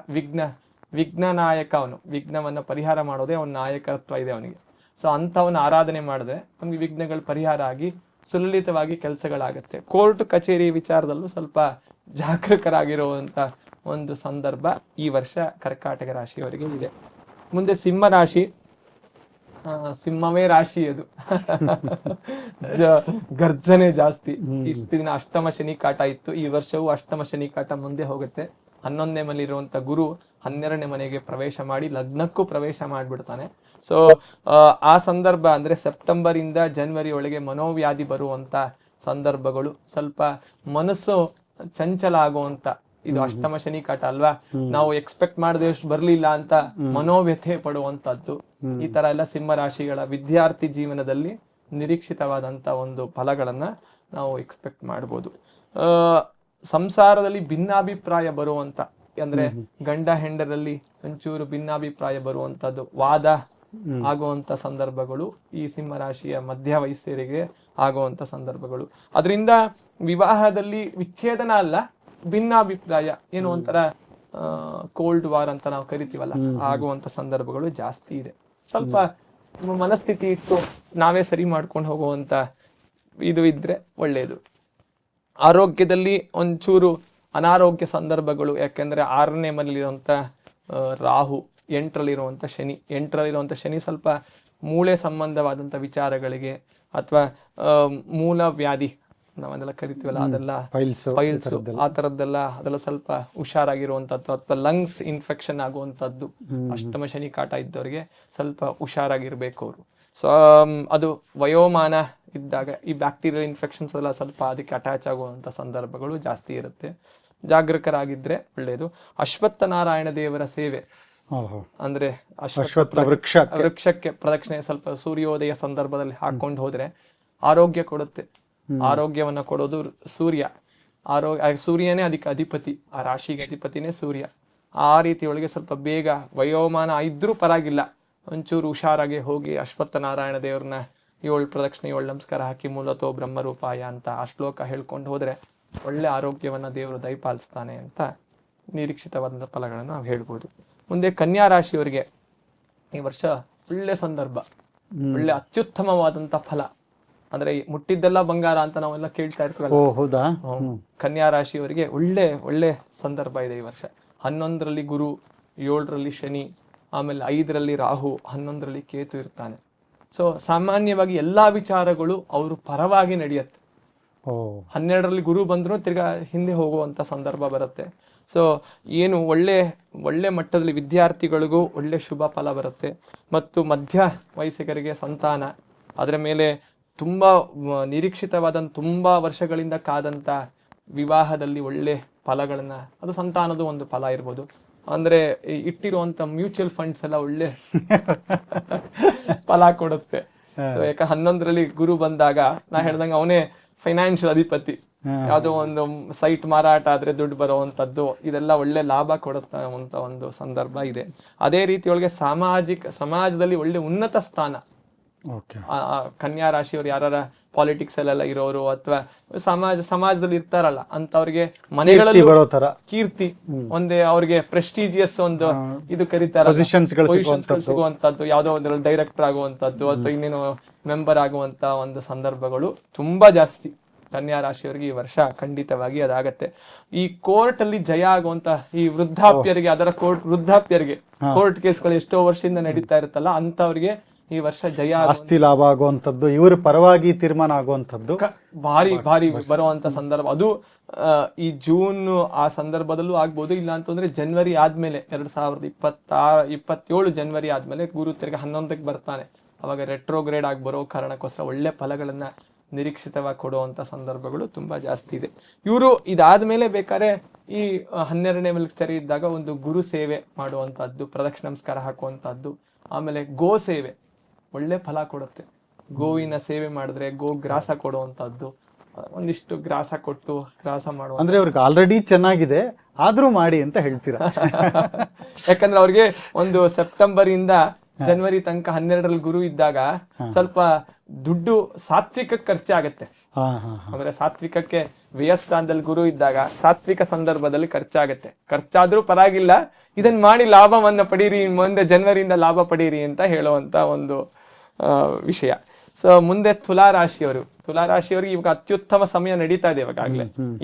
ವಿಘ್ನನಾಯಕ, ಅವನು ವಿಘ್ನವನ್ನ ಪರಿಹಾರ ಮಾಡೋದೇ ಅವನ ನಾಯಕತ್ವ ಇದೆ ಅವನಿಗೆ. ಸೊ ಅಂತವನ್ನ ಆರಾಧನೆ ಮಾಡಿದ್ರೆ ನಮ್ಗೆ ವಿಘ್ನಗಳು ಪರಿಹಾರ ಆಗಿ ಸುಲಲಿತವಾಗಿ ಕೆಲಸಗಳಾಗತ್ತೆ. ಕೋರ್ಟ್ ಕಚೇರಿ ವಿಚಾರದಲ್ಲೂ ಸ್ವಲ್ಪ ಜಾಗರೂಕರಾಗಿರುವಂತ ಒಂದು ಸಂದರ್ಭ ಈ ವರ್ಷ ಕರ್ಕಾಟಕ ರಾಶಿಯವರಿಗೆ ಇದೆ. ಮುಂದೆ ಸಿಂಹ ರಾಶಿ, ಸಿಂಹವೇ ರಾಶಿ ಅದು. ಗರ್ಜನೆ ಜಾಸ್ತಿ. ಇಷ್ಟು ದಿನ ಅಷ್ಟಮ ಶನಿ ಕಾಟ ಇತ್ತು, ಈ ವರ್ಷವೂ ಅಷ್ಟಮ ಶನಿ ಕಾಟ ಮುಂದೆ ಹೋಗುತ್ತೆ. 11ನೇ ಮನೆಯಲ್ಲಿರುವಂತ ಗುರು 12ನೇ ಮನೆಗೆ ಪ್ರವೇಶ ಮಾಡಿ ಲಗ್ನಕ್ಕೂ ಪ್ರವೇಶ ಮಾಡಿಬಿಡ್ತಾನೆ. ಸೊ ಆ ಸಂದರ್ಭ ಅಂದ್ರೆ ಸೆಪ್ಟೆಂಬರ್ ಇಂದ ಜನವರಿ ಒಳಗೆ ಮನೋವ್ಯಾಧಿ ಬರುವಂತ ಸಂದರ್ಭಗಳು, ಸ್ವಲ್ಪ ಮನಸ್ಸು ಚಂಚಲ ಆಗುವಂತ, ಇದು ಅಷ್ಟಮ ಶನಿ ಕಾಟ ಅಲ್ವಾ, ನಾವು ಎಕ್ಸ್ಪೆಕ್ಟ್ ಮಾಡದಷ್ಟು ಬರ್ಲಿಲ್ಲ ಅಂತ ಮನೋವ್ಯಥೆ ಪಡುವಂತದ್ದು. ಈ ತರ ಎಲ್ಲ ಸಿಂಹ ರಾಶಿಗಳ ವಿದ್ಯಾರ್ಥಿ ಜೀವನದಲ್ಲಿ ನಿರೀಕ್ಷಿತವಾದಂತ ಒಂದು ಫಲಗಳನ್ನ ನಾವು ಎಕ್ಸ್ಪೆಕ್ಟ್ ಮಾಡ್ಬೋದು. ಸಂಸಾರದಲ್ಲಿ ಭಿನ್ನಾಭಿಪ್ರಾಯ ಬರುವಂತ, ಅಂದ್ರೆ ಗಂಡ ಹೆಂಡರಲ್ಲಿ ಒಂಚೂರು ಭಿನ್ನಾಭಿಪ್ರಾಯ ಬರುವಂತದ್ದು, ವಾದ ಆಗುವಂತ ಸಂದರ್ಭಗಳು ಈ ಸಿಂಹ ರಾಶಿಯ ಮಧ್ಯ ವಯಸ್ಸರಿಗೆ ಆಗುವಂತ ಸಂದರ್ಭಗಳು. ಅದರಿಂದ ವಿವಾಹದಲ್ಲಿ ವಿಚ್ಛೇದನ ಅಲ್ಲ, ಭಿನ್ನಾಭಿಪ್ರಾಯ, ಏನು ಒಂಥರ ಕೋಲ್ಡ್ ವಾರ್ ಅಂತ ನಾವು ಕರಿತೀವಲ್ಲ, ಆಗುವಂತ ಸಂದರ್ಭಗಳು ಜಾಸ್ತಿ ಇದೆ. ಸ್ವಲ್ಪ ಮನಸ್ಥಿತಿ ಇಟ್ಟು ನಾವೇ ಸರಿ ಮಾಡ್ಕೊಂಡು ಹೋಗುವಂತ ಇದು ಇದ್ರೆ ಒಳ್ಳೆಯದು. ಆರೋಗ್ಯದಲ್ಲಿ ಒಂಚೂರು ಅನಾರೋಗ್ಯ ಸಂದರ್ಭಗಳು, ಯಾಕೆಂದ್ರೆ 6ನೇ ಮನೆಯಲ್ಲಿರುವಂತ ರಾಹು, 8ರಲ್ಲಿರುವಂತ ಶನಿ, 8ರಲ್ಲಿರುವಂತ ಶನಿ ಸ್ವಲ್ಪ ಮೂಳೆ ಸಂಬಂಧವಾದಂತ ವಿಚಾರಗಳಿಗೆ ಅಥವಾ ಮೂಲ ವ್ಯಾಧಿ ನಾವೆಲ್ಲ ಕರಿತೀವಲ್ಲ, ಅದೆಲ್ಲ ಪೈಲ್ಸ್ ಆ ತರದ್ದೆಲ್ಲ, ಅದೆಲ್ಲ ಸ್ವಲ್ಪ ಹುಷಾರಾಗಿರುವಂತದ್ದು, ಅಥವಾ ಲಂಗ್ಸ್ ಇನ್ಫೆಕ್ಷನ್ ಆಗುವಂತದ್ದು. ಅಷ್ಟಮ ಶನಿ ಕಾಟ ಇದ್ದವರಿಗೆ ಸ್ವಲ್ಪ ಹುಷಾರಾಗಿರ್ಬೇಕು ಅವರು. ಸೊ ಅದು ವಯೋಮಾನ ಇದ್ದಾಗ ಈ ಬ್ಯಾಕ್ಟೀರಿಯಲ್ ಇನ್ಫೆಕ್ಷನ್ಸ್ ಎಲ್ಲ ಸ್ವಲ್ಪ ಅದಕ್ಕೆ ಅಟ್ಯಾಚ್ ಆಗುವಂತ ಸಂದರ್ಭಗಳು ಜಾಸ್ತಿ ಇರುತ್ತೆ. ಜಾಗರೂಕರಾಗಿದ್ರೆ ಒಳ್ಳೆಯದು. ಅಶ್ವತ್ಥ ನಾರಾಯಣ ದೇವರ ಸೇವೆ, ಅಂದ್ರೆ ಅಶ್ವತ್ಥ ವೃಕ್ಷಕ್ಕೆ ಪ್ರದಕ್ಷಿಣೆ ಸ್ವಲ್ಪ ಸೂರ್ಯೋದಯ ಸಂದರ್ಭದಲ್ಲಿ ಹಾಕೊಂಡು ಹೋದ್ರೆ ಆರೋಗ್ಯ ಕೊಡುತ್ತೆ. ಆರೋಗ್ಯವನ್ನ ಕೊಡೋದು ಸೂರ್ಯ. ಸೂರ್ಯನೇ ಅದಕ್ಕೆ ಅಧಿಪತಿ, ಆ ರಾಶಿಗೆ ಅಧಿಪತಿನೇ ಸೂರ್ಯ. ಆ ರೀತಿ ಒಳಗೆ ಸ್ವಲ್ಪ ಬೇಗ ವಯೋಮಾನ ಇದ್ರೂ ಪರವಾಗಿಲ್ಲ, ಒಂಚೂರು ಹುಷಾರಾಗಿ ಹೋಗಿ ಅಶ್ವತ್ಥ ನಾರಾಯಣ ದೇವ್ರನ್ನ 7 ಪ್ರದಕ್ಷಿಣೆ 7 ನಮಸ್ಕಾರ ಹಾಕಿ ಮೂಲತೋ ಬ್ರಹ್ಮರೂಪಾಯ ಅಂತ ಆ ಶ್ಲೋಕ ಹೇಳ್ಕೊಂಡು ಹೋದ್ರೆ ಒಳ್ಳೆ ಆರೋಗ್ಯವನ್ನ ದೇವರು ದಯಪಾಲಿಸ್ತಾನೆ ಅಂತ ನಿರೀಕ್ಷಿತವಾದ ಫಲಗಳನ್ನು ನಾವು ಹೇಳ್ಬೋದು. ಮುಂದೆ ಕನ್ಯಾ ರಾಶಿಯವರಿಗೆ ಈ ವರ್ಷ ಒಳ್ಳೆ ಸಂದರ್ಭ, ಒಳ್ಳೆ ಅತ್ಯುತ್ತಮವಾದಂತ ಫಲ. ಅಂದ್ರೆ ಮುಟ್ಟಿದ್ದೆಲ್ಲ ಬಂಗಾರ ಅಂತ ನಾವೆಲ್ಲ ಕೇಳ್ತಾ ಇರ್ತೀವಲ್ಲ, ಕನ್ಯಾ ರಾಶಿಯವರಿಗೆ ಒಳ್ಳೆ ಸಂದರ್ಭ ಇದೆ ಈ ವರ್ಷ. 11ರಲ್ಲಿ ಗುರು, 7ರಲ್ಲಿ ಶನಿ, ಆಮೇಲೆ 5ರಲ್ಲಿ ರಾಹು, 11ರಲ್ಲಿ ಕೇತು ಇರ್ತಾನೆ. ಸೊ ಸಾಮಾನ್ಯವಾಗಿ ಎಲ್ಲಾ ವಿಚಾರಗಳು ಅವರು ಪರವಾಗಿ ನಡೆಯುತ್ತೆ. 12ರಲ್ಲಿ ಗುರು ಬಂದ್ರು ತಿರ್ಗಾ ಹಿಂದೆ ಹೋಗುವಂತ ಸಂದರ್ಭ ಬರುತ್ತೆ. ಸೊ ಏನು ಒಳ್ಳೆ ಮಟ್ಟದಲ್ಲಿ ವಿದ್ಯಾರ್ಥಿಗಳಿಗೂ ಒಳ್ಳೆ ಶುಭ ಫಲ ಬರುತ್ತೆ. ಮತ್ತು ಮಧ್ಯ ವಯಸ್ಸಿಗರಿಗೆ ಸಂತಾನ, ಅದರ ಮೇಲೆ ತುಂಬಾ ನಿರೀಕ್ಷಿತವಾದ ತುಂಬಾ ವರ್ಷಗಳಿಂದ ಕಾದಂತ ವಿವಾಹದಲ್ಲಿ ಒಳ್ಳೆ ಫಲಗಳನ್ನ, ಅದು ಸಂತಾನದ ಒಂದು ಫಲ ಇರ್ಬೋದು. ಅಂದ್ರೆ ಇಟ್ಟಿರುವಂತ ಮ್ಯೂಚುವಲ್ ಫಂಡ್ಸ್ ಎಲ್ಲ ಒಳ್ಳೆ ಫಲ ಕೊಡುತ್ತೆ. ಸೊ ಯಾಕೆ 11ರಲ್ಲಿ ಗುರು ಬಂದಾಗ ನಾ ಹೇಳ್ದಂಗ ಅವನೇ ಫೈನಾನ್ಷಿಯಲ್ ಅಧಿಪತಿ. ಯಾವ್ದೋ ಒಂದು ಸೈಟ್ ಮಾರಾಟ ಆದ್ರೆ ದುಡ್ಡು ಬರುವಂತದ್ದು, ಇದೆಲ್ಲ ಒಳ್ಳೆ ಲಾಭ ಕೊಡುತ್ತ ಒಂದು ಸಂದರ್ಭ ಇದೆ. ಅದೇ ರೀತಿಯೊಳಗೆ ಸಮಾಜದಲ್ಲಿ ಒಳ್ಳೆ ಉನ್ನತ ಸ್ಥಾನ. ಕನ್ಯಾ ರಾಶಿಯವರು ಯಾರ ಪಾಲಿಟಿಕ್ಸ್ ಅಲ್ಲೆಲ್ಲ ಇರೋರು ಅಥವಾ ಸಮಾಜದಲ್ಲಿ ಇರ್ತಾರಲ್ಲ ಅಂತವ್ರಿಗೆ ಮನೆಗಳಲ್ಲಿ ಕೀರ್ತಿ, ಒಂದೇ ಅವ್ರಿಗೆ ಪ್ರೆಸ್ಟೀಜಿಯಸ್ ಒಂದು ಇದು ಕರೀತಾರ, ಸಿಗುವಂತದ್ದು, ಯಾವ್ದೋ ಒಂದ್ರಲ್ಲಿ ಡೈರೆಕ್ಟರ್ ಆಗುವಂತದ್ದು ಅಥವಾ ಇನ್ನೇನು ಮೆಂಬರ್ ಆಗುವಂತ ಒಂದು ಸಂದರ್ಭಗಳು ತುಂಬಾ ಜಾಸ್ತಿ ಕನ್ಯಾ ರಾಶಿಯವರಿಗೆ ಈ ವರ್ಷ ಖಂಡಿತವಾಗಿ ಅದಾಗತ್ತೆ. ಈ ಕೋರ್ಟ್ ಅಲ್ಲಿ ಜಯ ಆಗುವಂತ ಈ ವೃದ್ಧಾಪ್ಯರಿಗೆ, ಅದರ ವೃದ್ಧಾಪ್ಯರಿಗೆ ಕೋರ್ಟ್ ಕೇಸ್ಗಳು ಎಷ್ಟೋ ವರ್ಷದಿಂದ ನಡೀತಾ ಇರುತ್ತಲ್ಲ ಅಂತವ್ರಿಗೆ ಈ ವರ್ಷ ಜಯ, ಆಸ್ತಿ ಲಾಭ ಆಗುವಂತದ್ದು, ಇವ್ರ ಪರವಾಗಿ ತೀರ್ಮಾನ ಆಗುವಂತದ್ದು ಭಾರಿ ಬರುವಂತ ಸಂದರ್ಭ. ಅದು ಈ ಜೂನ್ ಆ ಸಂದರ್ಭದಲ್ಲೂ ಆಗ್ಬೋದು. ಇಲ್ಲ ಅಂತಂದ್ರೆ ಜನವರಿ ಆದ್ಮೇಲೆ 2027 ಜನವರಿ ಆದ್ಮೇಲೆ ಗುರು ತಿರ್ಗ 11ಕ್ಕೆ ಬರ್ತಾನೆ. ಅವಾಗ ರೆಟ್ರೋಗ್ರೇಡ್ ಆಗಿ ಬರೋ ಕಾರಣಕ್ಕೋಸ್ಕರ ಒಳ್ಳೆ ಫಲಗಳನ್ನ ನಿರೀಕ್ಷಿತವಾಗಿ ಕೊಡುವಂತ ಸಂದರ್ಭಗಳು ತುಂಬಾ ಜಾಸ್ತಿ ಇದೆ. ಇವರು ಇದಾದ್ಮೇಲೆ ಬೇಕಾದ್ರೆ ಈ 12ನೇ ಮಲ್ಕರಿ ಇದ್ದಾಗ ಒಂದು ಗುರು ಸೇವೆ ಮಾಡುವಂತಹದ್ದು, ಪ್ರದಕ್ಷಿಣ ನಮಸ್ಕಾರ ಹಾಕುವಂತಹದ್ದು, ಆಮೇಲೆ ಗೋ ಸೇವೆ ಒಳ್ಳೆ ಫಲ ಕೊಡುತ್ತೆ. ಗೋವಿನ ಸೇವೆ ಮಾಡಿದ್ರೆ ಗೋ ಗ್ರಾಸ ಕೊಡುವಂತಹದ್ದು, ಒಂದಿಷ್ಟು ಗ್ರಾಸ ಕೊಟ್ಟು ಗ್ರಾಸ ಮಾಡುವ, ಅಂದ್ರೆ ಅವ್ರಿಗೆ ಆಲ್ರೆಡಿ ಚೆನ್ನಾಗಿದೆ ಆದ್ರೂ ಮಾಡಿ ಅಂತ ಹೇಳ್ತೀರಾ. ಯಾಕಂದ್ರೆ ಅವ್ರಿಗೆ ಒಂದು ಸೆಪ್ಟೆಂಬರ್ ಇಂದ ಜನವರಿ ತನಕ 12ರಲ್ಲಿ ಗುರು ಇದ್ದಾಗ ಸ್ವಲ್ಪ ದುಡ್ಡು ಸಾತ್ವಿಕಕ್ಕೆ ಖರ್ಚಾಗತ್ತೆ. ಅಂದ್ರೆ ಸಾತ್ವಿಕಕ್ಕೆ ವ್ಯಯಸ್ಥಾನದಲ್ಲಿ ಗುರು ಇದ್ದಾಗ ಸಾತ್ವಿಕ ಸಂದರ್ಭದಲ್ಲಿ ಖರ್ಚಾಗತ್ತೆ. ಖರ್ಚಾದ್ರೂ ಪರವಾಗಿಲ್ಲ, ಇದನ್ನ ಮಾಡಿ ಲಾಭವನ್ನ ಪಡೀರಿ, ಮುಂದೆ ಜನವರಿಯಿಂದ ಲಾಭ ಪಡೀರಿ ಅಂತ ಹೇಳುವಂತ ಒಂದು ವಿಷಯ. ಸೊ ಮುಂದೆ ತುಲಾ ರಾಶಿಯವರಿಗೆ ಇವಾಗ ಅತ್ಯುತ್ತಮ ಸಮಯ ನಡೀತಾ ಇದೆ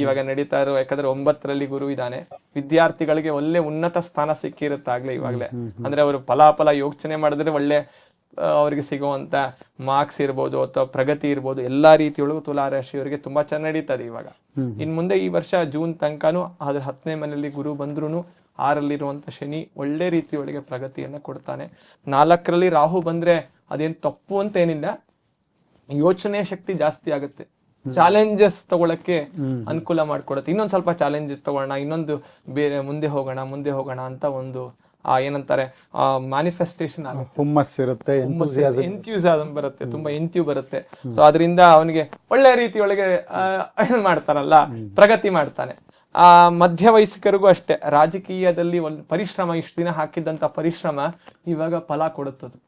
ಇವಾಗ ನಡೀತಾ ಇರೋ, ಯಾಕಂದ್ರೆ 9ರಲ್ಲಿ ಗುರು ಇದ್ದಾನೆ. ವಿದ್ಯಾರ್ಥಿಗಳಿಗೆ ಒಳ್ಳೆ ಉನ್ನತ ಸ್ಥಾನ ಸಿಕ್ಕಿರುತ್ತಾಗ್ಲೇ ಇವಾಗ್ಲೇ. ಅಂದ್ರೆ ಅವರು ಫಲಾಫಲ ಯೋಚನೆ ಮಾಡಿದ್ರೆ ಒಳ್ಳೆ ಅವ್ರಿಗೆ ಸಿಗುವಂತ ಮಾರ್ಕ್ಸ್ ಇರ್ಬೋದು ಅಥವಾ ಪ್ರಗತಿ ಇರ್ಬೋದು, ಎಲ್ಲಾ ರೀತಿಯೊಳಗೂ ತುಲಾ ರಾಶಿಯವರಿಗೆ ತುಂಬಾ ಚೆನ್ನಾಗಿ ನಡೀತದೆ ಇವಾಗ. ಇನ್ ಮುಂದೆ ಈ ವರ್ಷ ಜೂನ್ ತನಕನೂ ಅದ್ರ 10ನೇ ಮನೆಯಲ್ಲಿ ಗುರು ಬಂದ್ರು 6ರಲ್ಲಿರುವಂತ ಶನಿ ಒಳ್ಳೆ ರೀತಿಯೊಳಗೆ ಪ್ರಗತಿಯನ್ನ ಕೊಡ್ತಾನೆ. 4ರಲ್ಲಿ ರಾಹು ಬಂದ್ರೆ ಅದೇನ್ ತಪ್ಪು ಅಂತ ಏನಿಲ್ಲ, ಯೋಚನೆ ಶಕ್ತಿ ಜಾಸ್ತಿ ಆಗುತ್ತೆ, ಚಾಲೆಂಜಸ್ ತಗೊಳಕ್ಕೆ ಅನುಕೂಲ ಮಾಡ್ಕೊಡುತ್ತೆ. ಇನ್ನೊಂದ್ ಸ್ವಲ್ಪ ಚಾಲೆಂಜಸ್ ತಗೊಳ್ಳೋಣ, ಇನ್ನೊಂದು ಬೇರೆ ಮುಂದೆ ಹೋಗೋಣ ಅಂತ ಒಂದು ಏನಂತಾರೆ ಮ್ಯಾನಿಫೆಸ್ಟೇಷನ್ ಆಗುತ್ತೆ, ಹುಮ್ಮಸ್ಸಿರುತ್ತೆ, ಎಂಥ್ಯೂಸಿಯಾಸಮ್ ಬರುತ್ತೆ, ತುಂಬಾ ಎಂಥ್ಯೂ ಬರುತ್ತೆ. ಸೊ ಅದರಿಂದ ಅವನಿಗೆ ಒಳ್ಳೆ ರೀತಿಯೊಳಗೆ ಮಾಡ್ತಾನಲ್ಲ, ಪ್ರಗತಿ ಮಾಡ್ತಾನೆ. ಮಧ್ಯ ವಯಸ್ಕರಿಗೂ ಅಷ್ಟೇ, ರಾಜಕೀಯದಲ್ಲಿ ಒಂದು ಪರಿಶ್ರಮ, ಇಷ್ಟು ದಿನ ಹಾಕಿದ್ದಂತ ಪರಿಶ್ರಮ ಇವಾಗ ಫಲ ಕೊಡುತ್ತದು.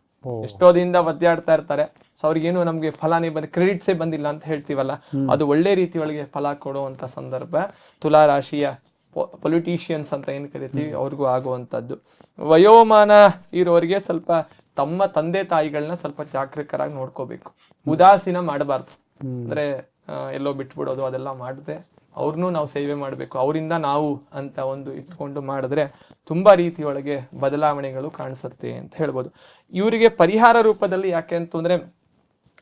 ಎಷ್ಟೋ ದಿನದಿಂದ ಒದ್ದಾಡ್ತಾ ಇರ್ತಾರೆ, ಸೊ ಅವ್ರಿಗೇನು ನಮ್ಗೆ ಫಲಾನೇ ಕ್ರೆಡಿಟ್ಸೇ ಬಂದಿಲ್ಲ ಅಂತ ಹೇಳ್ತೀವಲ್ಲ, ಅದು ಒಳ್ಳೆ ರೀತಿಯೊಳಗೆ ಫಲ ಕೊಡುವಂತ ಸಂದರ್ಭ ತುಲಾ ರಾಶಿಯ ಪೊಲಿಟಿಷಿಯನ್ಸ್ ಅಂತ ಏನ್ ಕರಿತೀವಿ ಅವ್ರಿಗೂ ಆಗುವಂತದ್ದು. ವಯೋಮಾನ ಇರೋರಿಗೆ ಸ್ವಲ್ಪ ತಮ್ಮ ತಂದೆ ತಾಯಿಗಳನ್ನ ಸ್ವಲ್ಪ ಜಾಗರೂಕರಾಗಿ ನೋಡ್ಕೋಬೇಕು, ಉದಾಸೀನ ಮಾಡಬಾರ್ದು. ಅಂದ್ರೆ ಎಲ್ಲೋ ಬಿಟ್ಬಿಡೋದು ಅದೆಲ್ಲ ಮಾಡದೆ ಅವ್ರನ್ನೂ ನಾವು ಸೇವೆ ಮಾಡ್ಬೇಕು, ಅವರಿಂದ ನಾವು ಅಂತ ಒಂದು ಇಟ್ಕೊಂಡು ಮಾಡಿದ್ರೆ ತುಂಬಾ ರೀತಿಯೊಳಗೆ ಬದಲಾವಣೆಗಳು ಕಾಣಿಸುತ್ತೆ ಅಂತ ಹೇಳ್ಬೋದು. ಇವರಿಗೆ ಪರಿಹಾರ ರೂಪದಲ್ಲಿ ಯಾಕೆ ಅಂತಂದ್ರೆ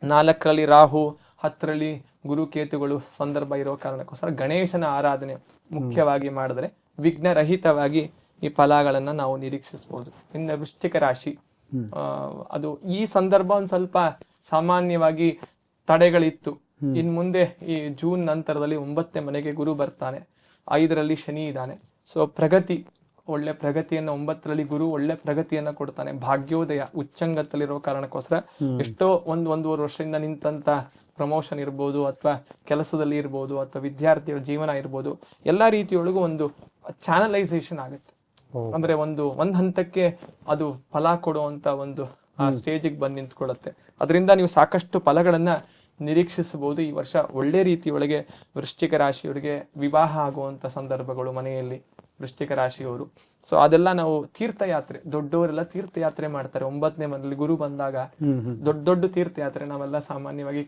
4ರಲ್ಲಿ ರಾಹು, 10ರಲ್ಲಿ ಗುರು ಕೇತುಗಳು ಸಂದರ್ಭ ಇರೋ ಕಾರಣಕ್ಕೋಸ್ಕರ ಗಣೇಶನ ಆರಾಧನೆ ಮುಖ್ಯವಾಗಿ ಮಾಡಿದ್ರೆ ವಿಘ್ನರಹಿತವಾಗಿ ಈ ಫಲಗಳನ್ನ ನಾವು ನಿರೀಕ್ಷಿಸಬಹುದು. ಇನ್ನು ವೃಶ್ಚಿಕ ರಾಶಿ, ಅದು ಈ ಸಂದರ್ಭ ಒಂದ್ ಸ್ವಲ್ಪ ಸಾಮಾನ್ಯವಾಗಿ ತಡೆಗಳಿತ್ತು. ಇನ್ ಮುಂದೆ ಈ ಜೂನ್ ನಂತರದಲ್ಲಿ 9ನೇ ಮನೆಗೆ ಗುರು ಬರ್ತಾನೆ, 5ರಲ್ಲಿ ಶನಿ ಇದ್ದಾನೆ. ಸೊ ಪ್ರಗತಿ, ಒಳ್ಳೆ ಪ್ರಗತಿಯನ್ನ 9ರಲ್ಲಿ ಗುರು ಒಳ್ಳೆ ಪ್ರಗತಿಯನ್ನ ಕೊಡ್ತಾನೆ. ಭಾಗ್ಯೋದಯ ಉಚ್ಚಂಗತ್ತಲ್ಲಿರೋ ಕಾರಣಕ್ಕೋಸ್ಕರ ಎಷ್ಟೋ ಒಂದೂವರೆ ವರ್ಷದಿಂದ ನಿಂತಂತ ಪ್ರಮೋಷನ್ ಇರ್ಬೋದು ಅಥವಾ ಕೆಲಸದಲ್ಲಿ ಇರ್ಬೋದು ಅಥವಾ ವಿದ್ಯಾರ್ಥಿಗಳ ಜೀವನ ಇರ್ಬೋದು, ಎಲ್ಲಾ ರೀತಿಯೊಳಗೂ ಒಂದು ಚಾನಲೈಸೇಷನ್ ಆಗುತ್ತೆ. ಅಂದ್ರೆ ಒಂದ್ ಹಂತಕ್ಕೆ ಅದು ಫಲ ಕೊಡುವಂತ ಒಂದು ಆ ಸ್ಟೇಜಿಗೆ ಬಂದು ನಿಂತ್ಕೊಳ್ಳುತ್ತೆ. ಅದರಿಂದ ನೀವು ಸಾಕಷ್ಟು ಫಲಗಳನ್ನ ನಿರೀಕ್ಷಿಸಬಹುದು. ಈ ವರ್ಷ ಒಳ್ಳೆ ರೀತಿಯೊಳಗೆ ವೃಶ್ಚಿಕ ರಾಶಿಯವರಿಗೆ ವಿವಾಹ ಆಗುವಂತ ಸಂದರ್ಭಗಳು ಮನೆಯಲ್ಲಿ ವೃಶ್ಚಿಕ ರಾಶಿಯವರು. ಸೊ ಅದೆಲ್ಲ ನಾವು ತೀರ್ಥಯಾತ್ರೆ, ದೊಡ್ಡವರೆಲ್ಲ ತೀರ್ಥಯಾತ್ರೆ ಮಾಡ್ತಾರೆ 9ನೇ ಮನೆಯಲ್ಲಿ ಗುರು ಬಂದಾಗ. ದೊಡ್ಡ ತೀರ್ಥಯಾತ್ರೆ ನಾವೆಲ್ಲ ಸಾಮಾನ್ಯವಾಗಿ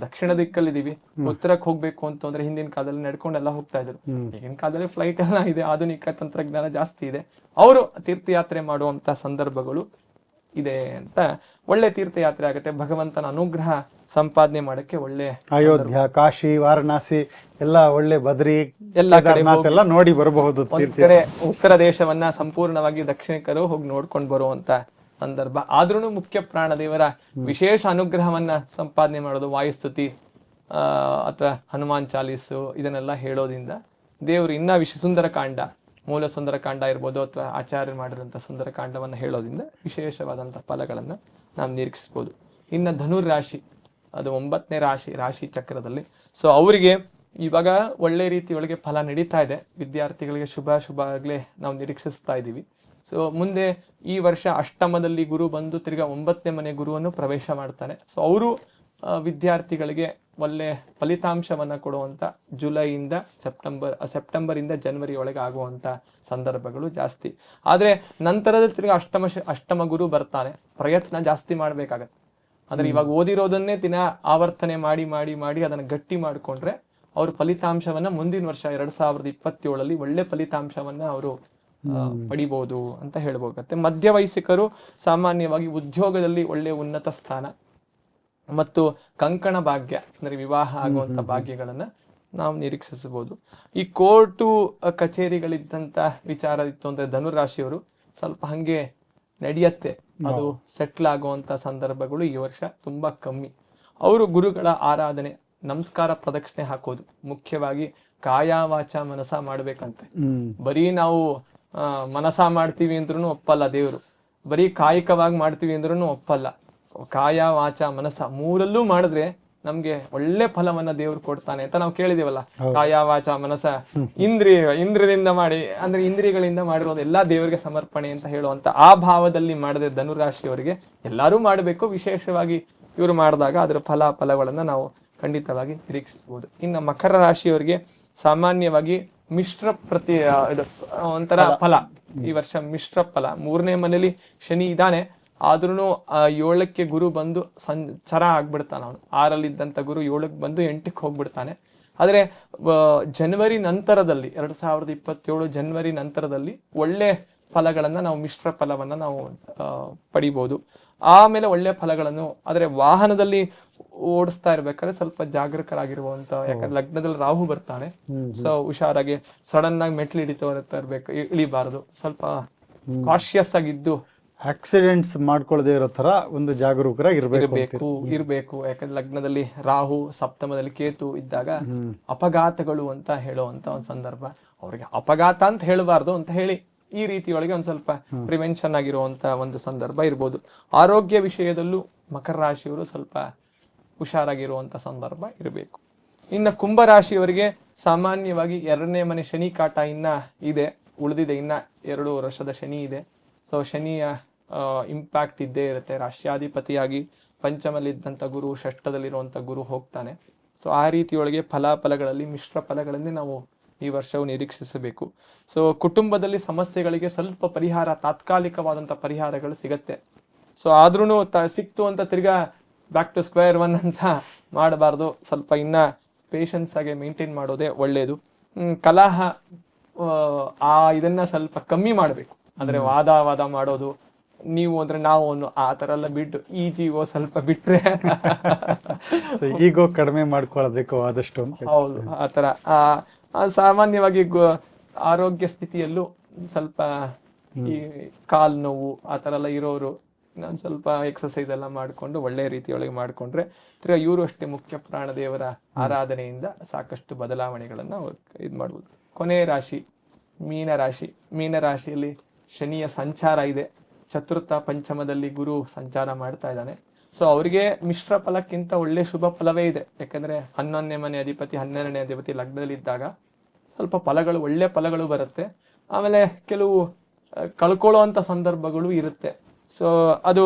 ದಕ್ಷಿಣ ದಿಕ್ಕಲ್ಲಿದ್ದೀವಿ, ಉತ್ತರಕ್ಕೆ ಹೋಗ್ಬೇಕು ಅಂತಂದ್ರೆ ಹಿಂದಿನ ಕಾಲದಲ್ಲಿ ನಡ್ಕೊಂಡೆಲ್ಲ ಹೋಗ್ತಾ ಇದ್ರು. ಈಗಿನ ಕಾಲದಲ್ಲಿ ಫ್ಲೈಟ್ ಎಲ್ಲ ಇದೆ, ಆಧುನಿಕ ತಂತ್ರಜ್ಞಾನ ಜಾಸ್ತಿ ಇದೆ. ಅವರು ತೀರ್ಥಯಾತ್ರೆ ಮಾಡುವಂತ ಸಂದರ್ಭಗಳು ಇದೆ ಅಂತ. ಒಳ್ಳೆ ತೀರ್ಥಯಾತ್ರೆ ಆಗುತ್ತೆ, ಭಗವಂತನ ಅನುಗ್ರಹ ಸಂಪಾದನೆ ಮಾಡಕ್ಕೆ ಒಳ್ಳೆ. ಅಯೋಧ್ಯ, ಕಾಶಿ, ವಾರಣಾಸಿ ಎಲ್ಲ ಒಳ್ಳೆ, ಬದ್ರಿ ಎಲ್ಲ ಕಡೆ ನೋಡಿ ಬರಬಹುದು. ಕಡೆ ಉತ್ತರ ದೇಶವನ್ನ ಸಂಪೂರ್ಣವಾಗಿ ದಕ್ಷಿಣಿಕರು ಹೋಗಿ ನೋಡ್ಕೊಂಡು ಬರುವಂತ ಸಂದರ್ಭ. ಆದ್ರೂ ಮುಖ್ಯ ಪ್ರಾಣದೇವರ ವಿಶೇಷ ಅನುಗ್ರಹವನ್ನ ಸಂಪಾದನೆ ಮಾಡೋದು, ವಾಯುಸ್ತುತಿ ಅಥವಾ ಹನುಮಾನ್ ಚಾಲೀಸು ಇದನ್ನೆಲ್ಲ ಹೇಳೋದ್ರಿಂದ ದೇವರು ಇನ್ನ ಸುಂದರಕಾಂಡ, ಮೂಲ ಸುಂದರಕಾಂಡ ಇರ್ಬೋದು ಅಥವಾ ಆಚಾರ್ಯ ಮಾಡಿರುವಂತ ಸುಂದರಕಾಂಡವನ್ನ ಹೇಳೋದ್ರಿಂದ ವಿಶೇಷವಾದಂತ ಫಲಗಳನ್ನ ನಾವು ನಿರೀಕ್ಷಿಸಬಹುದು. ಇನ್ನ ಧನುರ್ ರಾಶಿ, ಅದು 9ನೇ ರಾಶಿ ಚಕ್ರದಲ್ಲಿ. ಸೊ ಅವರಿಗೆ ಇವಾಗ ಒಳ್ಳೆ ರೀತಿಯೊಳಗೆ ಫಲ ನಡೀತಾ ಇದೆ. ವಿದ್ಯಾರ್ಥಿಗಳಿಗೆ ಶುಭ ಆಗ್ಲೇ ನಾವು ನಿರೀಕ್ಷಿಸ್ತಾ ಇದ್ದೀವಿ. ಸೊ ಮುಂದೆ ಈ ವರ್ಷ ಅಷ್ಟಮದಲ್ಲಿ ಗುರು ಬಂದು ತಿರ್ಗಾ 9ನೇ ಮನೆ ಗುರುವನ್ನು ಪ್ರವೇಶ ಮಾಡ್ತಾನೆ. ಸೊ ಅವರು ವಿದ್ಯಾರ್ಥಿಗಳಿಗೆ ಒಳ್ಳೆ ಫಲಿತಾಂಶವನ್ನ ಕೊಡುವಂತ ಜುಲೈಯಿಂದ ಸೆಪ್ಟೆಂಬರ್ ಇಂದ ಜನವರಿ ಒಳಗೆ ಆಗುವಂತ ಸಂದರ್ಭಗಳು ಜಾಸ್ತಿ. ಆದ್ರೆ ನಂತರದ ತಿರ್ಗಾ ಅಷ್ಟಮ ಗುರು ಬರ್ತಾನೆ, ಪ್ರಯತ್ನ ಜಾಸ್ತಿ ಮಾಡ್ಬೇಕಾಗತ್ತೆ. ಅಂದ್ರೆ ಇವಾಗ ಓದಿರೋದನ್ನೇ ದಿನ ಆವರ್ತನೆ ಮಾಡಿ ಅದನ್ನ ಗಟ್ಟಿ ಮಾಡ್ಕೊಂಡ್ರೆ ಅವ್ರ ಫಲಿತಾಂಶವನ್ನ ಮುಂದಿನ ವರ್ಷ 2027 ಒಳ್ಳೆ ಫಲಿತಾಂಶವನ್ನ ಅವರು ಪಡಿಬಹುದು ಅಂತ ಹೇಳ್ಬೋಗತ್ತೆ. ಮಧ್ಯ ವಯಸ್ಸಿಕರು ಸಾಮಾನ್ಯವಾಗಿ ಉದ್ಯೋಗದಲ್ಲಿ ಒಳ್ಳೆ ಉನ್ನತ ಸ್ಥಾನ ಮತ್ತು ಕಂಕಣ ಭಾಗ್ಯ ಅಂದ್ರೆ ವಿವಾಹ ಆಗುವಂತ ಭಾಗ್ಯಗಳನ್ನ ನಾವು ನಿರೀಕ್ಷಿಸಬಹುದು. ಈ ಕೋರ್ಟು ಕಚೇರಿಗಳಿದ್ದಂತ ವಿಚಾರ ಇತ್ತು ಅಂದ್ರೆ ಧನುರಾಶಿಯವರು ಸ್ವಲ್ಪ ಹಂಗೆ ನಡೆಯತ್ತೆ, ಅದು ಸೆಟ್ಲ್ ಆಗುವಂತ ಸಂದರ್ಭಗಳು ಈ ವರ್ಷ ತುಂಬಾ ಕಮ್ಮಿ. ಅವರು ಗುರುಗಳ ಆರಾಧನೆ, ನಮಸ್ಕಾರ, ಪ್ರದಕ್ಷಿಣೆ ಹಾಕೋದು, ಮುಖ್ಯವಾಗಿ ಕಾಯ ವಾಚ ಮನಸ ಮಾಡ್ಬೇಕಂತೆ. ಬರೀ ನಾವು ಮನಸ ಮಾಡ್ತೀವಿ ಅಂದ್ರೂ ಒಪ್ಪಲ್ಲ ದೇವರು, ಬರೀ ಕಾಯಿಕವಾಗಿ ಮಾಡ್ತೀವಿ ಅಂದ್ರೂ ಒಪ್ಪಲ್ಲ. ಕಾಯ ವಾಚ ಮನಸ ಮೂರಲ್ಲೂ ಮಾಡಿದ್ರೆ ನಮ್ಗೆ ಒಳ್ಳೆ ಫಲವನ್ನ ದೇವ್ರು ಕೊಡ್ತಾನೆ ಅಂತ ನಾವು ಕೇಳಿದೀವಲ್ಲ. ಕಾಯ ವಾಚ ಮನಸ ಇಂದ್ರಿಯದಿಂದ ಮಾಡಿ, ಅಂದ್ರೆ ಇಂದ್ರಿಯಗಳಿಂದ ಮಾಡಿರೋದು ಎಲ್ಲಾ ದೇವರಿಗೆ ಸಮರ್ಪಣೆ ಅಂತ ಹೇಳುವಂತ ಆ ಭಾವದಲ್ಲಿ ಮಾಡದೆ ಧನುರಾಶಿಯವರಿಗೆ ಎಲ್ಲರೂ ಮಾಡಬೇಕು. ವಿಶೇಷವಾಗಿ ಇವರು ಮಾಡಿದಾಗ ಅದರ ಫಲಗಳನ್ನ ನಾವು ಖಂಡಿತವಾಗಿ ನಿರೀಕ್ಷಿಸಬಹುದು. ಇನ್ನು ಮಕರ ರಾಶಿಯವರಿಗೆ ಸಾಮಾನ್ಯವಾಗಿ ಮಿಶ್ರ ಒಂಥರ ಫಲ. ಈ ವರ್ಷ ಮಿಶ್ರ ಫಲ. 3ನೇ ಮನೆಯಲ್ಲಿ ಶನಿ ಇದ್ದಾನೆ, ಆದ್ರೂ 7ಕ್ಕೆ ಗುರು ಬಂದು ಸಂಚಾರ ಆಗ್ಬಿಡ್ತಾನೆ. ಅವನು 6ರಲ್ಲಿದ್ದಂತ ಗುರು 7ಕ್ಕೆ ಬಂದು 8ಕ್ಕೆ ಹೋಗ್ಬಿಡ್ತಾನೆ. ಆದ್ರೆ ಜನವರಿ ನಂತರದಲ್ಲಿ 2027 ಜನವರಿ ನಂತರದಲ್ಲಿ ಒಳ್ಳೆ ಫಲಗಳನ್ನ ನಾವು ಮಿಶ್ರ ಫಲವನ್ನ ನಾವು ಪಡಿಬಹುದು. ಆಮೇಲೆ ಒಳ್ಳೆ ಫಲಗಳನ್ನು, ಆದ್ರೆ ವಾಹನದಲ್ಲಿ ಓಡಿಸ್ತಾ ಇರ್ಬೇಕಾದ್ರೆ ಸ್ವಲ್ಪ ಜಾಗರೂಕರಾಗಿರುವಂತ, ಯಾಕಂದ್ರೆ ಲಗ್ನದಲ್ಲಿ ರಾಹು ಬರ್ತಾನೆ. ಸೊ ಹುಷಾರಾಗಿ ಸಡನ್ ಆಗಿ ಮೆಟ್ಲು ಇಳಿಬಾರದು, ಸ್ವಲ್ಪ ಕಾಶಿಯಸ್ ಆಗಿದ್ದು ಆಕ್ಸಿಡೆಂಟ್ಸ್ ಮಾಡ್ಕೊಳ್ಳದೆ ಇರೋ ತರ ಒಂದು ಇರ್ಬೇಕು. ಯಾಕಂದ್ರೆ ಲಗ್ನದಲ್ಲಿ ರಾಹು, ಸಪ್ತಮದಲ್ಲಿ ಕೇತು ಇದ್ದಾಗ ಅಪಘಾತಗಳು ಅಂತ ಹೇಳುವಂತ ಒಂದು ಸಂದರ್ಭ. ಅವ್ರಿಗೆ ಅಪಘಾತ ಅಂತ ಹೇಳಬಾರ್ದು ಅಂತ ಹೇಳಿ ಈ ರೀತಿಯೊಳಗೆ ಒಂದ್ ಸ್ವಲ್ಪ ಪ್ರಿವೆನ್ಷನ್ ಆಗಿರುವಂತ ಒಂದು ಸಂದರ್ಭ ಇರ್ಬೋದು. ಆರೋಗ್ಯ ವಿಷಯದಲ್ಲೂ ಮಕರ ರಾಶಿಯವರು ಸ್ವಲ್ಪ ಹುಷಾರಾಗಿರುವಂತ ಸಂದರ್ಭ ಇರಬೇಕು. ಇನ್ನು ಕುಂಭರಾಶಿಯವರಿಗೆ ಸಾಮಾನ್ಯವಾಗಿ 2ನೇ ಮನೆ ಶನಿ ಕಾಟ ಇನ್ನ ಇದೆ, ಉಳಿದಿದೆ. ಇನ್ನ 2 ವರ್ಷದ ಶನಿ ಇದೆ. ಸೊ ಶನಿಯ ಇಂಪ್ಯಾಕ್ಟ್ ಇದ್ದೇ ಇರುತ್ತೆ. ರಾಷ್ಟ್ರಾಧಿಪತಿಯಾಗಿ ಪಂಚಮಲ್ಲಿದ್ದಂಥ ಗುರು 6ಷ್ಟದಲ್ಲಿರುವಂಥ ಗುರು ಹೋಗ್ತಾನೆ. ಸೊ ಆ ರೀತಿಯೊಳಗೆ ಫಲಗಳಲ್ಲಿ ಮಿಶ್ರ ಫಲಗಳನ್ನೇ ನಾವು ಈ ವರ್ಷವು ನಿರೀಕ್ಷಿಸಬೇಕು. ಸೊ ಕುಟುಂಬದಲ್ಲಿ ಸಮಸ್ಯೆಗಳಿಗೆ ಸ್ವಲ್ಪ ಪರಿಹಾರ, ತಾತ್ಕಾಲಿಕವಾದಂಥ ಪರಿಹಾರಗಳು ಸಿಗತ್ತೆ. ಸೊ ಆದ್ರೂ ಸಿಕ್ತು ಅಂತ ತಿರ್ಗಾ ಬ್ಯಾಕ್ ಟು ಸ್ಕ್ವೇರ್ ಒನ್ ಅಂತ ಮಾಡಬಾರ್ದು. ಸ್ವಲ್ಪ ಇನ್ನ ಪೇಷನ್ಸ್ ಆಗಿ ಮೇಂಟೈನ್ ಮಾಡೋದೇ ಒಳ್ಳೇದು. ಕಲಹ ಇದನ್ನ ಸ್ವಲ್ಪ ಕಮ್ಮಿ ಮಾಡಬೇಕು. ಅಂದ್ರೆ ವಾದ ಮಾಡೋದು, ನೀವು ಅಂದ್ರೆ ನಾವು ಆ ತರ ಎಲ್ಲ ಬಿಟ್ಟು ಈ ಜೀವೋ ಸ್ವಲ್ಪ ಬಿಟ್ರೆ ಈಗೋ ಕಡಿಮೆ ಮಾಡ್ಕೊಳ್ಬೇಕು ಆದಷ್ಟು. ಹೌದು, ಆತರ ಸಾಮಾನ್ಯವಾಗಿ ಆರೋಗ್ಯ ಸ್ಥಿತಿಯಲ್ಲೂ ಸ್ವಲ್ಪ ಈ ಕಾಲ್ ನೋವು ಆ ತರ ಎಲ್ಲ ಇರೋರು ಸ್ವಲ್ಪ ಎಕ್ಸರ್ಸೈಸ್ ಎಲ್ಲ ಮಾಡ್ಕೊಂಡು ಒಳ್ಳೆ ರೀತಿಯೊಳಗೆ ಮಾಡ್ಕೊಂಡ್ರೆ ತಿರ್ಗಾ ಇವರು ಅಷ್ಟೇ ಮುಖ್ಯ ಪ್ರಾಣದೇವರ ಆರಾಧನೆಯಿಂದ ಸಾಕಷ್ಟು ಬದಲಾವಣೆಗಳನ್ನ ಇದು ಮಾಡ್ಬೋದು. ಕೊನೆಯ ರಾಶಿ ಮೀನರಾಶಿ. ಮೀನರಾಶಿಯಲ್ಲಿ ಶನಿಯ ಸಂಚಾರ ಇದೆ. ಚತುರ್ಥ ಪಂಚಮದಲ್ಲಿ ಗುರು ಸಂಚಾರ ಮಾಡ್ತಾ ಇದ್ದಾನೆ. ಸೊ ಅವರಿಗೆ ಮಿಶ್ರ ಫಲಕ್ಕಿಂತ ಒಳ್ಳೆ ಶುಭ ಫಲವೇ ಇದೆ. ಯಾಕಂದ್ರೆ 11ನೇ ಮನೆ ಅಧಿಪತಿ 12ನೇ ಅಧಿಪತಿ ಲಗ್ನದಲ್ಲಿ ಇದ್ದಾಗ ಸ್ವಲ್ಪ ಒಳ್ಳೆ ಫಲಗಳು ಬರುತ್ತೆ. ಆಮೇಲೆ ಕೆಲವು ಕಳ್ಕೊಳ್ಳುವಂತ ಸಂದರ್ಭಗಳು ಇರುತ್ತೆ. ಸೊ ಅದು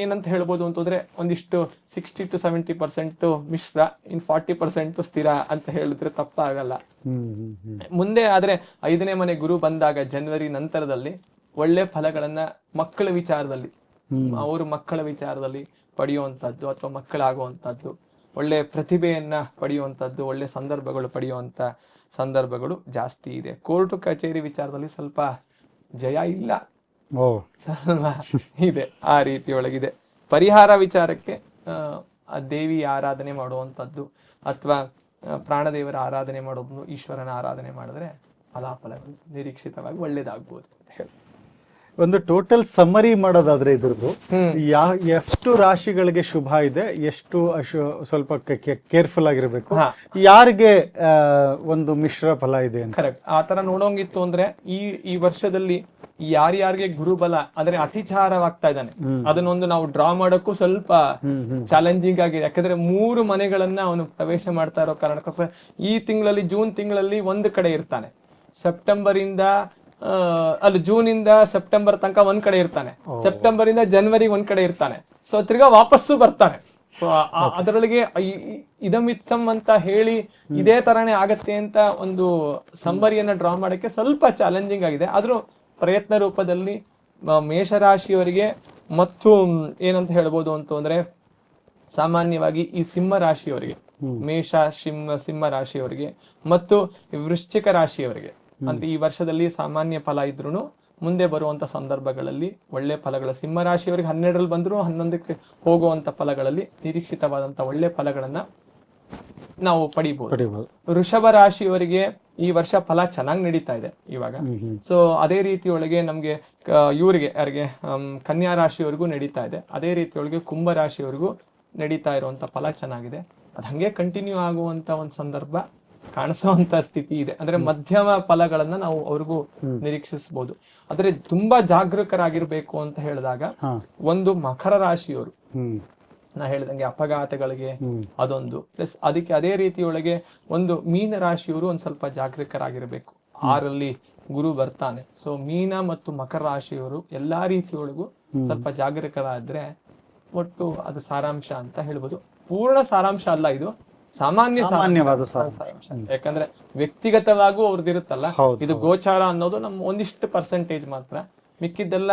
ಏನಂತ ಹೇಳ್ಬೋದು ಅಂತಂದ್ರೆ ಒಂದಿಷ್ಟು 60 to 70% ಮಿಶ್ರ, ಇನ್ 40% ಸ್ಥಿರ ಅಂತ ಹೇಳಿದ್ರೆ ತಪ್ಪಾಗಲ್ಲ. ಮುಂದೆ ಆದ್ರೆ 5ನೇ ಮನೆ ಗುರು ಬಂದಾಗ ಜನವರಿ ನಂತರದಲ್ಲಿ ಒಳ್ಳೆ ಫಲಗಳನ್ನ ಮಕ್ಕಳ ವಿಚಾರದಲ್ಲಿ, ಮಕ್ಕಳ ವಿಚಾರದಲ್ಲಿ ಪಡೆಯುವಂತದ್ದು ಅಥವಾ ಮಕ್ಕಳಾಗುವಂತದ್ದು, ಒಳ್ಳೆ ಪ್ರತಿಭೆಯನ್ನ ಪಡೆಯುವಂತದ್ದು, ಒಳ್ಳೆ ಸಂದರ್ಭಗಳು ಪಡೆಯುವಂತ ಸಂದರ್ಭಗಳು ಜಾಸ್ತಿ ಇದೆ. ಕೋರ್ಟ್ ಕಚೇರಿ ವಿಚಾರದಲ್ಲಿ ಸ್ವಲ್ಪ ಜಯ ಇಲ್ಲ, ಸ್ವಲ್ಪ ಇದೆ, ಆ ರೀತಿಯೊಳಗಿದೆ. ಪರಿಹಾರ ವಿಚಾರಕ್ಕೆ ದೇವಿ ಆರಾಧನೆ ಮಾಡುವಂತದ್ದು ಅಥವಾ ಪ್ರಾಣದೇವರ ಆರಾಧನೆ ಮಾಡೋದು, ಈಶ್ವರನ ಆರಾಧನೆ ಮಾಡಿದ್ರೆ ಫಲಾಫಲಗಳು ನಿರೀಕ್ಷಿತವಾಗಿ ಒಳ್ಳೇದಾಗ್ಬೋದು ಅಂತ ಹೇಳಿ. ಒಂದು ಟೋಟಲ್ ಸಮ್ಮರಿ ಮಾಡೋದಾದ್ರೆ ಇದ್ರದ್ದು ಎಷ್ಟು ರಾಶಿಗಳಿಗೆ ಶುಭ ಇದೆ, ಎಷ್ಟು ಸ್ವಲ್ಪ ಕೇರ್ಫುಲ್ ಆಗಿರ್ಬೇಕು, ಯಾರಿಗೆ ಒಂದು ಮಿಶ್ರ ಫಲ ಇದೆ ಅಂತ. ಕರೆಕ್ಟ್. ಆತರ ನೋಡೋಂಗಿತ್ತು ಅಂದ್ರೆ ಈ ವರ್ಷದಲ್ಲಿ ಯಾರ್ಯಾರಿಗೆ ಗುರುಬಲ ಅಂದ್ರೆ ಅತಿಚಾರವಾಗ್ತಾ ಇದ್ದಾನೆ ಅದನ್ನೊಂದು ನಾವು ಡ್ರಾ ಮಾಡೋಕ್ಕೂ ಸ್ವಲ್ಪ ಚಾಲೆಂಜಿಂಗ್ ಆಗಿದೆ. ಯಾಕಂದ್ರೆ 3 ಮನೆಗಳನ್ನ ಅವನು ಪ್ರವೇಶ ಮಾಡ್ತಾ ಇರೋ ಕಾರಣಕ್ಕೋಸ್ಕರ ಈ ತಿಂಗಳಲ್ಲಿ, ಜೂನ್ ತಿಂಗಳಲ್ಲಿ ಒಂದು ಕಡೆ ಇರ್ತಾನೆ, ಜೂನ್ ಇಂದ ಸೆಪ್ಟೆಂಬರ್ ತನಕ ಒಂದ್ ಕಡೆ ಇರ್ತಾನೆ, ಸೆಪ್ಟೆಂಬರ್ ಇಂದ ಜನವರಿ ಒಂದ್ ಕಡೆ ಇರ್ತಾನೆ. ಸೊ ತಿರ್ಗಾ ವಾಪಸ್ಸು ಬರ್ತಾನೆ. ಸೊ ಅದರೊಳಗೆ ಇದಮಿತ್ತಂ ಅಂತ ಹೇಳಿ ಇದೇ ತರಾನೇ ಆಗತ್ತೆ ಅಂತ ಒಂದು ಸಂಬರಿಯನ್ನ ಡ್ರಾ ಮಾಡಕ್ಕೆ ಸ್ವಲ್ಪ ಚಾಲೆಂಜಿಂಗ್ ಆಗಿದೆ. ಆದ್ರೂ ಪ್ರಯತ್ನ ರೂಪದಲ್ಲಿ ಮೇಷರಾಶಿಯವರಿಗೆ ಮತ್ತು ಏನಂತ ಹೇಳ್ಬೋದು ಅಂತಂದ್ರೆ ಸಾಮಾನ್ಯವಾಗಿ ಈ ಸಿಂಹ ರಾಶಿಯವರಿಗೆ, ಮೇಷ ಸಿಂಹ ರಾಶಿಯವರಿಗೆ ಮತ್ತು ವೃಶ್ಚಿಕ ರಾಶಿಯವರಿಗೆ ಅಂದ್ರೆ ಈ ವರ್ಷದಲ್ಲಿ ಸಾಮಾನ್ಯ ಫಲ ಇದ್ರೂ ಮುಂದೆ ಬರುವಂತ ಸಂದರ್ಭಗಳಲ್ಲಿ ಒಳ್ಳೆ ಫಲಗಳ, ಸಿಂಹ ರಾಶಿಯವರಿಗೆ 12ರಲ್ಲಿ ಬಂದ್ರು 11ಕ್ಕೆ ಹೋಗುವಂತ ಫಲಗಳಲ್ಲಿ ನಿರೀಕ್ಷಿತವಾದಂತ ಒಳ್ಳೆ ಫಲಗಳನ್ನ ನಾವು ಪಡಿಬಹುದು. ವೃಷಭ ರಾಶಿಯವರಿಗೆ ಈ ವರ್ಷ ಫಲ ಚೆನ್ನಾಗಿ ನಡೀತಾ ಇದೆ ಇವಾಗ. ಸೊ ಅದೇ ರೀತಿಯೊಳಗೆ ನಮ್ಗೆ ಯಾರಿಗೆ ಕನ್ಯಾ ರಾಶಿಯವರೆಗೂ ನಡೀತಾ ಇದೆ. ಅದೇ ರೀತಿಯೊಳಗೆ ಕುಂಭ ರಾಶಿಯವರೆಗೂ ನಡೀತಾ ಇರುವಂತ ಫಲ ಚೆನ್ನಾಗಿದೆ. ಅದ್ ಹಂಗೆ ಕಂಟಿನ್ಯೂ ಆಗುವಂತ ಒಂದು ಸಂದರ್ಭ ಕಾಣಿಸುವಂತ ಸ್ಥಿತಿ ಇದೆ. ಅಂದ್ರೆ ಮಧ್ಯಮ ಫಲಗಳನ್ನ ನಾವು ಅವ್ರಿಗೂ ನಿರೀಕ್ಷಿಸಬಹುದು. ಆದ್ರೆ ತುಂಬಾ ಜಾಗರೂಕರಾಗಿರ್ಬೇಕು ಅಂತ ಹೇಳಿದಾಗ ಒಂದು ಮಕರ ರಾಶಿಯವರು, ನಾ ಹೇಳಿದಂಗೆ ಅಪಘಾತಗಳಿಗೆ ಅದೊಂದು ಪ್ಲಸ್, ಅದಕ್ಕೆ ಅದೇ ರೀತಿಯೊಳಗೆ ಒಂದು ಮೀನ ರಾಶಿಯವರು ಒಂದ್ ಸ್ವಲ್ಪ ಜಾಗರೂಕರಾಗಿರ್ಬೇಕು. 6ರಲ್ಲಿ ಗುರು ಬರ್ತಾನೆ. ಸೊ ಮೀನ ಮತ್ತು ಮಕರ ರಾಶಿಯವರು ಎಲ್ಲಾ ರೀತಿಯೊಳಗೂ ಸ್ವಲ್ಪ ಜಾಗರೂಕರಾದ್ರೆ ಒಟ್ಟು ಅದು ಸಾರಾಂಶ ಅಂತ ಹೇಳ್ಬೋದು. ಪೂರ್ಣ ಸಾರಾಂಶ ಅಲ್ಲ, ಇದು ಸಾಮಾನ್ಯವಾದ ಸಾರಾಂಶ. ಯಾಕಂದ್ರೆ ವ್ಯಕ್ತಿಗತವಾಗೂ ಅವ್ರದ್ದಿರುತ್ತಲ್ಲ, ಇದು ಗೋಚಾರ ಅನ್ನೋದು ನಮ್ಮ ಒಂದಿಷ್ಟು ಪರ್ಸೆಂಟೇಜ್ ಮಾತ್ರ. ಮಿಕ್ಕಿದ್ದೆಲ್ಲ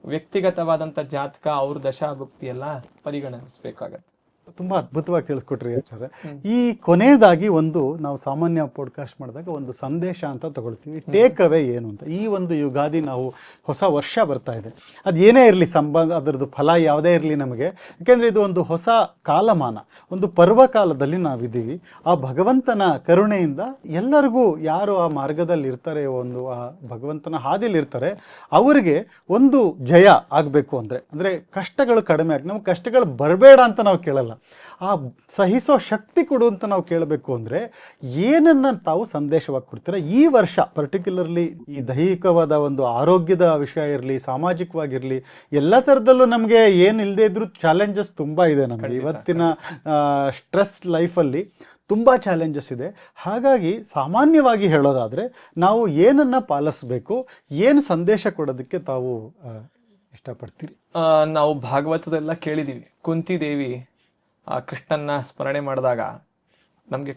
ವ್ಯಕ್ತಿಗತವಾದಂತ ಜಾತಕ ಅವ್ರ ದಶಾಭುಕ್ತಿ ಎಲ್ಲ ಪರಿಗಣಿಸ್ಬೇಕಾಗತ್ತೆ. ತುಂಬಾ ಅದ್ಭುತವಾಗಿ ತಿಳಿಸ್ಕೊಟ್ರಿ ಆಚಾರ್ಯ. ಈ ಕೊನೆಯದಾಗಿ ಒಂದು ನಾವು ಸಾಮಾನ್ಯ ಪಾಡ್ಕಾಸ್ಟ್ ಮಾಡಿದಾಗ ಒಂದು ಸಂದೇಶ ಅಂತ ತಗೊಳ್ತೀವಿ, ಟೇಕ್ ಅವೇ ಏನು ಅಂತ. ಈ ಒಂದು ಯುಗಾದಿ ನಾವು ಹೊಸ ವರ್ಷ ಬರ್ತಾ ಇದೆ, ಅದು ಏನೇ ಇರಲಿ ಸಂಬಂಧ, ಅದರದ್ದು ಫಲ ಯಾವುದೇ ಇರಲಿ ನಮಗೆ, ಯಾಕೆಂದರೆ ಇದು ಒಂದು ಹೊಸ ಕಾಲಮಾನ, ಒಂದು ಪರ್ವಕಾಲದಲ್ಲಿ ನಾವಿದ್ದೀವಿ. ಆ ಭಗವಂತನ ಕರುಣೆಯಿಂದ ಎಲ್ಲರಿಗೂ ಯಾರು ಆ ಮಾರ್ಗದಲ್ಲಿ ಇರ್ತಾರೆ, ಒಂದು ಆ ಭಗವಂತನ ಹಾದಿಲಿರ್ತಾರೆ, ಅವರಿಗೆ ಒಂದು ಜಯ ಆಗಬೇಕು ಅಂದರೆ ಕಷ್ಟಗಳು ಕಡಿಮೆ ಆಗಿ, ನಮ್ಗೆ ಕಷ್ಟಗಳು ಬರಬೇಡ ಅಂತ ನಾವು ಕೇಳಲ್ಲ, ಆ ಸಹಿಸೋ ಶಕ್ತಿ ಕೊಡು ಅಂತ ನಾವು ಕೇಳಬೇಕು. ಅಂದರೆ ಏನನ್ನು ತಾವು ಸಂದೇಶವಾಗಿ ಕೊಡ್ತೀರಾ ಈ ವರ್ಷ, ಪರ್ಟಿಕ್ಯುಲರ್ಲಿ ಈ ದೈಹಿಕವಾದ ಒಂದು ಆರೋಗ್ಯದ ವಿಷಯ ಇರಲಿ, ಸಾಮಾಜಿಕವಾಗಿರಲಿ, ಎಲ್ಲ ಥರದಲ್ಲೂ ನಮಗೆ ಏನು ಇಲ್ಲದೆ ಇದ್ರೂ ಚಾಲೆಂಜಸ್ ತುಂಬ ಇದೆ ನಮಗೆ ಇವತ್ತಿನ ಸ್ಟ್ರೆಸ್ ಲೈಫಲ್ಲಿ ತುಂಬ ಚಾಲೆಂಜಸ್ ಇದೆ. ಹಾಗಾಗಿ ಸಾಮಾನ್ಯವಾಗಿ ಹೇಳೋದಾದರೆ ನಾವು ಏನನ್ನು ಪಾಲಿಸಬೇಕು, ಏನು ಸಂದೇಶ ಕೊಡೋದಕ್ಕೆ ತಾವು ಇಷ್ಟಪಡ್ತೀರಿ? ನಾವು ಭಾಗವತದೆಲ್ಲ ಕೇಳಿದ್ದೀವಿ, ಕುಂತಿದೇವಿ ಆ ಕೃಷ್ಣನ್ನ ಸ್ಮರಣೆ ಮಾಡಿದಾಗ ನಮಗೆ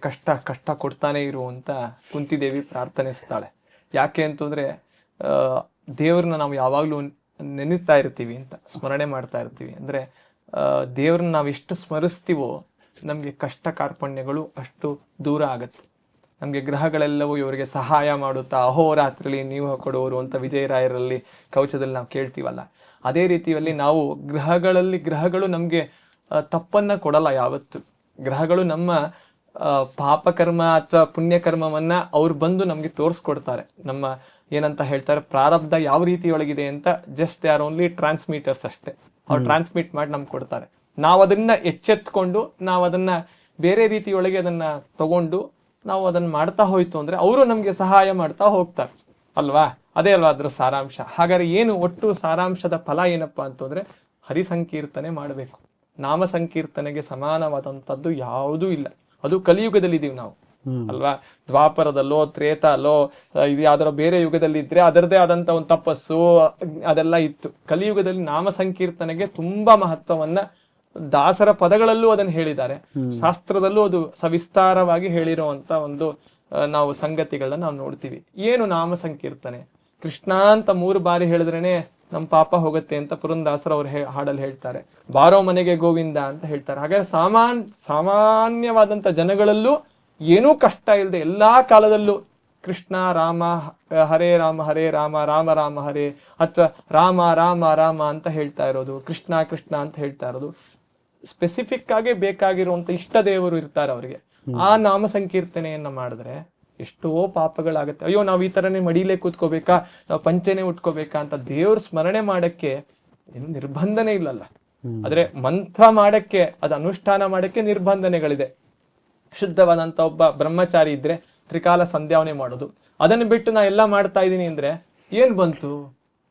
ಕಷ್ಟ ಕೊಡ್ತಾನೆ ಇರು ಅಂತ ಕುಂತಿದೇವಿ ಪ್ರಾರ್ಥನಿಸ್ತಾಳೆ. ಯಾಕೆ ಅಂತಂದ್ರೆ ದೇವ್ರನ್ನ ನಾವು ಯಾವಾಗಲೂ ನೆನೀತಾ ಇರ್ತೀವಿ ಅಂತ, ಸ್ಮರಣೆ ಮಾಡ್ತಾ ಇರ್ತೀವಿ. ಅಂದ್ರೆ ದೇವ್ರನ್ನ ನಾವು ಎಷ್ಟು ಸ್ಮರಿಸ್ತೀವೋ ನಮಗೆ ಕಷ್ಟ ಕಾರ್ಪಣ್ಯಗಳು ಅಷ್ಟು ದೂರ ಆಗತ್ತೆ. ನಮಗೆ ಗ್ರಹಗಳೆಲ್ಲವೂ ಇವರಿಗೆ ಸಹಾಯ ಮಾಡುತ್ತಾ ಅಹೋರಾತ್ರಿಲಿ ನೀವು ಕೊಡುವರು ಅಂತ ವಿಜಯರಾಯರಲ್ಲಿ ಕವಚದಲ್ಲಿ ನಾವು ಕೇಳ್ತೀವಲ್ಲ, ಅದೇ ರೀತಿಯಲ್ಲಿ ನಾವು ಗ್ರಹಗಳು ನಮಗೆ ತಪ್ಪನ್ನ ಕೊಡಲ್ಲ ಯಾವತ್ತು. ಗ್ರಹಗಳು ನಮ್ಮ ಪಾಪಕರ್ಮ ಅಥವಾ ಪುಣ್ಯಕರ್ಮವನ್ನ ಅವ್ರು ಬಂದು ನಮ್ಗೆ ತೋರಿಸ್ಕೊಡ್ತಾರೆ. ನಮ್ಮ ಏನಂತ ಹೇಳ್ತಾರೆ, ಪ್ರಾರಬ್ಧ ಯಾವ ರೀತಿಯೊಳಗಿದೆ ಅಂತ just they are only transmitters ಅಷ್ಟೇ. ಅವ್ರು ಟ್ರಾನ್ಸ್ಮಿಟ್ ಮಾಡಿ ನಮ್ಗೆ ಕೊಡ್ತಾರೆ. ನಾವು ಅದನ್ನ ಎಚ್ಚೆತ್ಕೊಂಡು ನಾವು ಅದನ್ನ ಬೇರೆ ರೀತಿಯೊಳಗೆ ಅದನ್ನ ತಗೊಂಡು ನಾವು ಅದನ್ನ ಮಾಡ್ತಾ ಹೋಯ್ತು ಅಂದ್ರೆ ಅವರು ನಮ್ಗೆ ಸಹಾಯ ಮಾಡ್ತಾ ಹೋಗ್ತಾರೆ ಅಲ್ವಾ? ಅದೇ ಅಲ್ವಾ ಅದ್ರ ಸಾರಾಂಶ. ಹಾಗಾದ್ರೆ ಏನು ಒಟ್ಟು ಸಾರಾಂಶದ ಫಲ ಏನಪ್ಪಾ ಅಂತಂದ್ರೆ ಹರಿಸಂಕೀರ್ತನೆ ಮಾಡಬೇಕು. ನಾಮ ಸಂಕೀರ್ತನೆಗೆ ಸಮಾನವಾದಂಥದ್ದು ಯಾವುದೂ ಇಲ್ಲ. ಅದು ಕಲಿಯುಗದಲ್ಲಿ ಇದೀವಿ ನಾವು ಅಲ್ವಾ? ದ್ವಾಪರದಲ್ಲೋ ತ್ರೇತಾಲೋ ಇದು ಯಾವ್ದಾರ ಬೇರೆ ಯುಗದಲ್ಲಿ ಇದ್ರೆ ಅದರದೇ ಆದಂತ ಒಂದು ತಪಸ್ಸು ಅದೆಲ್ಲ ಇತ್ತು. ಕಲಿಯುಗದಲ್ಲಿ ನಾಮ ಸಂಕೀರ್ತನೆಗೆ ತುಂಬಾ ಮಹತ್ವವನ್ನ ದಾಸರ ಪದಗಳಲ್ಲೂ ಅದನ್ನು ಹೇಳಿದ್ದಾರೆ, ಶಾಸ್ತ್ರದಲ್ಲೂ ಅದು ಸವಿಸ್ತಾರವಾಗಿ ಹೇಳಿರುವಂತ ಒಂದು ನಾವು ಸಂಗತಿಗಳನ್ನ ನಾವು ನೋಡ್ತೀವಿ. ಏನು ನಾಮ ಸಂಕೀರ್ತನೆ? ಕೃಷ್ಣ ಅಂತ 3 ಬಾರಿ ಹೇಳಿದ್ರೇನೆ ನಮ್ಮ ಪಾಪ ಹೋಗುತ್ತೆ ಅಂತ ಪುರಂದಾಸರು ಅವ್ರು ಹಾಡಲ್ಲಿ ಹೇಳ್ತಾರೆ. ಬಾರೋ ಮನೆಗೆ ಗೋವಿಂದ ಅಂತ ಹೇಳ್ತಾರೆ. ಹಾಗಾದ್ರೆ ಸಾಮಾನ್ಯವಾದಂತ ಜನಗಳಲ್ಲೂ ಏನೂ ಕಷ್ಟ ಇಲ್ಲದೆ ಎಲ್ಲಾ ಕಾಲದಲ್ಲೂ ಕೃಷ್ಣ ರಾಮ ಹರೇ ರಾಮ ಹರೇ ರಾಮ ರಾಮ ರಾಮ ಹರೇ ಅಥವಾ ರಾಮ ರಾಮ ರಾಮ ಅಂತ ಹೇಳ್ತಾ ಇರೋದು, ಕೃಷ್ಣ ಕೃಷ್ಣ ಅಂತ ಹೇಳ್ತಾ ಇರೋದು. ಸ್ಪೆಸಿಫಿಕ್ ಆಗಿ ಬೇಕಾಗಿರುವಂತ ಇಷ್ಟ ದೇವರು ಇರ್ತಾರೆ ಅವರಿಗೆ. ಆ ನಾಮ ಸಂಕೀರ್ತನೆಯನ್ನ ಮಾಡಿದ್ರೆ ಎಷ್ಟೋ ಪಾಪಗಳಾಗತ್ತೆ. ಅಯ್ಯೋ ನಾವು ಈ ತರನೇ ಮಡಿಲೇ ಕೂತ್ಕೋಬೇಕಾ, ನಾವು ಪಂಚೆನೆ ಉಟ್ಕೋಬೇಕಾ ಅಂತ ದೇವ್ರ ಸ್ಮರಣೆ ಮಾಡಕ್ಕೆ ಏನು ನಿರ್ಬಂಧನೆ ಇಲ್ಲಲ್ಲ. ಆದ್ರೆ ಮಂತ್ರ ಮಾಡಕ್ಕೆ, ಅದು ಅನುಷ್ಠಾನ ಮಾಡಕ್ಕೆ ನಿರ್ಬಂಧನೆಗಳಿದೆ. ಶುದ್ಧವಾದಂತ ಒಬ್ಬ ಬ್ರಹ್ಮಚಾರಿ ಇದ್ರೆ ತ್ರಿಕಾಲ ಸಂಧ್ಯಾವನೆ ಮಾಡೋದು, ಅದನ್ನು ಬಿಟ್ಟು ನಾ ಎಲ್ಲ ಮಾಡ್ತಾ ಇದ್ದೀನಿ ಅಂದ್ರೆ ಏನ್ ಬಂತು?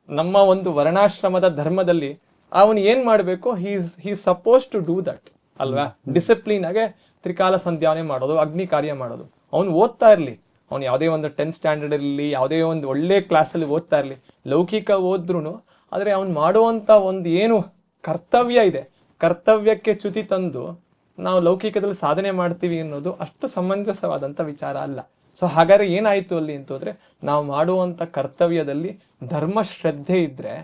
ನಮ್ಮ ಒಂದು ವರ್ಣಾಶ್ರಮದ ಧರ್ಮದಲ್ಲಿ ಅವನು ಏನ್ ಮಾಡ್ಬೇಕು, ಹೀ ಸಪೋಸ್ ಟು ಡೂ ದಟ್ ಅಲ್ವಾ? ಡಿಸಿಪ್ಲಿನ್ ಆಗಿ ತ್ರಿಕಾಲ ಸಂಧ್ಯಾವನೆ ಮಾಡೋದು, ಅಗ್ನಿ ಕಾರ್ಯ ಮಾಡೋದು. ಅವ್ನು ಓದ್ತಾ ಇರ್ಲಿ, ಅವ್ನು ಯಾವುದೇ ಒಂದು 10th ಸ್ಟ್ಯಾಂಡರ್ಡ್ ಇರಲಿ, ಯಾವುದೇ ಒಂದು ಒಳ್ಳೆ ಕ್ಲಾಸಲ್ಲಿ ಓದ್ತಾ ಇರ್ಲಿ, ಲೌಕಿಕ ಓದ್ರುನು ಆದ್ರೆ ಅವ್ನು ಮಾಡುವಂತ ಒಂದು ಏನು ಕರ್ತವ್ಯ ಇದೆ, ಕರ್ತವ್ಯಕ್ಕೆ ಚ್ಯುತಿ ತಂದು ನಾವು ಲೌಕಿಕದಲ್ಲಿ ಸಾಧನೆ ಮಾಡ್ತೀವಿ ಅನ್ನೋದು ಅಷ್ಟು ಸಮಂಜಸವಾದಂತ ವಿಚಾರ ಅಲ್ಲ. ಸೊ ಹಾಗಾದ್ರೆ ಏನಾಯ್ತು ಅಲ್ಲಿ ಅಂತಂದ್ರೆ, ನಾವು ಮಾಡುವಂತ ಕರ್ತವ್ಯದಲ್ಲಿ ಧರ್ಮ ಶ್ರದ್ಧೆ ಇದ್ರೆ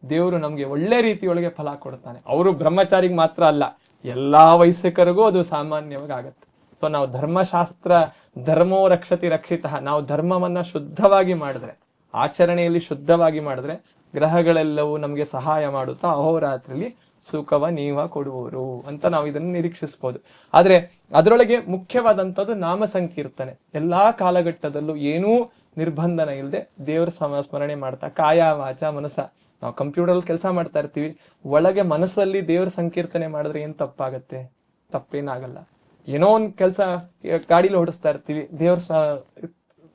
ದೇವರು ನಮ್ಗೆ ಒಳ್ಳೆ ರೀತಿಯೊಳಗೆ ಫಲ ಕೊಡ್ತಾನೆ. ಅವರು ಬ್ರಹ್ಮಚಾರಿಗೆ ಮಾತ್ರ ಅಲ್ಲ, ಎಲ್ಲಾ ವಯಸ್ಸಿಕರಿಗೂ ಅದು ಸಾಮಾನ್ಯವಾಗಿ ಆಗತ್ತೆ. ಸೊ ನಾವು ಧರ್ಮಶಾಸ್ತ್ರ ಧರ್ಮೋ ರಕ್ಷತಿ ರಕ್ಷಿತ, ನಾವು ಧರ್ಮವನ್ನ ಶುದ್ಧವಾಗಿ ಮಾಡಿದ್ರೆ, ಆಚರಣೆಯಲ್ಲಿ ಶುದ್ಧವಾಗಿ ಮಾಡಿದ್ರೆ ಗ್ರಹಗಳೆಲ್ಲವೂ ನಮ್ಗೆ ಸಹಾಯ ಮಾಡುತ್ತಾ ಅಹೋರಾತ್ರಿಲಿ ಸುಖವ ನೀವ ಕೊಡುವರು ಅಂತ ನಾವು ಇದನ್ನು ನಿರೀಕ್ಷಿಸಬಹುದು. ಆದ್ರೆ ಅದರೊಳಗೆ ಮುಖ್ಯವಾದಂಥದ್ದು ನಾಮ ಸಂಕೀರ್ತನೆ. ಎಲ್ಲಾ ಕಾಲಘಟ್ಟದಲ್ಲೂ ಏನೂ ನಿರ್ಬಂಧನ ಇಲ್ಲದೆ ದೇವರ ಸ್ಮರಣೆ ಮಾಡ್ತಾ ಕಾಯ ವಾಚ ಮನಸ, ನಾವು ಕಂಪ್ಯೂಟರ್ ಕೆಲಸ ಮಾಡ್ತಾ ಇರ್ತೀವಿ, ಒಳಗೆ ಮನಸ್ಸಲ್ಲಿ ದೇವ್ರ ಸಂಕೀರ್ತನೆ ಮಾಡಿದ್ರೆ ಏನ್ ತಪ್ಪಾಗತ್ತೆ? ತಪ್ಪೇನಾಗಲ್ಲ. ಏನೋ ಒಂದ್ ಕೆಲಸ ಗಾಡಿಲಿ ಓಡಿಸ್ತಾ ಇರ್ತೀವಿ, ದೇವ್ರ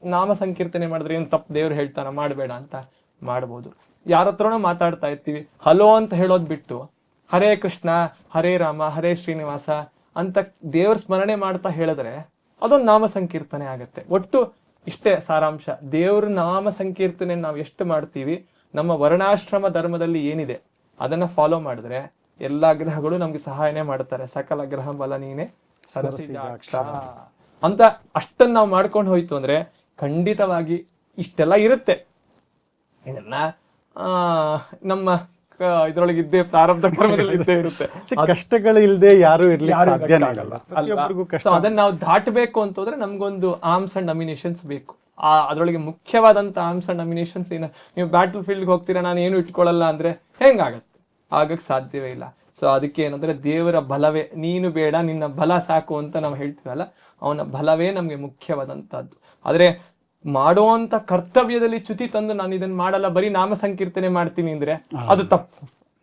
ನಾಮ ಸಂಕೀರ್ತನೆ ಮಾಡಿದ್ರೆ ಏನ್ ತಪ್ಪು? ದೇವ್ರು ಹೇಳ್ತಾನ ಮಾಡಬೇಡ ಅಂತ ಮಾಡ್ಬೋದು. ಯಾರ ಹತ್ರನೋ ಮಾತಾಡ್ತಾ ಇರ್ತೀವಿ, ಹಲೋ ಅಂತ ಹೇಳೋದ್ ಬಿಟ್ಟು ಹರೇ ಕೃಷ್ಣ ಹರೇ ರಾಮ ಹರೇ ಶ್ರೀನಿವಾಸ ಅಂತ ದೇವ್ರ ಸ್ಮರಣೆ ಮಾಡ್ತಾ ಹೇಳಿದ್ರೆ ಅದೊಂದು ನಾಮ ಸಂಕೀರ್ತನೆ ಆಗತ್ತೆ. ಒಟ್ಟು ಇಷ್ಟೇ ಸಾರಾಂಶ. ದೇವ್ರ ನಾಮ ಸಂಕೀರ್ತನೆ ನಾವು ಎಷ್ಟು ಮಾಡ್ತೀವಿ, ನಮ್ಮ ವರ್ಣಾಶ್ರಮ ಧರ್ಮದಲ್ಲಿ ಏನಿದೆ ಅದನ್ನ ಫಾಲೋ ಮಾಡಿದ್ರೆ ಎಲ್ಲಾ ಗ್ರಹಗಳು ನಮ್ಗೆ ಸಹಾಯನೆ ಮಾಡ್ತಾರೆ. ಸಕಲ ಗ್ರಹ ಬಲ ನೀನೆ ಸರಸಿಜಾಕ್ಷ ಅಂತ ಅಷ್ಟನ್ನ ನಾವು ಮಾಡ್ಕೊಂಡು ಹೋಯ್ತು ಅಂದ್ರೆ ಖಂಡಿತವಾಗಿ ಇಷ್ಟೆಲ್ಲ ಇರುತ್ತೆ. ಇದನ್ನ ನಮ್ಮ ಇದ್ರೊಳಗೆ ಇದ್ದೇ ಪ್ರಾರಬ್ಧ ಕರ್ಮದಲ್ಲಿ ಇದ್ದೇ ಇರುತ್ತೆ. ಕಷ್ಟಗಳು ಇಲ್ಲದೆ ಯಾರು ಇರ್ಲಿಕ್ಕೆ ಸಾಧ್ಯನೇ ಆಗಲ್ಲ. ಪ್ರತಿಯೊಬ್ಬರಿಗೂ ಕಷ್ಟ. ಸೊ ಅದನ್ನ ನಾವು ದಾಟಬೇಕು ಅಂತಂದ್ರೆ ನಮ್ಗೊಂದು ಆರ್ಮ್ಸ್ ಅಂಡ್ ಅಮಿನೇಷನ್ಸ್ ಬೇಕು. ಅದ್ರೊಳಗೆ ಮುಖ್ಯವಾದಂತ ಆರ್ಮ್ಸ್ ಅಂಡ್ ಅಮಿನೇಷನ್ಸ್ ಏನು, ನೀವು ಬ್ಯಾಟಲ್ ಫೀಲ್ಡ್ಗೆ ಹೋಗ್ತೀರಾ ನಾನು ಏನು ಇಟ್ಕೊಳ್ಳಲ್ಲ ಅಂದ್ರೆ ಹೆಂಗಾಗತ್ತೆ, ಆಗಕ್ ಸಾಧ್ಯವೇ ಇಲ್ಲ. ಸೊ ಅದಕ್ಕೆ ಏನಂದ್ರೆ ದೇವರ ಬಲವೇ, ನೀನು ಬೇಡ ನಿನ್ನ ಬಲ ಸಾಕು ಅಂತ ನಾವು ಹೇಳ್ತೀವಲ್ಲ, ಅವನ ಬಲವೇ ನಮ್ಗೆ ಮುಖ್ಯವಾದಂತಹದ್ದು. ಆದ್ರೆ ಮಾಡುವಂತ ಕರ್ತವ್ಯದಲ್ಲಿ ಚ್ಯುತಿ ತಂದು ನಾನು ಇದನ್ನ ಮಾಡಲ್ಲ, ಬರೀ ನಾಮ ಸಂಕೀರ್ತನೆ ಮಾಡ್ತೀನಿ ಅಂದ್ರೆ ಅದು ತಪ್ಪು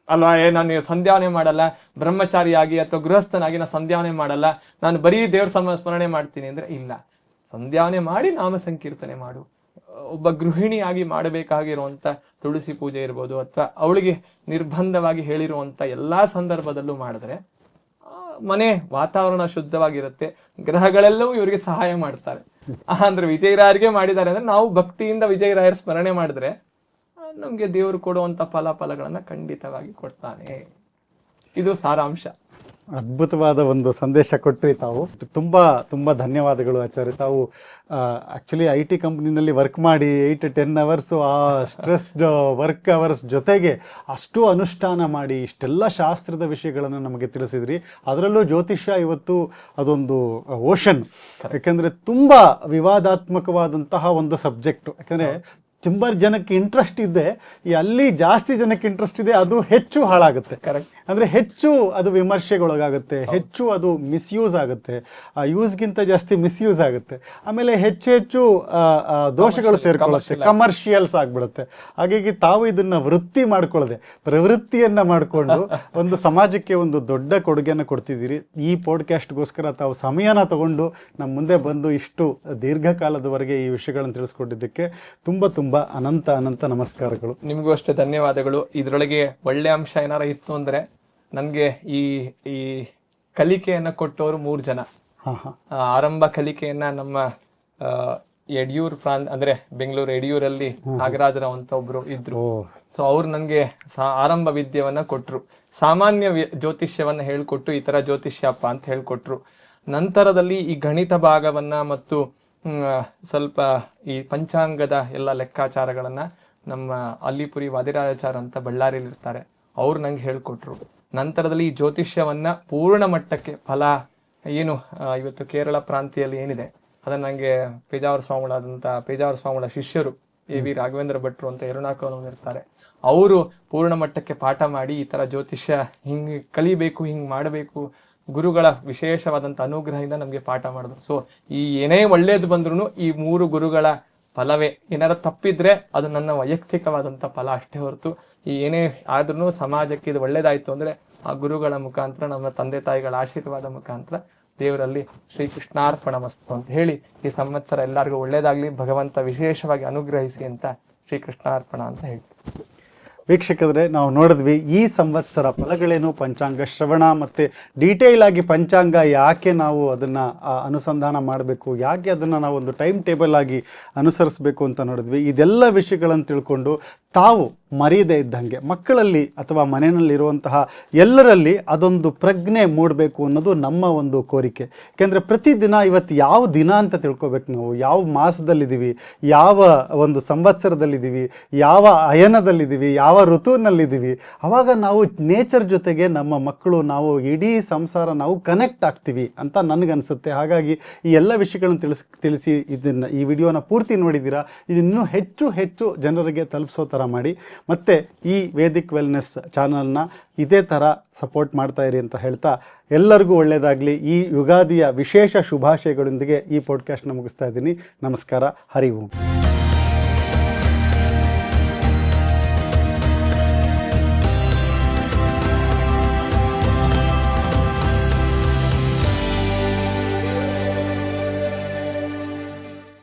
ಅಲ್ವಾ. ನಾನು ಸಂಧ್ಯಾವನೆ ಮಾಡಲ್ಲ, ಬ್ರಹ್ಮಚಾರಿಯಾಗಿ ಅಥವಾ ಗೃಹಸ್ಥನಾಗಿ ನಾನು ಸಂಧ್ಯಾವನೆ ಮಾಡಲ್ಲ, ನಾನು ಬರೀ ದೇವ್ರ ಸ್ಮರಣೆ ಮಾಡ್ತೀನಿ ಅಂದ್ರೆ ಇಲ್ಲ. ಸಂಧ್ಯಾವನೆ ಮಾಡಿ ನಾಮ ಸಂಕೀರ್ತನೆ ಮಾಡು. ಒಬ್ಬ ಗೃಹಿಣಿಯಾಗಿ ಮಾಡಬೇಕಾಗಿರುವಂತ ತುಳಸಿ ಪೂಜೆ ಇರ್ಬೋದು, ಅಥವಾ ಅವಳಿಗೆ ನಿರ್ಬಂಧವಾಗಿ ಹೇಳಿರುವಂತ ಎಲ್ಲಾ ಸಂದರ್ಭದಲ್ಲೂ ಮಾಡಿದ್ರೆ ಮನೆ ವಾತಾವರಣ ಶುದ್ಧವಾಗಿರುತ್ತೆ, ಗ್ರಹಗಳೆಲ್ಲವೂ ಇವರಿಗೆ ಸಹಾಯ ಮಾಡ್ತಾರೆ. ಅಂದ್ರೆ ವಿಜಯರಾಯರಿಗೆ ಮಾಡಿದ್ದಾರೆ ಅಂದ್ರೆ ನಾವು ಭಕ್ತಿಯಿಂದ ವಿಜಯರಾಯರ ಸ್ಮರಣೆ ಮಾಡಿದ್ರೆ ನಮ್ಗೆ ದೇವರು ಕೊಡುವಂತ ಫಲಗಳನ್ನ ಖಂಡಿತವಾಗಿ ಕೊಡ್ತಾನೆ. ಇದು ಸಾರಾಂಶ. ಅದ್ಭುತವಾದ ಒಂದು ಸಂದೇಶ ಕೊಟ್ರಿ ತಾವು. ತುಂಬ ಧನ್ಯವಾದಗಳು ಆಚಾರ್ಯ. ತಾವು ಆ್ಯಕ್ಚುಲಿ IT ಕಂಪ್ನಿನಲ್ಲಿ ವರ್ಕ್ ಮಾಡಿ 8-10 ಅವರ್ಸು ಆ ಸ್ಟ್ರೆಸ್ಡ್ ವರ್ಕ್ ಅವರ್ಸ್ ಜೊತೆಗೆ ಅಷ್ಟು ಅನುಷ್ಠಾನ ಮಾಡಿ ಇಷ್ಟೆಲ್ಲ ಶಾಸ್ತ್ರದ ವಿಷಯಗಳನ್ನು ನಮಗೆ ತಿಳಿಸಿದ್ರಿ. ಅದರಲ್ಲೂ ಜ್ಯೋತಿಷ್ಯ ಇವತ್ತು ಅದೊಂದು ಓಷನ್. ಯಾಕೆಂದರೆ ತುಂಬ ವಿವಾದಾತ್ಮಕವಾದಂತಹ ಒಂದು ಸಬ್ಜೆಕ್ಟು. ಯಾಕೆಂದರೆ ತುಂಬ ಜನಕ್ಕೆ ಇಂಟ್ರೆಸ್ಟ್ ಇದೆ, ಅಲ್ಲಿ ಜಾಸ್ತಿ ಜನಕ್ಕೆ ಇಂಟ್ರೆಸ್ಟ್ ಇದೆ, ಅದು ಹೆಚ್ಚು ಹಾಳಾಗುತ್ತೆ. ಕರೆಕ್ಟ್. ಅಂದರೆ ಹೆಚ್ಚು ಅದು ವಿಮರ್ಶೆಗೊಳಗಾಗುತ್ತೆ, ಹೆಚ್ಚು ಅದು ಮಿಸ್ಯೂಸ್ ಆಗುತ್ತೆ, ಯೂಸ್ಗಿಂತ ಜಾಸ್ತಿ ಮಿಸ್ಯೂಸ್ ಆಗುತ್ತೆ. ಆಮೇಲೆ ಹೆಚ್ಚು ದೋಷಗಳು ಸೇರ್ಕೊಳ್ಳುತ್ತೆ, ಕಮರ್ಷಿಯಲ್ಸ್ ಆಗಿಬಿಡುತ್ತೆ. ಹಾಗಾಗಿ ತಾವು ಇದನ್ನು ವೃತ್ತಿ ಮಾಡ್ಕೊಳ್ಳದೆ ಪ್ರವೃತ್ತಿಯನ್ನು ಮಾಡಿಕೊಂಡು ಒಂದು ಸಮಾಜಕ್ಕೆ ಒಂದು ದೊಡ್ಡ ಕೊಡುಗೆಯನ್ನು ಕೊಡ್ತಿದ್ದೀರಿ. ಈ ಪಾಡ್ಕಾಸ್ಟ್ಗೋಸ್ಕರ ತಾವು ಸಮಯನ ತಗೊಂಡು ನಮ್ಮ ಮುಂದೆ ಬಂದು ಇಷ್ಟು ದೀರ್ಘಕಾಲದವರೆಗೆ ಈ ವಿಷಯಗಳನ್ನು ತಿಳಿಸ್ಕೊಟ್ಟಿದ್ದಕ್ಕೆ ತುಂಬ ಅನಂತ ನಮಸ್ಕಾರಗಳು. ನಿಮಗೂ ಅಷ್ಟೇ ಧನ್ಯವಾದಗಳು. ಇದರೊಳಗೆ ಒಳ್ಳೆ ಅಂಶ ಏನಾರ ಇತ್ತು ಅಂದ್ರೆ, ನನ್ಗೆ ಈ ಕಲಿಕೆಯನ್ನ ಕೊಟ್ಟವರು 3 ಜನ. ಆರಂಭ ಕಲಿಕೆಯನ್ನ ನಮ್ಮ ಯಡಿಯೂರು ಅಂದ್ರೆ ಬೆಂಗಳೂರು ಯಡಿಯೂರಲ್ಲಿ ನಾಗರಾಜರಾವ್ ಅಂತ ಒಬ್ರು ಇದ್ರು. ಸೊ ಅವ್ರು ನನ್ಗೆ ಆರಂಭ ವಿದ್ಯೆಯನ್ನ ಕೊಟ್ರು. ಸಾಮಾನ್ಯ ಜ್ಯೋತಿಷ್ಯವನ್ನ ಹೇಳ್ಕೊಟ್ಟು ಈ ತರ ಜ್ಯೋತಿಷ್ಯಪ್ಪ ಅಂತ ಹೇಳ್ಕೊಟ್ರು. ನಂತರದಲ್ಲಿ ಈ ಗಣಿತ ಭಾಗವನ್ನ ಮತ್ತು ಸ್ವಲ್ಪ ಈ ಪಂಚಾಂಗದ ಎಲ್ಲ ಲೆಕ್ಕಾಚಾರಗಳನ್ನ ನಮ್ಮ ಅಲ್ಲಿಪುರಿ ವಾದಿರಾಜಾಚಾರ ಅಂತ ಬಳ್ಳಾರಿಯಲ್ಲಿ ಇರ್ತಾರೆ, ಅವ್ರು ನಂಗೆ ಹೇಳ್ಕೊಟ್ರು. ನಂತರದಲ್ಲಿ ಈ ಜ್ಯೋತಿಷ್ಯವನ್ನ ಪೂರ್ಣ ಮಟ್ಟಕ್ಕೆ ಫಲ ಏನು ಇವತ್ತು ಕೇರಳ ಪ್ರಾಂತ್ಯದಲ್ಲಿ ಏನಿದೆ ಅದನ್ನ ನಂಗೆ ಪೇಜಾವರ ಸ್ವಾಮಿಗಳ ಶಿಷ್ಯರು A.V. ರಾಘವೇಂದ್ರ ಭಟ್ರು ಅಂತ ಎರುಣಾಕಲ್ ಇರ್ತಾರೆ, ಅವರು ಪೂರ್ಣ ಮಟ್ಟಕ್ಕೆ ಪಾಠ ಮಾಡಿ ಈ ತರ ಜ್ಯೋತಿಷ್ಯ ಹಿಂಗ್ ಕಲಿಬೇಕು, ಹಿಂಗ್ ಮಾಡಬೇಕು, ಗುರುಗಳ ವಿಶೇಷವಾದಂಥ ಅನುಗ್ರಹದಿಂದ ನಮಗೆ ಪಾಠ ಮಾಡಿದ್ರು. ಸೊ ಈ ಏನೇ ಒಳ್ಳೇದು ಬಂದ್ರು ಈ 3 ಗುರುಗಳ ಫಲವೇ. ಏನಾರ ತಪ್ಪಿದ್ರೆ ಅದು ನನ್ನ ವೈಯಕ್ತಿಕವಾದಂಥ ಫಲ ಅಷ್ಟೇ ಹೊರತು ಈ ಏನೇ ಆದ್ರೂ ಸಮಾಜಕ್ಕೆ ಇದು ಒಳ್ಳೇದಾಯ್ತು ಅಂದ್ರೆ ಆ ಗುರುಗಳ ಮುಖಾಂತರ, ನಮ್ಮ ತಂದೆ ತಾಯಿಗಳ ಆಶೀರ್ವಾದ ಮುಖಾಂತರ ದೇವರಲ್ಲಿ ಶ್ರೀಕೃಷ್ಣಾರ್ಪಣಮಸ್ತು ಅಂತ ಹೇಳಿ ಈ ಸಂವತ್ಸರ ಎಲ್ಲರಿಗೂ ಒಳ್ಳೇದಾಗ್ಲಿ, ಭಗವಂತ ವಿಶೇಷವಾಗಿ ಅನುಗ್ರಹಿಸಿ ಅಂತ ಶ್ರೀಕೃಷ್ಣಾರ್ಪಣ ಅಂತ ಹೇಳ್ತೀವಿ. ವೀಕ್ಷಕರೇ, ನಾವು ನೋಡಿದ್ವಿ ಈ ಸಂವತ್ಸರ ಫಲಗಳೇನು, ಪಂಚಾಂಗ ಶ್ರವಣ ಮತ್ತು ಡೀಟೇಲ್ ಆಗಿ ಪಂಚಾಂಗ ಯಾಕೆ ನಾವು ಅದನ್ನು ಅನುಸಂಧಾನ ಮಾಡಬೇಕು, ಯಾಕೆ ಅದನ್ನು ನಾವು ಒಂದು ಟೈಮ್ ಟೇಬಲ್ ಆಗಿ ಅನುಸರಿಸಬೇಕು ಅಂತ ನೋಡಿದ್ವಿ. ಇದೆಲ್ಲ ವಿಷಯಗಳನ್ನು ತಿಳ್ಕೊಂಡು ತಾವು ಮರೆಯದೇ ಇದ್ದಂಗೆ ಮಕ್ಕಳಲ್ಲಿ ಅಥವಾ ಮನೆಯಲ್ಲಿರುವಂತಹ ಎಲ್ಲರಲ್ಲಿ ಅದೊಂದು ಪ್ರಜ್ಞೆ ಮೂಡಬೇಕು ಅನ್ನೋದು ನಮ್ಮ ಒಂದು ಕೋರಿಕೆ. ಯಾಕೆಂದರೆ ಪ್ರತಿದಿನ ಇವತ್ತು ಯಾವ ದಿನ ಅಂತ ತಿಳ್ಕೊಬೇಕು ನಾವು, ಯಾವ ಮಾಸದಲ್ಲಿದ್ದೀವಿ, ಯಾವ ಒಂದು ಸಂವತ್ಸರದಲ್ಲಿದ್ದೀವಿ, ಯಾವ ಅಯನದಲ್ಲಿದ್ದೀವಿ, ಯಾವ ಋತುವಿನಲ್ಲಿದ್ದೀವಿ. ಆವಾಗ ನಾವು ನೇಚರ್ ಜೊತೆಗೆ ನಮ್ಮ ಮಕ್ಕಳು, ನಾವು ಇಡೀ ಸಂಸಾರ ನಾವು ಕನೆಕ್ಟ್ ಆಗ್ತೀವಿ ಅಂತ ನನಗನ್ಸುತ್ತೆ. ಹಾಗಾಗಿ ಈ ಎಲ್ಲ ವಿಷಯಗಳನ್ನು ತಿಳಿಸಿ ಇದನ್ನು ಈ ವಿಡಿಯೋನ ಪೂರ್ತಿ ನೋಡಿದ್ದೀರಾ. ಇದನ್ನು ಹೆಚ್ಚು ಜನರಿಗೆ ತಲುಪಿಸೋ ಥರ ಮಾಡಿ, ಮತ್ತು ಈ ವೇದಿಕ್ ವೆಲ್ನೆಸ್ ಚಾನಲ್ನ ಇದೇ ಥರ ಸಪೋರ್ಟ್ ಮಾಡ್ತಾ ಇರಿ ಅಂತ ಹೇಳ್ತಾ ಎಲ್ಲರಿಗೂ ಒಳ್ಳೆಯದಾಗಲಿ. ಈ ಯುಗಾದಿಯ ವಿಶೇಷ ಶುಭಾಶಯಗಳೊಂದಿಗೆ ಈ ಪಾಡ್ಕಾಸ್ಟ್ನ ಮುಗಿಸ್ತಾ ಇದ್ದೀನಿ. ನಮಸ್ಕಾರ. ಹರಿ ಓಂ.